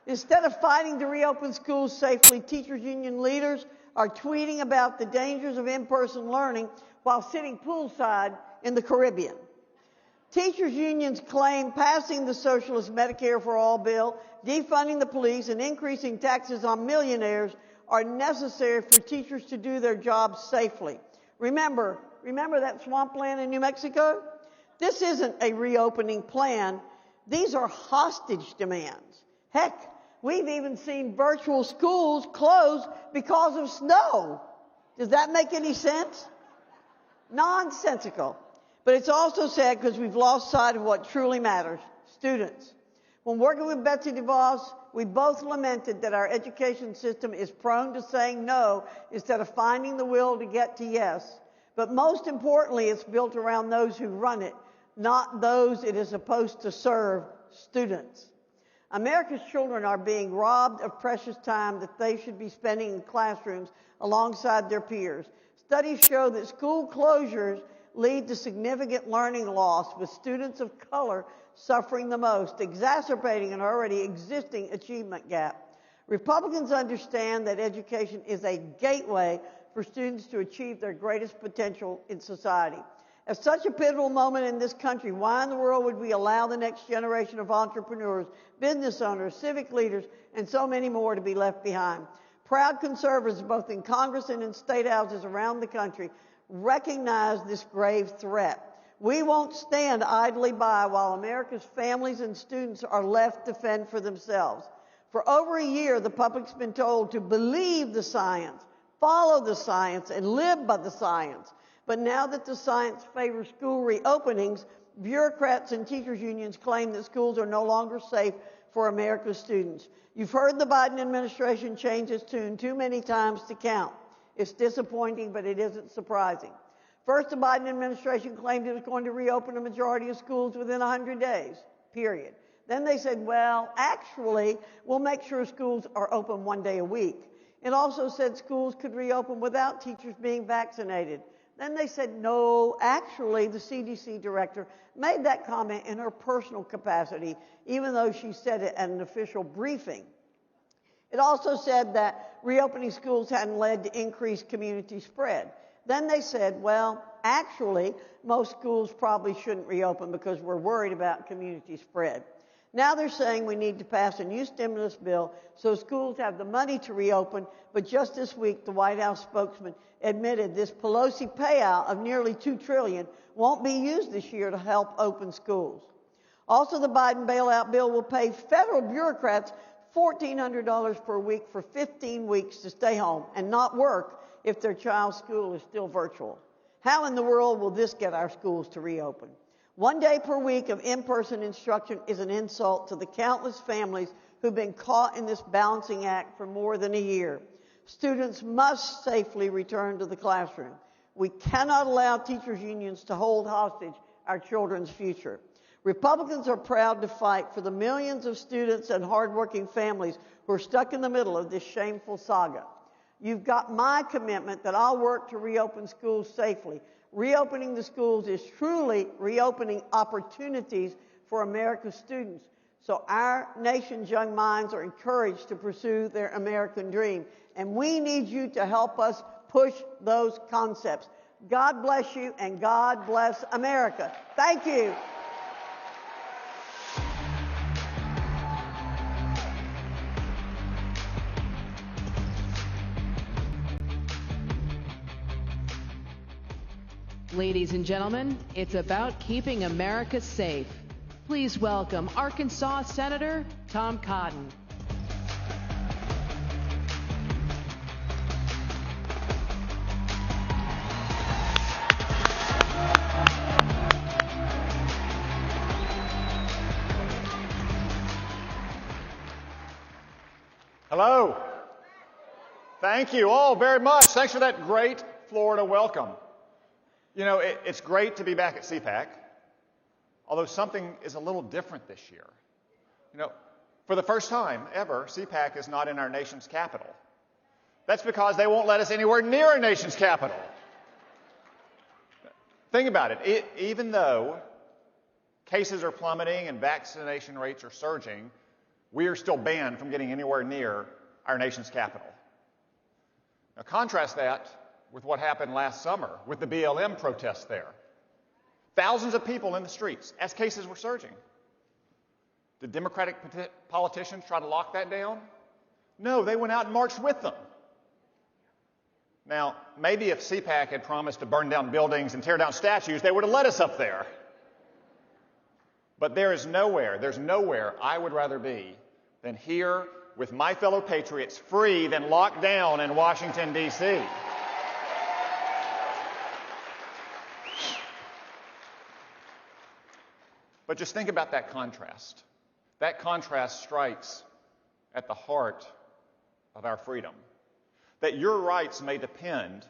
Instead of fighting to reopen schools safely, teachers' union leaders are tweeting about the dangers of in-person learning while sitting poolside in the Caribbean. Teachers' unions claim passing the socialist Medicare for All bill, defunding the police, and increasing taxes on millionaires are necessary for teachers to do their jobs safely. Remember that swampland in New Mexico? This isn't a reopening plan. These are hostage demands. Heck, we've even seen virtual schools closed because of snow. Does that make any sense? Nonsensical. But it's also sad because we've lost sight of what truly matters: students. When working with Betsy DeVos, we both lamented that our education system is prone to saying no instead of finding the will to get to yes. But most importantly, it's built around those who run it, not those it is supposed to serve, students. America's children are being robbed of precious time that they should be spending in classrooms alongside their peers. Studies show that school closures lead to significant learning loss, with students of color suffering the most, exacerbating an already existing achievement gap. Republicans understand that education is a gateway for students to achieve their greatest potential in society. At such a pivotal moment in this country, why in the world would we allow the next generation of entrepreneurs, business owners, civic leaders, and so many more to be left behind? Proud conservatives, both in Congress and in state houses around the country, recognize this grave threat. We won't stand idly by while America's families and students are left to fend for themselves. For over a year, the public's been told to believe the science, follow the science, and live by the science. But now that the science favors school reopenings, bureaucrats and teachers' unions claim that schools are no longer safe for America's students. You've heard the Biden administration change its tune too many times to count. It's disappointing, but it isn't surprising. First, the Biden administration claimed it was going to reopen a majority of schools within 100 days, period. Then they said, well, actually, we'll make sure schools are open 1 day a week. It also said schools could reopen without teachers being vaccinated. Then they said, no, actually, the CDC director made that comment in her personal capacity, even though she said it at an official briefing. It also said that reopening schools hadn't led to increased community spread. Then they said, well, actually, most schools probably shouldn't reopen because we're worried about community spread. Now they're saying we need to pass a new stimulus bill so schools have the money to reopen, but just this week, the White House spokesman admitted this Pelosi payout of nearly $2 trillion won't be used this year to help open schools. Also, the Biden bailout bill will pay federal bureaucrats $1,400 per week for 15 weeks to stay home and not work if their child's school is still virtual. How in the world will this get our schools to reopen? 1 day per week of in-person instruction is an insult to the countless families who've been caught in this balancing act for more than a year. Students must safely return to the classroom. We cannot allow teachers' unions to hold hostage our children's future. Republicans are proud to fight for the millions of students and hardworking families who are stuck in the middle of this shameful saga. You've got my commitment that I'll work to reopen schools safely. Reopening the schools is truly reopening opportunities for America's students. So our nation's young minds are encouraged to pursue their American dream. And we need you to help us push those concepts. God bless you and God bless America. Thank you. Ladies and gentlemen, it's about keeping America safe. Please welcome Arkansas Senator Tom Cotton. Hello. Thank you all very much. Thanks for that great Florida welcome. You know, it's great to be back at CPAC, although something is a little different this year. You know, for the first time ever, CPAC is not in our nation's capital. That's because they won't let us anywhere near our nation's capital. Think about it. Even though cases are plummeting and vaccination rates are surging, we are still banned from getting anywhere near our nation's capital. Now, contrast that with what happened last summer with the BLM protests there. Thousands of people in the streets as cases were surging. Did Democratic politicians try to lock that down? No, they went out and marched with them. Now, maybe if CPAC had promised to burn down buildings and tear down statues, they would have let us up there. But there's nowhere I would rather be than here with my fellow patriots, free than locked down in Washington, D.C. But just think about that contrast. That contrast strikes at the heart of our freedom. That your rights may depend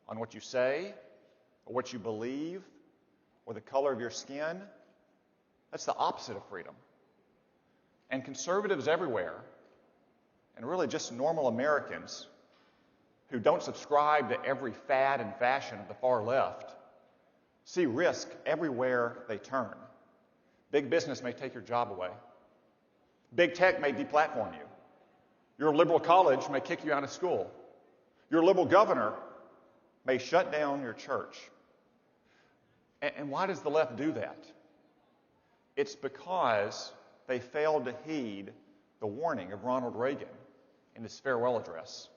on what you say, or what you believe, or the color of your skin. That's the opposite of freedom. And conservatives everywhere, and really just normal Americans who don't subscribe to every fad and fashion of the far left, see risk everywhere they turn. Big business may take your job away. Big tech may deplatform you. Your liberal college may kick you out of school. Your liberal governor may shut down your church. And why does the left do that? It's because they failed to heed the warning of Ronald Reagan in his farewell address.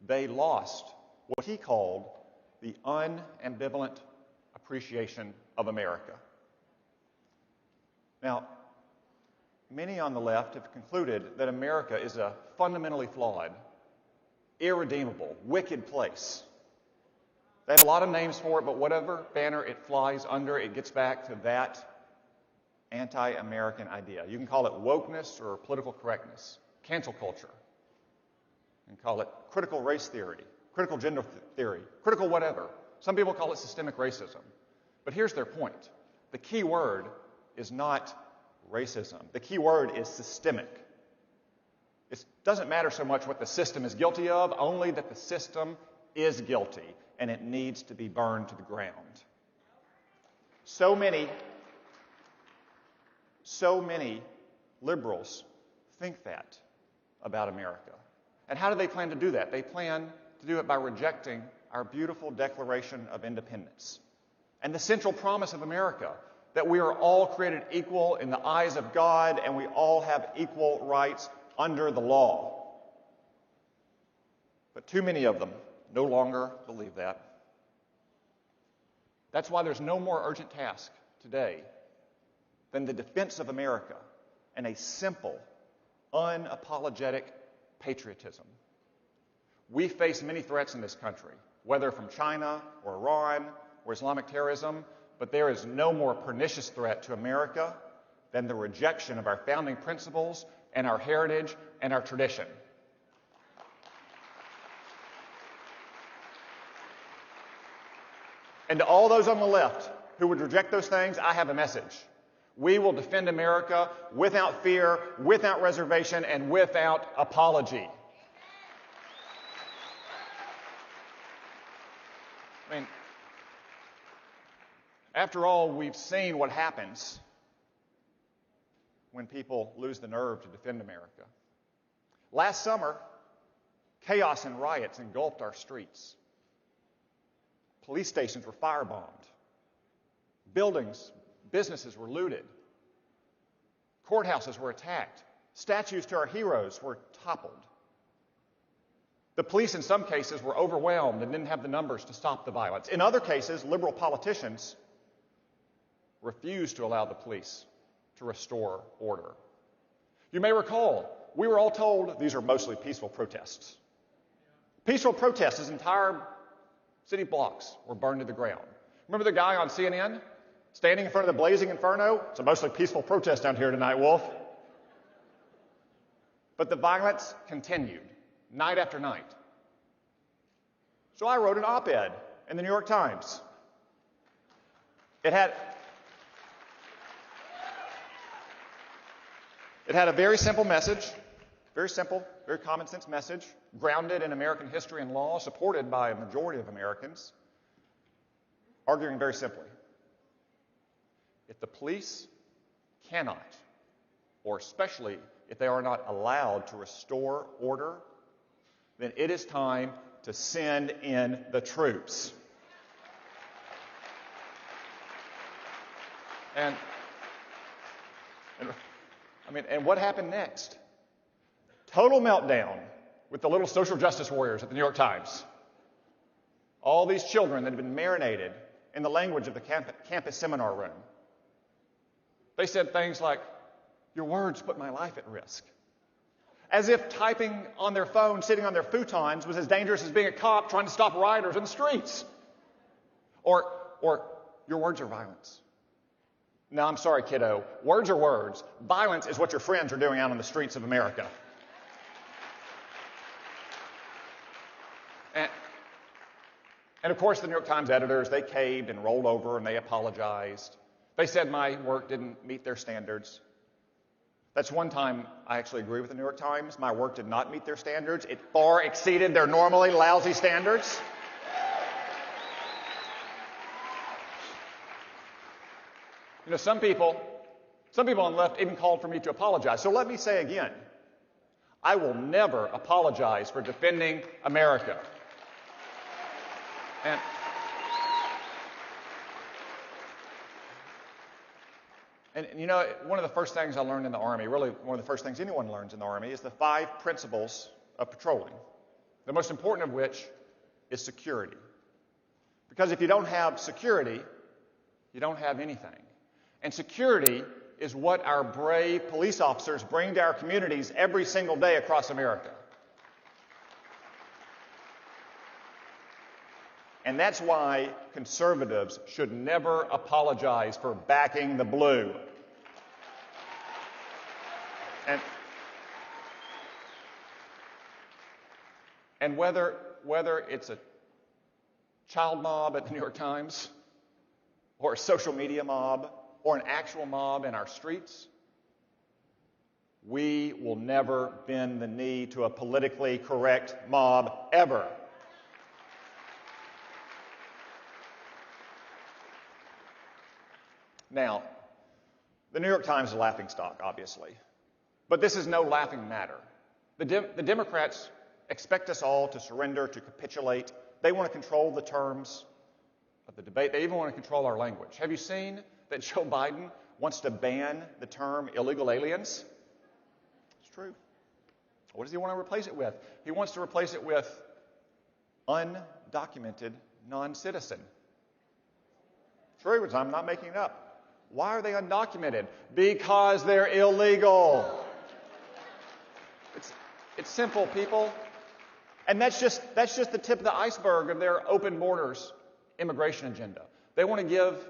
They lost what he called the unambivalent appreciation of America. Now, many on the left have concluded that America is a fundamentally flawed, irredeemable, wicked place. They have a lot of names for it, but whatever banner it flies under, it gets back to that anti-American idea. You can call it wokeness or political correctness, cancel culture. You can call it critical race theory, critical gender theory, critical whatever. Some people call it systemic racism. But here's their point. The key word is not racism. The key word is systemic. It doesn't matter so much what the system is guilty of, only that the system is guilty and it needs to be burned to the ground. So many liberals think that about America. And how do they plan to do that? They plan to do it by rejecting our beautiful Declaration of Independence and the central promise of America, that we are all created equal in the eyes of God and we all have equal rights under the law. But too many of them no longer believe that. That's why there's no more urgent task today than the defense of America and a simple, unapologetic patriotism. We face many threats in this country, whether from China or Iran or Islamic terrorism, but there is no more pernicious threat to America than the rejection of our founding principles and our heritage and our tradition. And to all those on the left who would reject those things, I have a message. We will defend America without fear, without reservation, and without apology. I mean, after all, we've seen what happens when people lose the nerve to defend America. Last summer, chaos and riots engulfed our streets. Police stations were firebombed. Buildings, businesses were looted. Courthouses were attacked. Statues to our heroes were toppled. The police, in some cases, were overwhelmed and didn't have the numbers to stop the violence. In other cases, liberal politicians refused to allow the police to restore order. You may recall, we were all told these are mostly peaceful protests. Peaceful protests, as entire city blocks were burned to the ground. Remember the guy on CNN standing in front of the blazing inferno? It's a mostly peaceful protest down here tonight, Wolf. But the violence continued, night after night. So I wrote an op-ed in the New York Times. It had a very simple message, very simple, very common sense message, grounded in American history and law, supported by a majority of Americans, arguing very simply. If the police cannot, or especially if they are not allowed to restore order, then it is time to send in the troops. And what happened next? Total meltdown with the little social justice warriors at the New York Times. All these children that had been marinated in the language of the campus seminar room. They said things like, "Your words put my life at risk." As if typing on their phone, sitting on their futons, was as dangerous as being a cop trying to stop rioters in the streets. Or "Your words are violence." No, I'm sorry, kiddo. Words are words. Violence is what your friends are doing out on the streets of America. And of course, the New York Times editors, they caved and rolled over and they apologized. They said my work didn't meet their standards. That's one time I actually agree with the New York Times. My work did not meet their standards. It far exceeded their normally lousy standards. You know, some people on the left even called for me to apologize. So let me say again, I will never apologize for defending America. And you know, one of the first things I learned in the Army, really one of the first things anyone learns in the Army, is the 5 principles of patrolling. The most important of which is security. Because if you don't have security, you don't have anything. And security is what our brave police officers bring to our communities every single day across America. And that's why conservatives should never apologize for backing the blue. And whether it's a child mob at the New York Times, or a social media mob, or an actual mob in our streets, we will never bend the knee to a politically correct mob ever. Now, the New York Times is a laughingstock, obviously. But this is no laughing matter. The Democrats expect us all to surrender, to capitulate. They want to control the terms of the debate. They even want to control our language. Have you seen that Joe Biden wants to ban the term illegal aliens? It's true. What does he want to replace it with? He wants to replace it with undocumented non-citizen. True, I'm not making it up. Why are they undocumented? Because they're illegal. It's simple, people. And that's just the tip of the iceberg of their open borders immigration agenda. They want to give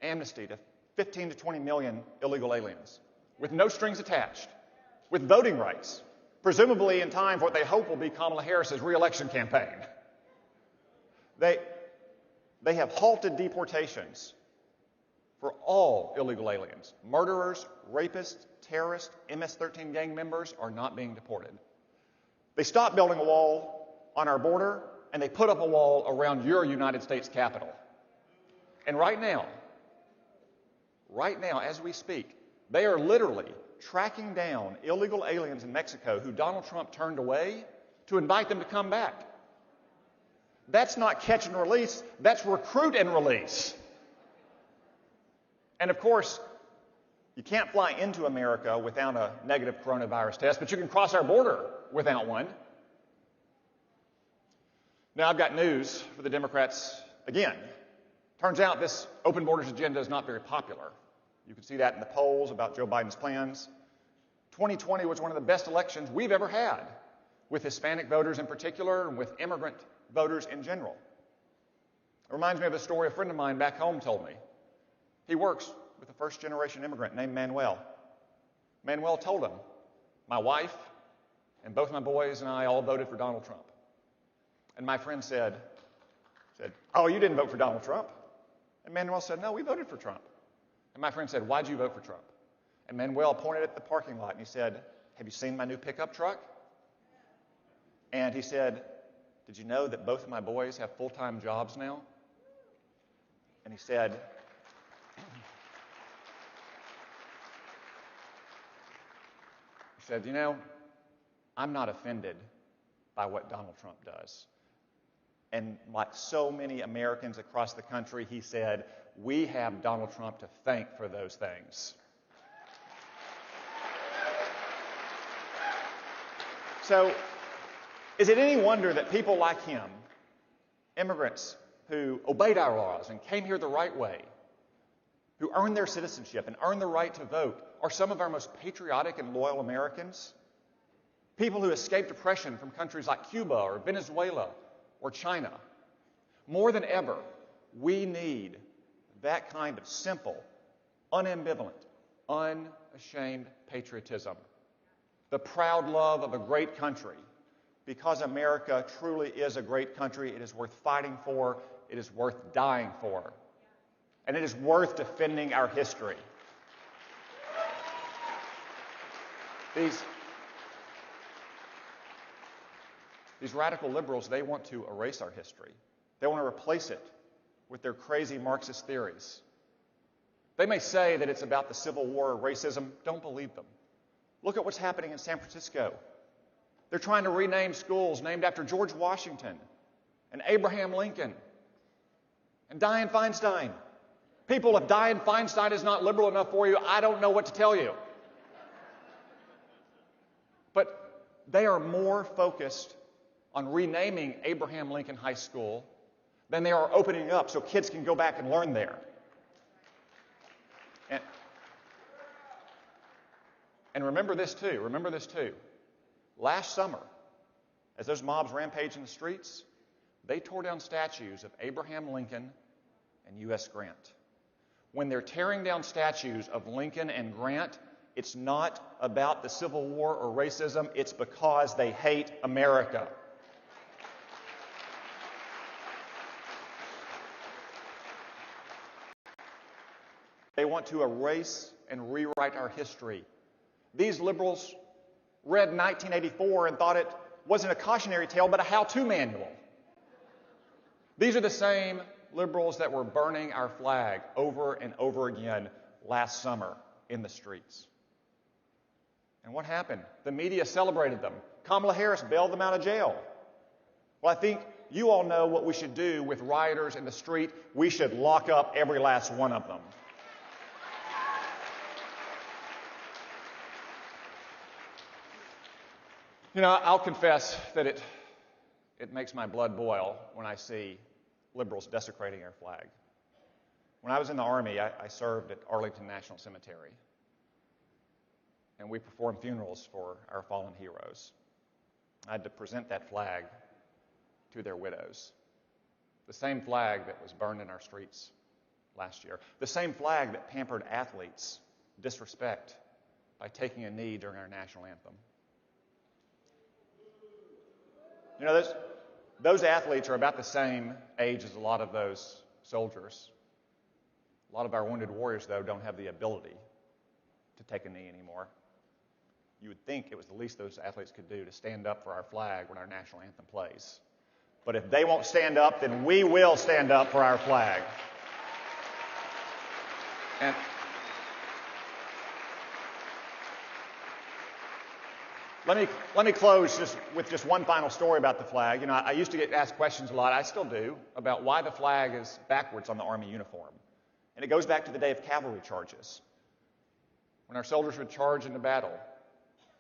amnesty to 15 to 20 million illegal aliens with no strings attached, with voting rights, presumably in time for what they hope will be Kamala Harris's re-election campaign. They have halted deportations for all illegal aliens. Murderers, rapists, terrorists, MS-13 gang members are not being deported. They stopped building a wall on our border, and they put up a wall around your United States Capitol. And right now, as we speak, they are literally tracking down illegal aliens in Mexico who Donald Trump turned away to invite them to come back. That's not catch and release, that's recruit and release. And of course, you can't fly into America without a negative coronavirus test, but you can cross our border without one. Now, I've got news for the Democrats again. Turns out this open borders agenda is not very popular. You can see that in the polls about Joe Biden's plans. 2020 was one of the best elections we've ever had, with Hispanic voters in particular and with immigrant voters in general. It reminds me of a story a friend of mine back home told me. He works with a first-generation immigrant named Manuel. Manuel told him, my wife and both my boys and I all voted for Donald Trump. And my friend said, oh, you didn't vote for Donald Trump? And Manuel said, no, we voted for Trump. And my friend said, why'd you vote for Trump? And Manuel pointed at the parking lot and he said, have you seen my new pickup truck? And he said, did you know that both of my boys have full-time jobs now? And he said, you know, I'm not offended by what Donald Trump does. And like so many Americans across the country, he said, we have Donald Trump to thank for those things. So, is it any wonder that people like him, immigrants who obeyed our laws and came here the right way, who earned their citizenship and earned the right to vote, are some of our most patriotic and loyal Americans? People who escaped oppression from countries like Cuba or Venezuela or China. More than ever, we need that kind of simple, unambivalent, unashamed patriotism, the proud love of a great country. Because America truly is a great country, it is worth fighting for, it is worth dying for, and it is worth defending our history. These radical liberals, they want to erase our history. They want to replace it with their crazy Marxist theories. They may say that it's about the Civil War or racism. Don't believe them. Look at what's happening in San Francisco. They're trying to rename schools named after George Washington and Abraham Lincoln and Dianne Feinstein. People, if Dianne Feinstein is not liberal enough for you, I don't know what to tell you. But they are more focused on renaming Abraham Lincoln High School than they are opening up so kids can go back and learn there. And remember this too. Last summer, as those mobs rampaged in the streets, they tore down statues of Abraham Lincoln and U.S. Grant. When they're tearing down statues of Lincoln and Grant, it's not about the Civil War or racism, it's because they hate America. They want to erase and rewrite our history. These liberals read 1984 and thought it wasn't a cautionary tale, but a how-to manual. These are the same liberals that were burning our flag over and over again last summer in the streets. And what happened? The media celebrated them. Kamala Harris bailed them out of jail. Well, I think you all know what we should do with rioters in the street. We should lock up every last one of them. You know, I'll confess that it makes my blood boil when I see liberals desecrating our flag. When I was in the Army, I served at Arlington National Cemetery. And we performed funerals for our fallen heroes. I had to present that flag to their widows. The same flag that was burned in our streets last year. The same flag that pampered athletes disrespect by taking a knee during our national anthem. You know, those athletes are about the same age as a lot of those soldiers. A lot of our wounded warriors, though, don't have the ability to take a knee anymore. You would think it was the least those athletes could do to stand up for our flag when our national anthem plays. But if they won't stand up, then we will stand up for our flag. And let me close with just one final story about the flag. You know, I used to get asked questions a lot, I still do, about why the flag is backwards on the Army uniform. And it goes back to the day of cavalry charges. When our soldiers would charge into battle,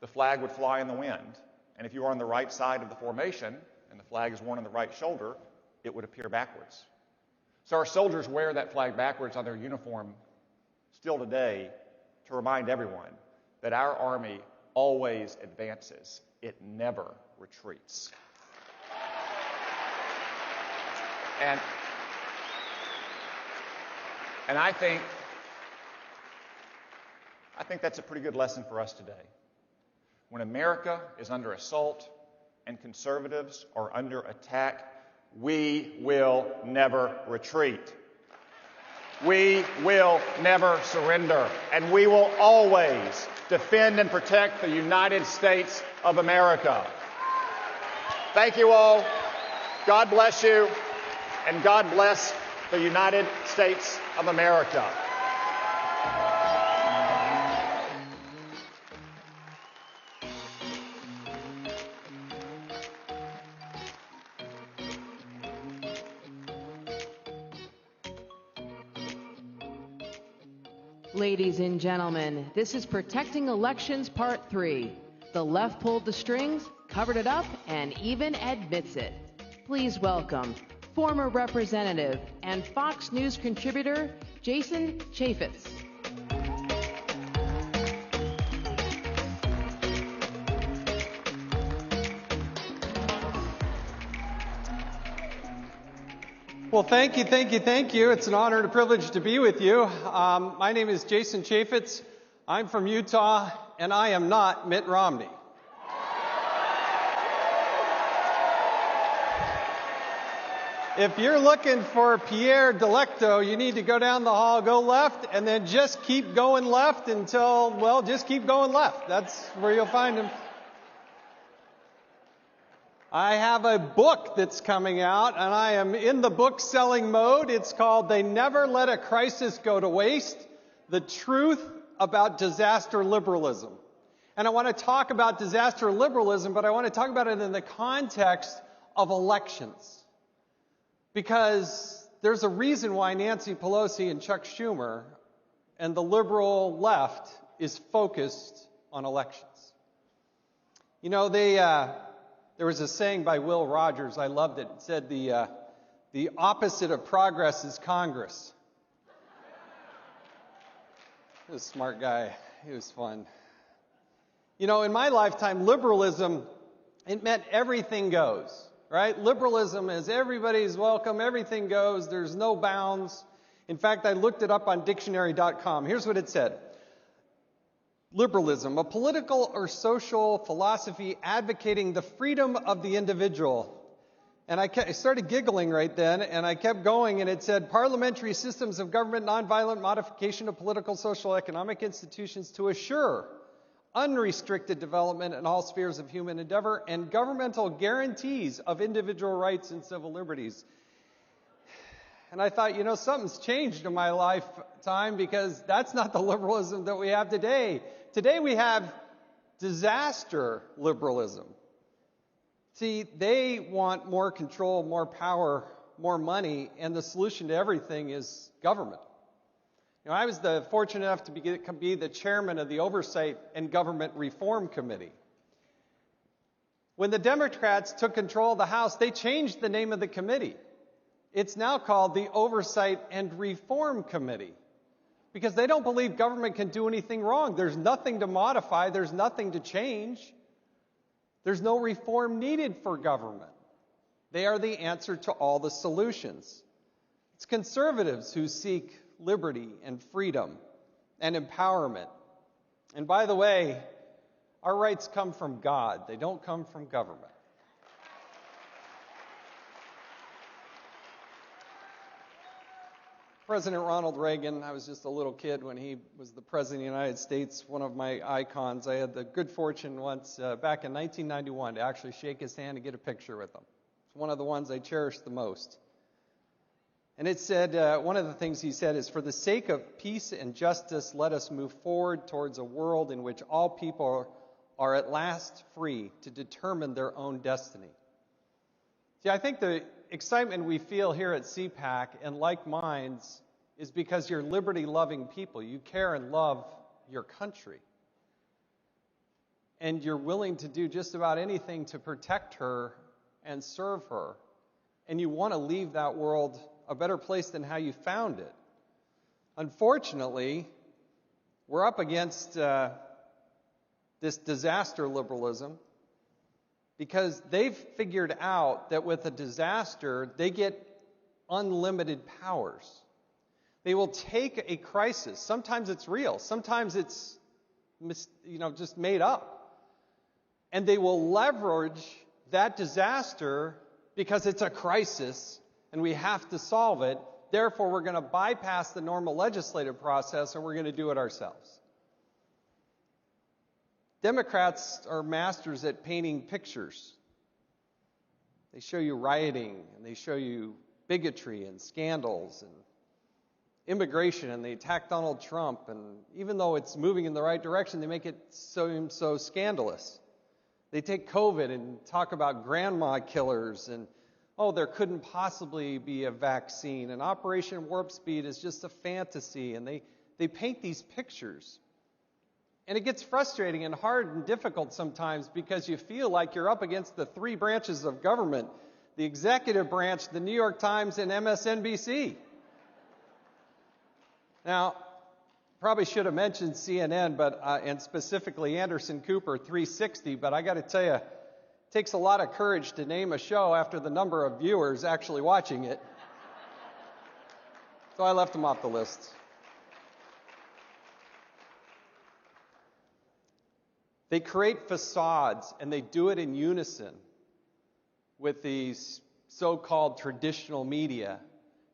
the flag would fly in the wind. And if you were on the right side of the formation, and the flag is worn on the right shoulder, it would appear backwards. So our soldiers wear that flag backwards on their uniform still today to remind everyone that our Army always advances. It never retreats. And I think that's a pretty good lesson for us today. When America is under assault and conservatives are under attack, we will never retreat. We will never surrender. And we will always defend and protect the United States of America. Thank you all. God bless you. And God bless the United States of America. Ladies and gentlemen, this is Protecting Elections Part 3. The left pulled the strings, covered it up, and even admits it. Please welcome former Representative and Fox News contributor, Jason Chaffetz. Well, thank you. It's an honor and a privilege to be with you. My name is Jason Chaffetz. I'm from Utah, and I am not Mitt Romney. If you're looking for Pierre Delecto, you need to go down the hall, go left, and then just keep going left until, well, just keep going left. That's where you'll find him. I have a book that's coming out, and I am in the book selling mode. It's called They Never Let a Crisis Go to Waste, The Truth About Disaster Liberalism. And I want to talk about disaster liberalism, but I want to talk about it in the context of elections. Because there's a reason why Nancy Pelosi and Chuck Schumer and the liberal left is focused on elections. You know, there was a saying by Will Rogers, I loved it. It said the opposite of progress is Congress. He was a smart guy. He was fun. You know, in my lifetime, liberalism, it meant everything goes. Right? Liberalism is everybody's welcome, everything goes, there's no bounds. In fact, I looked it up on dictionary.com. Here's what it said. Liberalism, a political or social philosophy advocating the freedom of the individual. And I started giggling right then, and I kept going, and it said, parliamentary systems of government, nonviolent modification of political, social, economic institutions to assure unrestricted development in all spheres of human endeavor, and governmental guarantees of individual rights and civil liberties. And I thought, you know, something's changed in my lifetime because that's not the liberalism that we have today. Today we have disaster liberalism. See, they want more control, more power, more money, and the solution to everything is government. You know, I was fortunate enough to be the chairman of the Oversight and Government Reform Committee. When the Democrats took control of the House, they changed the name of the committee. It's now called the Oversight and Reform Committee because they don't believe government can do anything wrong. There's nothing to modify. There's nothing to change. There's no reform needed for government. They are the answer to all the solutions. It's conservatives who seek liberty and freedom and empowerment. And by the way, our rights come from God. They don't come from government. President Ronald Reagan, I was just a little kid when he was the President of the United States, one of my icons. I had the good fortune once, back in 1991, to actually shake his hand and get a picture with him. It's one of the ones I cherish the most. And it said, one of the things he said is, for the sake of peace and justice, let us move forward towards a world in which all people are at last free to determine their own destiny. See, I think the excitement we feel here at CPAC and like minds is because you're liberty-loving people. You care and love your country. And you're willing to do just about anything to protect her and serve her. And you want to leave that world a better place than how you found it. Unfortunately, we're up against this disaster liberalism because they've figured out that with a disaster, they get unlimited powers. They will take a crisis. Sometimes it's real. Sometimes it's just made up. And they will leverage that disaster because it's a crisis and we have to solve it. Therefore, we're going to bypass the normal legislative process and we're going to do it ourselves. Democrats are masters at painting pictures. They show you rioting, and they show you bigotry and scandals and immigration, and they attack Donald Trump. And even though it's moving in the right direction, they make it seem so scandalous. They take COVID and talk about grandma killers and, oh, there couldn't possibly be a vaccine. And Operation Warp Speed is just a fantasy. And they paint these pictures. And it gets frustrating and hard and difficult sometimes because you feel like you're up against the three branches of government, the executive branch, the New York Times, and MSNBC. Now, probably should have mentioned CNN, and specifically Anderson Cooper 360, but I got to tell you, it takes a lot of courage to name a show after the number of viewers actually watching it. So I left them off the list. They create facades, and they do it in unison with these so-called traditional media.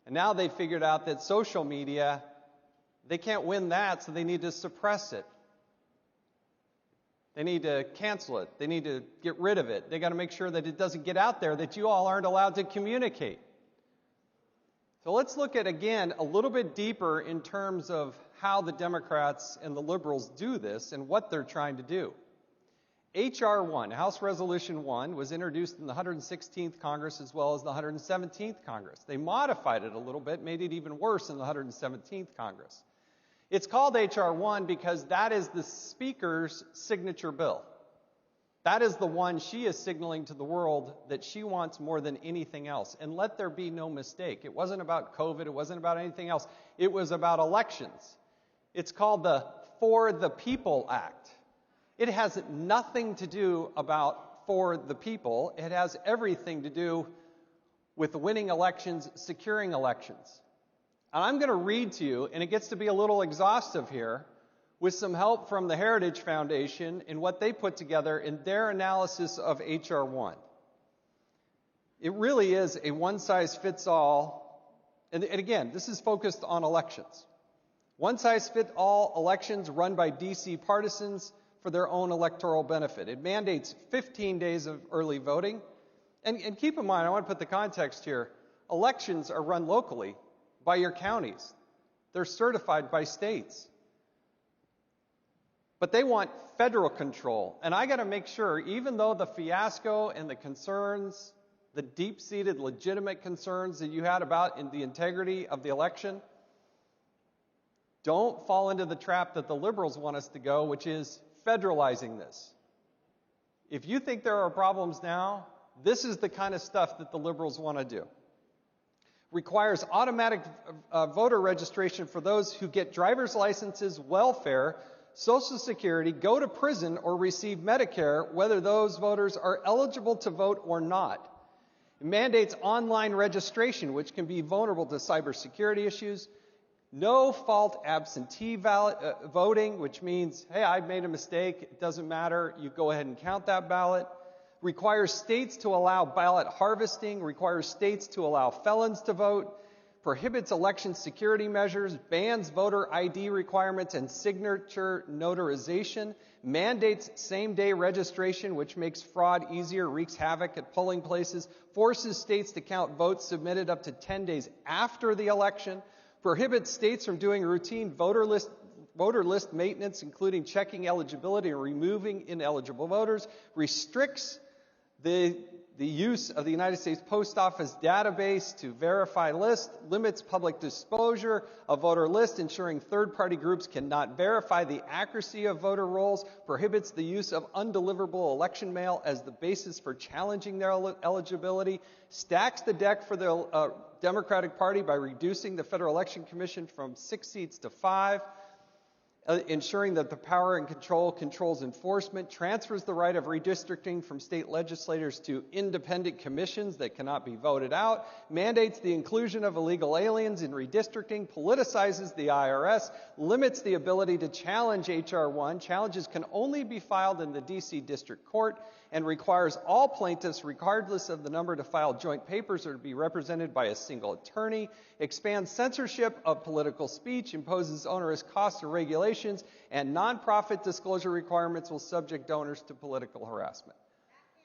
And now they figured out that social media, they can't win that, so they need to suppress it. They need to cancel it. They need to get rid of it. They got to make sure that it doesn't get out there, that you all aren't allowed to communicate. So let's look at, again, a little bit deeper in terms of how the Democrats and the liberals do this and what they're trying to do. H.R. 1, House Resolution 1, was introduced in the 116th Congress as well as the 117th Congress. They modified it a little bit, made it even worse in the 117th Congress. It's called H.R. 1 because that is the Speaker's signature bill. That is the one she is signaling to the world that she wants more than anything else. And let there be no mistake. It wasn't about COVID. It wasn't about anything else. It was about elections. It's called the For the People Act. It has nothing to do about for the people. It has everything to do with winning elections, securing elections. And I'm going to read to you, and it gets to be a little exhaustive here, with some help from the Heritage Foundation in what they put together in their analysis of H.R. 1. It really is a one-size-fits-all, and again, this is focused on elections. One-size-fits-all elections run by D.C. partisans for their own electoral benefit. It mandates 15 days of early voting. And keep in mind, I want to put the context here, elections are run locally by your counties. They're certified by states. But they want federal control. And I got to make sure, even though the fiasco and the concerns, the deep-seated legitimate concerns that you had about in the integrity of the election, don't fall into the trap that the liberals want us to go, which is federalizing this. If you think there are problems now, this is the kind of stuff that the liberals want to do. Requires automatic voter registration for those who get driver's licenses, welfare, Social Security, go to prison, or receive Medicare, whether those voters are eligible to vote or not. It mandates online registration, which can be vulnerable to cybersecurity issues. No fault absentee voting, which means, hey, I made a mistake, it doesn't matter, you go ahead and count that ballot. Requires states to allow ballot harvesting, requires states to allow felons to vote, prohibits election security measures, bans voter ID requirements and signature notarization, mandates same-day registration, which makes fraud easier, wreaks havoc at polling places, forces states to count votes submitted up to 10 days after the election, prohibits states from doing routine voter list maintenance, including checking eligibility and removing ineligible voters, restricts the use of the United States Post Office database to verify lists, limits public disclosure of voter lists, ensuring third-party groups cannot verify the accuracy of voter rolls, prohibits the use of undeliverable election mail as the basis for challenging their eligibility, stacks the deck for the Democratic Party by reducing the Federal Election Commission from 6 seats to 5, ensuring that the power and control controls enforcement, transfers the right of redistricting from state legislators to independent commissions that cannot be voted out, mandates the inclusion of illegal aliens in redistricting, politicizes the IRS, limits the ability to challenge H.R. 1. Challenges can only be filed in the D.C. District Court, and requires all plaintiffs, regardless of the number, to file joint papers or to be represented by a single attorney, expands censorship of political speech, imposes onerous costs or regulations, and nonprofit disclosure requirements will subject donors to political harassment.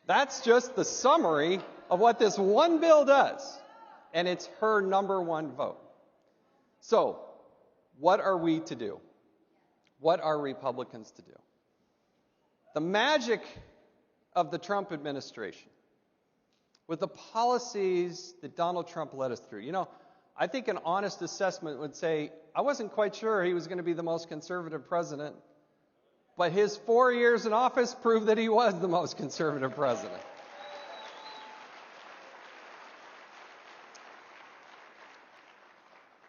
That's just the summary of what this one bill does, and it's her number one vote. So, what are we to do? What are Republicans to do? The magic of the Trump administration, with the policies that Donald Trump led us through. You know, I think an honest assessment would say, I wasn't quite sure he was going to be the most conservative president, but his 4 years in office proved that he was the most conservative president.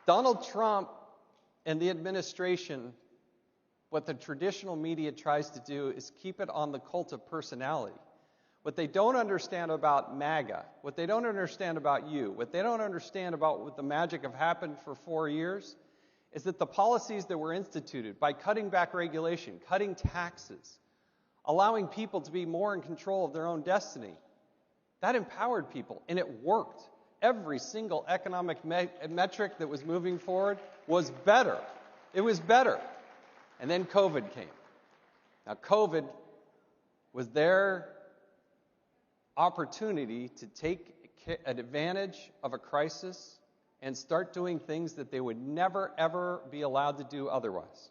Donald Trump and the administration, what the traditional media tries to do is keep it on the cult of personality. What they don't understand about MAGA, what they don't understand about you, what they don't understand about what the magic have happened for 4 years, is that the policies that were instituted by cutting back regulation, cutting taxes, allowing people to be more in control of their own destiny, that empowered people, and it worked. Every single economic metric that was moving forward was better. It was better. And then COVID came. Now, COVID was their opportunity to take advantage of a crisis and start doing things that they would never, ever be allowed to do otherwise.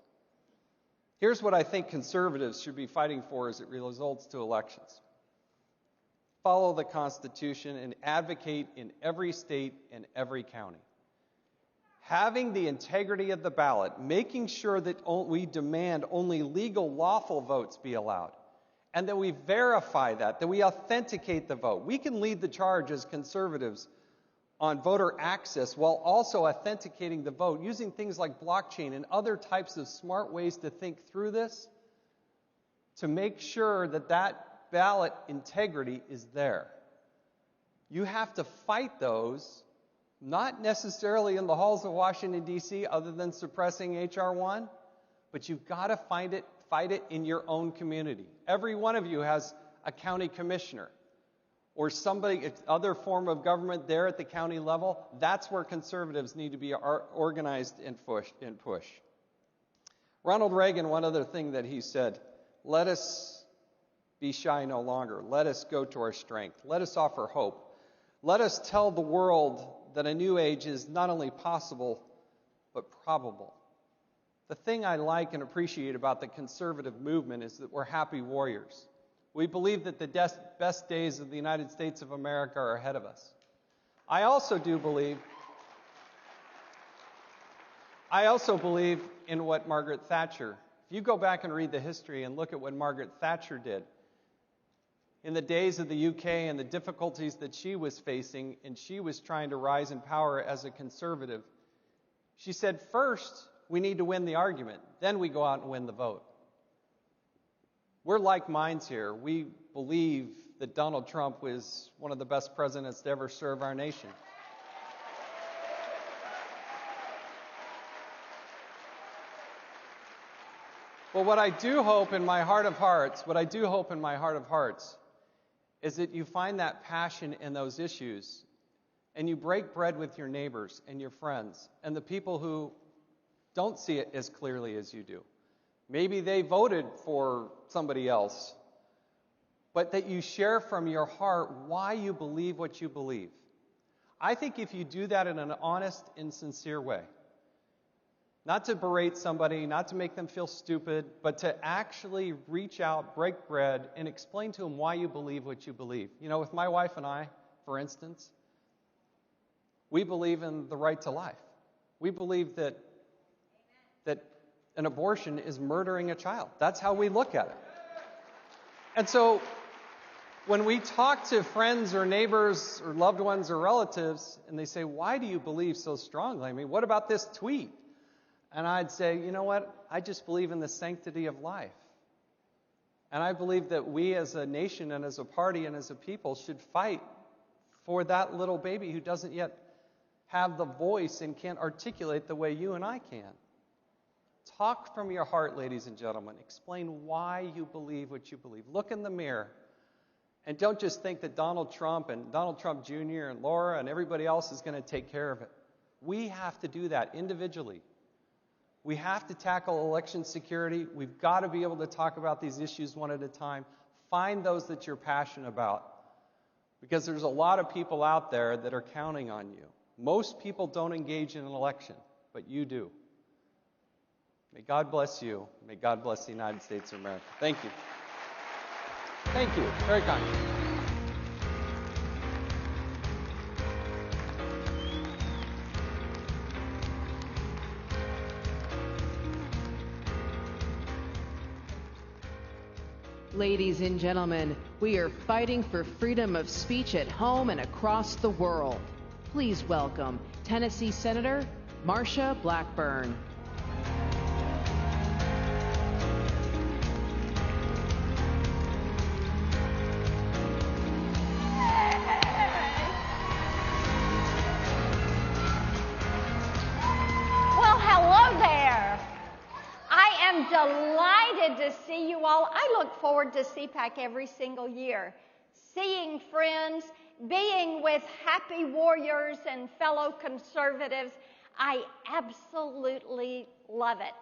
Here's what I think conservatives should be fighting for as it results to elections. Follow the Constitution and advocate in every state and every county. Having the integrity of the ballot, making sure that we demand only legal, lawful votes be allowed, and that we verify that we authenticate the vote. We can lead the charge as conservatives on voter access while also authenticating the vote, using things like blockchain and other types of smart ways to think through this to make sure that that ballot integrity is there. You have to fight those, not necessarily in the halls of Washington, D.C., other than suppressing H.R. 1, but you've got to fight it in your own community. Every one of you has a county commissioner or somebody, other form of government there at the county level. That's where conservatives need to be organized and push. Ronald Reagan, one other thing that he said, let us be shy no longer. Let us go to our strength. Let us offer hope. Let us tell the world that a new age is not only possible, but probable. The thing I like and appreciate about the conservative movement is that we're happy warriors. We believe that the best days of the United States of America are ahead of us. I also believe in what Margaret Thatcher. If you go back and read the history and look at what Margaret Thatcher did in the days of the UK and the difficulties that she was facing, and she was trying to rise in power as a conservative, she said, first, we need to win the argument. Then we go out and win the vote. We're like minds here. We believe that Donald Trump was one of the best presidents to ever serve our nation. But what I do hope in my heart of hearts, is that you find that passion in those issues and you break bread with your neighbors and your friends and the people who don't see it as clearly as you do. Maybe they voted for somebody else, but that you share from your heart why you believe what you believe. I think if you do that in an honest and sincere way, not to berate somebody, not to make them feel stupid, but to actually reach out, break bread, and explain to them why you believe what you believe. You know, with my wife and I, for instance, we believe in the right to life. We believe that an abortion is murdering a child. That's how we look at it. And so when we talk to friends or neighbors or loved ones or relatives, and they say, why do you believe so strongly? I mean, what about this tweet? And I'd say, you know what? I just believe in the sanctity of life. And I believe that we as a nation and as a party and as a people should fight for that little baby who doesn't yet have the voice and can't articulate the way you and I can. Talk from your heart, ladies and gentlemen. Explain why you believe what you believe. Look in the mirror. And don't just think that Donald Trump and Donald Trump Jr. and Laura and everybody else is going to take care of it. We have to do that individually. We have to tackle election security. We've got to be able to talk about these issues one at a time. Find those that you're passionate about. Because there's a lot of people out there that are counting on you. Most people don't engage in an election, but you do. May God bless you. May God bless the United States of America. Thank you. Thank you. Very kind. Ladies and gentlemen, we are fighting for freedom of speech at home and across the world. Please welcome Tennessee Senator Marsha Blackburn. see you all. I look forward to CPAC every single year. Seeing friends, being with happy warriors and fellow conservatives. I absolutely love it.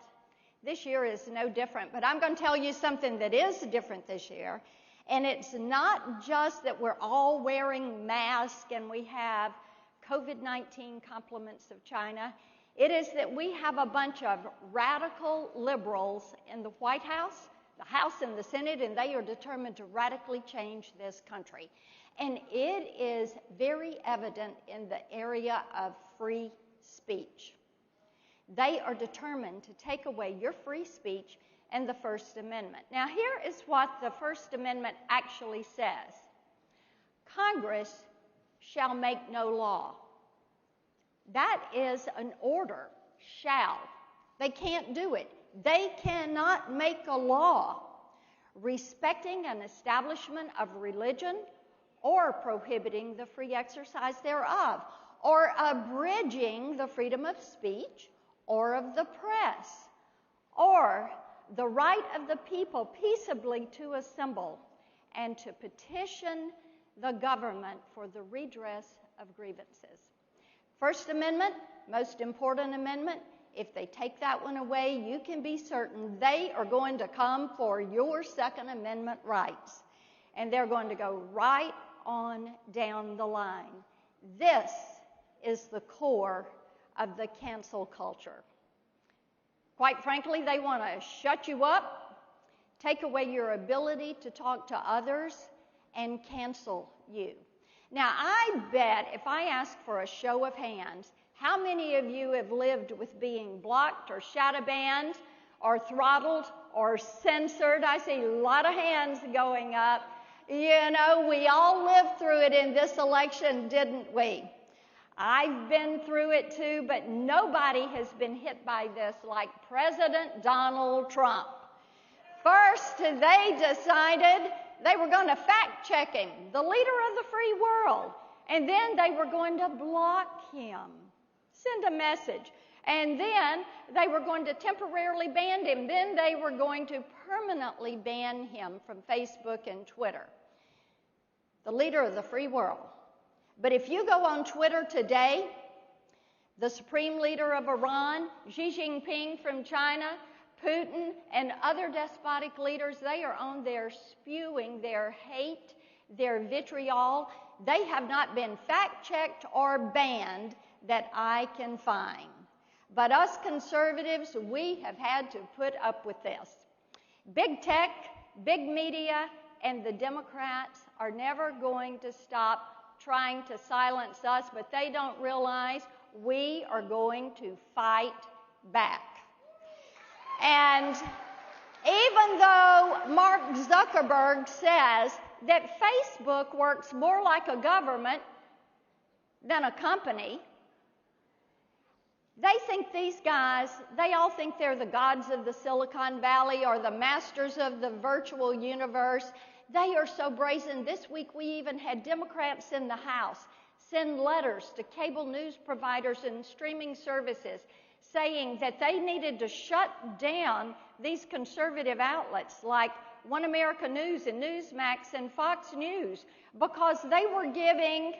This year is no different, but I'm going to tell you something that is different this year. And it's not just that we're all wearing masks and we have COVID-19 compliments of China. It is that we have a bunch of radical liberals in the White House, the House and the Senate, and they are determined to radically change this country. And it is very evident in the area of free speech. They are determined to take away your free speech and the First Amendment. Now, here is what the First Amendment actually says. Congress shall make no law. That is an order, shall. They can't do it. They cannot make a law respecting an establishment of religion or prohibiting the free exercise thereof, or abridging the freedom of speech or of the press, or the right of the people peaceably to assemble and to petition the government for the redress of grievances. First Amendment, most important amendment. If they take that one away, you can be certain they are going to come for your Second Amendment rights. And they're going to go right on down the line. This is the core of the cancel culture. Quite frankly, they want to shut you up, take away your ability to talk to others, and cancel you. Now, I bet if I ask for a show of hands, how many of you have lived with being blocked or shadow banned or throttled or censored? I see a lot of hands going up. You know, we all lived through it in this election, didn't we? I've been through it too, but nobody has been hit by this like President Donald Trump. First, they decided they were going to fact-check him, the leader of the free world, and then they were going to block him, send a message, and then they were going to temporarily ban him. Then they were going to permanently ban him from Facebook and Twitter, the leader of the free world. But if you go on Twitter today, the supreme leader of Iran, Xi Jinping from China, Putin, and other despotic leaders, they are on there spewing their hate, their vitriol. They have not been fact-checked or banned that I can find. But us conservatives, we have had to put up with this. Big tech, big media, and the Democrats are never going to stop trying to silence us, but they don't realize we are going to fight back. And even though Mark Zuckerberg says that Facebook works more like a government than a company, they think these guys, they all think they're the gods of the Silicon Valley or the masters of the virtual universe. They are so brazen. This week we even had Democrats in the House send letters to cable news providers and streaming services saying that they needed to shut down these conservative outlets like One America News and Newsmax and Fox News because they were giving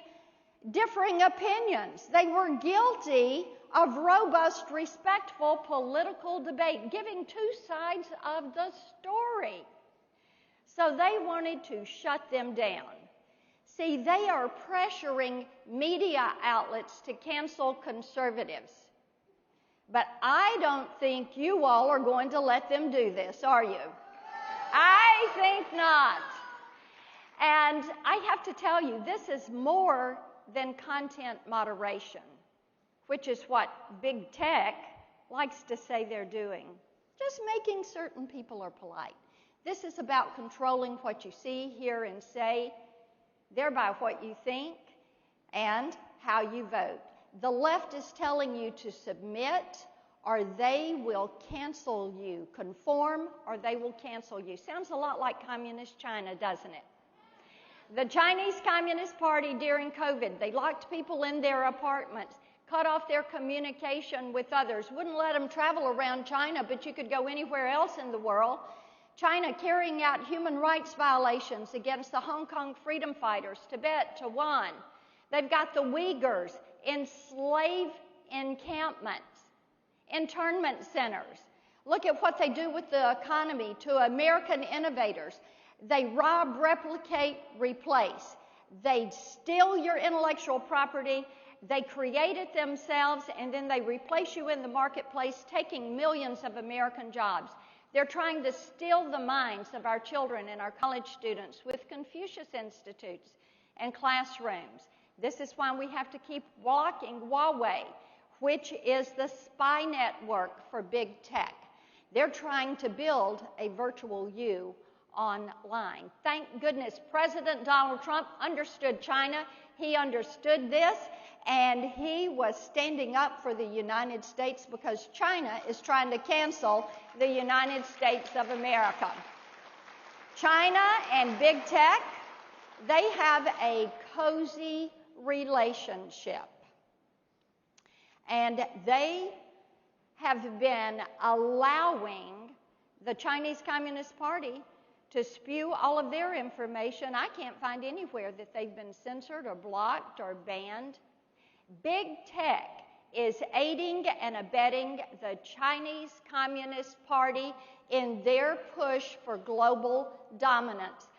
differing opinions. They were guilty of robust, respectful political debate, giving two sides of the story. So they wanted to shut them down. See, they are pressuring media outlets to cancel conservatives. But I don't think you all are going to let them do this, are you? I think not. And I have to tell you, this is more than content moderation, which is what big tech likes to say they're doing. Just making certain people are polite. This is about controlling what you see, hear, and say, thereby what you think and how you vote. The left is telling you to submit or they will cancel you. Conform or they will cancel you. Sounds a lot like communist China, doesn't it? The Chinese Communist Party during COVID, they locked people in their apartments, cut off their communication with others, wouldn't let them travel around China, but you could go anywhere else in the world. China carrying out human rights violations against the Hong Kong freedom fighters, Tibet, Taiwan. They've got the Uyghurs in slave encampments, internment centers. Look at what they do with the economy to American innovators. They rob, replicate, replace. They steal your intellectual property. They create it themselves, and then they replace you in the marketplace, taking millions of American jobs. They're trying to steal the minds of our children and our college students with Confucius Institutes and classrooms. This is why we have to keep blocking Huawei, which is the spy network for big tech. They're trying to build a virtual you online. Thank goodness President Donald Trump understood China. He understood this, and he was standing up for the United States because China is trying to cancel the United States of America. China and big tech, they have a cozy relationship. And they have been allowing the Chinese Communist Party to spew all of their information. I can't find anywhere that they've been censored or blocked or banned. Big tech is aiding and abetting the Chinese Communist Party in their push for global dominance.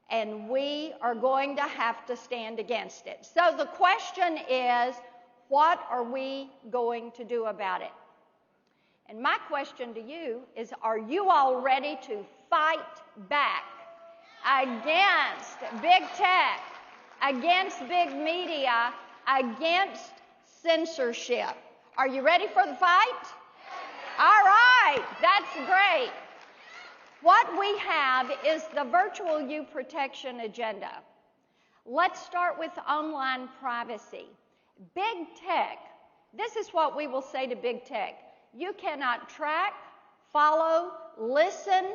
And we are going to have to stand against it. So the question is, what are we going to do about it? And my question to you is, are you all ready to fight back against big tech, against big media, against censorship? Are you ready for the fight? All right, that's great. What we have is the Virtual You Protection Agenda. Let's start with online privacy. Big tech, this is what we will say to big tech. You cannot track, follow, listen,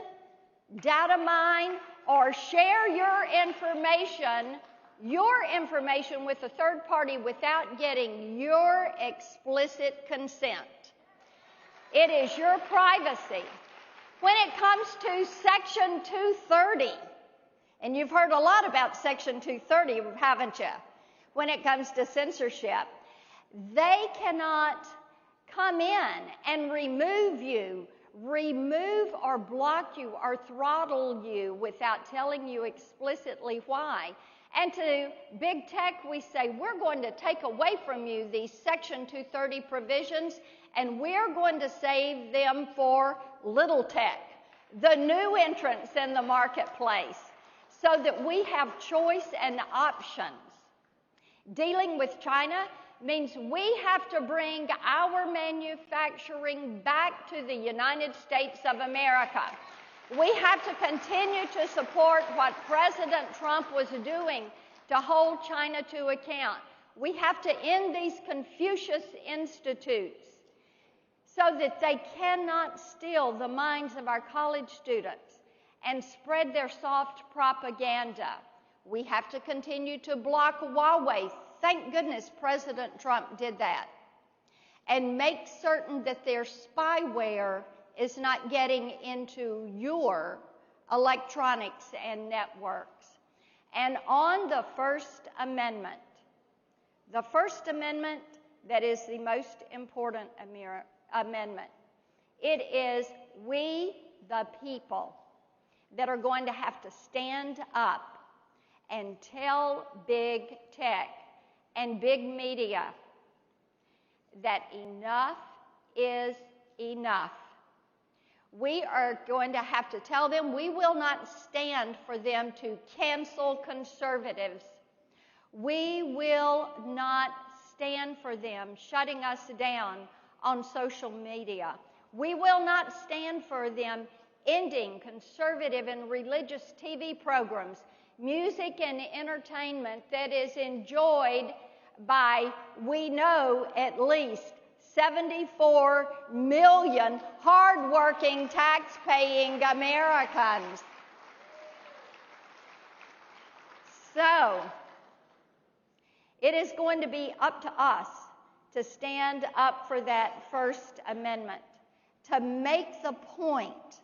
data mine, or share your information with a third party without getting your explicit consent. It is your privacy. When it comes to Section 230, and you've heard a lot about Section 230, haven't you? When it comes to censorship, they cannot come in and remove you, remove or block you or throttle you without telling you explicitly why. And to big tech, we say, we're going to take away from you these Section 230 provisions, and we're going to save them for little tech, the new entrants in the marketplace, so that we have choice and options. Dealing with China means we have to bring our manufacturing back to the United States of America. We have to continue to support what President Trump was doing to hold China to account. We have to end these Confucius Institutes so that they cannot steal the minds of our college students and spread their soft propaganda. We have to continue to block Huawei. Thank goodness President Trump did that. And make certain that their spyware is not getting into your electronics and networks. And on the First Amendment that is the most important amendment, it is we, the people, that are going to have to stand up and tell big tech and big media that enough is enough. We are going to have to tell them we will not stand for them to cancel conservatives. We will not stand for them shutting us down on social media. We will not stand for them ending conservative and religious TV programs, music and entertainment that is enjoyed by, we know, at least 74 million hardworking, tax-paying Americans. So, it is going to be up to us to stand up for that First Amendment, to make the point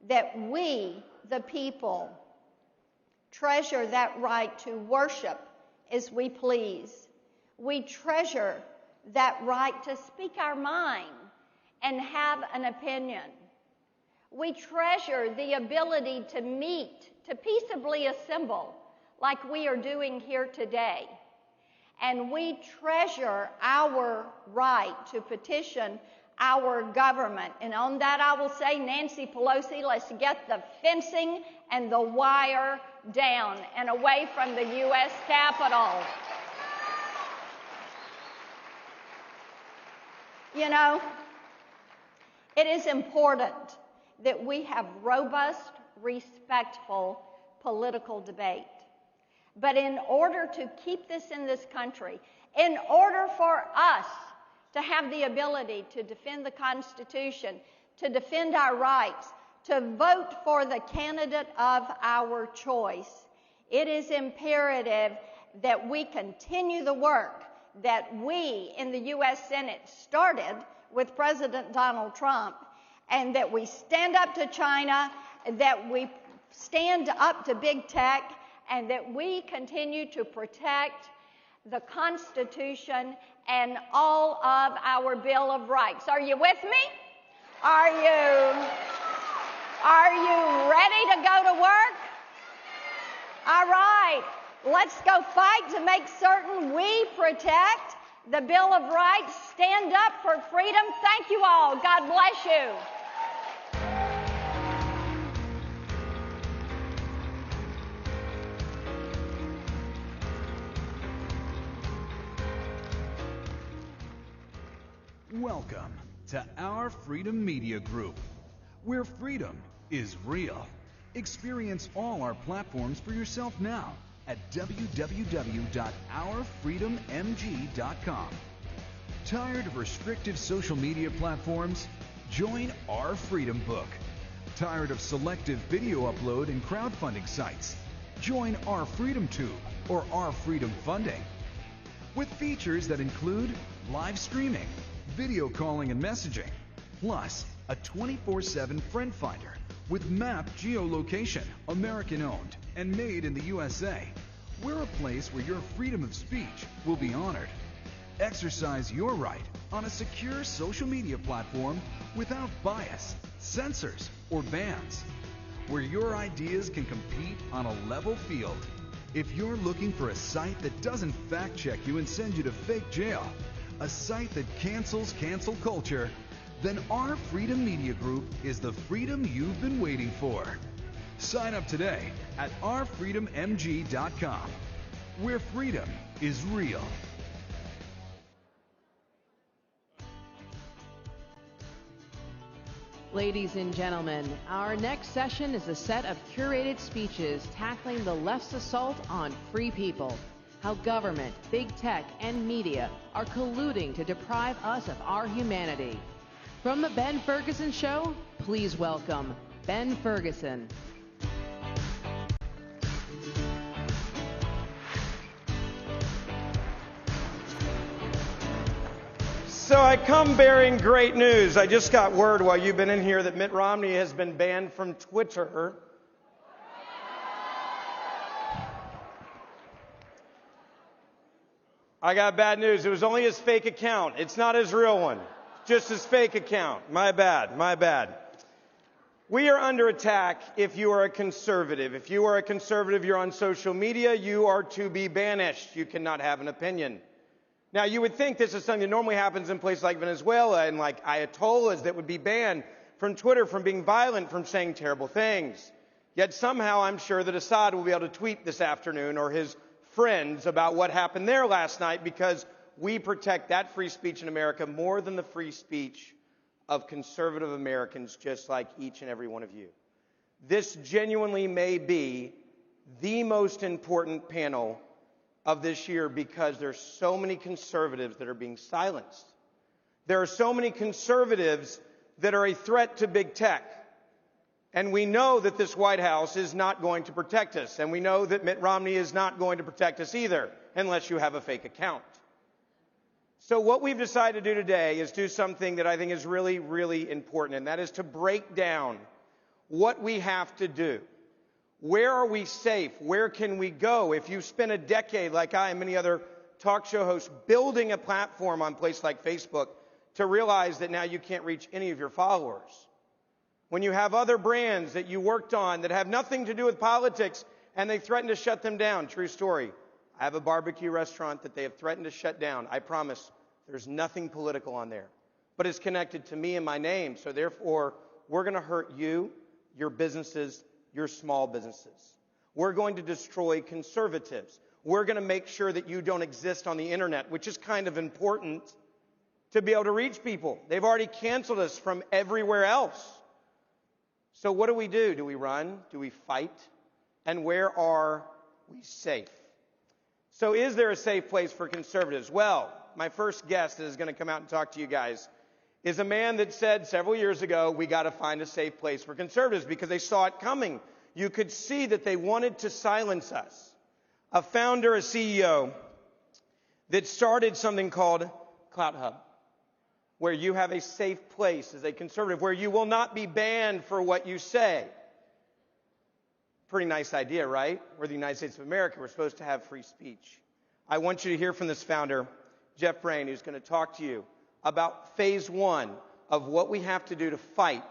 that we, the people, treasure that right to worship as we please. We treasure that right to speak our mind and have an opinion. We treasure the ability to meet, to peaceably assemble, like we are doing here today. And we treasure our right to petition our government. And on that I will say, Nancy Pelosi, let's get the fencing and the wire down and away from the U.S. Capitol. You know, it is important that we have robust, respectful political debate. But in order to keep this in this country, in order for us to have the ability to defend the Constitution, to defend our rights, to vote for the candidate of our choice, it is imperative that we continue the work that we in the U.S. Senate started with President Donald Trump, and that we stand up to China, that we stand up to big tech, and that we continue to protect the Constitution and all of our Bill of Rights. Are you with me? Are you ready to go to work? All right, let's go fight to make certain we protect the Bill of Rights. Stand up for freedom. Thank you all. God bless you. Welcome to Our Freedom Media Group, where freedom is real. Experience all our platforms for yourself now at www.ourfreedommg.com. Tired of restrictive social media platforms? Join Our Freedom Book. Tired of selective video upload and crowdfunding sites? Join Our Freedom Tube or Our Freedom Funding. With features that include live streaming, video calling and messaging, plus a 24/7 friend finder with map geolocation, American-owned and made in the USA. We're a place where your freedom of speech will be honored. Exercise your right on a secure social media platform without bias, censors, or bans, where your ideas can compete on a level field. If you're looking for a site that doesn't fact-check you and send you to fake jail, a site that cancels cancel culture, then Our Freedom Media Group is the freedom you've been waiting for. Sign up today at ourfreedommg.com, where freedom is real. Ladies and gentlemen, our next session is a set of curated speeches tackling the left's assault on free people. How government, big tech, and media are colluding to deprive us of our humanity. From The Ben Ferguson Show, please welcome Ben Ferguson. So I come bearing great news. I just got word while you've been in here that Mitt Romney has been banned from Twitter. I got bad news. It was only his fake account. It's not his real one. Just his fake account. My bad. My bad. We are under attack if you are a conservative. If you are a conservative, you're on social media, you are to be banished. You cannot have an opinion. Now, you would think this is something that normally happens in places like Venezuela and like Ayatollahs that would be banned from Twitter, from being violent, from saying terrible things. Yet somehow I'm sure that Assad will be able to tweet this afternoon, or his friends, about what happened there last night, because we protect that free speech in America more than the free speech of conservative Americans, just like each and every one of you. This genuinely may be the most important panel of this year, because there's so many conservatives that are being silenced. There are so many conservatives that are a threat to big tech. And we know that this White House is not going to protect us. And we know that Mitt Romney is not going to protect us either, unless you have a fake account. So what we've decided to do today is do something that I think is really, really important, and that is to break down what we have to do. Where are we safe? Where can we go? If you spend a decade, like I and many other talk show hosts, building a platform on a place like Facebook, to realize that now you can't reach any of your followers. When you have other brands that you worked on that have nothing to do with politics and they threaten to shut them down. True story. I have a barbecue restaurant that they have threatened to shut down. I promise there's nothing political on there. But it's connected to me and my name. So therefore, we're going to hurt you, your businesses, your small businesses. We're going to destroy conservatives. We're going to make sure that you don't exist on the internet, which is kind of important to be able to reach people. They've already canceled us from everywhere else. So what do? Do we run? Do we fight? And where are we safe? So is there a safe place for conservatives? Well, my first guest that is going to come out and talk to you guys is a man that said several years ago, we got to find a safe place for conservatives because they saw it coming. You could see that they wanted to silence us. A founder, a CEO that started something called Clout Hub, where you have a safe place as a conservative, where you will not be banned for what you say. Pretty nice idea, right? We're the United States of America. We're supposed to have free speech. I want you to hear from this founder, Jeff Brain, who's going to talk to you about phase one of what we have to do to fight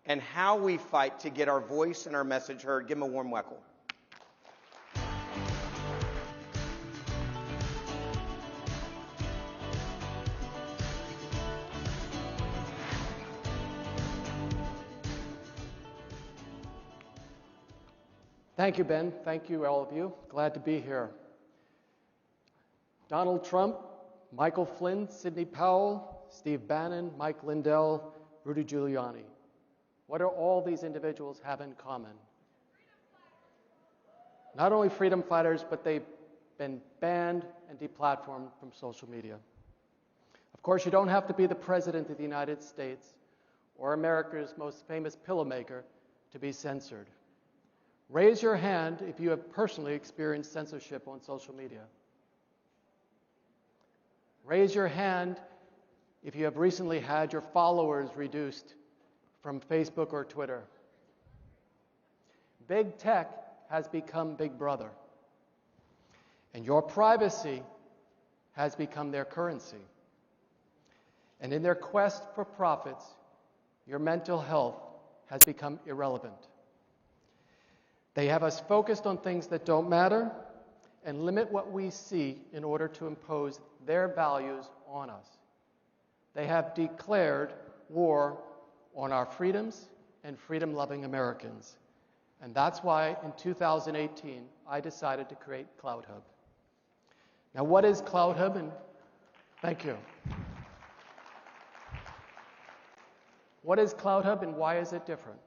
and how we fight to get our voice and our message heard. Give him a warm welcome. Thank you, Ben. Thank you, all of you. Glad to be here. Donald Trump, Michael Flynn, Sidney Powell, Steve Bannon, Mike Lindell, Rudy Giuliani. What do all these individuals have in common? Not only freedom fighters, but they've been banned and deplatformed from social media. Of course, you don't have to be the President of the United States or America's most famous pillow maker to be censored. Raise your hand if you have personally experienced censorship on social media. Raise your hand if you have recently had your followers reduced from Facebook or Twitter. Big tech has become Big Brother, and your privacy has become their currency. And in their quest for profits, your mental health has become irrelevant. They have us focused on things that don't matter and limit what we see in order to impose their values on us. They have declared war on our freedoms and freedom-loving Americans. And that's why in 2018, I decided to create Clout Hub. Now, what is Clout Hub? And thank you. What is Clout Hub and why is it different?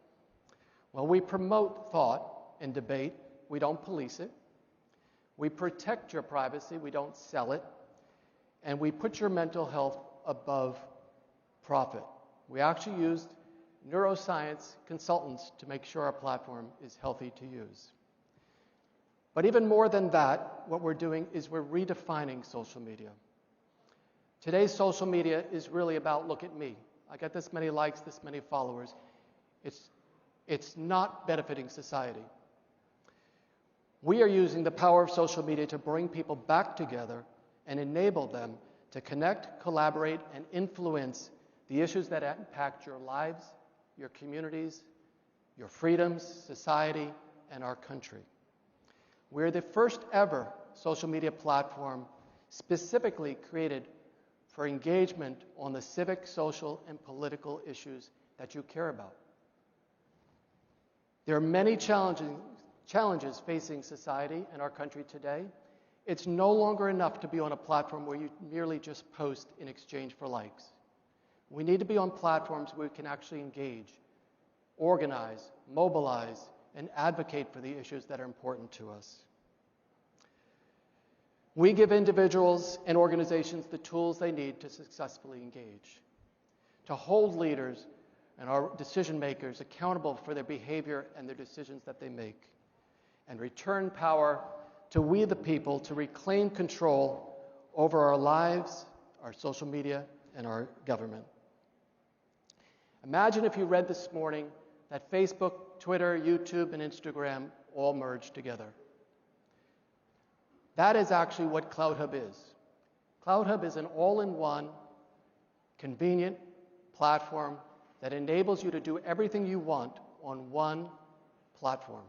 Well, we promote thought and debate. We don't police it. We protect your privacy. We don't sell it. And we put your mental health above profit. We actually used neuroscience consultants to make sure our platform is healthy to use. But even more than that, what we're doing is we're redefining social media. Today's social media is really about, look at me. I got this many likes, this many followers. It's not benefiting society. We are using the power of social media to bring people back together and enable them to connect, collaborate, and influence the issues that impact your lives, your communities, your freedoms, society, and our country. We're the first ever social media platform specifically created for engagement on the civic, social, and political issues that you care about. There are many challenges facing society and our country today. It's no longer enough to be on a platform where you merely just post in exchange for likes. We need to be on platforms where we can actually engage, organize, mobilize, and advocate for the issues that are important to us. We give individuals and organizations the tools they need to successfully engage, to hold leaders and our decision makers accountable for their behavior and their decisions that they make, and return power to we the people to reclaim control over our lives, our social media, and our government. Imagine if you read this morning that Facebook, Twitter, YouTube, and Instagram all merge together. That is actually what CloudHub is. CloudHub is an all-in-one, convenient platform that enables you to do everything you want on one platform.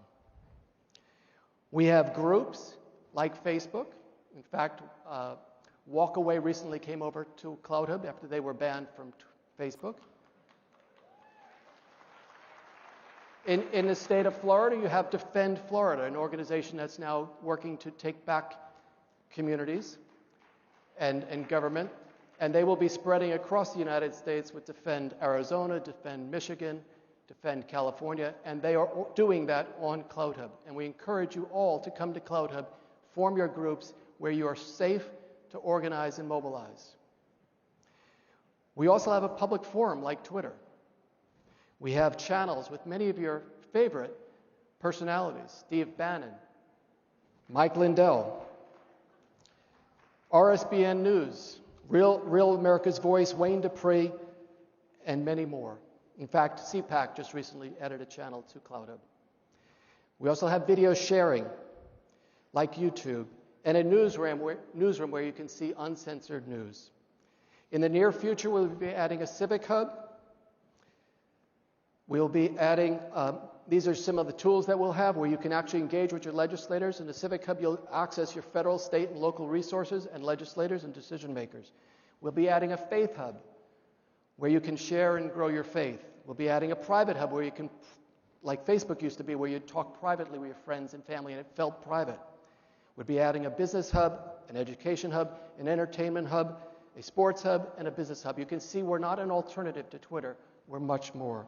We have groups like Facebook. In fact, Walkaway recently came over to CloudHub after they were banned from Facebook. In the state of Florida, you have Defend Florida, an organization that's now working to take back communities and government. And they will be spreading across the United States with Defend Arizona, Defend Michigan, Defend California, and they are doing that on CloudHub. And we encourage you all to come to CloudHub, form your groups where you are safe to organize and mobilize. We also have a public forum like Twitter. We have channels with many of your favorite personalities, Steve Bannon, Mike Lindell, RSBN News, Real America's Voice, Wayne Dupree, and many more. In fact, CPAC just recently added a channel to CloudHub. We also have video sharing, like YouTube, and a newsroom where you can see uncensored news. In the near future, we'll be adding a civic hub. We'll be adding, these are some of the tools that we'll have where you can actually engage with your legislators. In the Civic Hub, you'll access your federal, state, and local resources and legislators and decision makers. We'll be adding a faith hub where you can share and grow your faith. We'll be adding a private hub where you can, like Facebook used to be, where you talk privately with your friends and family and it felt private. We'll be adding a business hub, an education hub, an entertainment hub, a sports hub, and a business hub. You can see we're not an alternative to Twitter. We're much more.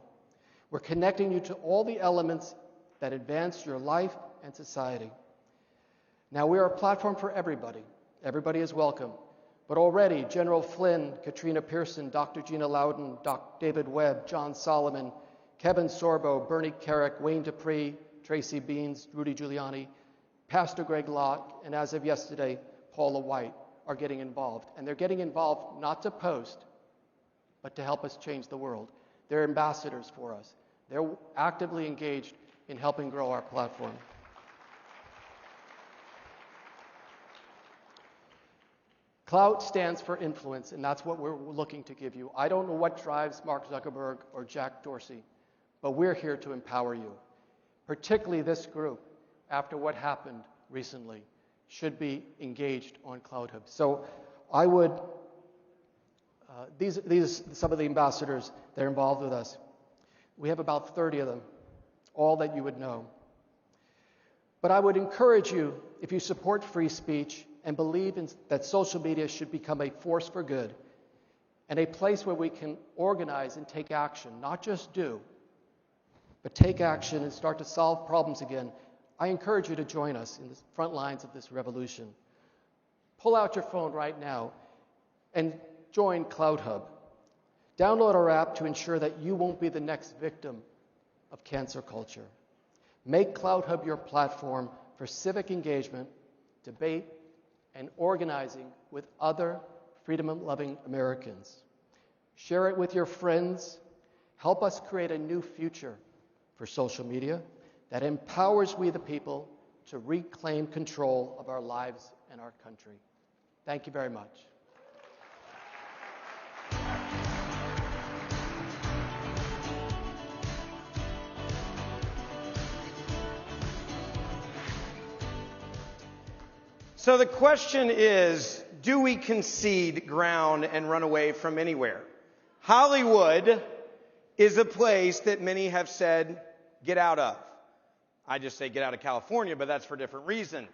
We're connecting you to all the elements that advance your life and society. Now, we are a platform for everybody. Everybody is welcome. But already, General Flynn, Katrina Pearson, Dr. Gina Loudon, David Webb, John Solomon, Kevin Sorbo, Bernie Carrick, Wayne Dupree, Tracy Beans, Rudy Giuliani, Pastor Greg Lott, and as of yesterday, Paula White are getting involved. And they're getting involved not to post, but to help us change the world. They're ambassadors for us. They're actively engaged in helping grow our platform. Clout stands for influence, and that's what we're looking to give you. I don't know what drives Mark Zuckerberg or Jack Dorsey, but we're here to empower you. Particularly this group, after what happened recently, should be engaged on CloudHub. So I would, these are some of the ambassadors that are involved with us. We have about 30 of them, all that you would know. But I would encourage you, if you support free speech and believe that social media should become a force for good and a place where we can organize and take action, not just do, but take action and start to solve problems again, I encourage you to join us in the front lines of this revolution. Pull out your phone right now and join CloudHub. Download our app to ensure that you won't be the next victim of cancer culture. Make CloudHub your platform for civic engagement, debate, and organizing with other freedom-loving Americans. Share it with your friends. Help us create a new future for social media that empowers we the people to reclaim control of our lives and our country. Thank you very much. So the question is, do we concede ground and run away from anywhere? Hollywood is a place that many have said, get out of. I just say get out of California, but that's for different reasons.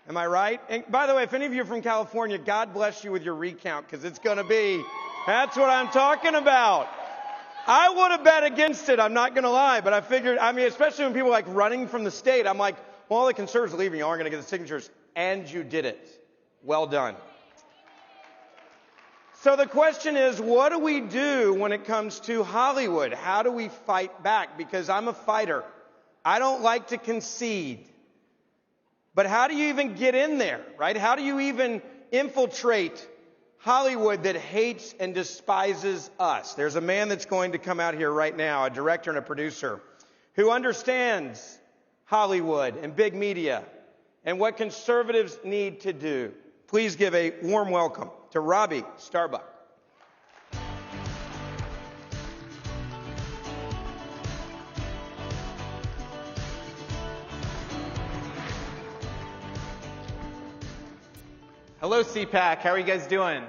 Am I right? And by the way, if any of you are from California, God bless you with your recount, because it's going to be, that's what I'm talking about. I would have bet against it, I'm not going to lie, but I figured, especially when people are like running from the state, I'm like, well, all the conservatives are leaving, you aren't going to get the signatures. And you did it. Well done. So the question is, what do we do when it comes to Hollywood? How do we fight back? Because I'm a fighter. I don't like to concede. But how do you even get in there, right? How do you even infiltrate Hollywood that hates and despises us. There's a man that's going to come out here right now, a director and a producer, who understands Hollywood and big media and what conservatives need to do. Please give a warm welcome to Robbie Starbuck. Hello, CPAC. How are you guys doing?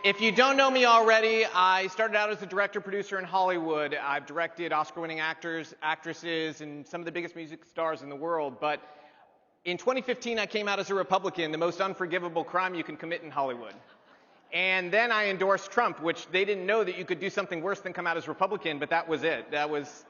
If you don't know me already, I started out as a director-producer in Hollywood. I've directed Oscar-winning actors, actresses, and some of the biggest music stars in the world. But in 2015, I came out as a Republican, the most unforgivable crime you can commit in Hollywood. And then I endorsed Trump, which they didn't know that you could do something worse than come out as Republican, but that was it. That was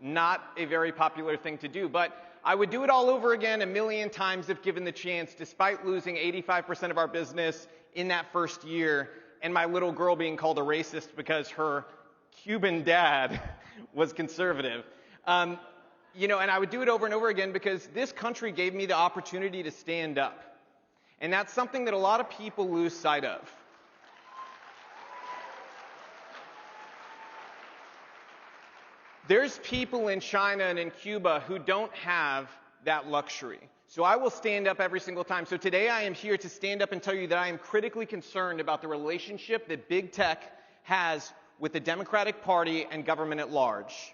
not a very popular thing to do. But I would do it all over again a million times if given the chance, despite losing 85% of our business in that first year and my little girl being called a racist because her Cuban dad was conservative. And I would do it over and over again because this country gave me the opportunity to stand up. And that's something that a lot of people lose sight of. There's people in China and in Cuba who don't have that luxury. So I will stand up every single time. So today I am here to stand up and tell you that I am critically concerned about the relationship that big tech has with the Democratic Party and government at large.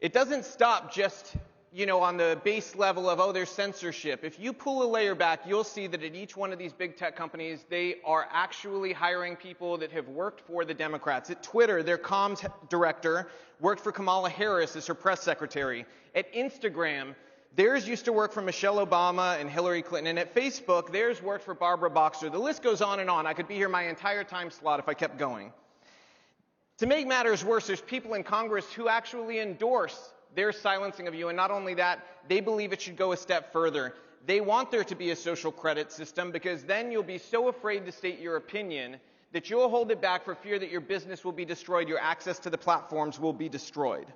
It doesn't stop just, on the base level of, there's censorship. If you pull a layer back, you'll see that at each one of these big tech companies, they are actually hiring people that have worked for the Democrats. At Twitter, their comms director worked for Kamala Harris as her press secretary. At Instagram, theirs used to work for Michelle Obama and Hillary Clinton. And at Facebook, theirs worked for Barbara Boxer. The list goes on and on. I could be here my entire time slot if I kept going. To make matters worse, there's people in Congress who actually endorse their silencing of you. And not only that, they believe it should go a step further. They want there to be a social credit system because then you'll be so afraid to state your opinion that you'll hold it back for fear that your business will be destroyed, your access to the platforms will be destroyed.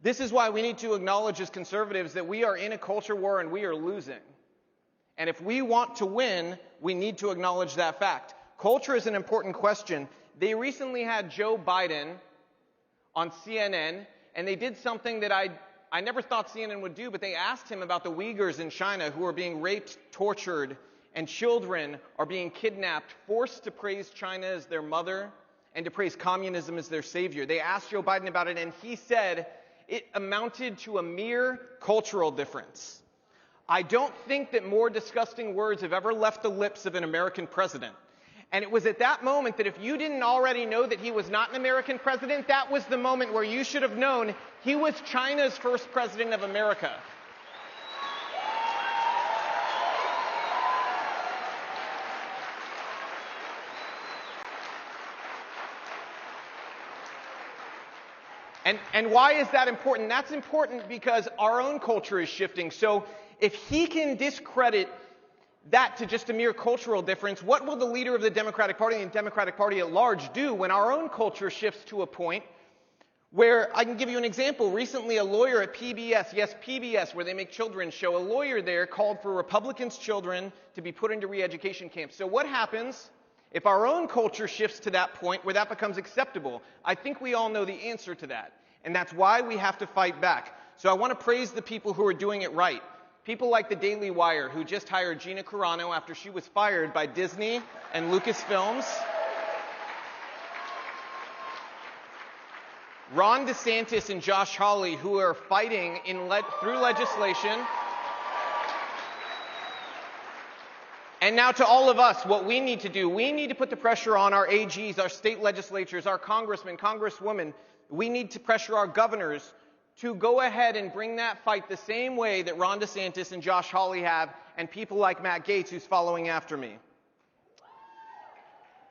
This is why we need to acknowledge as conservatives that we are in a culture war and we are losing. And if we want to win, we need to acknowledge that fact. Culture is an important question. They recently had Joe Biden on CNN, and they did something that I never thought CNN would do, but they asked him about the Uyghurs in China who are being raped, tortured, and children are being kidnapped, forced to praise China as their mother and to praise communism as their savior. They asked Joe Biden about it, and he said it amounted to a mere cultural difference. I don't think that more disgusting words have ever left the lips of an American president. And it was at that moment that if you didn't already know that he was not an American president, that was the moment where you should have known he was China's first president of America. And why is that important? That's important because our own culture is shifting. So if he can discredit that to just a mere cultural difference, what will the leader of the Democratic Party and Democratic Party at large do when our own culture shifts to a point where, I can give you an example. Recently, a lawyer at PBS, yes, PBS, where they make children's show, a lawyer there called for Republicans' children to be put into re-education camps. So what happens if our own culture shifts to that point where that becomes acceptable? I think we all know the answer to that. And that's why we have to fight back. So I want to praise the people who are doing it right. People like the Daily Wire, who just hired Gina Carano after she was fired by Disney and Lucasfilms. Ron DeSantis and Josh Hawley, who are fighting through legislation. And now to all of us, what we need to do, we need to put the pressure on our AGs, our state legislatures, our congressmen, congresswomen. We need to pressure our governors to go ahead and bring that fight the same way that Ron DeSantis and Josh Hawley have, and people like Matt Gaetz, who's following after me.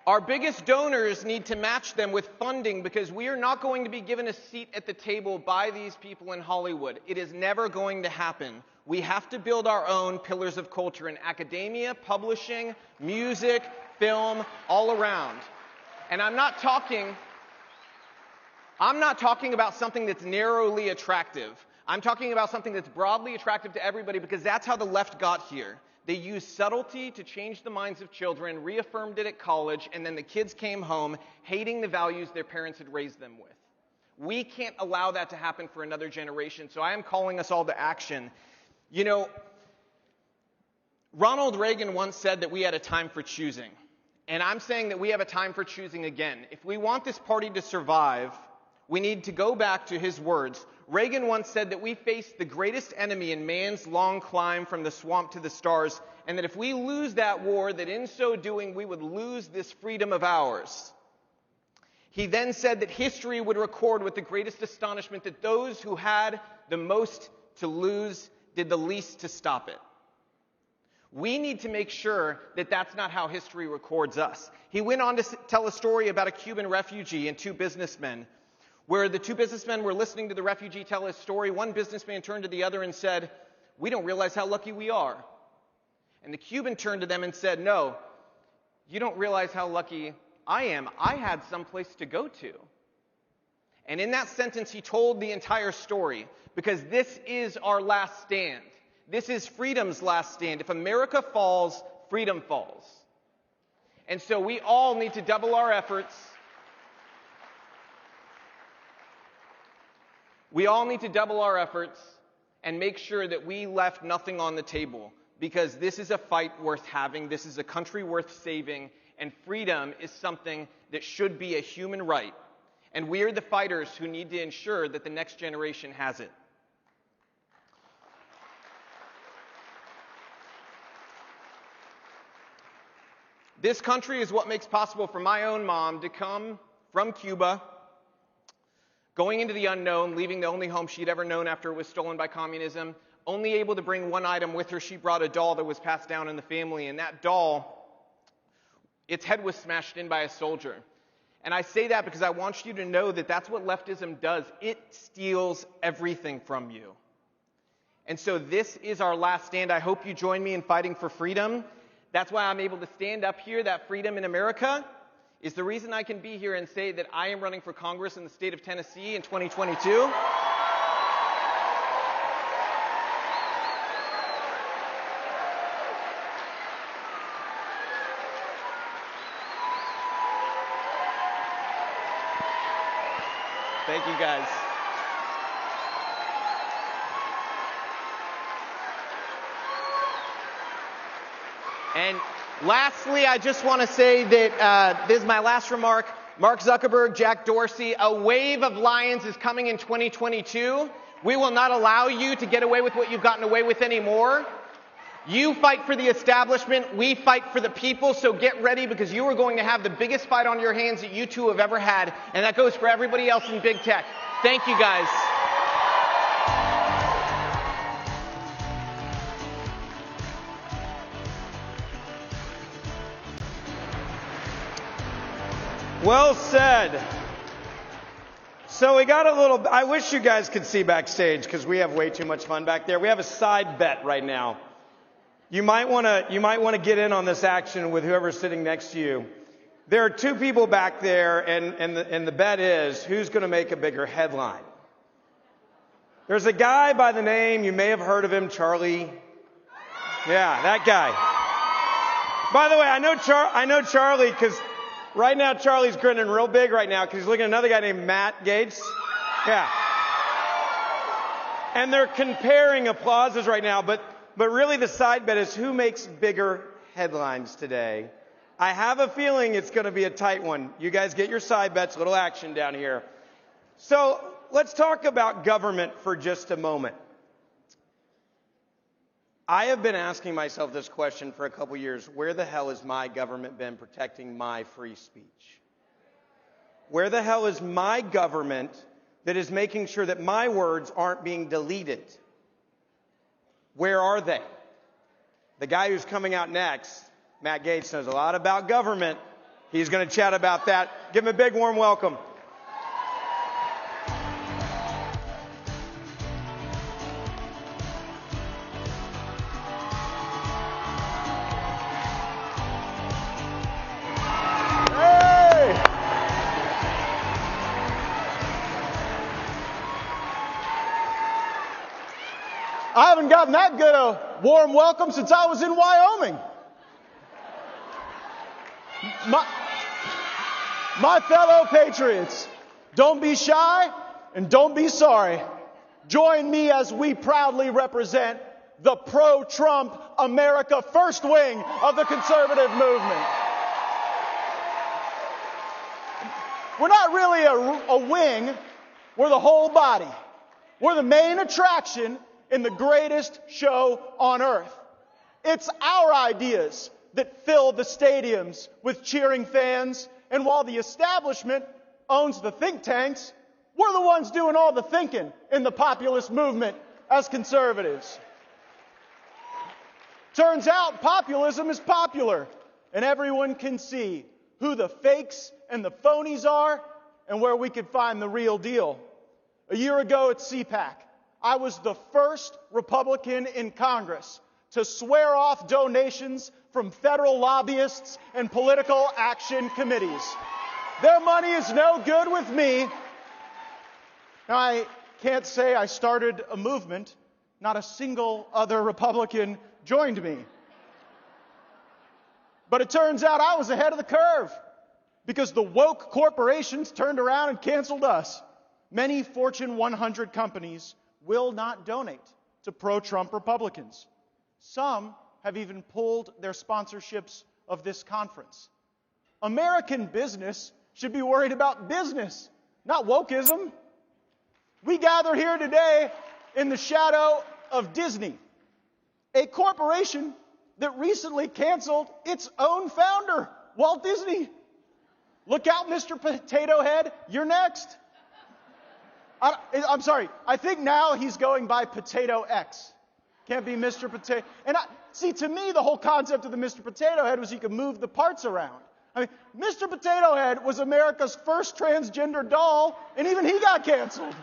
Our biggest donors need to match them with funding because we are not going to be given a seat at the table by these people in Hollywood. It is never going to happen. We have to build our own pillars of culture in academia, publishing, music, film, all around. And I'm not talking about something that's narrowly attractive. I'm talking about something that's broadly attractive to everybody because that's how the left got here. They used subtlety to change the minds of children, reaffirmed it at college, and then the kids came home hating the values their parents had raised them with. We can't allow that to happen for another generation, so I am calling us all to action. You know, Ronald Reagan once said that we had a time for choosing, and I'm saying that we have a time for choosing again. If we want this party to survive, we need to go back to his words. Reagan once said that we face the greatest enemy in man's long climb from the swamp to the stars, and that if we lose that war, that in so doing we would lose this freedom of ours. He then said that history would record with the greatest astonishment that those who had the most to lose did the least to stop it. We need to make sure that that's not how history records us. He went on to tell a story about a Cuban refugee and two businessmen, where the two businessmen were listening to the refugee tell his story. One businessman turned to the other and said, "We don't realize how lucky we are." And the Cuban turned to them and said, "No, you don't realize how lucky I am. I had someplace to go to." And in that sentence, he told the entire story, because this is our last stand. This is freedom's last stand. If America falls, freedom falls. And so we all need to double our efforts. We all need to double our efforts and make sure that we left nothing on the table, because this is a fight worth having. This is a country worth saving, and freedom is something that should be a human right. And we are the fighters who need to ensure that the next generation has it. This country is what makes possible for my own mom to come from Cuba, going into the unknown, leaving the only home she'd ever known after it was stolen by communism, only able to bring one item with her. She brought a doll that was passed down in the family, and that doll, its head was smashed in by a soldier. And I say that because I want you to know that that's what leftism does. It steals everything from you. And so this is our last stand. I hope you join me in fighting for freedom. That's why I'm able to stand up here. That freedom in America is the reason I can be here and say that I am running for Congress in the state of Tennessee in 2022. Thank you, guys. And lastly, I just want to say that this is my last remark. Mark Zuckerberg, Jack Dorsey, a wave of lions is coming in 2022. We will not allow you to get away with what you've gotten away with anymore. You fight for the establishment, we fight for the people, so get ready, because you are going to have the biggest fight on your hands that you two have ever had, and that goes for everybody else in big tech. Thank you, guys. Well said. So we got a little, I wish you guys could see backstage, because we have way too much fun back there. We have a side bet right now. You might want to get in on this action with whoever's sitting next to you. There are two people back there, and the bet is who's going to make a bigger headline. There's a guy by the name, you may have heard of him, Charlie. Yeah, that guy. By the way, I know Charlie because right now Charlie's grinning real big right now because he's looking at another guy named Matt Gaetz. Yeah. And they're comparing applauses right now, but really the side bet is who makes bigger headlines today. I have a feeling it's going to be a tight one. You guys get your side bets, a little action down here. So let's talk about government for just a moment. I have been asking myself this question for a couple years. Where the hell has my government been protecting my free speech? Where the hell is my government that is making sure that my words aren't being deleted? Where are they? The guy who's coming out next, Matt Gaetz, knows a lot about government. He's going to chat about that. Give him a big warm welcome. I haven't gotten that good a warm welcome since I was in Wyoming. My fellow patriots, don't be shy and don't be sorry. Join me as we proudly represent the pro-Trump America First wing of the conservative movement. We're not really a wing, we're the whole body. We're the main attraction in the greatest show on earth. It's our ideas that fill the stadiums with cheering fans, and while the establishment owns the think tanks, we're the ones doing all the thinking in the populist movement as conservatives. Turns out populism is popular, and everyone can see who the fakes and the phonies are and where we could find the real deal. A year ago at CPAC, I was the first Republican in Congress to swear off donations from federal lobbyists and political action committees. Their money is no good with me. Now, I can't say I started a movement. Not a single other Republican joined me. But it turns out I was ahead of the curve because the woke corporations turned around and canceled us. Many Fortune 100 companies will not donate to pro-Trump Republicans. Some have even pulled their sponsorships of this conference. American business should be worried about business, not wokeism. We gather here today in the shadow of Disney, a corporation that recently canceled its own founder, Walt Disney. Look out, Mr. Potato Head, you're next. I'm sorry, I think now he's going by Potato X. Can't be Mr. Potato. And see, to me, the whole concept of the Mr. Potato Head was you could move the parts around. I mean, Mr. Potato Head was America's first transgender doll, and even he got canceled.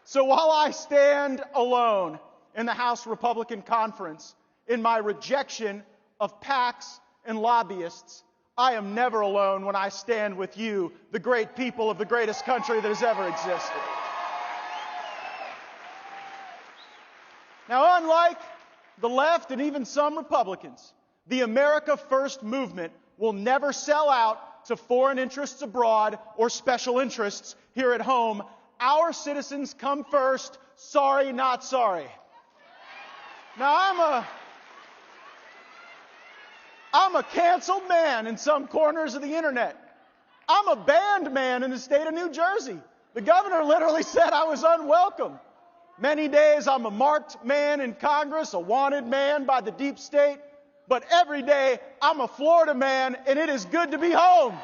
So while I stand alone in the House Republican Conference in my rejection of PACs and lobbyists, I am never alone when I stand with you, the great people of the greatest country that has ever existed. Now, unlike the left and even some Republicans, the America First movement will never sell out to foreign interests abroad or special interests here at home. Our citizens come first. Sorry, not sorry. Now, I'm a canceled man in some corners of the internet. I'm a banned man in the state of New Jersey. The governor literally said I was unwelcome. Many days I'm a marked man in Congress, a wanted man by the deep state. But every day I'm a Florida man, and it is good to be home.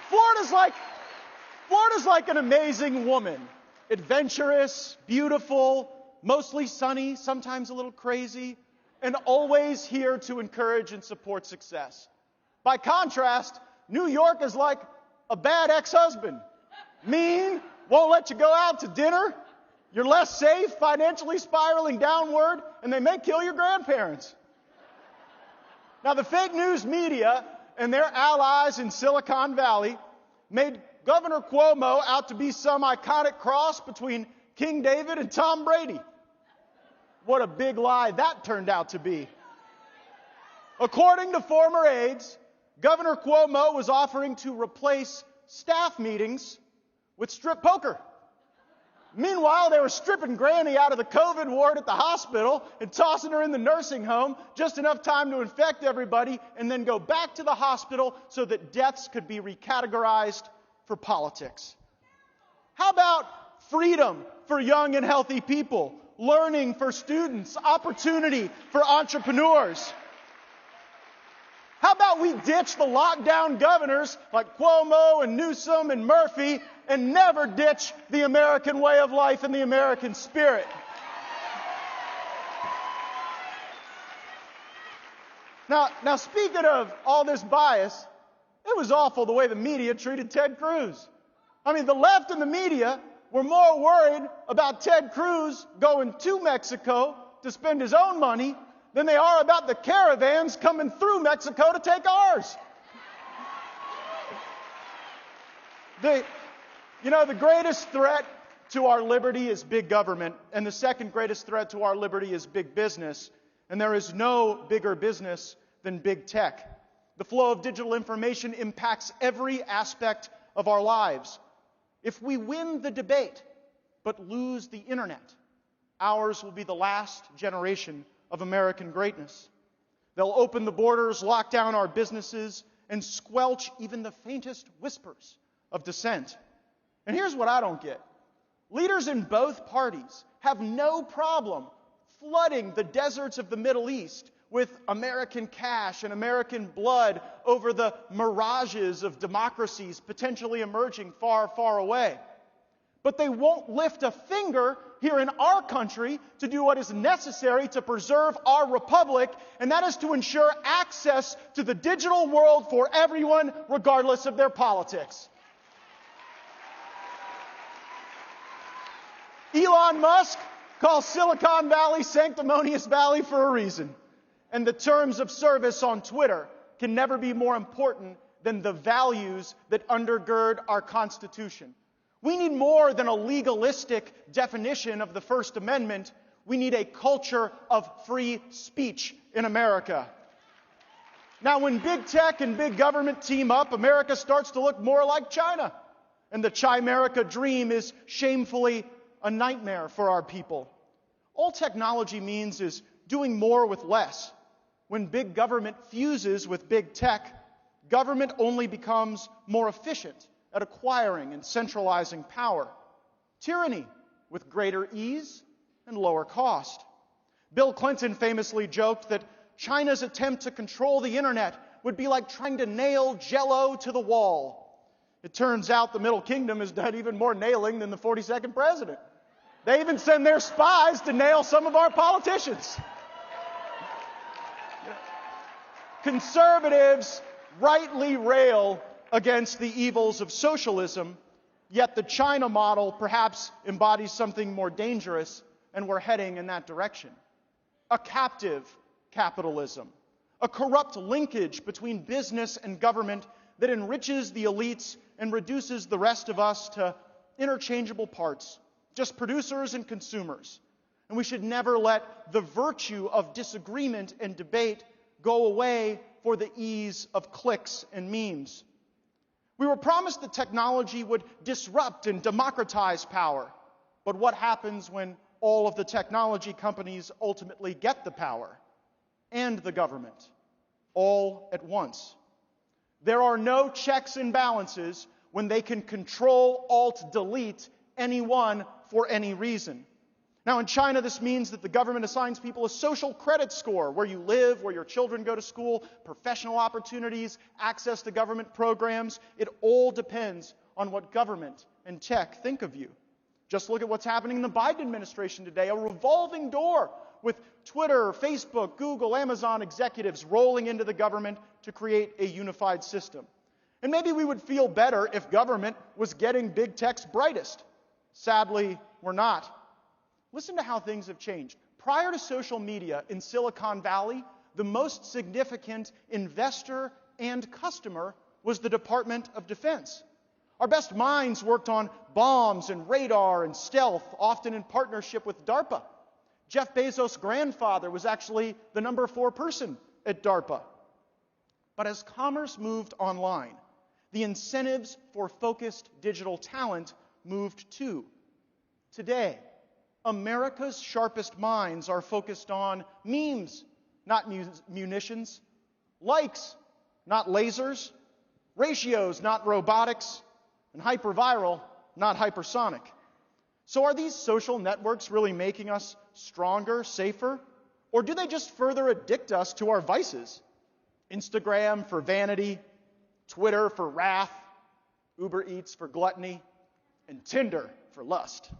Florida's like an amazing woman. Adventurous, beautiful, mostly sunny, sometimes a little crazy, and always here to encourage and support success. By contrast, New York is like a bad ex-husband. Mean, won't let you go out to dinner. You're less safe, financially spiraling downward, and they may kill your grandparents. Now, the fake news media and their allies in Silicon Valley made Governor Cuomo out to be some iconic cross between King David and Tom Brady. What a big lie that turned out to be. According to former aides, Governor Cuomo was offering to replace staff meetings with strip poker. Meanwhile, they were stripping Granny out of the COVID ward at the hospital and tossing her in the nursing home, just enough time to infect everybody and then go back to the hospital so that deaths could be recategorized for politics. How about freedom for young and healthy people, learning for students, opportunity for entrepreneurs? How about we ditch the lockdown governors like Cuomo and Newsom and Murphy and never ditch the American way of life and the American spirit? Now, speaking of all this bias, it was awful the way the media treated Ted Cruz. I mean, the left and the media were more worried about Ted Cruz going to Mexico to spend his own money than they are about the caravans coming through Mexico to take ours. The greatest threat to our liberty is big government, and the second greatest threat to our liberty is big business. And there is no bigger business than big tech. The flow of digital information impacts every aspect of our lives. If we win the debate, but lose the internet, ours will be the last generation of American greatness. They'll open the borders, lock down our businesses, and squelch even the faintest whispers of dissent. And here's what I don't get. Leaders in both parties have no problem flooding the deserts of the Middle East with American cash and American blood over the mirages of democracies potentially emerging far, far away. But they won't lift a finger here in our country to do what is necessary to preserve our republic, and that is to ensure access to the digital world for everyone, regardless of their politics. Elon Musk calls Silicon Valley Sanctimonious Valley for a reason. And the terms of service on Twitter can never be more important than the values that undergird our Constitution. We need more than a legalistic definition of the First Amendment. We need a culture of free speech in America. Now, when big tech and big government team up, America starts to look more like China. And the Chimerica dream is shamefully a nightmare for our people. All technology means is doing more with less. When big government fuses with big tech, government only becomes more efficient at acquiring and centralizing power. Tyranny with greater ease and lower cost. Bill Clinton famously joked that China's attempt to control the internet would be like trying to nail Jell-O to the wall. It turns out the Middle Kingdom has done even more nailing than the 42nd president. They even send their spies to nail some of our politicians. Conservatives rightly rail against the evils of socialism, yet the China model perhaps embodies something more dangerous, and we're heading in that direction. A captive capitalism, a corrupt linkage between business and government that enriches the elites and reduces the rest of us to interchangeable parts, just producers and consumers. And we should never let the virtue of disagreement and debate go away for the ease of clicks and memes. We were promised that technology would disrupt and democratize power. But what happens when all of the technology companies ultimately get the power and the government all at once? There are no checks and balances when they can control, alt, delete anyone for any reason. Now, in China, this means that the government assigns people a social credit score, where you live, where your children go to school, professional opportunities, access to government programs. It all depends on what government and tech think of you. Just look at what's happening in the Biden administration today, a revolving door with Twitter, Facebook, Google, Amazon executives rolling into the government to create a unified system. And maybe we would feel better if government was getting big tech's brightest. Sadly, we're not. Listen to how things have changed. Prior to social media in Silicon Valley, the most significant investor and customer was the Department of Defense. Our best minds worked on bombs and radar and stealth, often in partnership with DARPA. Jeff Bezos' grandfather was actually the number 4 person at DARPA. But as commerce moved online, the incentives for focused digital talent moved too. Today, America's sharpest minds are focused on memes, not munitions, likes, not lasers, ratios, not robotics, and hyperviral, not hypersonic. So are these social networks really making us stronger, safer? Or do they just further addict us to our vices? Instagram for vanity, Twitter for wrath, Uber Eats for gluttony, and Tinder for lust.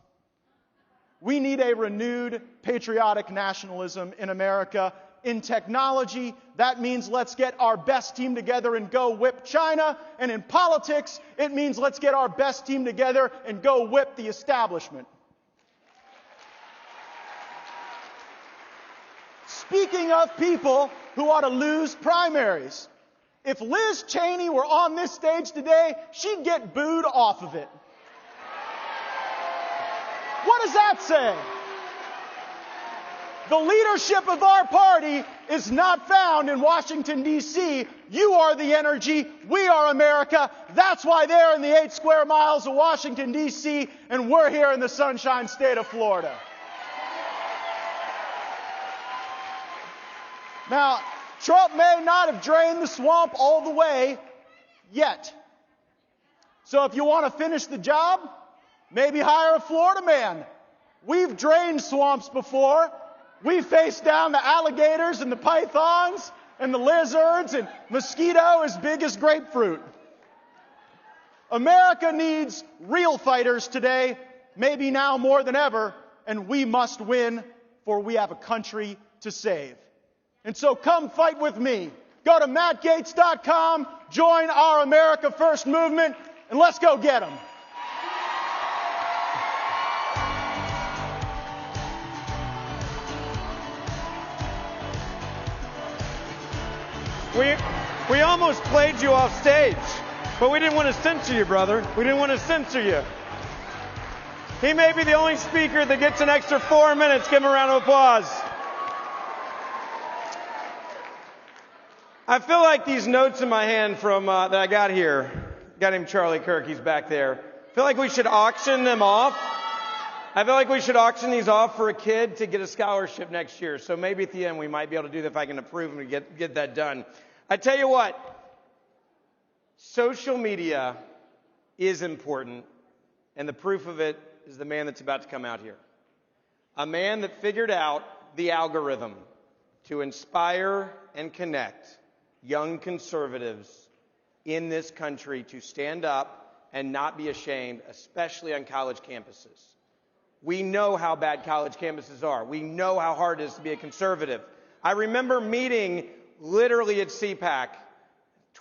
We need a renewed patriotic nationalism in America. In technology, that means let's get our best team together and go whip China. And in politics, it means let's get our best team together and go whip the establishment. Speaking of people who ought to lose primaries, If Liz Cheney were on this stage today, she'd get booed off of it. What does that say? The leadership of our party is not found in Washington, D.C. You are the energy. We are America. That's why they're in the 8 square miles of Washington, D.C., and we're here in the Sunshine State of Florida. Now, Trump may not have drained the swamp all the way yet. So if you want to finish the job, maybe hire a Florida man. We've drained swamps before. We faced down the alligators and the pythons and the lizards and mosquito as big as grapefruit. America needs real fighters today, maybe now more than ever, and we must win, for we have a country to save. And so come fight with me. Go to mattgaetz.com, join our America First movement, and let's go get them. We almost played you off stage, but we didn't want to censor you, brother. We didn't want to censor you. He may be the only speaker that gets an extra 4 minutes. Give him a round of applause. I feel like these notes in my hand from that I got here, a guy named Charlie Kirk, he's back there. I feel like we should auction them off. I feel like we should auction these off for a kid to get a scholarship next year. So maybe at the end we might be able to do that if I can approve and get that done. I tell you what, social media is important, and the proof of it is the man that's about to come out here. A man that figured out the algorithm to inspire and connect young conservatives in this country to stand up and not be ashamed, especially on college campuses. We know how bad college campuses are. We know how hard it is to be a conservative. I remember meeting literally at CPAC,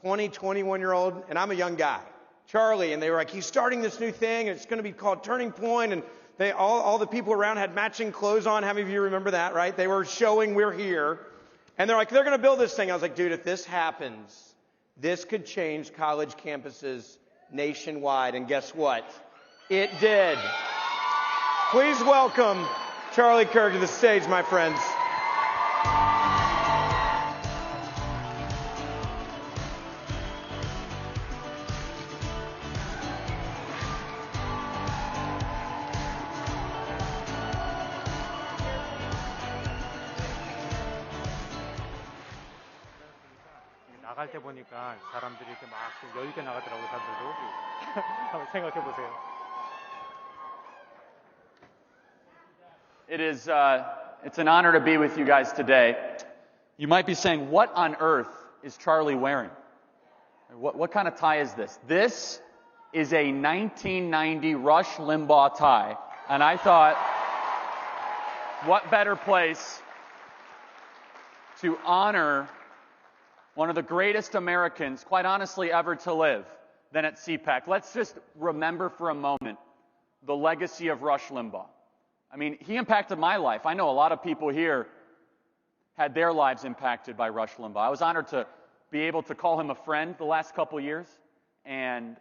21-year-old, and I'm a young guy, Charlie, and they were like, he's starting this new thing, and it's going to be called Turning Point, and they all the people around had matching clothes on. How many of you remember that, right? They were showing we're here, and they're like, they're going to build this thing. I was like, dude, if this happens, this could change college campuses nationwide, and guess what? It did. Please welcome Charlie Kirk to the stage, my friends. 나갈 때 보니까 사람들이 이렇게 막 여유 있게 나가더라고요, 다들도. 한번 생각해 보세요. It's an honor to be with you guys today. You might be saying, what on earth is Charlie wearing? What kind of tie is this? This is a 1990 Rush Limbaugh tie. And I thought, what better place to honor one of the greatest Americans, quite honestly, ever to live, than at CPAC. Let's just remember for a moment the legacy of Rush Limbaugh. I mean, he impacted my life. I know a lot of people here had their lives impacted by Rush Limbaugh. I was honored to be able to call him a friend the last couple years, and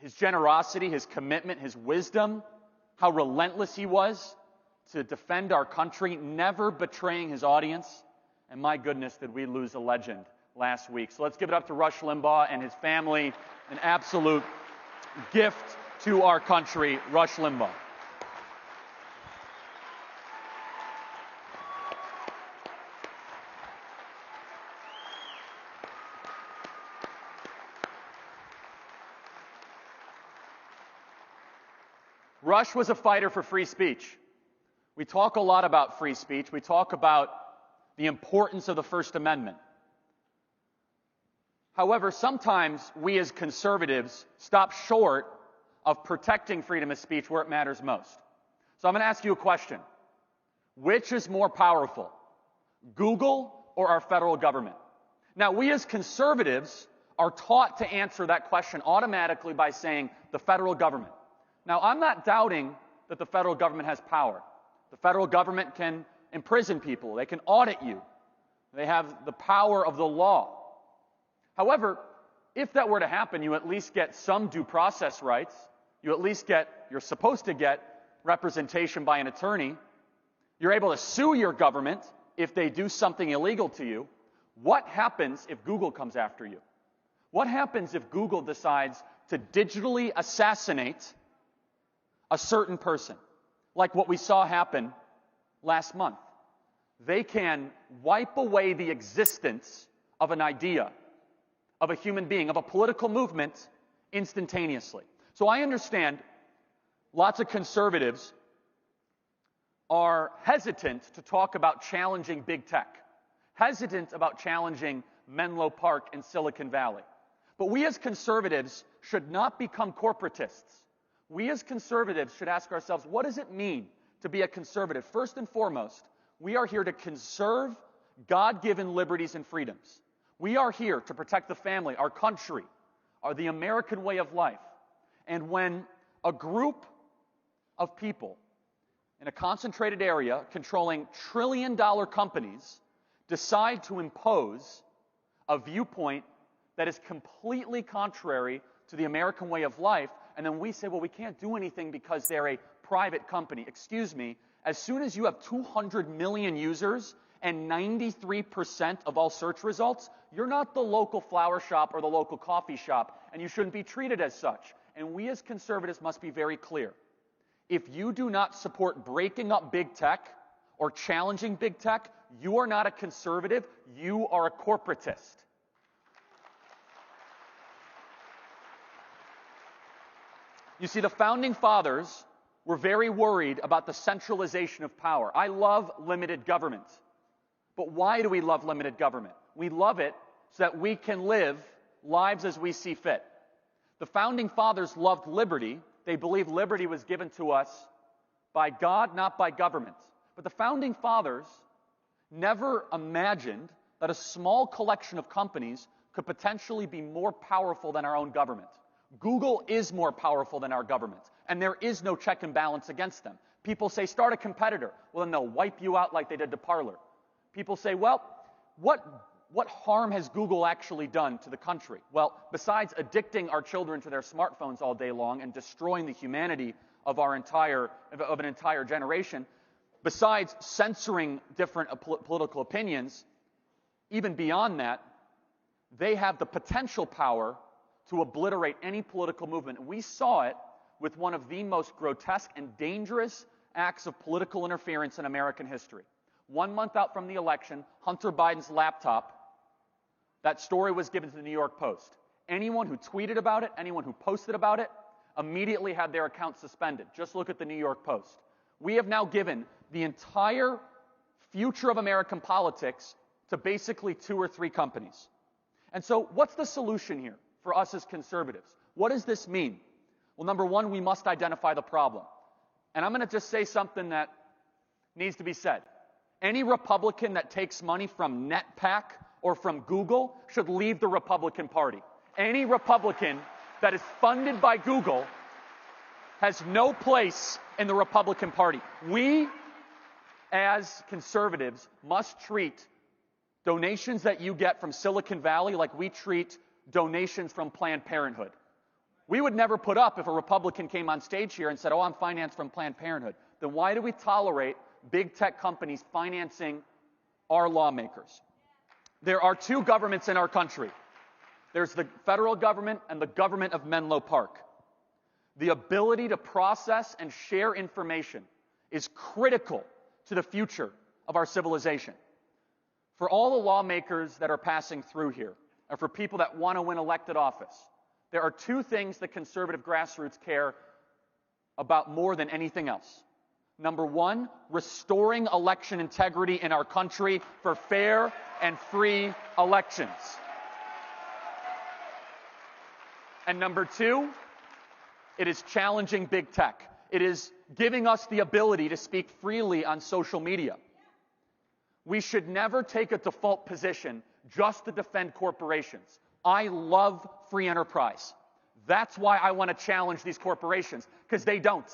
his generosity, his commitment, his wisdom, how relentless he was to defend our country, never betraying his audience. And my goodness, did we lose a legend last week. So let's give it up to Rush Limbaugh and his family, an absolute gift to our country, Rush Limbaugh. Rush was a fighter for free speech. We talk a lot about free speech. We talk about the importance of the First Amendment. However, sometimes we as conservatives stop short of protecting freedom of speech where it matters most. So I'm going to ask you a question. Which is more powerful, Google or our federal government? Now, we as conservatives are taught to answer that question automatically by saying the federal government. Now, I'm not doubting that the federal government has power. The federal government can imprison people. They can audit you. They have the power of the law. However, if that were to happen, you at least get some due process rights. You're supposed to get representation by an attorney. You're able to sue your government if they do something illegal to you. What happens if Google comes after you? What happens if Google decides to digitally assassinate a certain person, like what we saw happen last month? They can wipe away the existence of an idea, of a human being, of a political movement instantaneously. So I understand lots of conservatives are hesitant to talk about challenging big tech, hesitant about challenging Menlo Park and Silicon Valley. But we as conservatives should not become corporatists. We as conservatives should ask ourselves, what does it mean to be a conservative? First and foremost, we are here to conserve God-given liberties and freedoms. We are here to protect the family, our country, the American way of life. And when a group of people in a concentrated area controlling trillion-dollar companies decide to impose a viewpoint that is completely contrary to the American way of life, and then we say, well, we can't do anything because they're a private company. Excuse me, as soon as you have 200 million users and 93% of all search results, you're not the local flower shop or the local coffee shop, and you shouldn't be treated as such. And we as conservatives must be very clear. If you do not support breaking up big tech or challenging big tech, you are not a conservative, you are a corporatist. You see, the Founding Fathers were very worried about the centralization of power. I love limited government. But why do we love limited government? We love it so that we can live lives as we see fit. The Founding Fathers loved liberty. They believed liberty was given to us by God, not by government. But the Founding Fathers never imagined that a small collection of companies could potentially be more powerful than our own government. Google is more powerful than our government, and there is no check and balance against them. People say, start a competitor. Well, then they'll wipe you out like they did to Parler. People say, well, what harm has Google actually done to the country? Well, besides addicting our children to their smartphones all day long and destroying the humanity of an entire generation, besides censoring different political opinions, even beyond that, they have the potential power to obliterate any political movement. We saw it with one of the most grotesque and dangerous acts of political interference in American history. 1 month out from the election, Hunter Biden's laptop, that story was given to the New York Post. Anyone who tweeted about it, anyone who posted about it, immediately had their account suspended. Just look at the New York Post. We have now given the entire future of American politics to basically 2 or 3 companies. And so what's the solution here for us as conservatives? What does this mean? Well, number one, we must identify the problem. And I'm going to just say something that needs to be said. Any Republican that takes money from NetPAC or from Google should leave the Republican Party. Any Republican that is funded by Google has no place in the Republican Party. We, as conservatives, must treat donations that you get from Silicon Valley like we treat donations from Planned Parenthood. We would never put up if a Republican came on stage here and said, oh, I'm financed from Planned Parenthood. Then why do we tolerate big tech companies financing our lawmakers? There are 2 governments in our country. There's the federal government and the government of Menlo Park. The ability to process and share information is critical to the future of our civilization. For all the lawmakers that are passing through here, and for people that want to win elected office, there are 2 things the conservative grassroots care about more than anything else. Number 1, restoring election integrity in our country for fair and free elections. And number 2, it is challenging big tech. It is giving us the ability to speak freely on social media. We should never take a default position just to defend corporations. I love free enterprise. That's why I want to challenge these corporations, because they don't.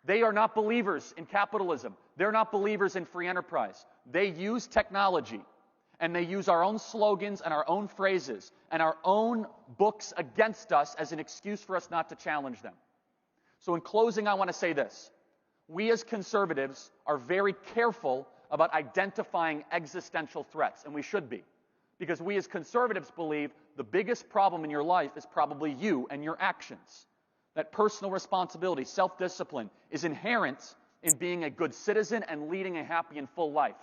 They are not believers in capitalism. They're not believers in free enterprise. They use technology and they use our own slogans and our own phrases and our own books against us as an excuse for us not to challenge them. So in closing, I want to say this. We as conservatives are very careful about identifying existential threats, and we should be. Because we as conservatives believe the biggest problem in your life is probably you and your actions. That personal responsibility, self-discipline, is inherent in being a good citizen and leading a happy and full life.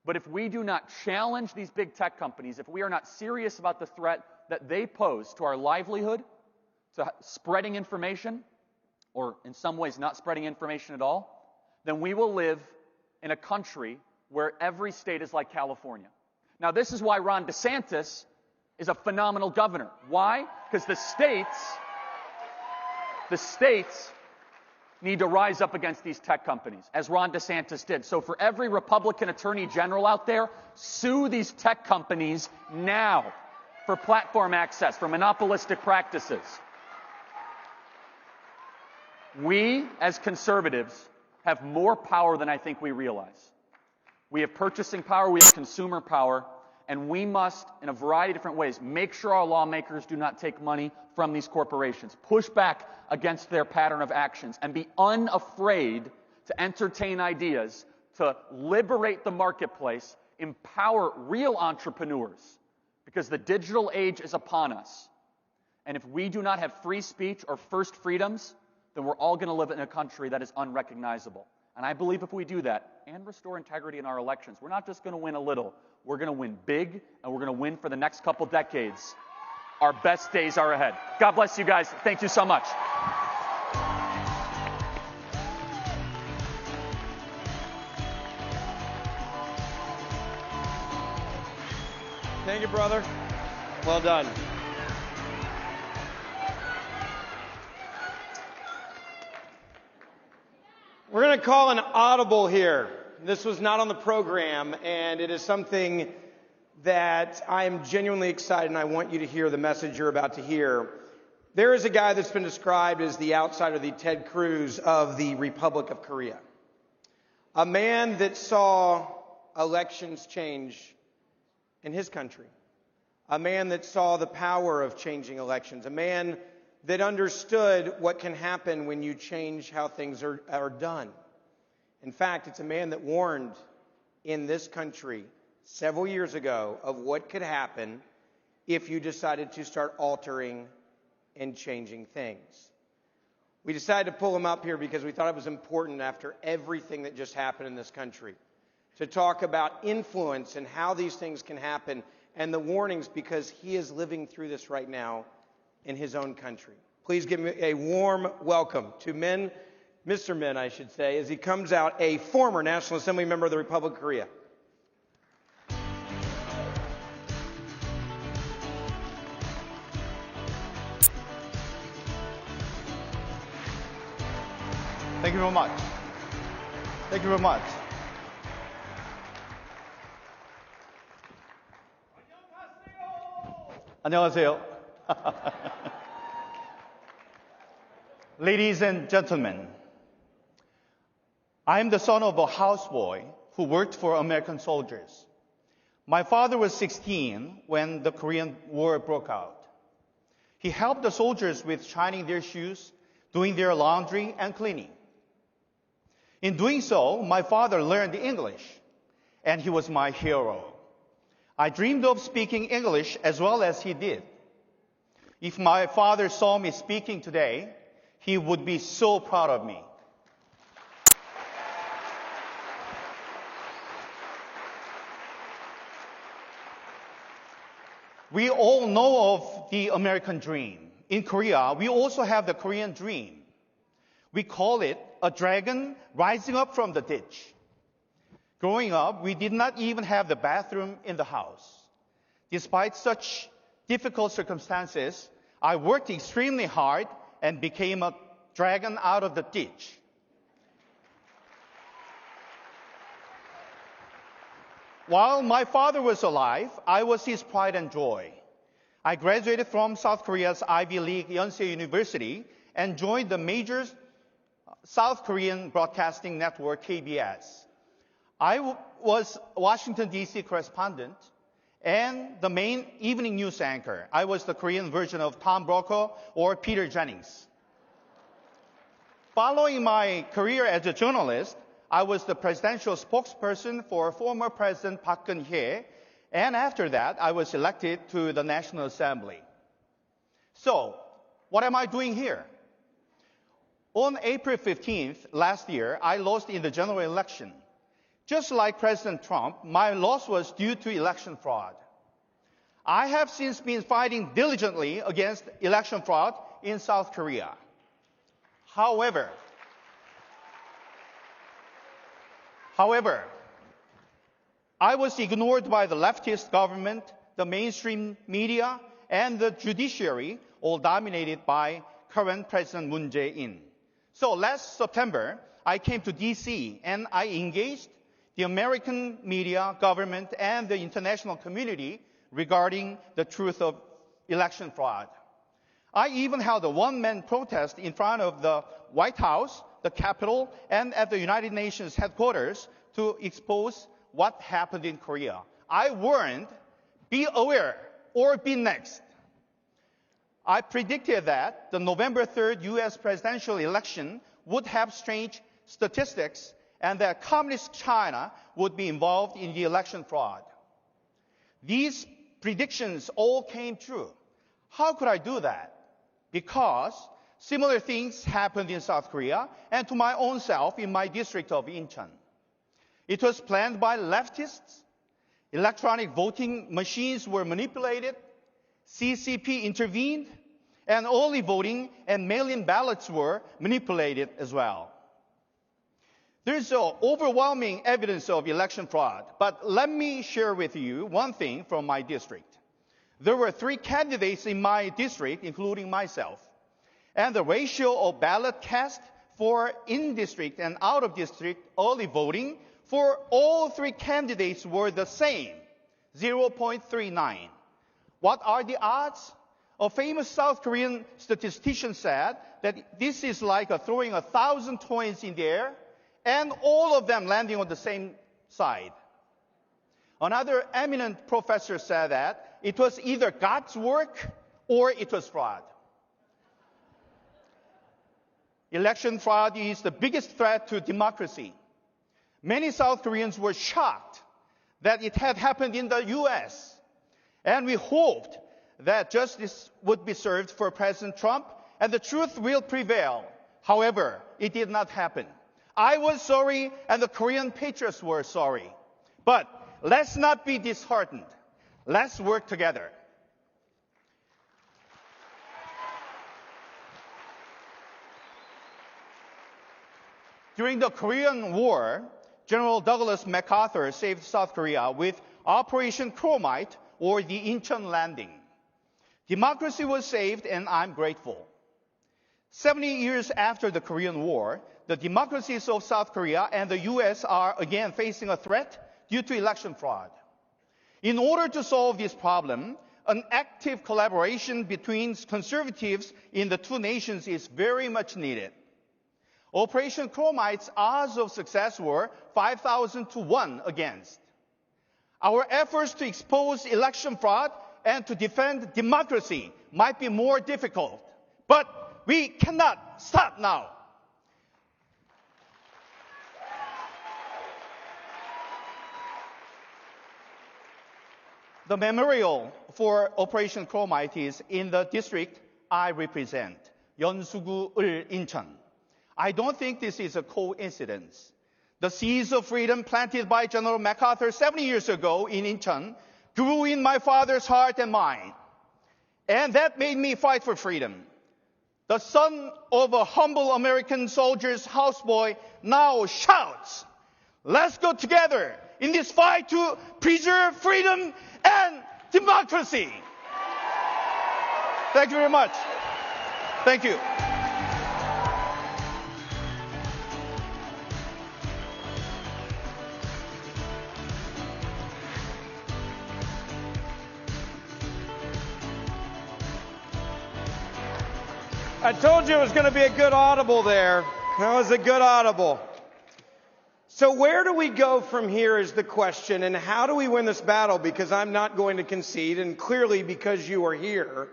But if we do not challenge these big tech companies, if we are not serious about the threat that they pose to our livelihood, to spreading information, or in some ways not spreading information at all, then we will live in a country where every state is like California. Now, this is why Ron DeSantis is a phenomenal governor. Why? Because the states need to rise up against these tech companies, as Ron DeSantis did. So for every Republican attorney general out there, sue these tech companies now for platform access, for monopolistic practices. We, as conservatives, have more power than I think we realize. We have purchasing power, we have consumer power, and we must, in a variety of different ways, make sure our lawmakers do not take money from these corporations, push back against their pattern of actions, and be unafraid to entertain ideas, to liberate the marketplace, empower real entrepreneurs, because the digital age is upon us. And if we do not have free speech or first freedoms, then we're all going to live in a country that is unrecognizable. And I believe if we do that and restore integrity in our elections, we're not just going to win a little, we're going to win big, and we're going to win for the next couple decades. Our best days are ahead. God bless you guys. Thank you so much. Thank you, brother. Well done. We're going to call an audible here. This was not on the program, and it is something that I am genuinely excited, and I want you to hear the message you're about to hear. There is a guy that's been described as the outsider, the Ted Cruz of the Republic of Korea. A man that saw elections change in his country. A man that saw the power of changing elections. A man that understood what can happen when you change how things are done. In fact, it's a man that warned in this country several years ago of what could happen if you decided to start altering and changing things. We decided to pull him up here because we thought it was important after everything that just happened in this country to talk about influence and how these things can happen and the warnings, because he is living through this right now in his own country. Please give me a warm welcome to Mr. Min, I should say, as he comes out, a former National Assembly member of the Republic of Korea. Thank you very much. Thank you very much. 안녕하세요. Ladies and gentlemen, I am the son of a houseboy who worked for American soldiers. My father was 16 when the Korean War broke out. He helped the soldiers with shining their shoes, doing their laundry, and cleaning. In doing so, my father learned English, and he was my hero. I dreamed of speaking English as well as he did. If my father saw me speaking today, he would be so proud of me. We all know of the American dream. In Korea, we also have the Korean dream. We call it a dragon rising up from the ditch. Growing up, we did not even have the bathroom in the house. Despite such difficult circumstances, I worked extremely hard and became a dragon out of the ditch. While my father was alive, I was his pride and joy. I graduated from South Korea's Ivy League Yonsei University and joined the major South Korean broadcasting network, KBS. I was Washington, D.C. correspondent and the main evening news anchor. I was the Korean version of Tom Brokaw or Peter Jennings. Following my career as a journalist, I was the presidential spokesperson for former President Park Geun-hye, and after that, I was elected to the National Assembly. So, what am I doing here? On April 15th last year, I lost in the general election. Just like President Trump, my loss was due to election fraud. I have since been fighting diligently against election fraud in South Korea. However, I was ignored by the leftist government, the mainstream media, and the judiciary, all dominated by current President Moon Jae-in. So last September, I came to DC and I engaged the American media, government, and the international community regarding the truth of election fraud. I even held a one-man protest in front of the White House, the Capitol, and at the United Nations headquarters to expose what happened in Korea. I warned, be aware or be next. I predicted that the November 3rd U.S. presidential election would have strange statistics and that Communist China would be involved in the election fraud. These predictions all came true. How could I do that? Because similar things happened in South Korea and to my own self in my district of Incheon. It was planned by leftists. Electronic voting machines were manipulated. CCP intervened. And early voting and mail-in ballots were manipulated as well. There's overwhelming evidence of election fraud. But let me share with you one thing from my district. There were 3 candidates in my district, including myself. And the ratio of ballot cast for in-district and out-of-district early voting for all 3 candidates were the same, 0.39. What are the odds? A famous South Korean statistician said that this is like throwing 1,000 coins in the air and all of them landing on the same side. Another eminent professor said that it was either God's work or it was fraud. Election fraud is the biggest threat to democracy. Many South Koreans were shocked that it had happened in the U.S. And we hoped that justice would be served for President Trump and the truth will prevail. However, it did not happen. I was sorry and the Korean patriots were sorry. But let's not be disheartened. Let's work together. During the Korean War, General Douglas MacArthur saved South Korea with Operation Chromite or the Incheon Landing. Democracy was saved and I'm grateful. 70 years after the Korean War, the democracies of South Korea and the U.S. are again facing a threat due to election fraud. In order to solve this problem, an active collaboration between conservatives in the 2 nations is very much needed. Operation Chromite's odds of success were 5,000 to 1 against. Our efforts to expose election fraud and to defend democracy might be more difficult, but we cannot stop now. The memorial for Operation Chromite is in the district I represent, Yeonsugu-ul Incheon. I don't think this is a coincidence. The seeds of freedom planted by General MacArthur 70 years ago in Incheon grew in my father's heart and mind. And that made me fight for freedom. The son of a humble American soldier's houseboy now shouts, let's go together in this fight to preserve freedom and democracy. Thank you very much. Thank you. I told you it was going to be a good audible there. That was a good audible. So where do we go from here is the question, and how do we win this battle? Because I'm not going to concede, and clearly because you are here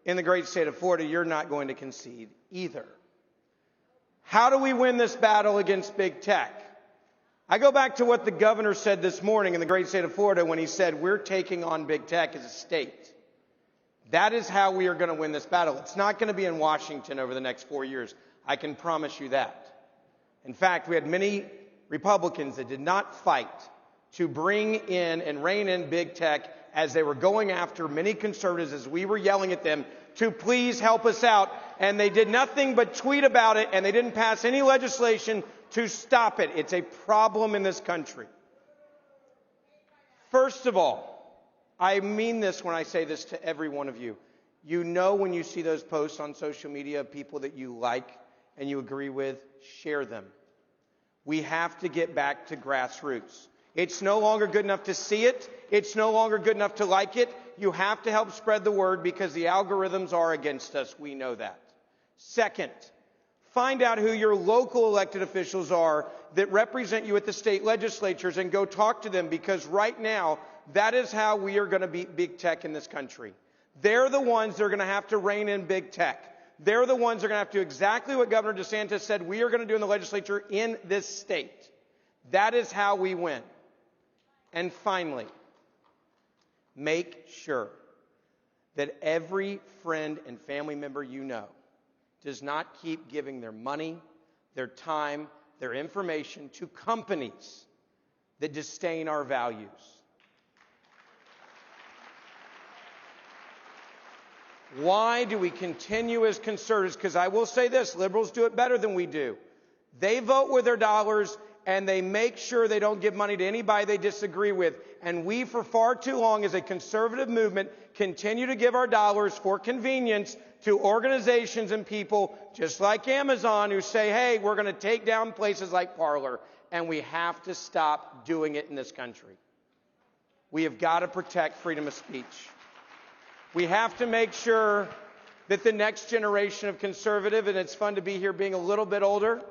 in the great state of Florida, you're not going to concede either. How do we win this battle against big tech? I go back to what the governor said this morning in the great state of Florida when he said, we're taking on big tech as a state. That is how we are going to win this battle. It's not going to be in Washington over the next 4 years. I can promise you that. In fact, we had many Republicans that did not fight to bring in and rein in big tech as they were going after many conservatives as we were yelling at them to please help us out. And they did nothing but tweet about it, and they didn't pass any legislation to stop it. It's a problem in this country. First of all, I mean this when I say this to every one of you. You know when you see those posts on social media of people that you like and you agree with, share them. We have to get back to grassroots. It's no longer good enough to see it. It's no longer good enough to like it. You have to help spread the word because the algorithms are against us. We know that. Second, find out who your local elected officials are that represent you at the state legislatures and go talk to them, because right now, that is how we are going to beat big tech in this country. They're the ones that are going to have to rein in big tech. They're the ones that are going to have to do exactly what Governor DeSantis said we are going to do in the legislature in this state. That is how we win. And finally, make sure that every friend and family member you know does not keep giving their money, their time, their information to companies that disdain our values. Why do we continue as conservatives? Because I will say this, liberals do it better than we do. They vote with their dollars and they make sure they don't give money to anybody they disagree with. And we, for far too long, as a conservative movement, continue to give our dollars for convenience to organizations and people just like Amazon who say, hey, we're going to take down places like Parler. And we have to stop doing it in this country. We have got to protect freedom of speech. We have to make sure that the next generation of conservative, and it's fun to be here being a little bit older.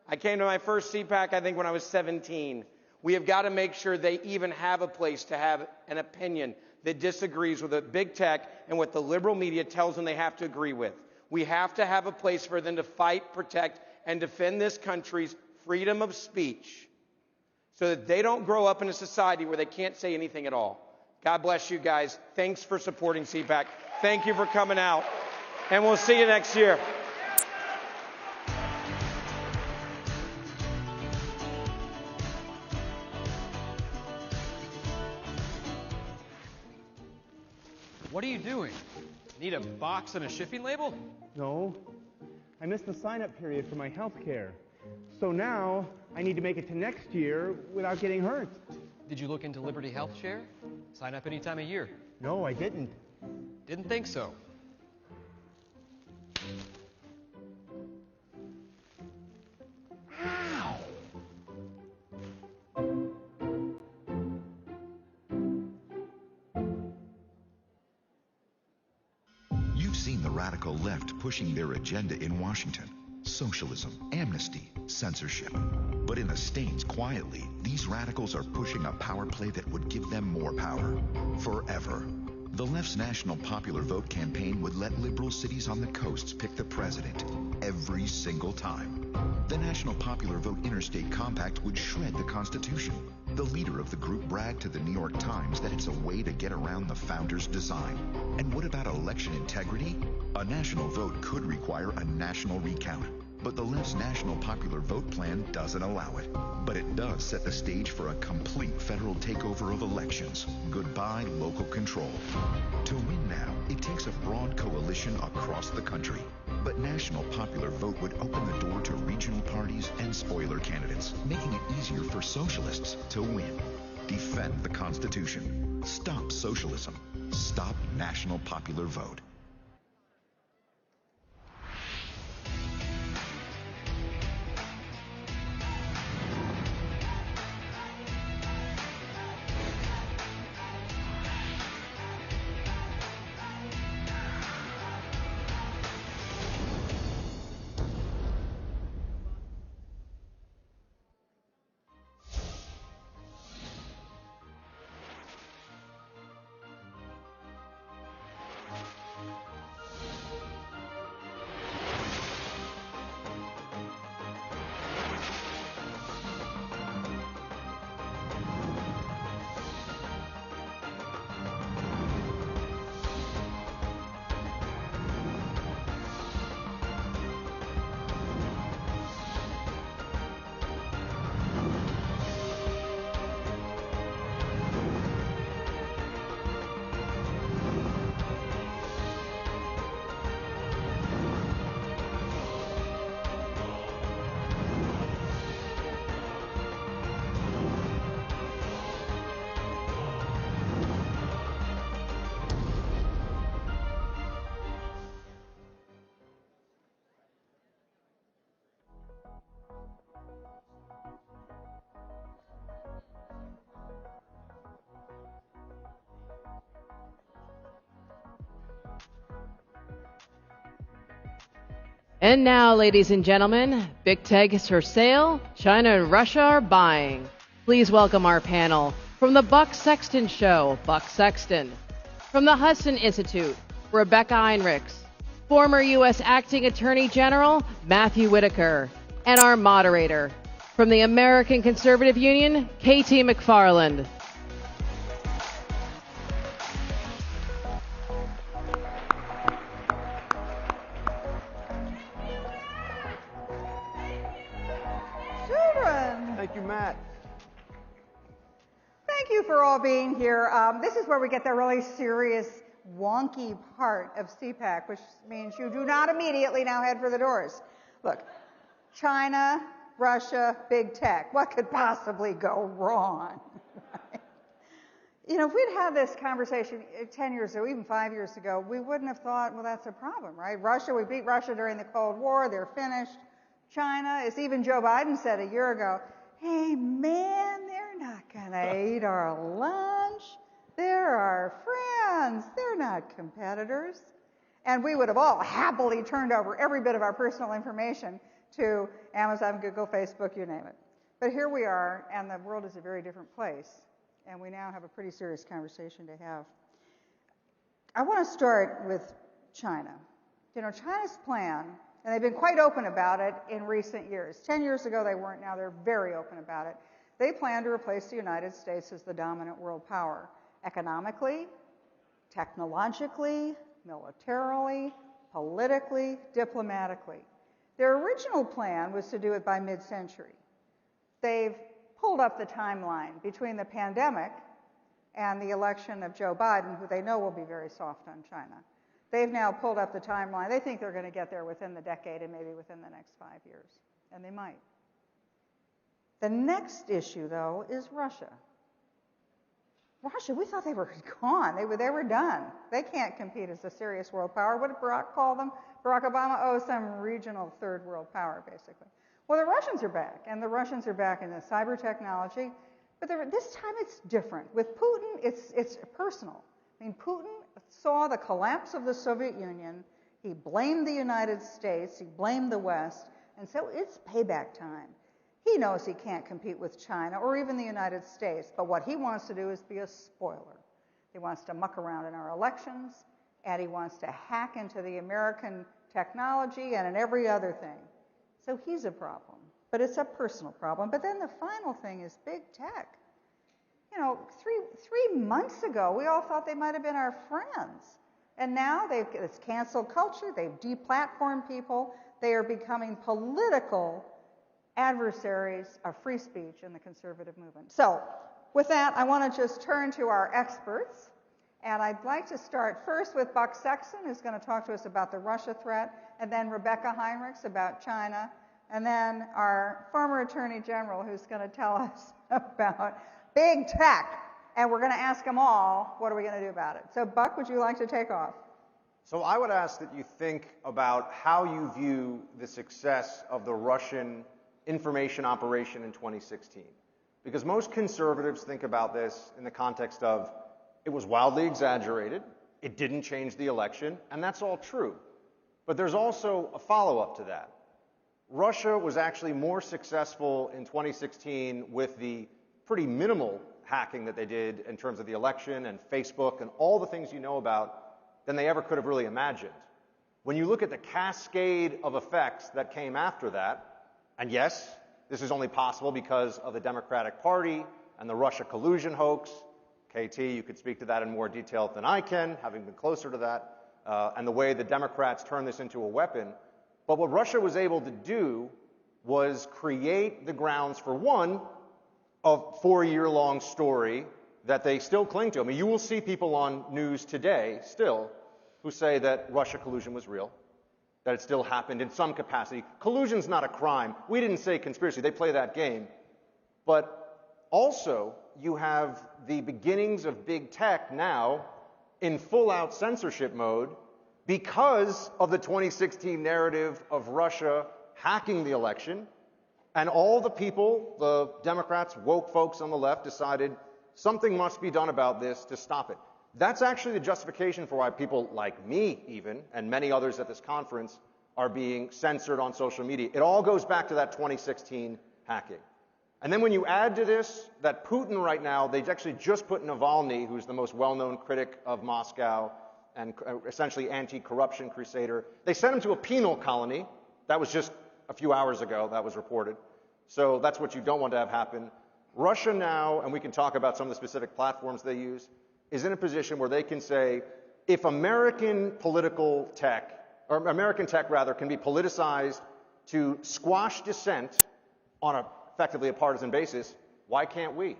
I came to my first CPAC, I think, when I was 17. We have got to make sure they even have a place to have an opinion that disagrees with what big tech and what the liberal media tells them they have to agree with. We have to have a place for them to fight, protect, and defend this country's freedom of speech so that they don't grow up in a society where they can't say anything at all. God bless you guys. Thanks for supporting CPAC. Thank you for coming out. And we'll see you next year. What are you doing? Need a box and a shipping label? No. I missed the sign-up period for my health care. So now I need to make it to next year without getting hurt. Did you look into Liberty Health Share? Sign up any time of year. No, I didn't. Didn't think so. You've seen the radical left pushing their agenda in Washington. Socialism, amnesty, censorship. But in the States, quietly, these radicals are pushing a power play that would give them more power. Forever. The left's National Popular Vote campaign would let liberal cities on the coasts pick the president every single time. The National Popular Vote Interstate Compact would shred the Constitution. The leader of the group bragged to the New York Times that it's a way to get around the founders' design. And what about election integrity? A national vote could require a national recount. But the left's National Popular Vote plan doesn't allow it. But it does set the stage for a complete federal takeover of elections. Goodbye local control. To win now, it takes a broad coalition across the country. But National Popular Vote would open the door to regional parties and spoiler candidates, making it easier for socialists to win. Defend the Constitution. Stop socialism. Stop National Popular Vote. And now, ladies and gentlemen, Big Tech is for sale, China and Russia are buying. Please welcome our panel. From the Buck Sexton Show, Buck Sexton. From the Hudson Institute, Rebecca Heinrichs. Former U.S. Acting Attorney General, Matthew Whitaker. And our moderator, from the American Conservative Union, K.T. McFarland. Thank you, Matt. Thank you for all being here. This is where we get the really serious, wonky part of CPAC, which means you do not immediately now head for the doors. Look, China, Russia, big tech. What could possibly go wrong? You know, if we'd had this conversation 10 years ago, even 5 years ago, we wouldn't have thought, well, that's a problem, right? Russia, we beat Russia during the Cold War. They're finished. China, as even Joe Biden said a year ago, hey, man, they're not going to eat our lunch. They're our friends. They're not competitors. And we would have all happily turned over every bit of our personal information to Amazon, Google, Facebook, you name it. But here we are, and the world is a very different place. And we now have a pretty serious conversation to have. I want to start with China. You know, China's plan, and they've been quite open about it in recent years. 10 years ago, they weren't. Now they're very open about it. They plan to replace the United States as the dominant world power, economically, technologically, militarily, politically, diplomatically. Their original plan was to do it by mid-century. They've pulled up the timeline between the pandemic and the election of Joe Biden, who they know will be very soft on China. They've now pulled up the timeline. They think they're going to get there within the decade and maybe within the next 5 years. And they might. The next issue, though, is Russia. Russia, we thought they were gone. They were done. They can't compete as a serious world power. What did Barack call them? Barack Obama? Oh, some regional third world power, basically. Well, the Russians are back, and the Russians are back in the cyber technology. But this time it's different. With Putin, it's personal. I mean, Putin saw the collapse of the Soviet Union. He blamed the United States. He blamed the West. And so it's payback time. He knows he can't compete with China or even the United States. But what he wants to do is be a spoiler. He wants to muck around in our elections, and he wants to hack into the American technology and in every other thing. So he's a problem. But it's a personal problem. But then the final thing is big tech. You know, three months ago, we all thought they might have been our friends. And now it's cancel culture. They've deplatformed people. They are becoming political adversaries of free speech in the conservative movement. So with that, I want to just turn to our experts. And I'd like to start first with Buck Sexton, who's going to talk to us about the Russia threat, and then Rebecca Heinrichs about China, and then our former Attorney General, who's going to tell us about big tech. And we're going to ask them all, what are we going to do about it? So Buck, would you like to take off? So I would ask that you think about how you view the success of the Russian information operation in 2016. Because most conservatives think about this in the context of it was wildly exaggerated, it didn't change the election, and that's all true. But there's also a follow-up to that. Russia was actually more successful in 2016 with the pretty minimal hacking that they did in terms of the election and Facebook and all the things you know about than they ever could have really imagined. When you look at the cascade of effects that came after that, and yes, this is only possible because of the Democratic Party and the Russia collusion hoax. KT, you could speak to that in more detail than I can, having been closer to that, and the way the Democrats turned this into a weapon. But what Russia was able to do was create the grounds for one, a 4-year-long story that they still cling to. I mean, you will see people on news today still who say that Russia collusion was real, that it still happened in some capacity. Collusion's not a crime. We didn't say conspiracy. They play that game. But also, you have the beginnings of big tech now in full-out censorship mode because of the 2016 narrative of Russia hacking the election. And all the people, the Democrats, woke folks on the left, decided something must be done about this to stop it. That's actually the justification for why people like me, even, and many others at this conference, are being censored on social media. It all goes back to that 2016 hacking. And then when you add to this that Putin right now, they actually just put Navalny, who's the most well-known critic of Moscow and essentially anti-corruption crusader, they sent him to a penal colony. That was just a few hours ago, that was reported. So that's what you don't want to have happen. Russia now, and we can talk about some of the specific platforms they use, is in a position where they can say, if American political tech, or American tech rather, can be politicized to squash dissent on effectively a partisan basis, why can't we?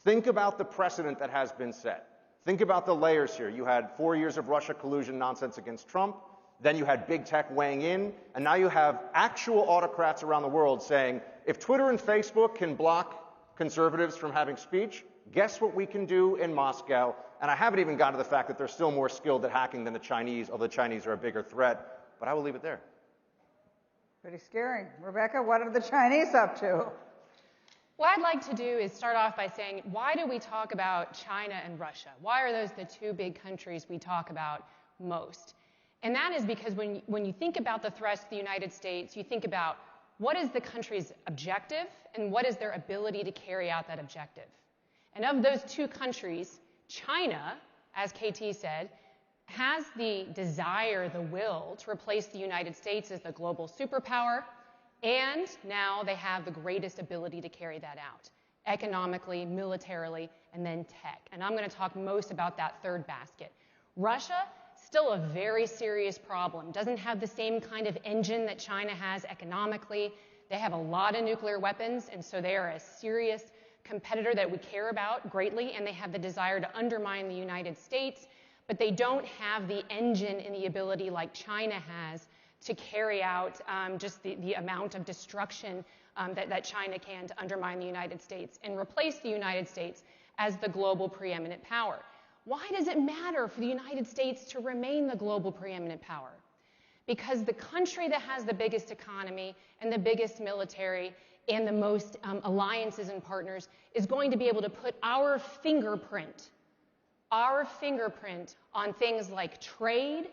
Think about the precedent that has been set. Think about the layers here. You had 4 years of Russia collusion nonsense against Trump, then you had big tech weighing in, and now you have actual autocrats around the world saying, if Twitter and Facebook can block conservatives from having speech, guess what we can do in Moscow? And I haven't even gotten to the fact that they're still more skilled at hacking than the Chinese, although the Chinese are a bigger threat. But I will leave it there. Pretty scary. Rebecca, what are the Chinese up to? What I'd like to do is start off by saying, why do we talk about China and Russia? Why are those the two big countries we talk about most? And that is because when you think about the threats to the United States, you think about what is the country's objective and what is their ability to carry out that objective. And of those two countries, China, as KT said, has the desire, the will to replace the United States as the global superpower, and now they have the greatest ability to carry that out, economically, militarily, and then tech. And I'm going to talk most about that third basket. Russia, still a very serious problem, doesn't have the same kind of engine that China has economically. They have a lot of nuclear weapons, and so they are a serious competitor that we care about greatly, and they have the desire to undermine the United States, but they don't have the engine and the ability like China has to carry out just the amount of destruction that China can to undermine the United States and replace the United States as the global preeminent power. Why does it matter for the United States to remain the global preeminent power? Because the country that has the biggest economy and the biggest military and the most alliances and partners is going to be able to put our fingerprint on things like trade,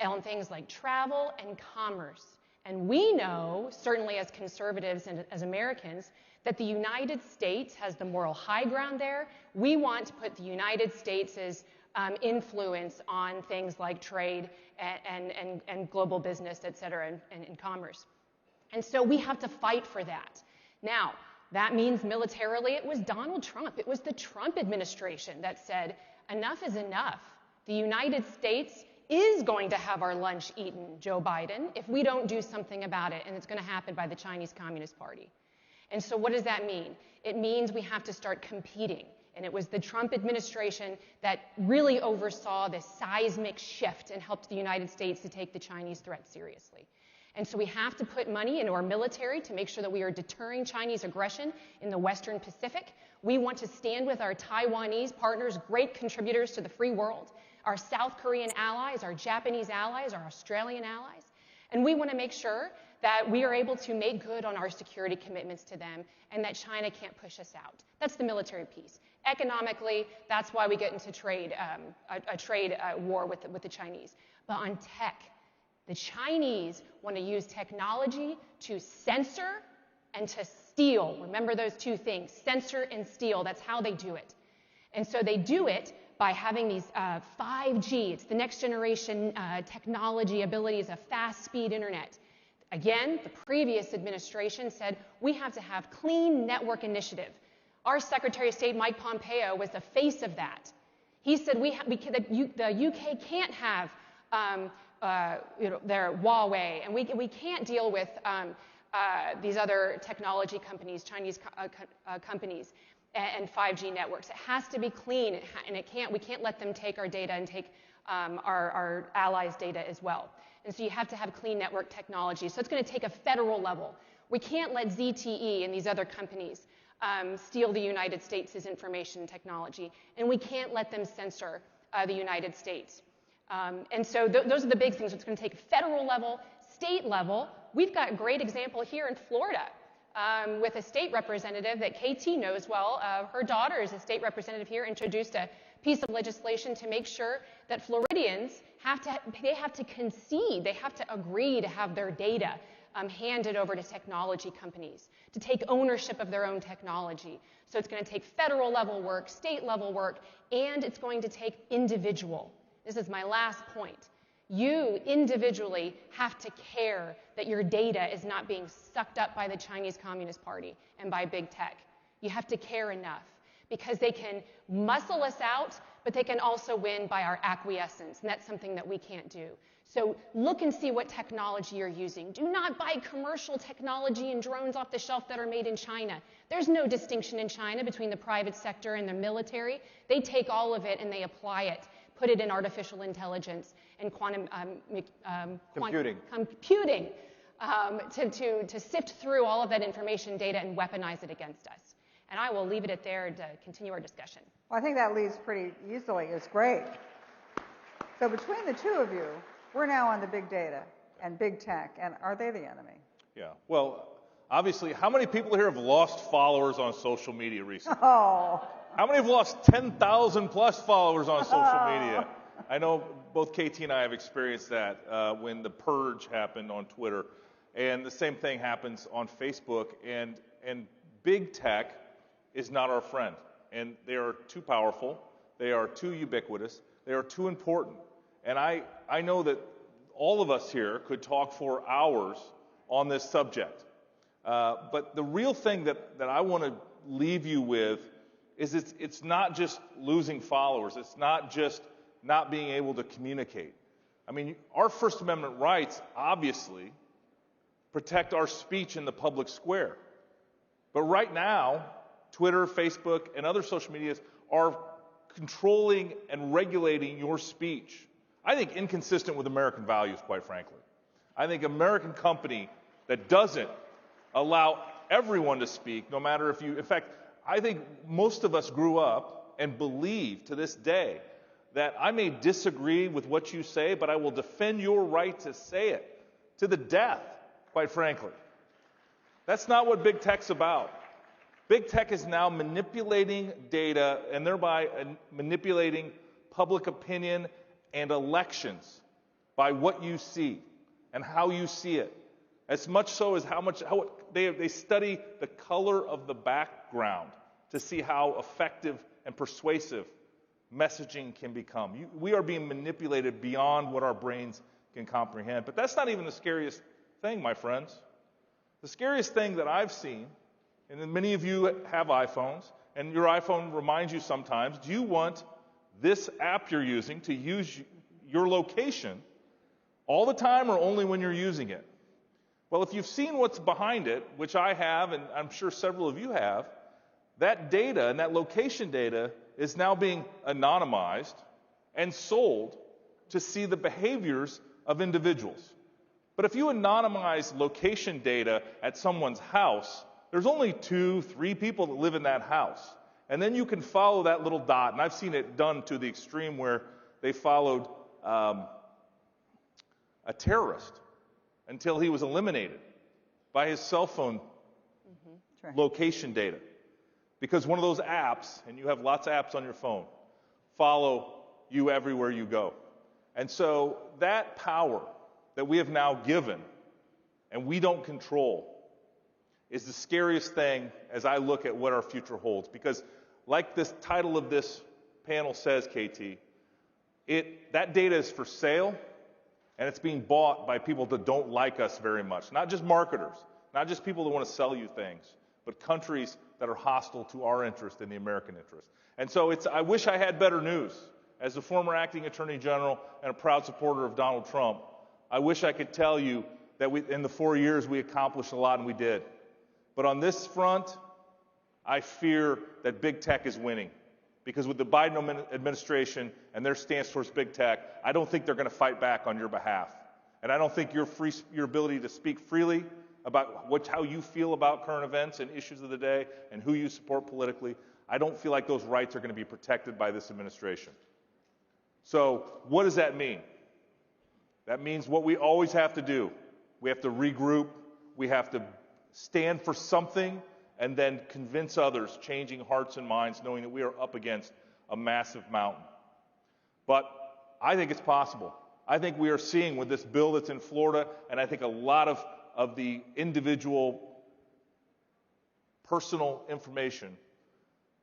on things like travel and commerce. And we know, certainly as conservatives and as Americans, that the United States has the moral high ground there. We want to put the United States' influence on things like trade and global business, et cetera, and commerce. And so we have to fight for that. Now, that means militarily it was Donald Trump. It was the Trump administration that said, enough is enough. The United States is going to have our lunch eaten, Joe Biden, if we don't do something about it, and it's going to happen by the Chinese Communist Party. And so what does that mean? It means we have to start competing. And it was the Trump administration that really oversaw this seismic shift and helped the United States to take the Chinese threat seriously. And so we have to put money into our military to make sure that we are deterring Chinese aggression in the Western Pacific. We want to stand with our Taiwanese partners, great contributors to the free world, our South Korean allies, our Japanese allies, our Australian allies. And we want to make sure that we are able to make good on our security commitments to them and that China can't push us out. That's the military piece. Economically, that's why we get into trade, a trade war with the Chinese. But on tech, the Chinese want to use technology to censor and to steal. Remember those two things, censor and steal. That's how they do it. And so they do it by having these 5G. It's the next generation technology abilities of fast-speed internet. Again, the previous administration said we have to have clean network initiative. Our Secretary of State, Mike Pompeo, was the face of that. He said the UK can't have their Huawei, and we can't deal with these other technology companies, Chinese companies, and 5G networks. It has to be clean, and we can't let them take our data and take our allies' data as well. And so you have to have clean network technology. So it's going to take a federal level. We can't let ZTE and these other companies steal the United States' information technology, and we can't let them censor the United States. And so those are the big things. It's going to take federal level, state level. We've got a great example here in Florida with a state representative that KT knows well. Her daughter is a state representative here, introduced a piece of legislation to make sure that Floridians they have to concede, they have to agree to have their data handed over to technology companies, to take ownership of their own technology. So it's going to take federal level work, state level work, and it's going to take individual. This is my last point. You individually have to care that your data is not being sucked up by the Chinese Communist Party and by big tech. You have to care enough because they can muscle us out, but they can also win by our acquiescence, and that's something that we can't do. So look and see what technology you're using. Do not buy commercial technology and drones off the shelf that are made in China. There's no distinction in China between the private sector and the military. They take all of it and they apply it, put it in artificial intelligence and quantum computing to sift through all of that information data and weaponize it against us. And I will leave it at there to continue our discussion. Well, I think that leads pretty easily. It's great. So between the two of you, we're now on the big data and big tech, and are they the enemy? Yeah. Well, obviously, how many people here have lost followers on social media recently? Oh. How many have lost 10,000 plus followers on social media? I know both KT and I have experienced that when the purge happened on Twitter, and the same thing happens on Facebook. And big tech is not our friend, and they are too powerful, they are too ubiquitous, they are too important. And I know that all of us here could talk for hours on this subject. But the real thing that I want to leave you with is it's not just losing followers. It's not just not being able to communicate. I mean, our First Amendment rights obviously protect our speech in the public square. But right now, Twitter, Facebook, and other social medias are controlling and regulating your speech. I think inconsistent with American values, quite frankly. I think American company that doesn't allow everyone to speak, no matter if you, in fact, I think most of us grew up and believe to this day that I may disagree with what you say, but I will defend your right to say it to the death, quite frankly. That's not what big tech's about. Big tech is now manipulating data and thereby manipulating public opinion and elections by what you see and how you see it. As much so as how they study the color of the background to see how effective and persuasive messaging can become. We are being manipulated beyond what our brains can comprehend. But that's not even the scariest thing, my friends. The scariest thing that I've seen, and then many of you have iPhones, and your iPhone reminds you sometimes, do you want this app you're using to use your location all the time or only when you're using it? Well, if you've seen what's behind it, which I have, and I'm sure several of you have, that data and that location data is now being anonymized and sold to see the behaviors of individuals. But if you anonymize location data at someone's house, there's only 2-3 people that live in that house. And then you can follow that little dot, and I've seen it done to the extreme where they followed a terrorist until he was eliminated by his cell phone location data. Because one of those apps, and you have lots of apps on your phone, follow you everywhere you go. And so that power that we have now given and we don't control is the scariest thing as I look at what our future holds. Because like this title of this panel says, KT, that data is for sale, and it's being bought by people that don't like us very much. Not just marketers, not just people that want to sell you things, but countries that are hostile to our interest and the American interest. And so I wish I had better news. As a former acting attorney general and a proud supporter of Donald Trump, I wish I could tell you that in the 4 years we accomplished a lot, and we did. But on this front, I fear that big tech is winning. Because with the Biden administration and their stance towards big tech, I don't think they're going to fight back on your behalf. And I don't think your ability to speak freely about how you feel about current events and issues of the day and who you support politically, I don't feel like those rights are going to be protected by this administration. So what does that mean? That means what we always have to do. We have to regroup. We have to stand for something and then convince others, changing hearts and minds, knowing that we are up against a massive mountain. But I think it's possible. I think we are seeing with this bill that's in Florida, and I think a lot of the individual personal information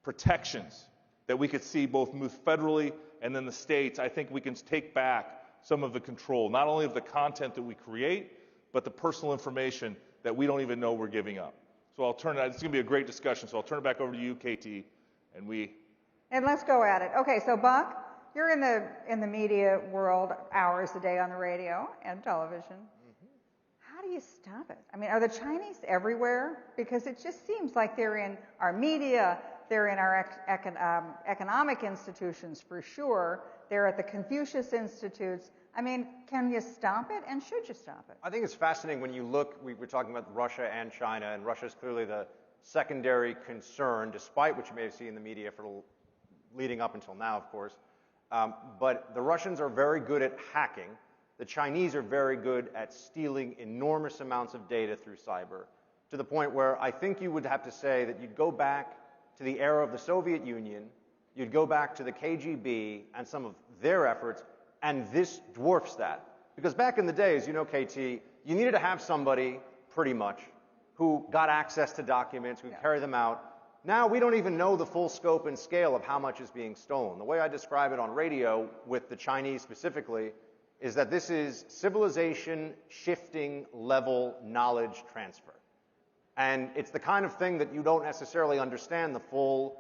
protections that we could see both move federally and then the states, I think we can take back some of the control, not only of the content that we create, but the personal information that we don't even know we're giving up. So it's going to be a great discussion, so I'll turn it back over to you, KT, And let's go at it. Okay, so Buck, you're in the media world hours a day on the radio and television. How do you stop it? I mean, are the Chinese everywhere? Because it just seems like they're in our media, they're in our economic institutions for sure, they're at the Confucius Institutes. I mean, can you stop it, and should you stop it? I think it's fascinating when you look, we were talking about Russia and China, and Russia is clearly the secondary concern, despite what you may have seen in the media for leading up until now, of course. But the Russians are very good at hacking. The Chinese are very good at stealing enormous amounts of data through cyber, to the point where I think you would have to say that you'd go back to the era of the Soviet Union, you'd go back to the KGB and some of their efforts, and this dwarfs that. Because back in the day, as you know, KT, you needed to have somebody, pretty much, who got access to documents, who could carry them out. Now we don't even know the full scope and scale of how much is being stolen. The way I describe it on radio, with the Chinese specifically, is that this is civilization shifting level knowledge transfer. And it's the kind of thing that you don't necessarily understand the full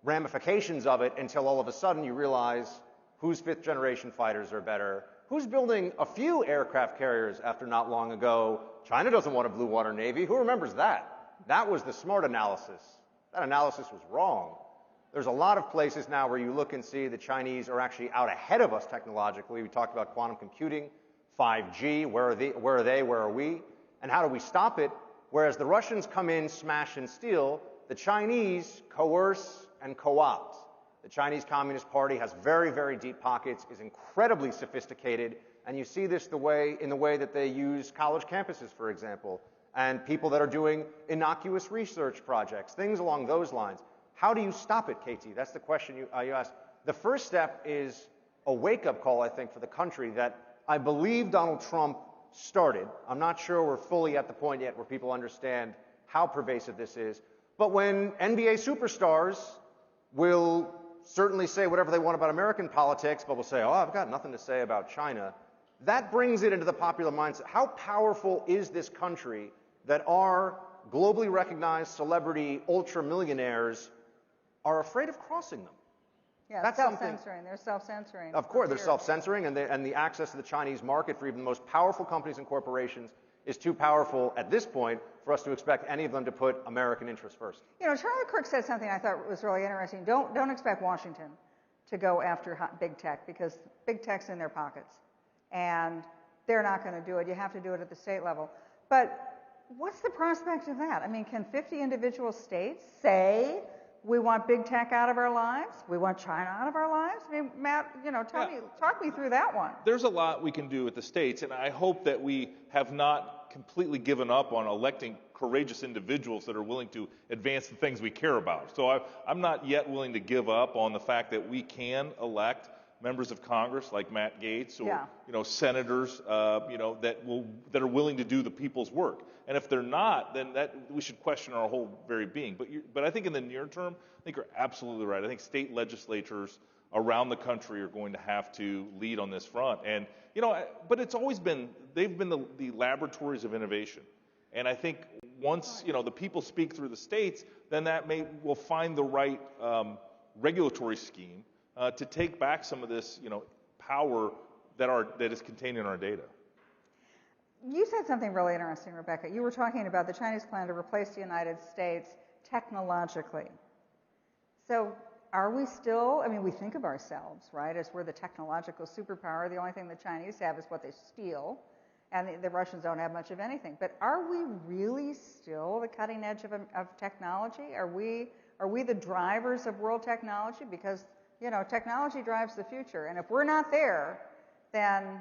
ramifications of it until all of a sudden you realize whose fifth generation fighters are better, who's building a few aircraft carriers after not long ago. China doesn't want a blue water navy. Who remembers that? That was the smart analysis. That analysis was wrong. There's a lot of places now where you look and see the Chinese are actually out ahead of us technologically. We talked about quantum computing, 5G, where are they, where are we? And how do we stop it? Whereas the Russians come in, smash and steal, the Chinese coerce and co-opt. The Chinese Communist Party has very, very deep pockets, is incredibly sophisticated, and you see this in the way that they use college campuses, for example, and people that are doing innocuous research projects, things along those lines. How do you stop it, KT? That's the question you asked. The first step is a wake-up call, I think, for the country that I believe Donald Trump started. I'm not sure we're fully at the point yet where people understand how pervasive this is. But when NBA superstars will certainly say whatever they want about American politics, but will say, oh, I've got nothing to say about China, that brings it into the popular mindset. How powerful is this country that our globally recognized celebrity ultra-millionaires are afraid of crossing them? Yeah, That's self-censoring. They're self-censoring. Of course, they're self-censoring, and the access to the Chinese market for even the most powerful companies and corporations is too powerful at this point for us to expect any of them to put American interests first. You know, Charlie Kirk said something I thought was really interesting. Don't expect Washington to go after big tech, because big tech's in their pockets, and they're not going to do it. You have to do it at the state level. But what's the prospect of that? I mean, can 50 individual states say, we want big tech out of our lives? We want China out of our lives? I mean, Matt, talk me through that one. There's a lot we can do with the states, and I hope that we have not completely given up on electing courageous individuals that are willing to advance the things we care about. So I'm not yet willing to give up on the fact that we can elect members of Congress like Matt Gaetz or senators that are willing to do the people's work. And if they're not, then we should question our whole very being. But I think in the near term, I think you're absolutely right. I think state legislatures around the country are going to have to lead on this front. And but it's always been, they've been the laboratories of innovation. And I think once the people speak through the states, then will find the right regulatory scheme to take back some of this power that is contained in our data. You said something really interesting, Rebecca. You were talking about the Chinese plan to replace the United States technologically. So are we still, I mean, we think of ourselves, right, as we're the technological superpower. The only thing the Chinese have is what they steal, and the Russians don't have much of anything. But are we really still the cutting edge of technology? Are we the drivers of world technology? Because, technology drives the future. And if we're not there, then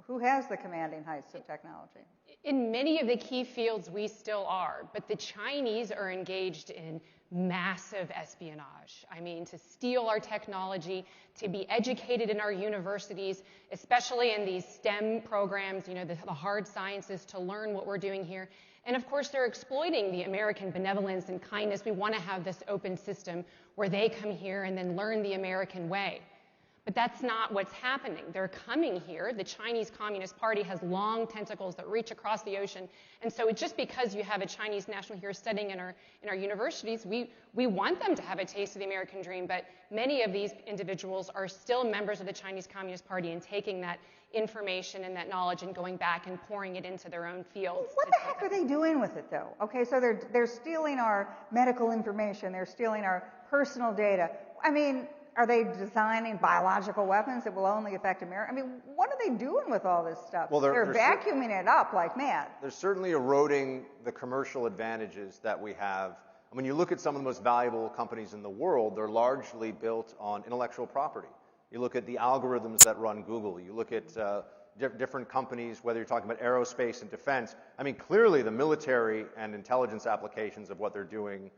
who has the commanding heights of technology? In many of the key fields, we still are, but the Chinese are engaged in massive espionage. I mean, to steal our technology, to be educated in our universities, especially in these STEM programs, you know, the hard sciences, to learn what we're doing here. And of course, they're exploiting the American benevolence and kindness. We want to have this open system where they come here and then learn the American way. But that's not what's happening. They're coming here. The Chinese Communist Party has long tentacles that reach across the ocean. And so just because you have a Chinese national here studying in our universities, we want them to have a taste of the American dream. But many of these individuals are still members of the Chinese Communist Party and taking that information and that knowledge and going back and pouring it into their own fields. What the heck are they doing with it, though? Okay, so they're stealing our medical information. They're stealing our personal data. I mean, are they designing biological weapons that will only affect America? I mean, what are they doing with all this stuff? Well, they're vacuuming it up like mad. They're certainly eroding the commercial advantages that we have. When you look at some of the most valuable companies in the world, they're largely built on intellectual property. You look at the algorithms that run Google. You look at different companies, whether you're talking about aerospace and defense. I mean, clearly the military and intelligence applications of what they're doing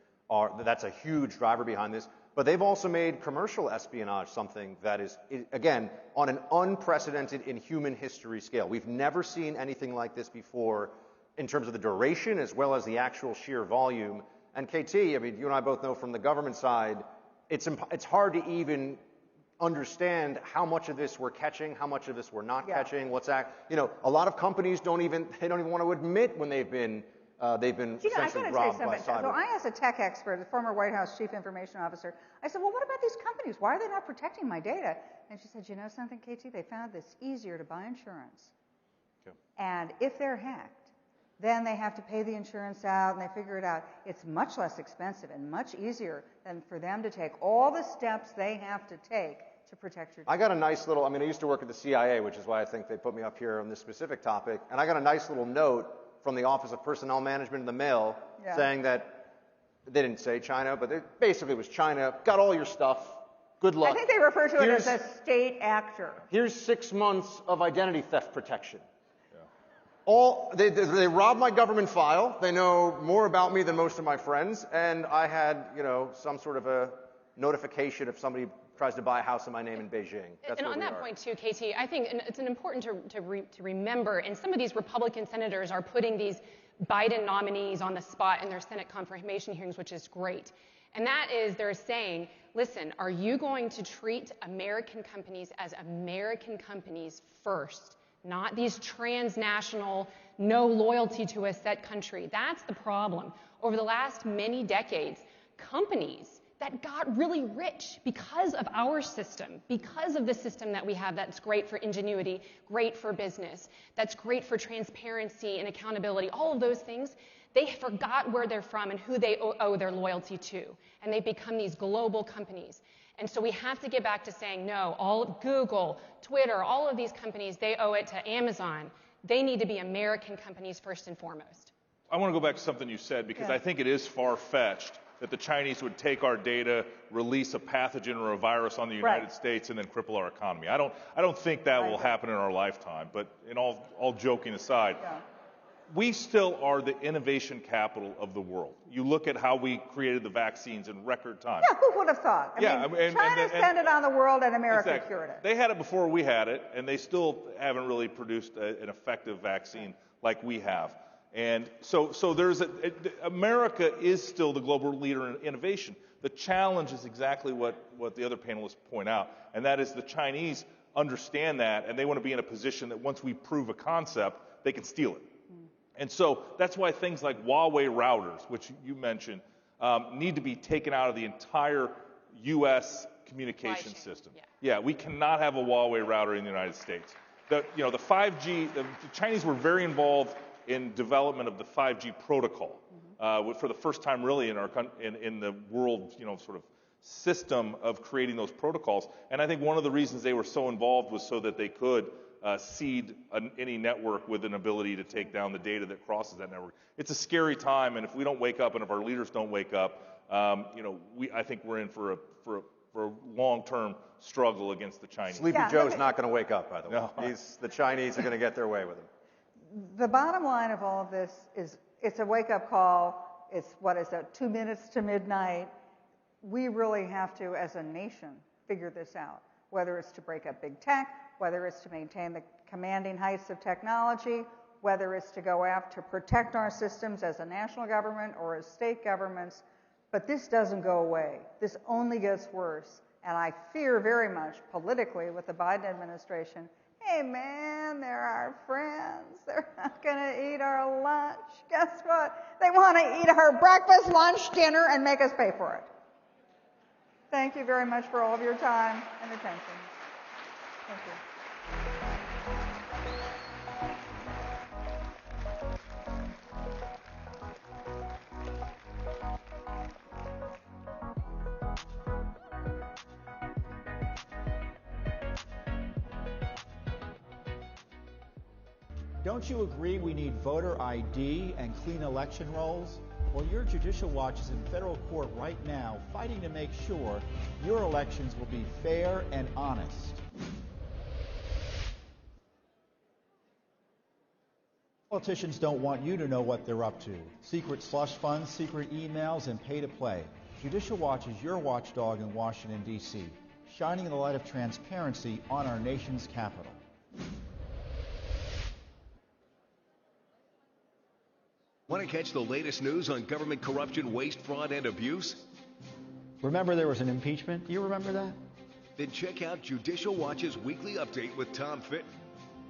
that's a huge driver behind this. But they've also made commercial espionage something that is, again, on an unprecedented in human history scale. We've never seen anything like this before in terms of the duration as well as the actual sheer volume. And KT, I mean, you and I both know from the government side, it's hard to even understand how much of this we're catching, how much of this we're not catching, a lot of companies don't even want to admit when they've been essentially robbed by cyber. So I asked a tech expert, the former White House chief information officer, I said, well, what about these companies? Why are they not protecting my data? And she said, you know something, KT? They found this easier to buy insurance. Okay. And if they're hacked, then they have to pay the insurance out and they figure it out. It's much less expensive and much easier than for them to take all the steps they have to take to protect your data. I got a nice little, I used to work at the CIA, which is why I think they put me up here on this specific topic, and I got a nice little note from the Office of Personnel Management in the mail saying that, they didn't say China, but it basically was China, got all your stuff, good luck. I think they refer to it as a state actor. Here's 6 months of identity theft protection. They robbed my government file, they know more about me than most of my friends, and I had, some sort of a notification if somebody tries to buy a house in my name in Beijing. And on that point too, KT, I think it's important to remember, and some of these Republican senators are putting these Biden nominees on the spot in their Senate confirmation hearings, which is great. And that is, they're saying, listen, are you going to treat American companies as American companies first, not these transnational, no loyalty to a set country? That's the problem. Over the last many decades, companies that got really rich because of our system, because of the system that we have that's great for ingenuity, great for business, that's great for transparency and accountability, all of those things, they forgot where they're from and who they owe their loyalty to. And they become these global companies. And so we have to get back to saying, no, all Google, Twitter, all of these companies, they owe it to Amazon. They need to be American companies first and foremost. I want to go back to something you said, because I think it is far-fetched that the Chinese would take our data, release a pathogen or a virus on the United States, and then cripple our economy. I don't think that will happen in our lifetime. But in all joking aside, we still are the innovation capital of the world. You look at how we created the vaccines in record time. Yeah, who would have thought? I mean, China sent it on the world and America cured it. They had it before we had it, and they still haven't really produced an effective vaccine like we have. And so America is still the global leader in innovation. The challenge is exactly what the other panelists point out, and that is the Chinese understand that, and they want to be in a position that once we prove a concept, they can steal it. And so that's why things like Huawei routers, which you mentioned, need to be taken out of the entire U.S. communication system. Yeah, we cannot have a Huawei router in the United States. The 5G, the Chinese were very involved in development of the 5G protocol for the first time really in the world sort of system of creating those protocols. And I think one of the reasons they were so involved was so that they could seed any network with an ability to take down the data that crosses that network. It's a scary time, and if we don't wake up and if our leaders don't wake up, I think we're in for a long-term struggle against the Chinese. Sleepy Joe's not going to wake up, by the way. No. The Chinese are going to get their way with him. The bottom line of all of this is it's a wake-up call. it's, 2 minutes to midnight. We really have to, as a nation, figure this out, whether it's to break up big tech, whether it's to maintain the commanding heights of technology, whether it's to go after protect our systems as a national government or as state governments. But this doesn't go away. This only gets worse. And I fear very much politically with the Biden administration, hey man, they're our friends. They're not going to eat our lunch. Guess what? They want to eat our breakfast, lunch, dinner, and make us pay for it. Thank you very much for all of your time and attention. Thank you. Don't you agree we need voter ID and clean election rolls? Well, your Judicial Watch is in federal court right now fighting to make sure your elections will be fair and honest. Politicians don't want you to know what they're up to. Secret slush funds, secret emails, and pay to play. Judicial Watch is your watchdog in Washington, D.C., shining the light of transparency on our nation's capital. Want to catch the latest news on government corruption, waste, fraud, and abuse? Remember there was an impeachment? Do you remember that? Then check out Judicial Watch's weekly update with Tom Fitton.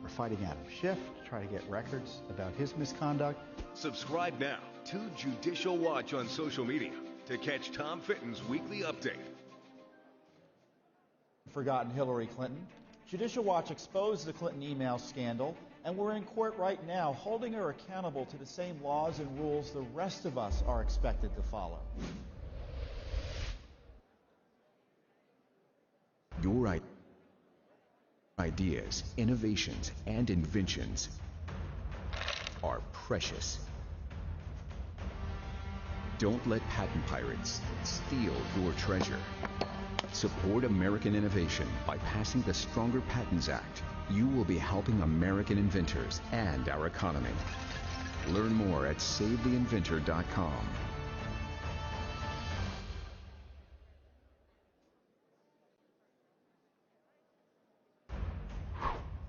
We're fighting Adam Schiff to try to get records about his misconduct. Subscribe now to Judicial Watch on social media to catch Tom Fitton's weekly update. Forgotten Hillary Clinton. Judicial Watch exposed the Clinton email scandal, and we're in court right now holding her accountable to the same laws and rules the rest of us are expected to follow. Your ideas, innovations, and inventions are precious. Don't let patent pirates steal your treasure. Support American innovation by passing the Stronger Patents Act. You will be helping American inventors and our economy. Learn more at SaveTheInventor.com.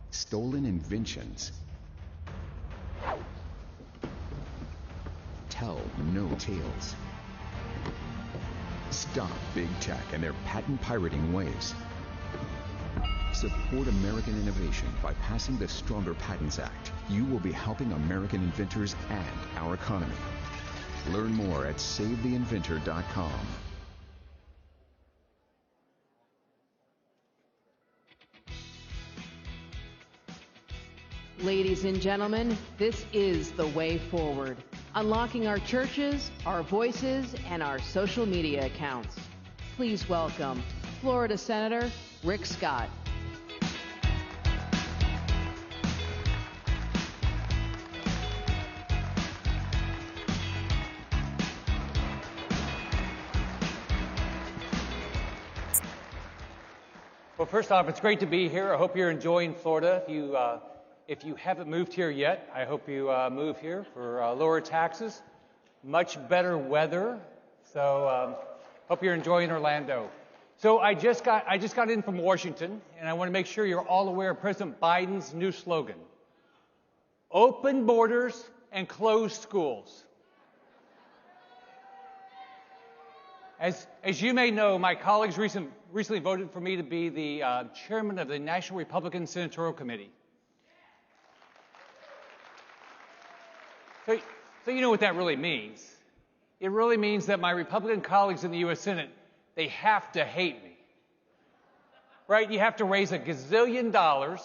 Stolen inventions tell no tales. Stop big tech and their patent pirating ways. Support American innovation by passing the Stronger Patents Act. You will be helping American inventors and our economy. Learn more at SaveTheInventor.com. Ladies and gentlemen, this is the way forward. Unlocking our churches, our voices, and our social media accounts. Please welcome Florida Senator Rick Scott. Well, first off, it's great to be here. I hope you're enjoying Florida. If you haven't moved here yet, I hope you move here for lower taxes, much better weather. So hope you're enjoying Orlando. So I just got in from Washington, and I want to make sure you're all aware of President Biden's new slogan: open borders and closed schools. As you may know, my colleagues recently voted for me to be the chairman of the National Republican Senatorial Committee. So you know what that really means. It really means that my Republican colleagues in the U.S. Senate, they have to hate me. Right? You have to raise $1 gazillion,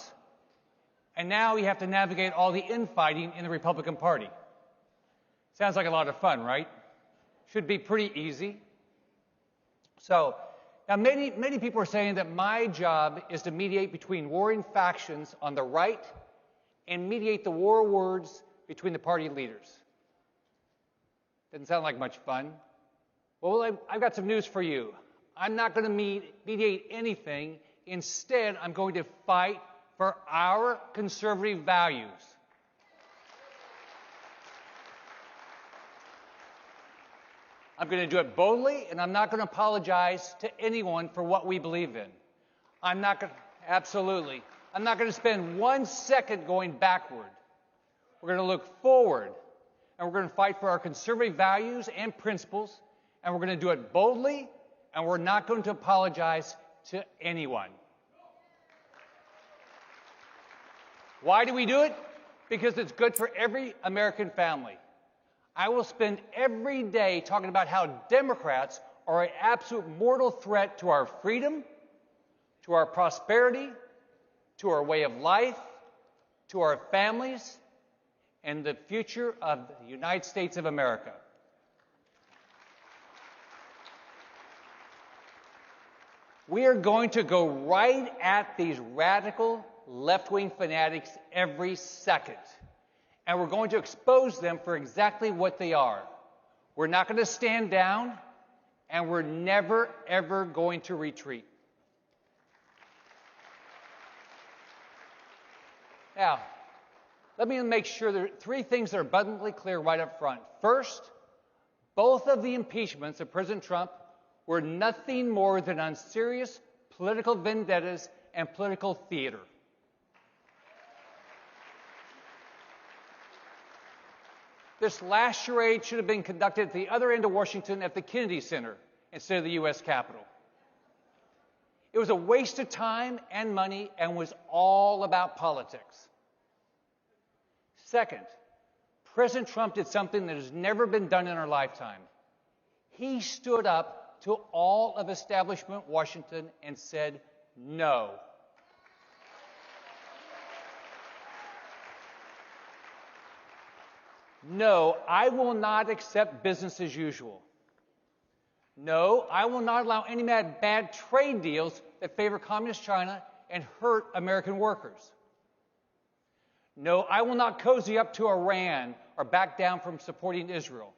and now you have to navigate all the infighting in the Republican Party. Sounds like a lot of fun, right? Should be pretty easy. So, now many people are saying that my job is to mediate between warring factions on the right and mediate the war words between the party leaders. Doesn't sound like much fun. Well, I've got some news for you. I'm not going to mediate anything. Instead, I'm going to fight for our conservative values. I'm going to do it boldly, and I'm not going to apologize to anyone for what we believe in. I'm not going to, absolutely. I'm not going to spend 1 second going backward. We're going to look forward, and we're going to fight for our conservative values and principles, and we're going to do it boldly, and we're not going to apologize to anyone. Why do we do it? Because it's good for every American family. I will spend every day talking about how Democrats are an absolute mortal threat to our freedom, to our prosperity, to our way of life, to our families, and the future of the United States of America. We are going to go right at these radical left-wing fanatics every second. And we're going to expose them for exactly what they are. We're not going to stand down, and we're never, ever going to retreat. Now, let me make sure there are 3 things that are abundantly clear right up front. First, both of the impeachments of President Trump were nothing more than unserious political vendettas and political theater. This last charade should have been conducted at the other end of Washington at the Kennedy Center instead of the U.S. Capitol. It was a waste of time and money and was all about politics. Second, President Trump did something that has never been done in our lifetime. He stood up to all of establishment Washington and said no. No, I will not accept business as usual. No, I will not allow any bad trade deals that favor Communist China and hurt American workers. No, I will not cozy up to Iran or back down from supporting Israel.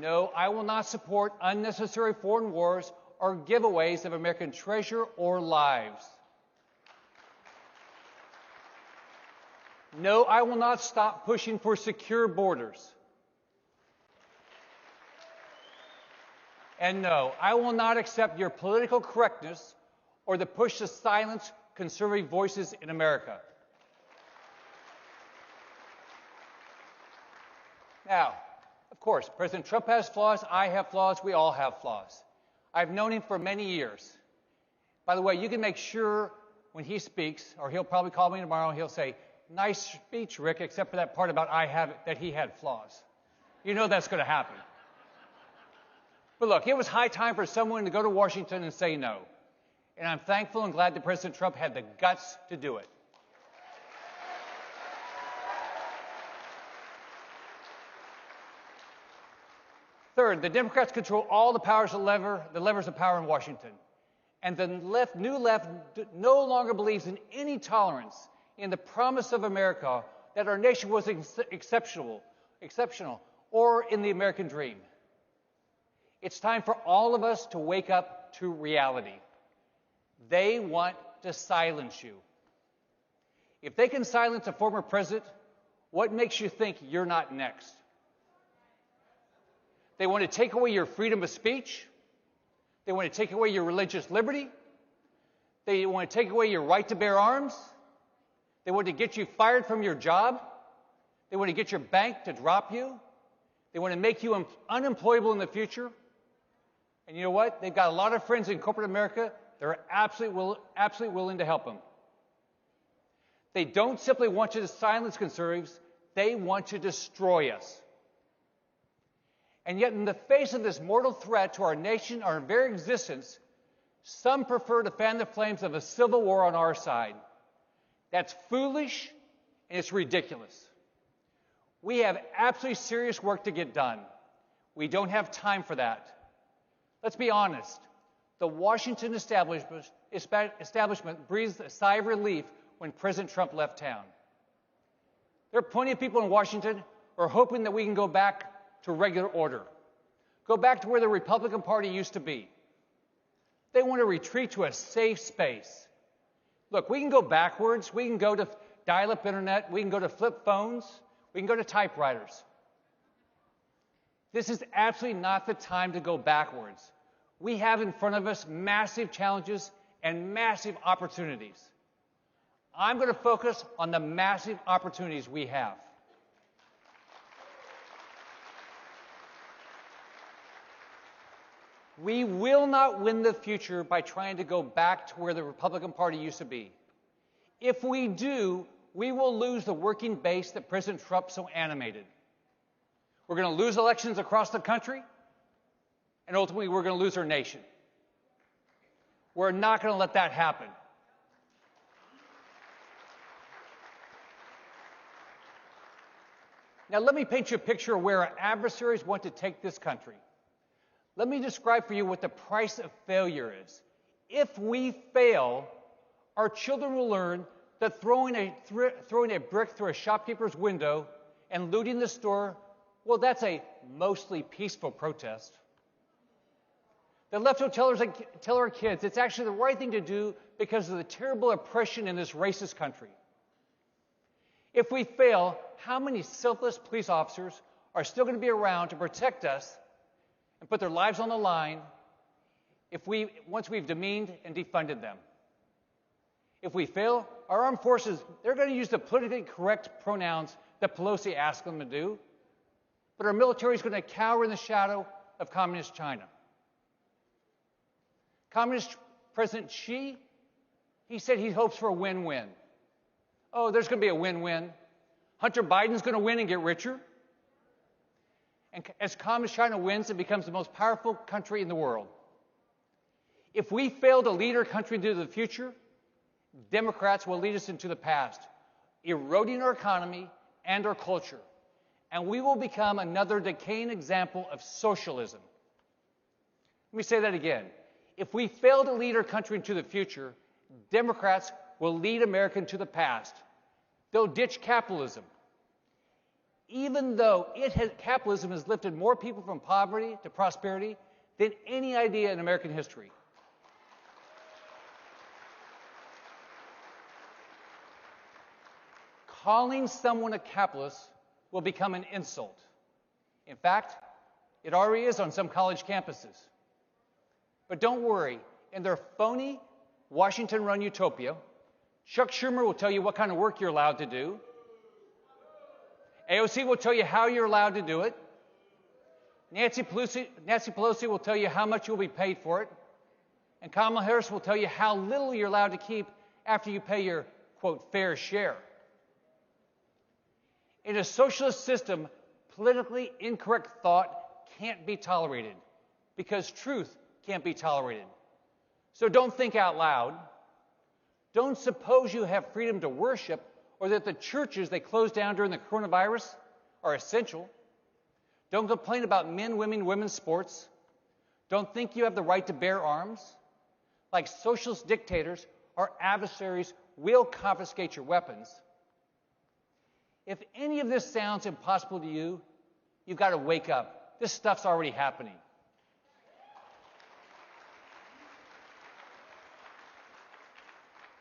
No, I will not support unnecessary foreign wars or giveaways of American treasure or lives. No, I will not stop pushing for secure borders. And no, I will not accept your political correctness or the push to silence conservative voices in America. Now, of course, President Trump has flaws, I have flaws, we all have flaws. I've known him for many years. By the way, you can make sure when he speaks, or he'll probably call me tomorrow, he'll say, "Nice speech, Rick, except for that part about that he had flaws." You know that's going to happen. But look, it was high time for someone to go to Washington and say no. And I'm thankful and glad that President Trump had the guts to do it. Third, the Democrats control all the levers of power in Washington. And the new left no longer believes in any tolerance in the promise of America that our nation was exceptional, or in the American dream. It's time for all of us to wake up to reality. They want to silence you. If they can silence a former president, what makes you think you're not next? They want to take away your freedom of speech. They want to take away your religious liberty. They want to take away your right to bear arms. They want to get you fired from your job. They want to get your bank to drop you. They want to make you unemployable in the future. And you know what? They've got a lot of friends in corporate America that are absolutely willing to help them. They don't simply want you to silence conservatives. They want to destroy us. And yet, in the face of this mortal threat to our nation, our very existence, some prefer to fan the flames of a civil war on our side. That's foolish and it's ridiculous. We have absolutely serious work to get done. We don't have time for that. Let's be honest. The Washington establishment breathed a sigh of relief when President Trump left town. There are plenty of people in Washington who are hoping that we can go back to regular order. Go back to where the Republican Party used to be. They want to retreat to a safe space. Look, we can go backwards. We can go to dial-up internet, we can go to flip phones, we can go to typewriters. This is absolutely not the time to go backwards. We have in front of us massive challenges and massive opportunities. I'm going to focus on the massive opportunities we have. We will not win the future by trying to go back to where the Republican Party used to be. If we do, we will lose the working base that President Trump so animated. We're going to lose elections across the country, and ultimately we're going to lose our nation. We're not going to let that happen. Now let me paint you a picture of where our adversaries want to take this country. Let me describe for you what the price of failure is. If we fail, our children will learn that throwing a brick through a shopkeeper's window and looting the store, well, that's a mostly peaceful protest. The left will tell our kids it's actually the right thing to do because of the terrible oppression in this racist country. If we fail, how many selfless police officers are still going to be around to protect us and put their lives on the line once we've demeaned and defunded them? If we fail, our armed forces, they're going to use the politically correct pronouns that Pelosi asked them to do, but our military is going to cower in the shadow of Communist China. Communist President Xi, he said he hopes for a win-win. Oh, there's going to be a win-win. Hunter Biden's going to win and get richer. And as Communist China wins, it becomes the most powerful country in the world. If we fail to lead our country into the future, Democrats will lead us into the past, eroding our economy and our culture. And we will become another decaying example of socialism. Let me say that again. If we fail to lead our country into the future, Democrats will lead America into the past. They'll ditch capitalism. Even though capitalism has lifted more people from poverty to prosperity than any idea in American history. Calling someone a capitalist will become an insult. In fact, it already is on some college campuses. But don't worry, in their phony Washington-run utopia, Chuck Schumer will tell you what kind of work you're allowed to do. AOC will tell you how you're allowed to do it. Nancy Pelosi will tell you how much you'll be paid for it. And Kamala Harris will tell you how little you're allowed to keep after you pay your, quote, fair share. In a socialist system, politically incorrect thought can't be tolerated because truth can't be tolerated. So don't think out loud. Don't suppose you have freedom to worship or that the churches they closed down during the coronavirus are essential. Don't complain about men, women, women's sports. Don't think you have the right to bear arms. Like socialist dictators, our adversaries will confiscate your weapons. If any of this sounds impossible to you, you've got to wake up. This stuff's already happening.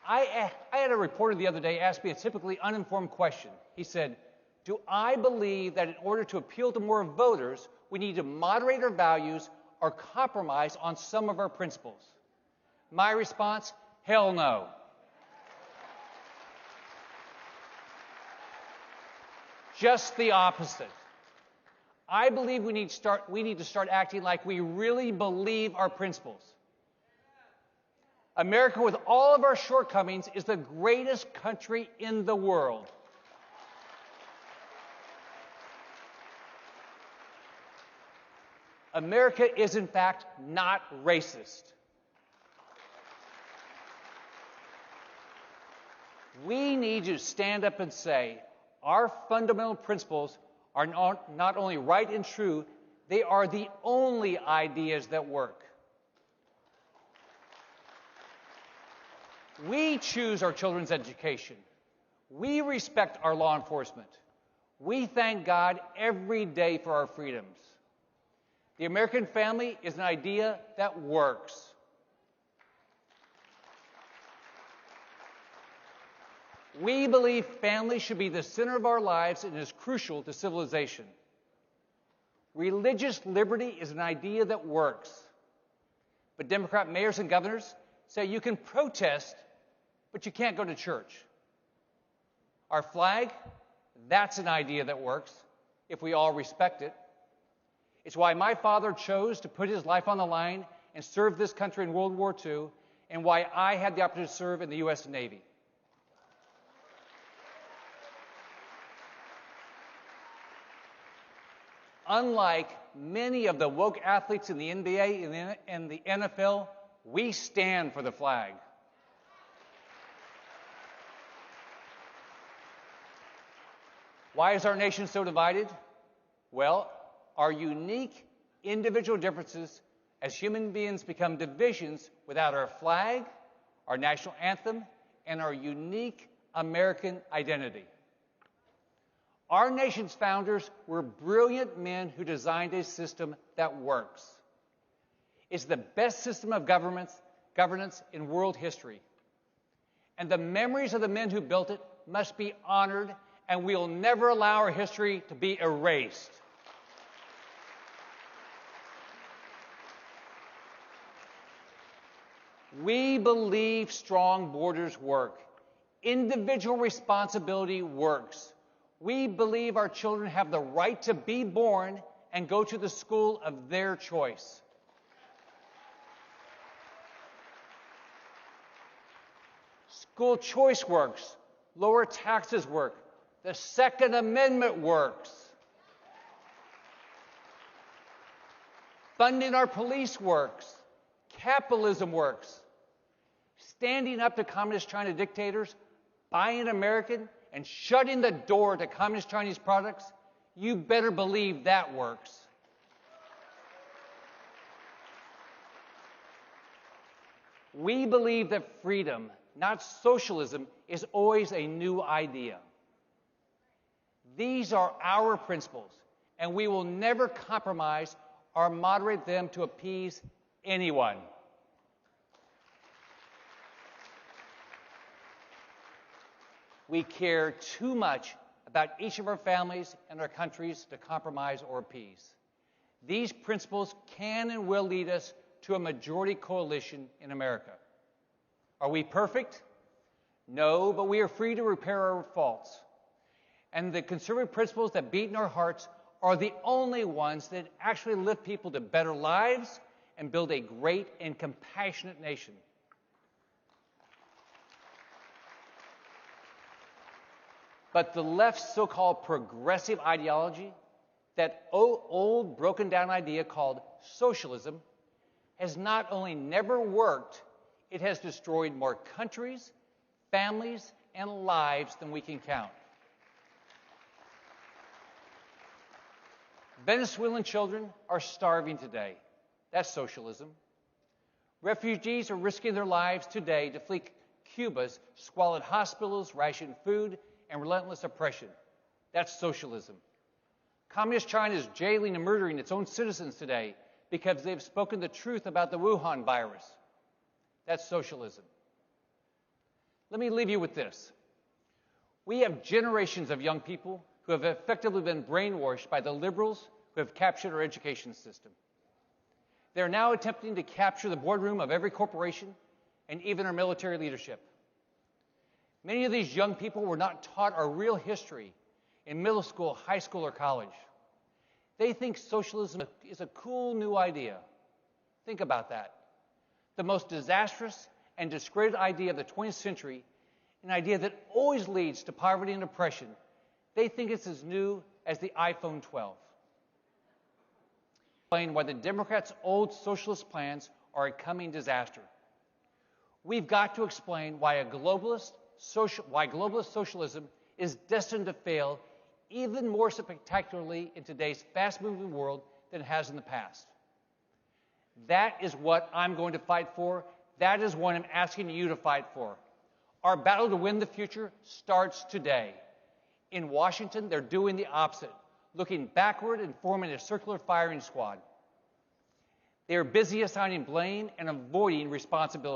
I had a reporter the other day ask me a typically uninformed question. He said, do I believe that in order to appeal to more voters, we need to moderate our values or compromise on some of our principles? My response, hell no. Just the opposite. I believe we need to start acting like we really believe our principles. America, with all of our shortcomings, is the greatest country in the world. America is, in fact, not racist. We need to stand up and say, our fundamental principles are not only right and true, they are the only ideas that work. We choose our children's education. We respect our law enforcement. We thank God every day for our freedoms. The American family is an idea that works. We believe family should be the center of our lives and is crucial to civilization. Religious liberty is an idea that works. But Democrat mayors and governors say you can protest, but you can't go to church. Our flag, that's an idea that works if we all respect it. It's why my father chose to put his life on the line and serve this country in World War II, and why I had the opportunity to serve in the U.S. Navy. Unlike many of the woke athletes in the NBA and the NFL, we stand for the flag. Why is our nation so divided? Well, our unique individual differences as human beings become divisions without our flag, our national anthem, and our unique American identity. Our nation's founders were brilliant men who designed a system that works. It's the best system of governance in world history. And the memories of the men who built it must be honored, and we'll never allow our history to be erased. We believe strong borders work. Individual responsibility works. We believe our children have the right to be born and go to the school of their choice. School choice works. Lower taxes work. The Second Amendment works. Funding our police works. Capitalism works. Standing up to Communist China dictators, buying American, and shutting the door to Communist Chinese products, you better believe that works. We believe that freedom, not socialism, is always a new idea. These are our principles, and we will never compromise or moderate them to appease anyone. We care too much about each of our families and our countries to compromise or appease. These principles can and will lead us to a majority coalition in America. Are we perfect? No, but we are free to repair our faults. And the conservative principles that beat in our hearts are the only ones that actually lift people to better lives and build a great and compassionate nation. But the left's so-called progressive ideology, that old broken down idea called socialism, has not only never worked, it has destroyed more countries, families, and lives than we can count. Venezuelan children are starving today. That's socialism. Refugees are risking their lives today to flee Cuba's squalid hospitals, rationed food, and relentless oppression. That's socialism. Communist China is jailing and murdering its own citizens today because they've spoken the truth about the Wuhan virus. That's socialism. Let me leave you with this. We have generations of young people who have effectively been brainwashed by the liberals who have captured our education system. They're now attempting to capture the boardroom of every corporation and even our military leadership. Many of these young people were not taught our real history in middle school, high school, or college. They think socialism is a cool new idea. Think about that. The most disastrous and discredited idea of the 20th century, an idea that always leads to poverty and oppression. They think it's as new as the iPhone 12. Explain why the Democrats' old socialist plans are a coming disaster. We've got to explain why globalist socialism is destined to fail even more spectacularly in today's fast-moving world than it has in the past. That is what I'm going to fight for. That is what I'm asking you to fight for. Our battle to win the future starts today. In Washington, they're doing the opposite, looking backward and forming a circular firing squad. They are busy assigning blame and avoiding responsibility.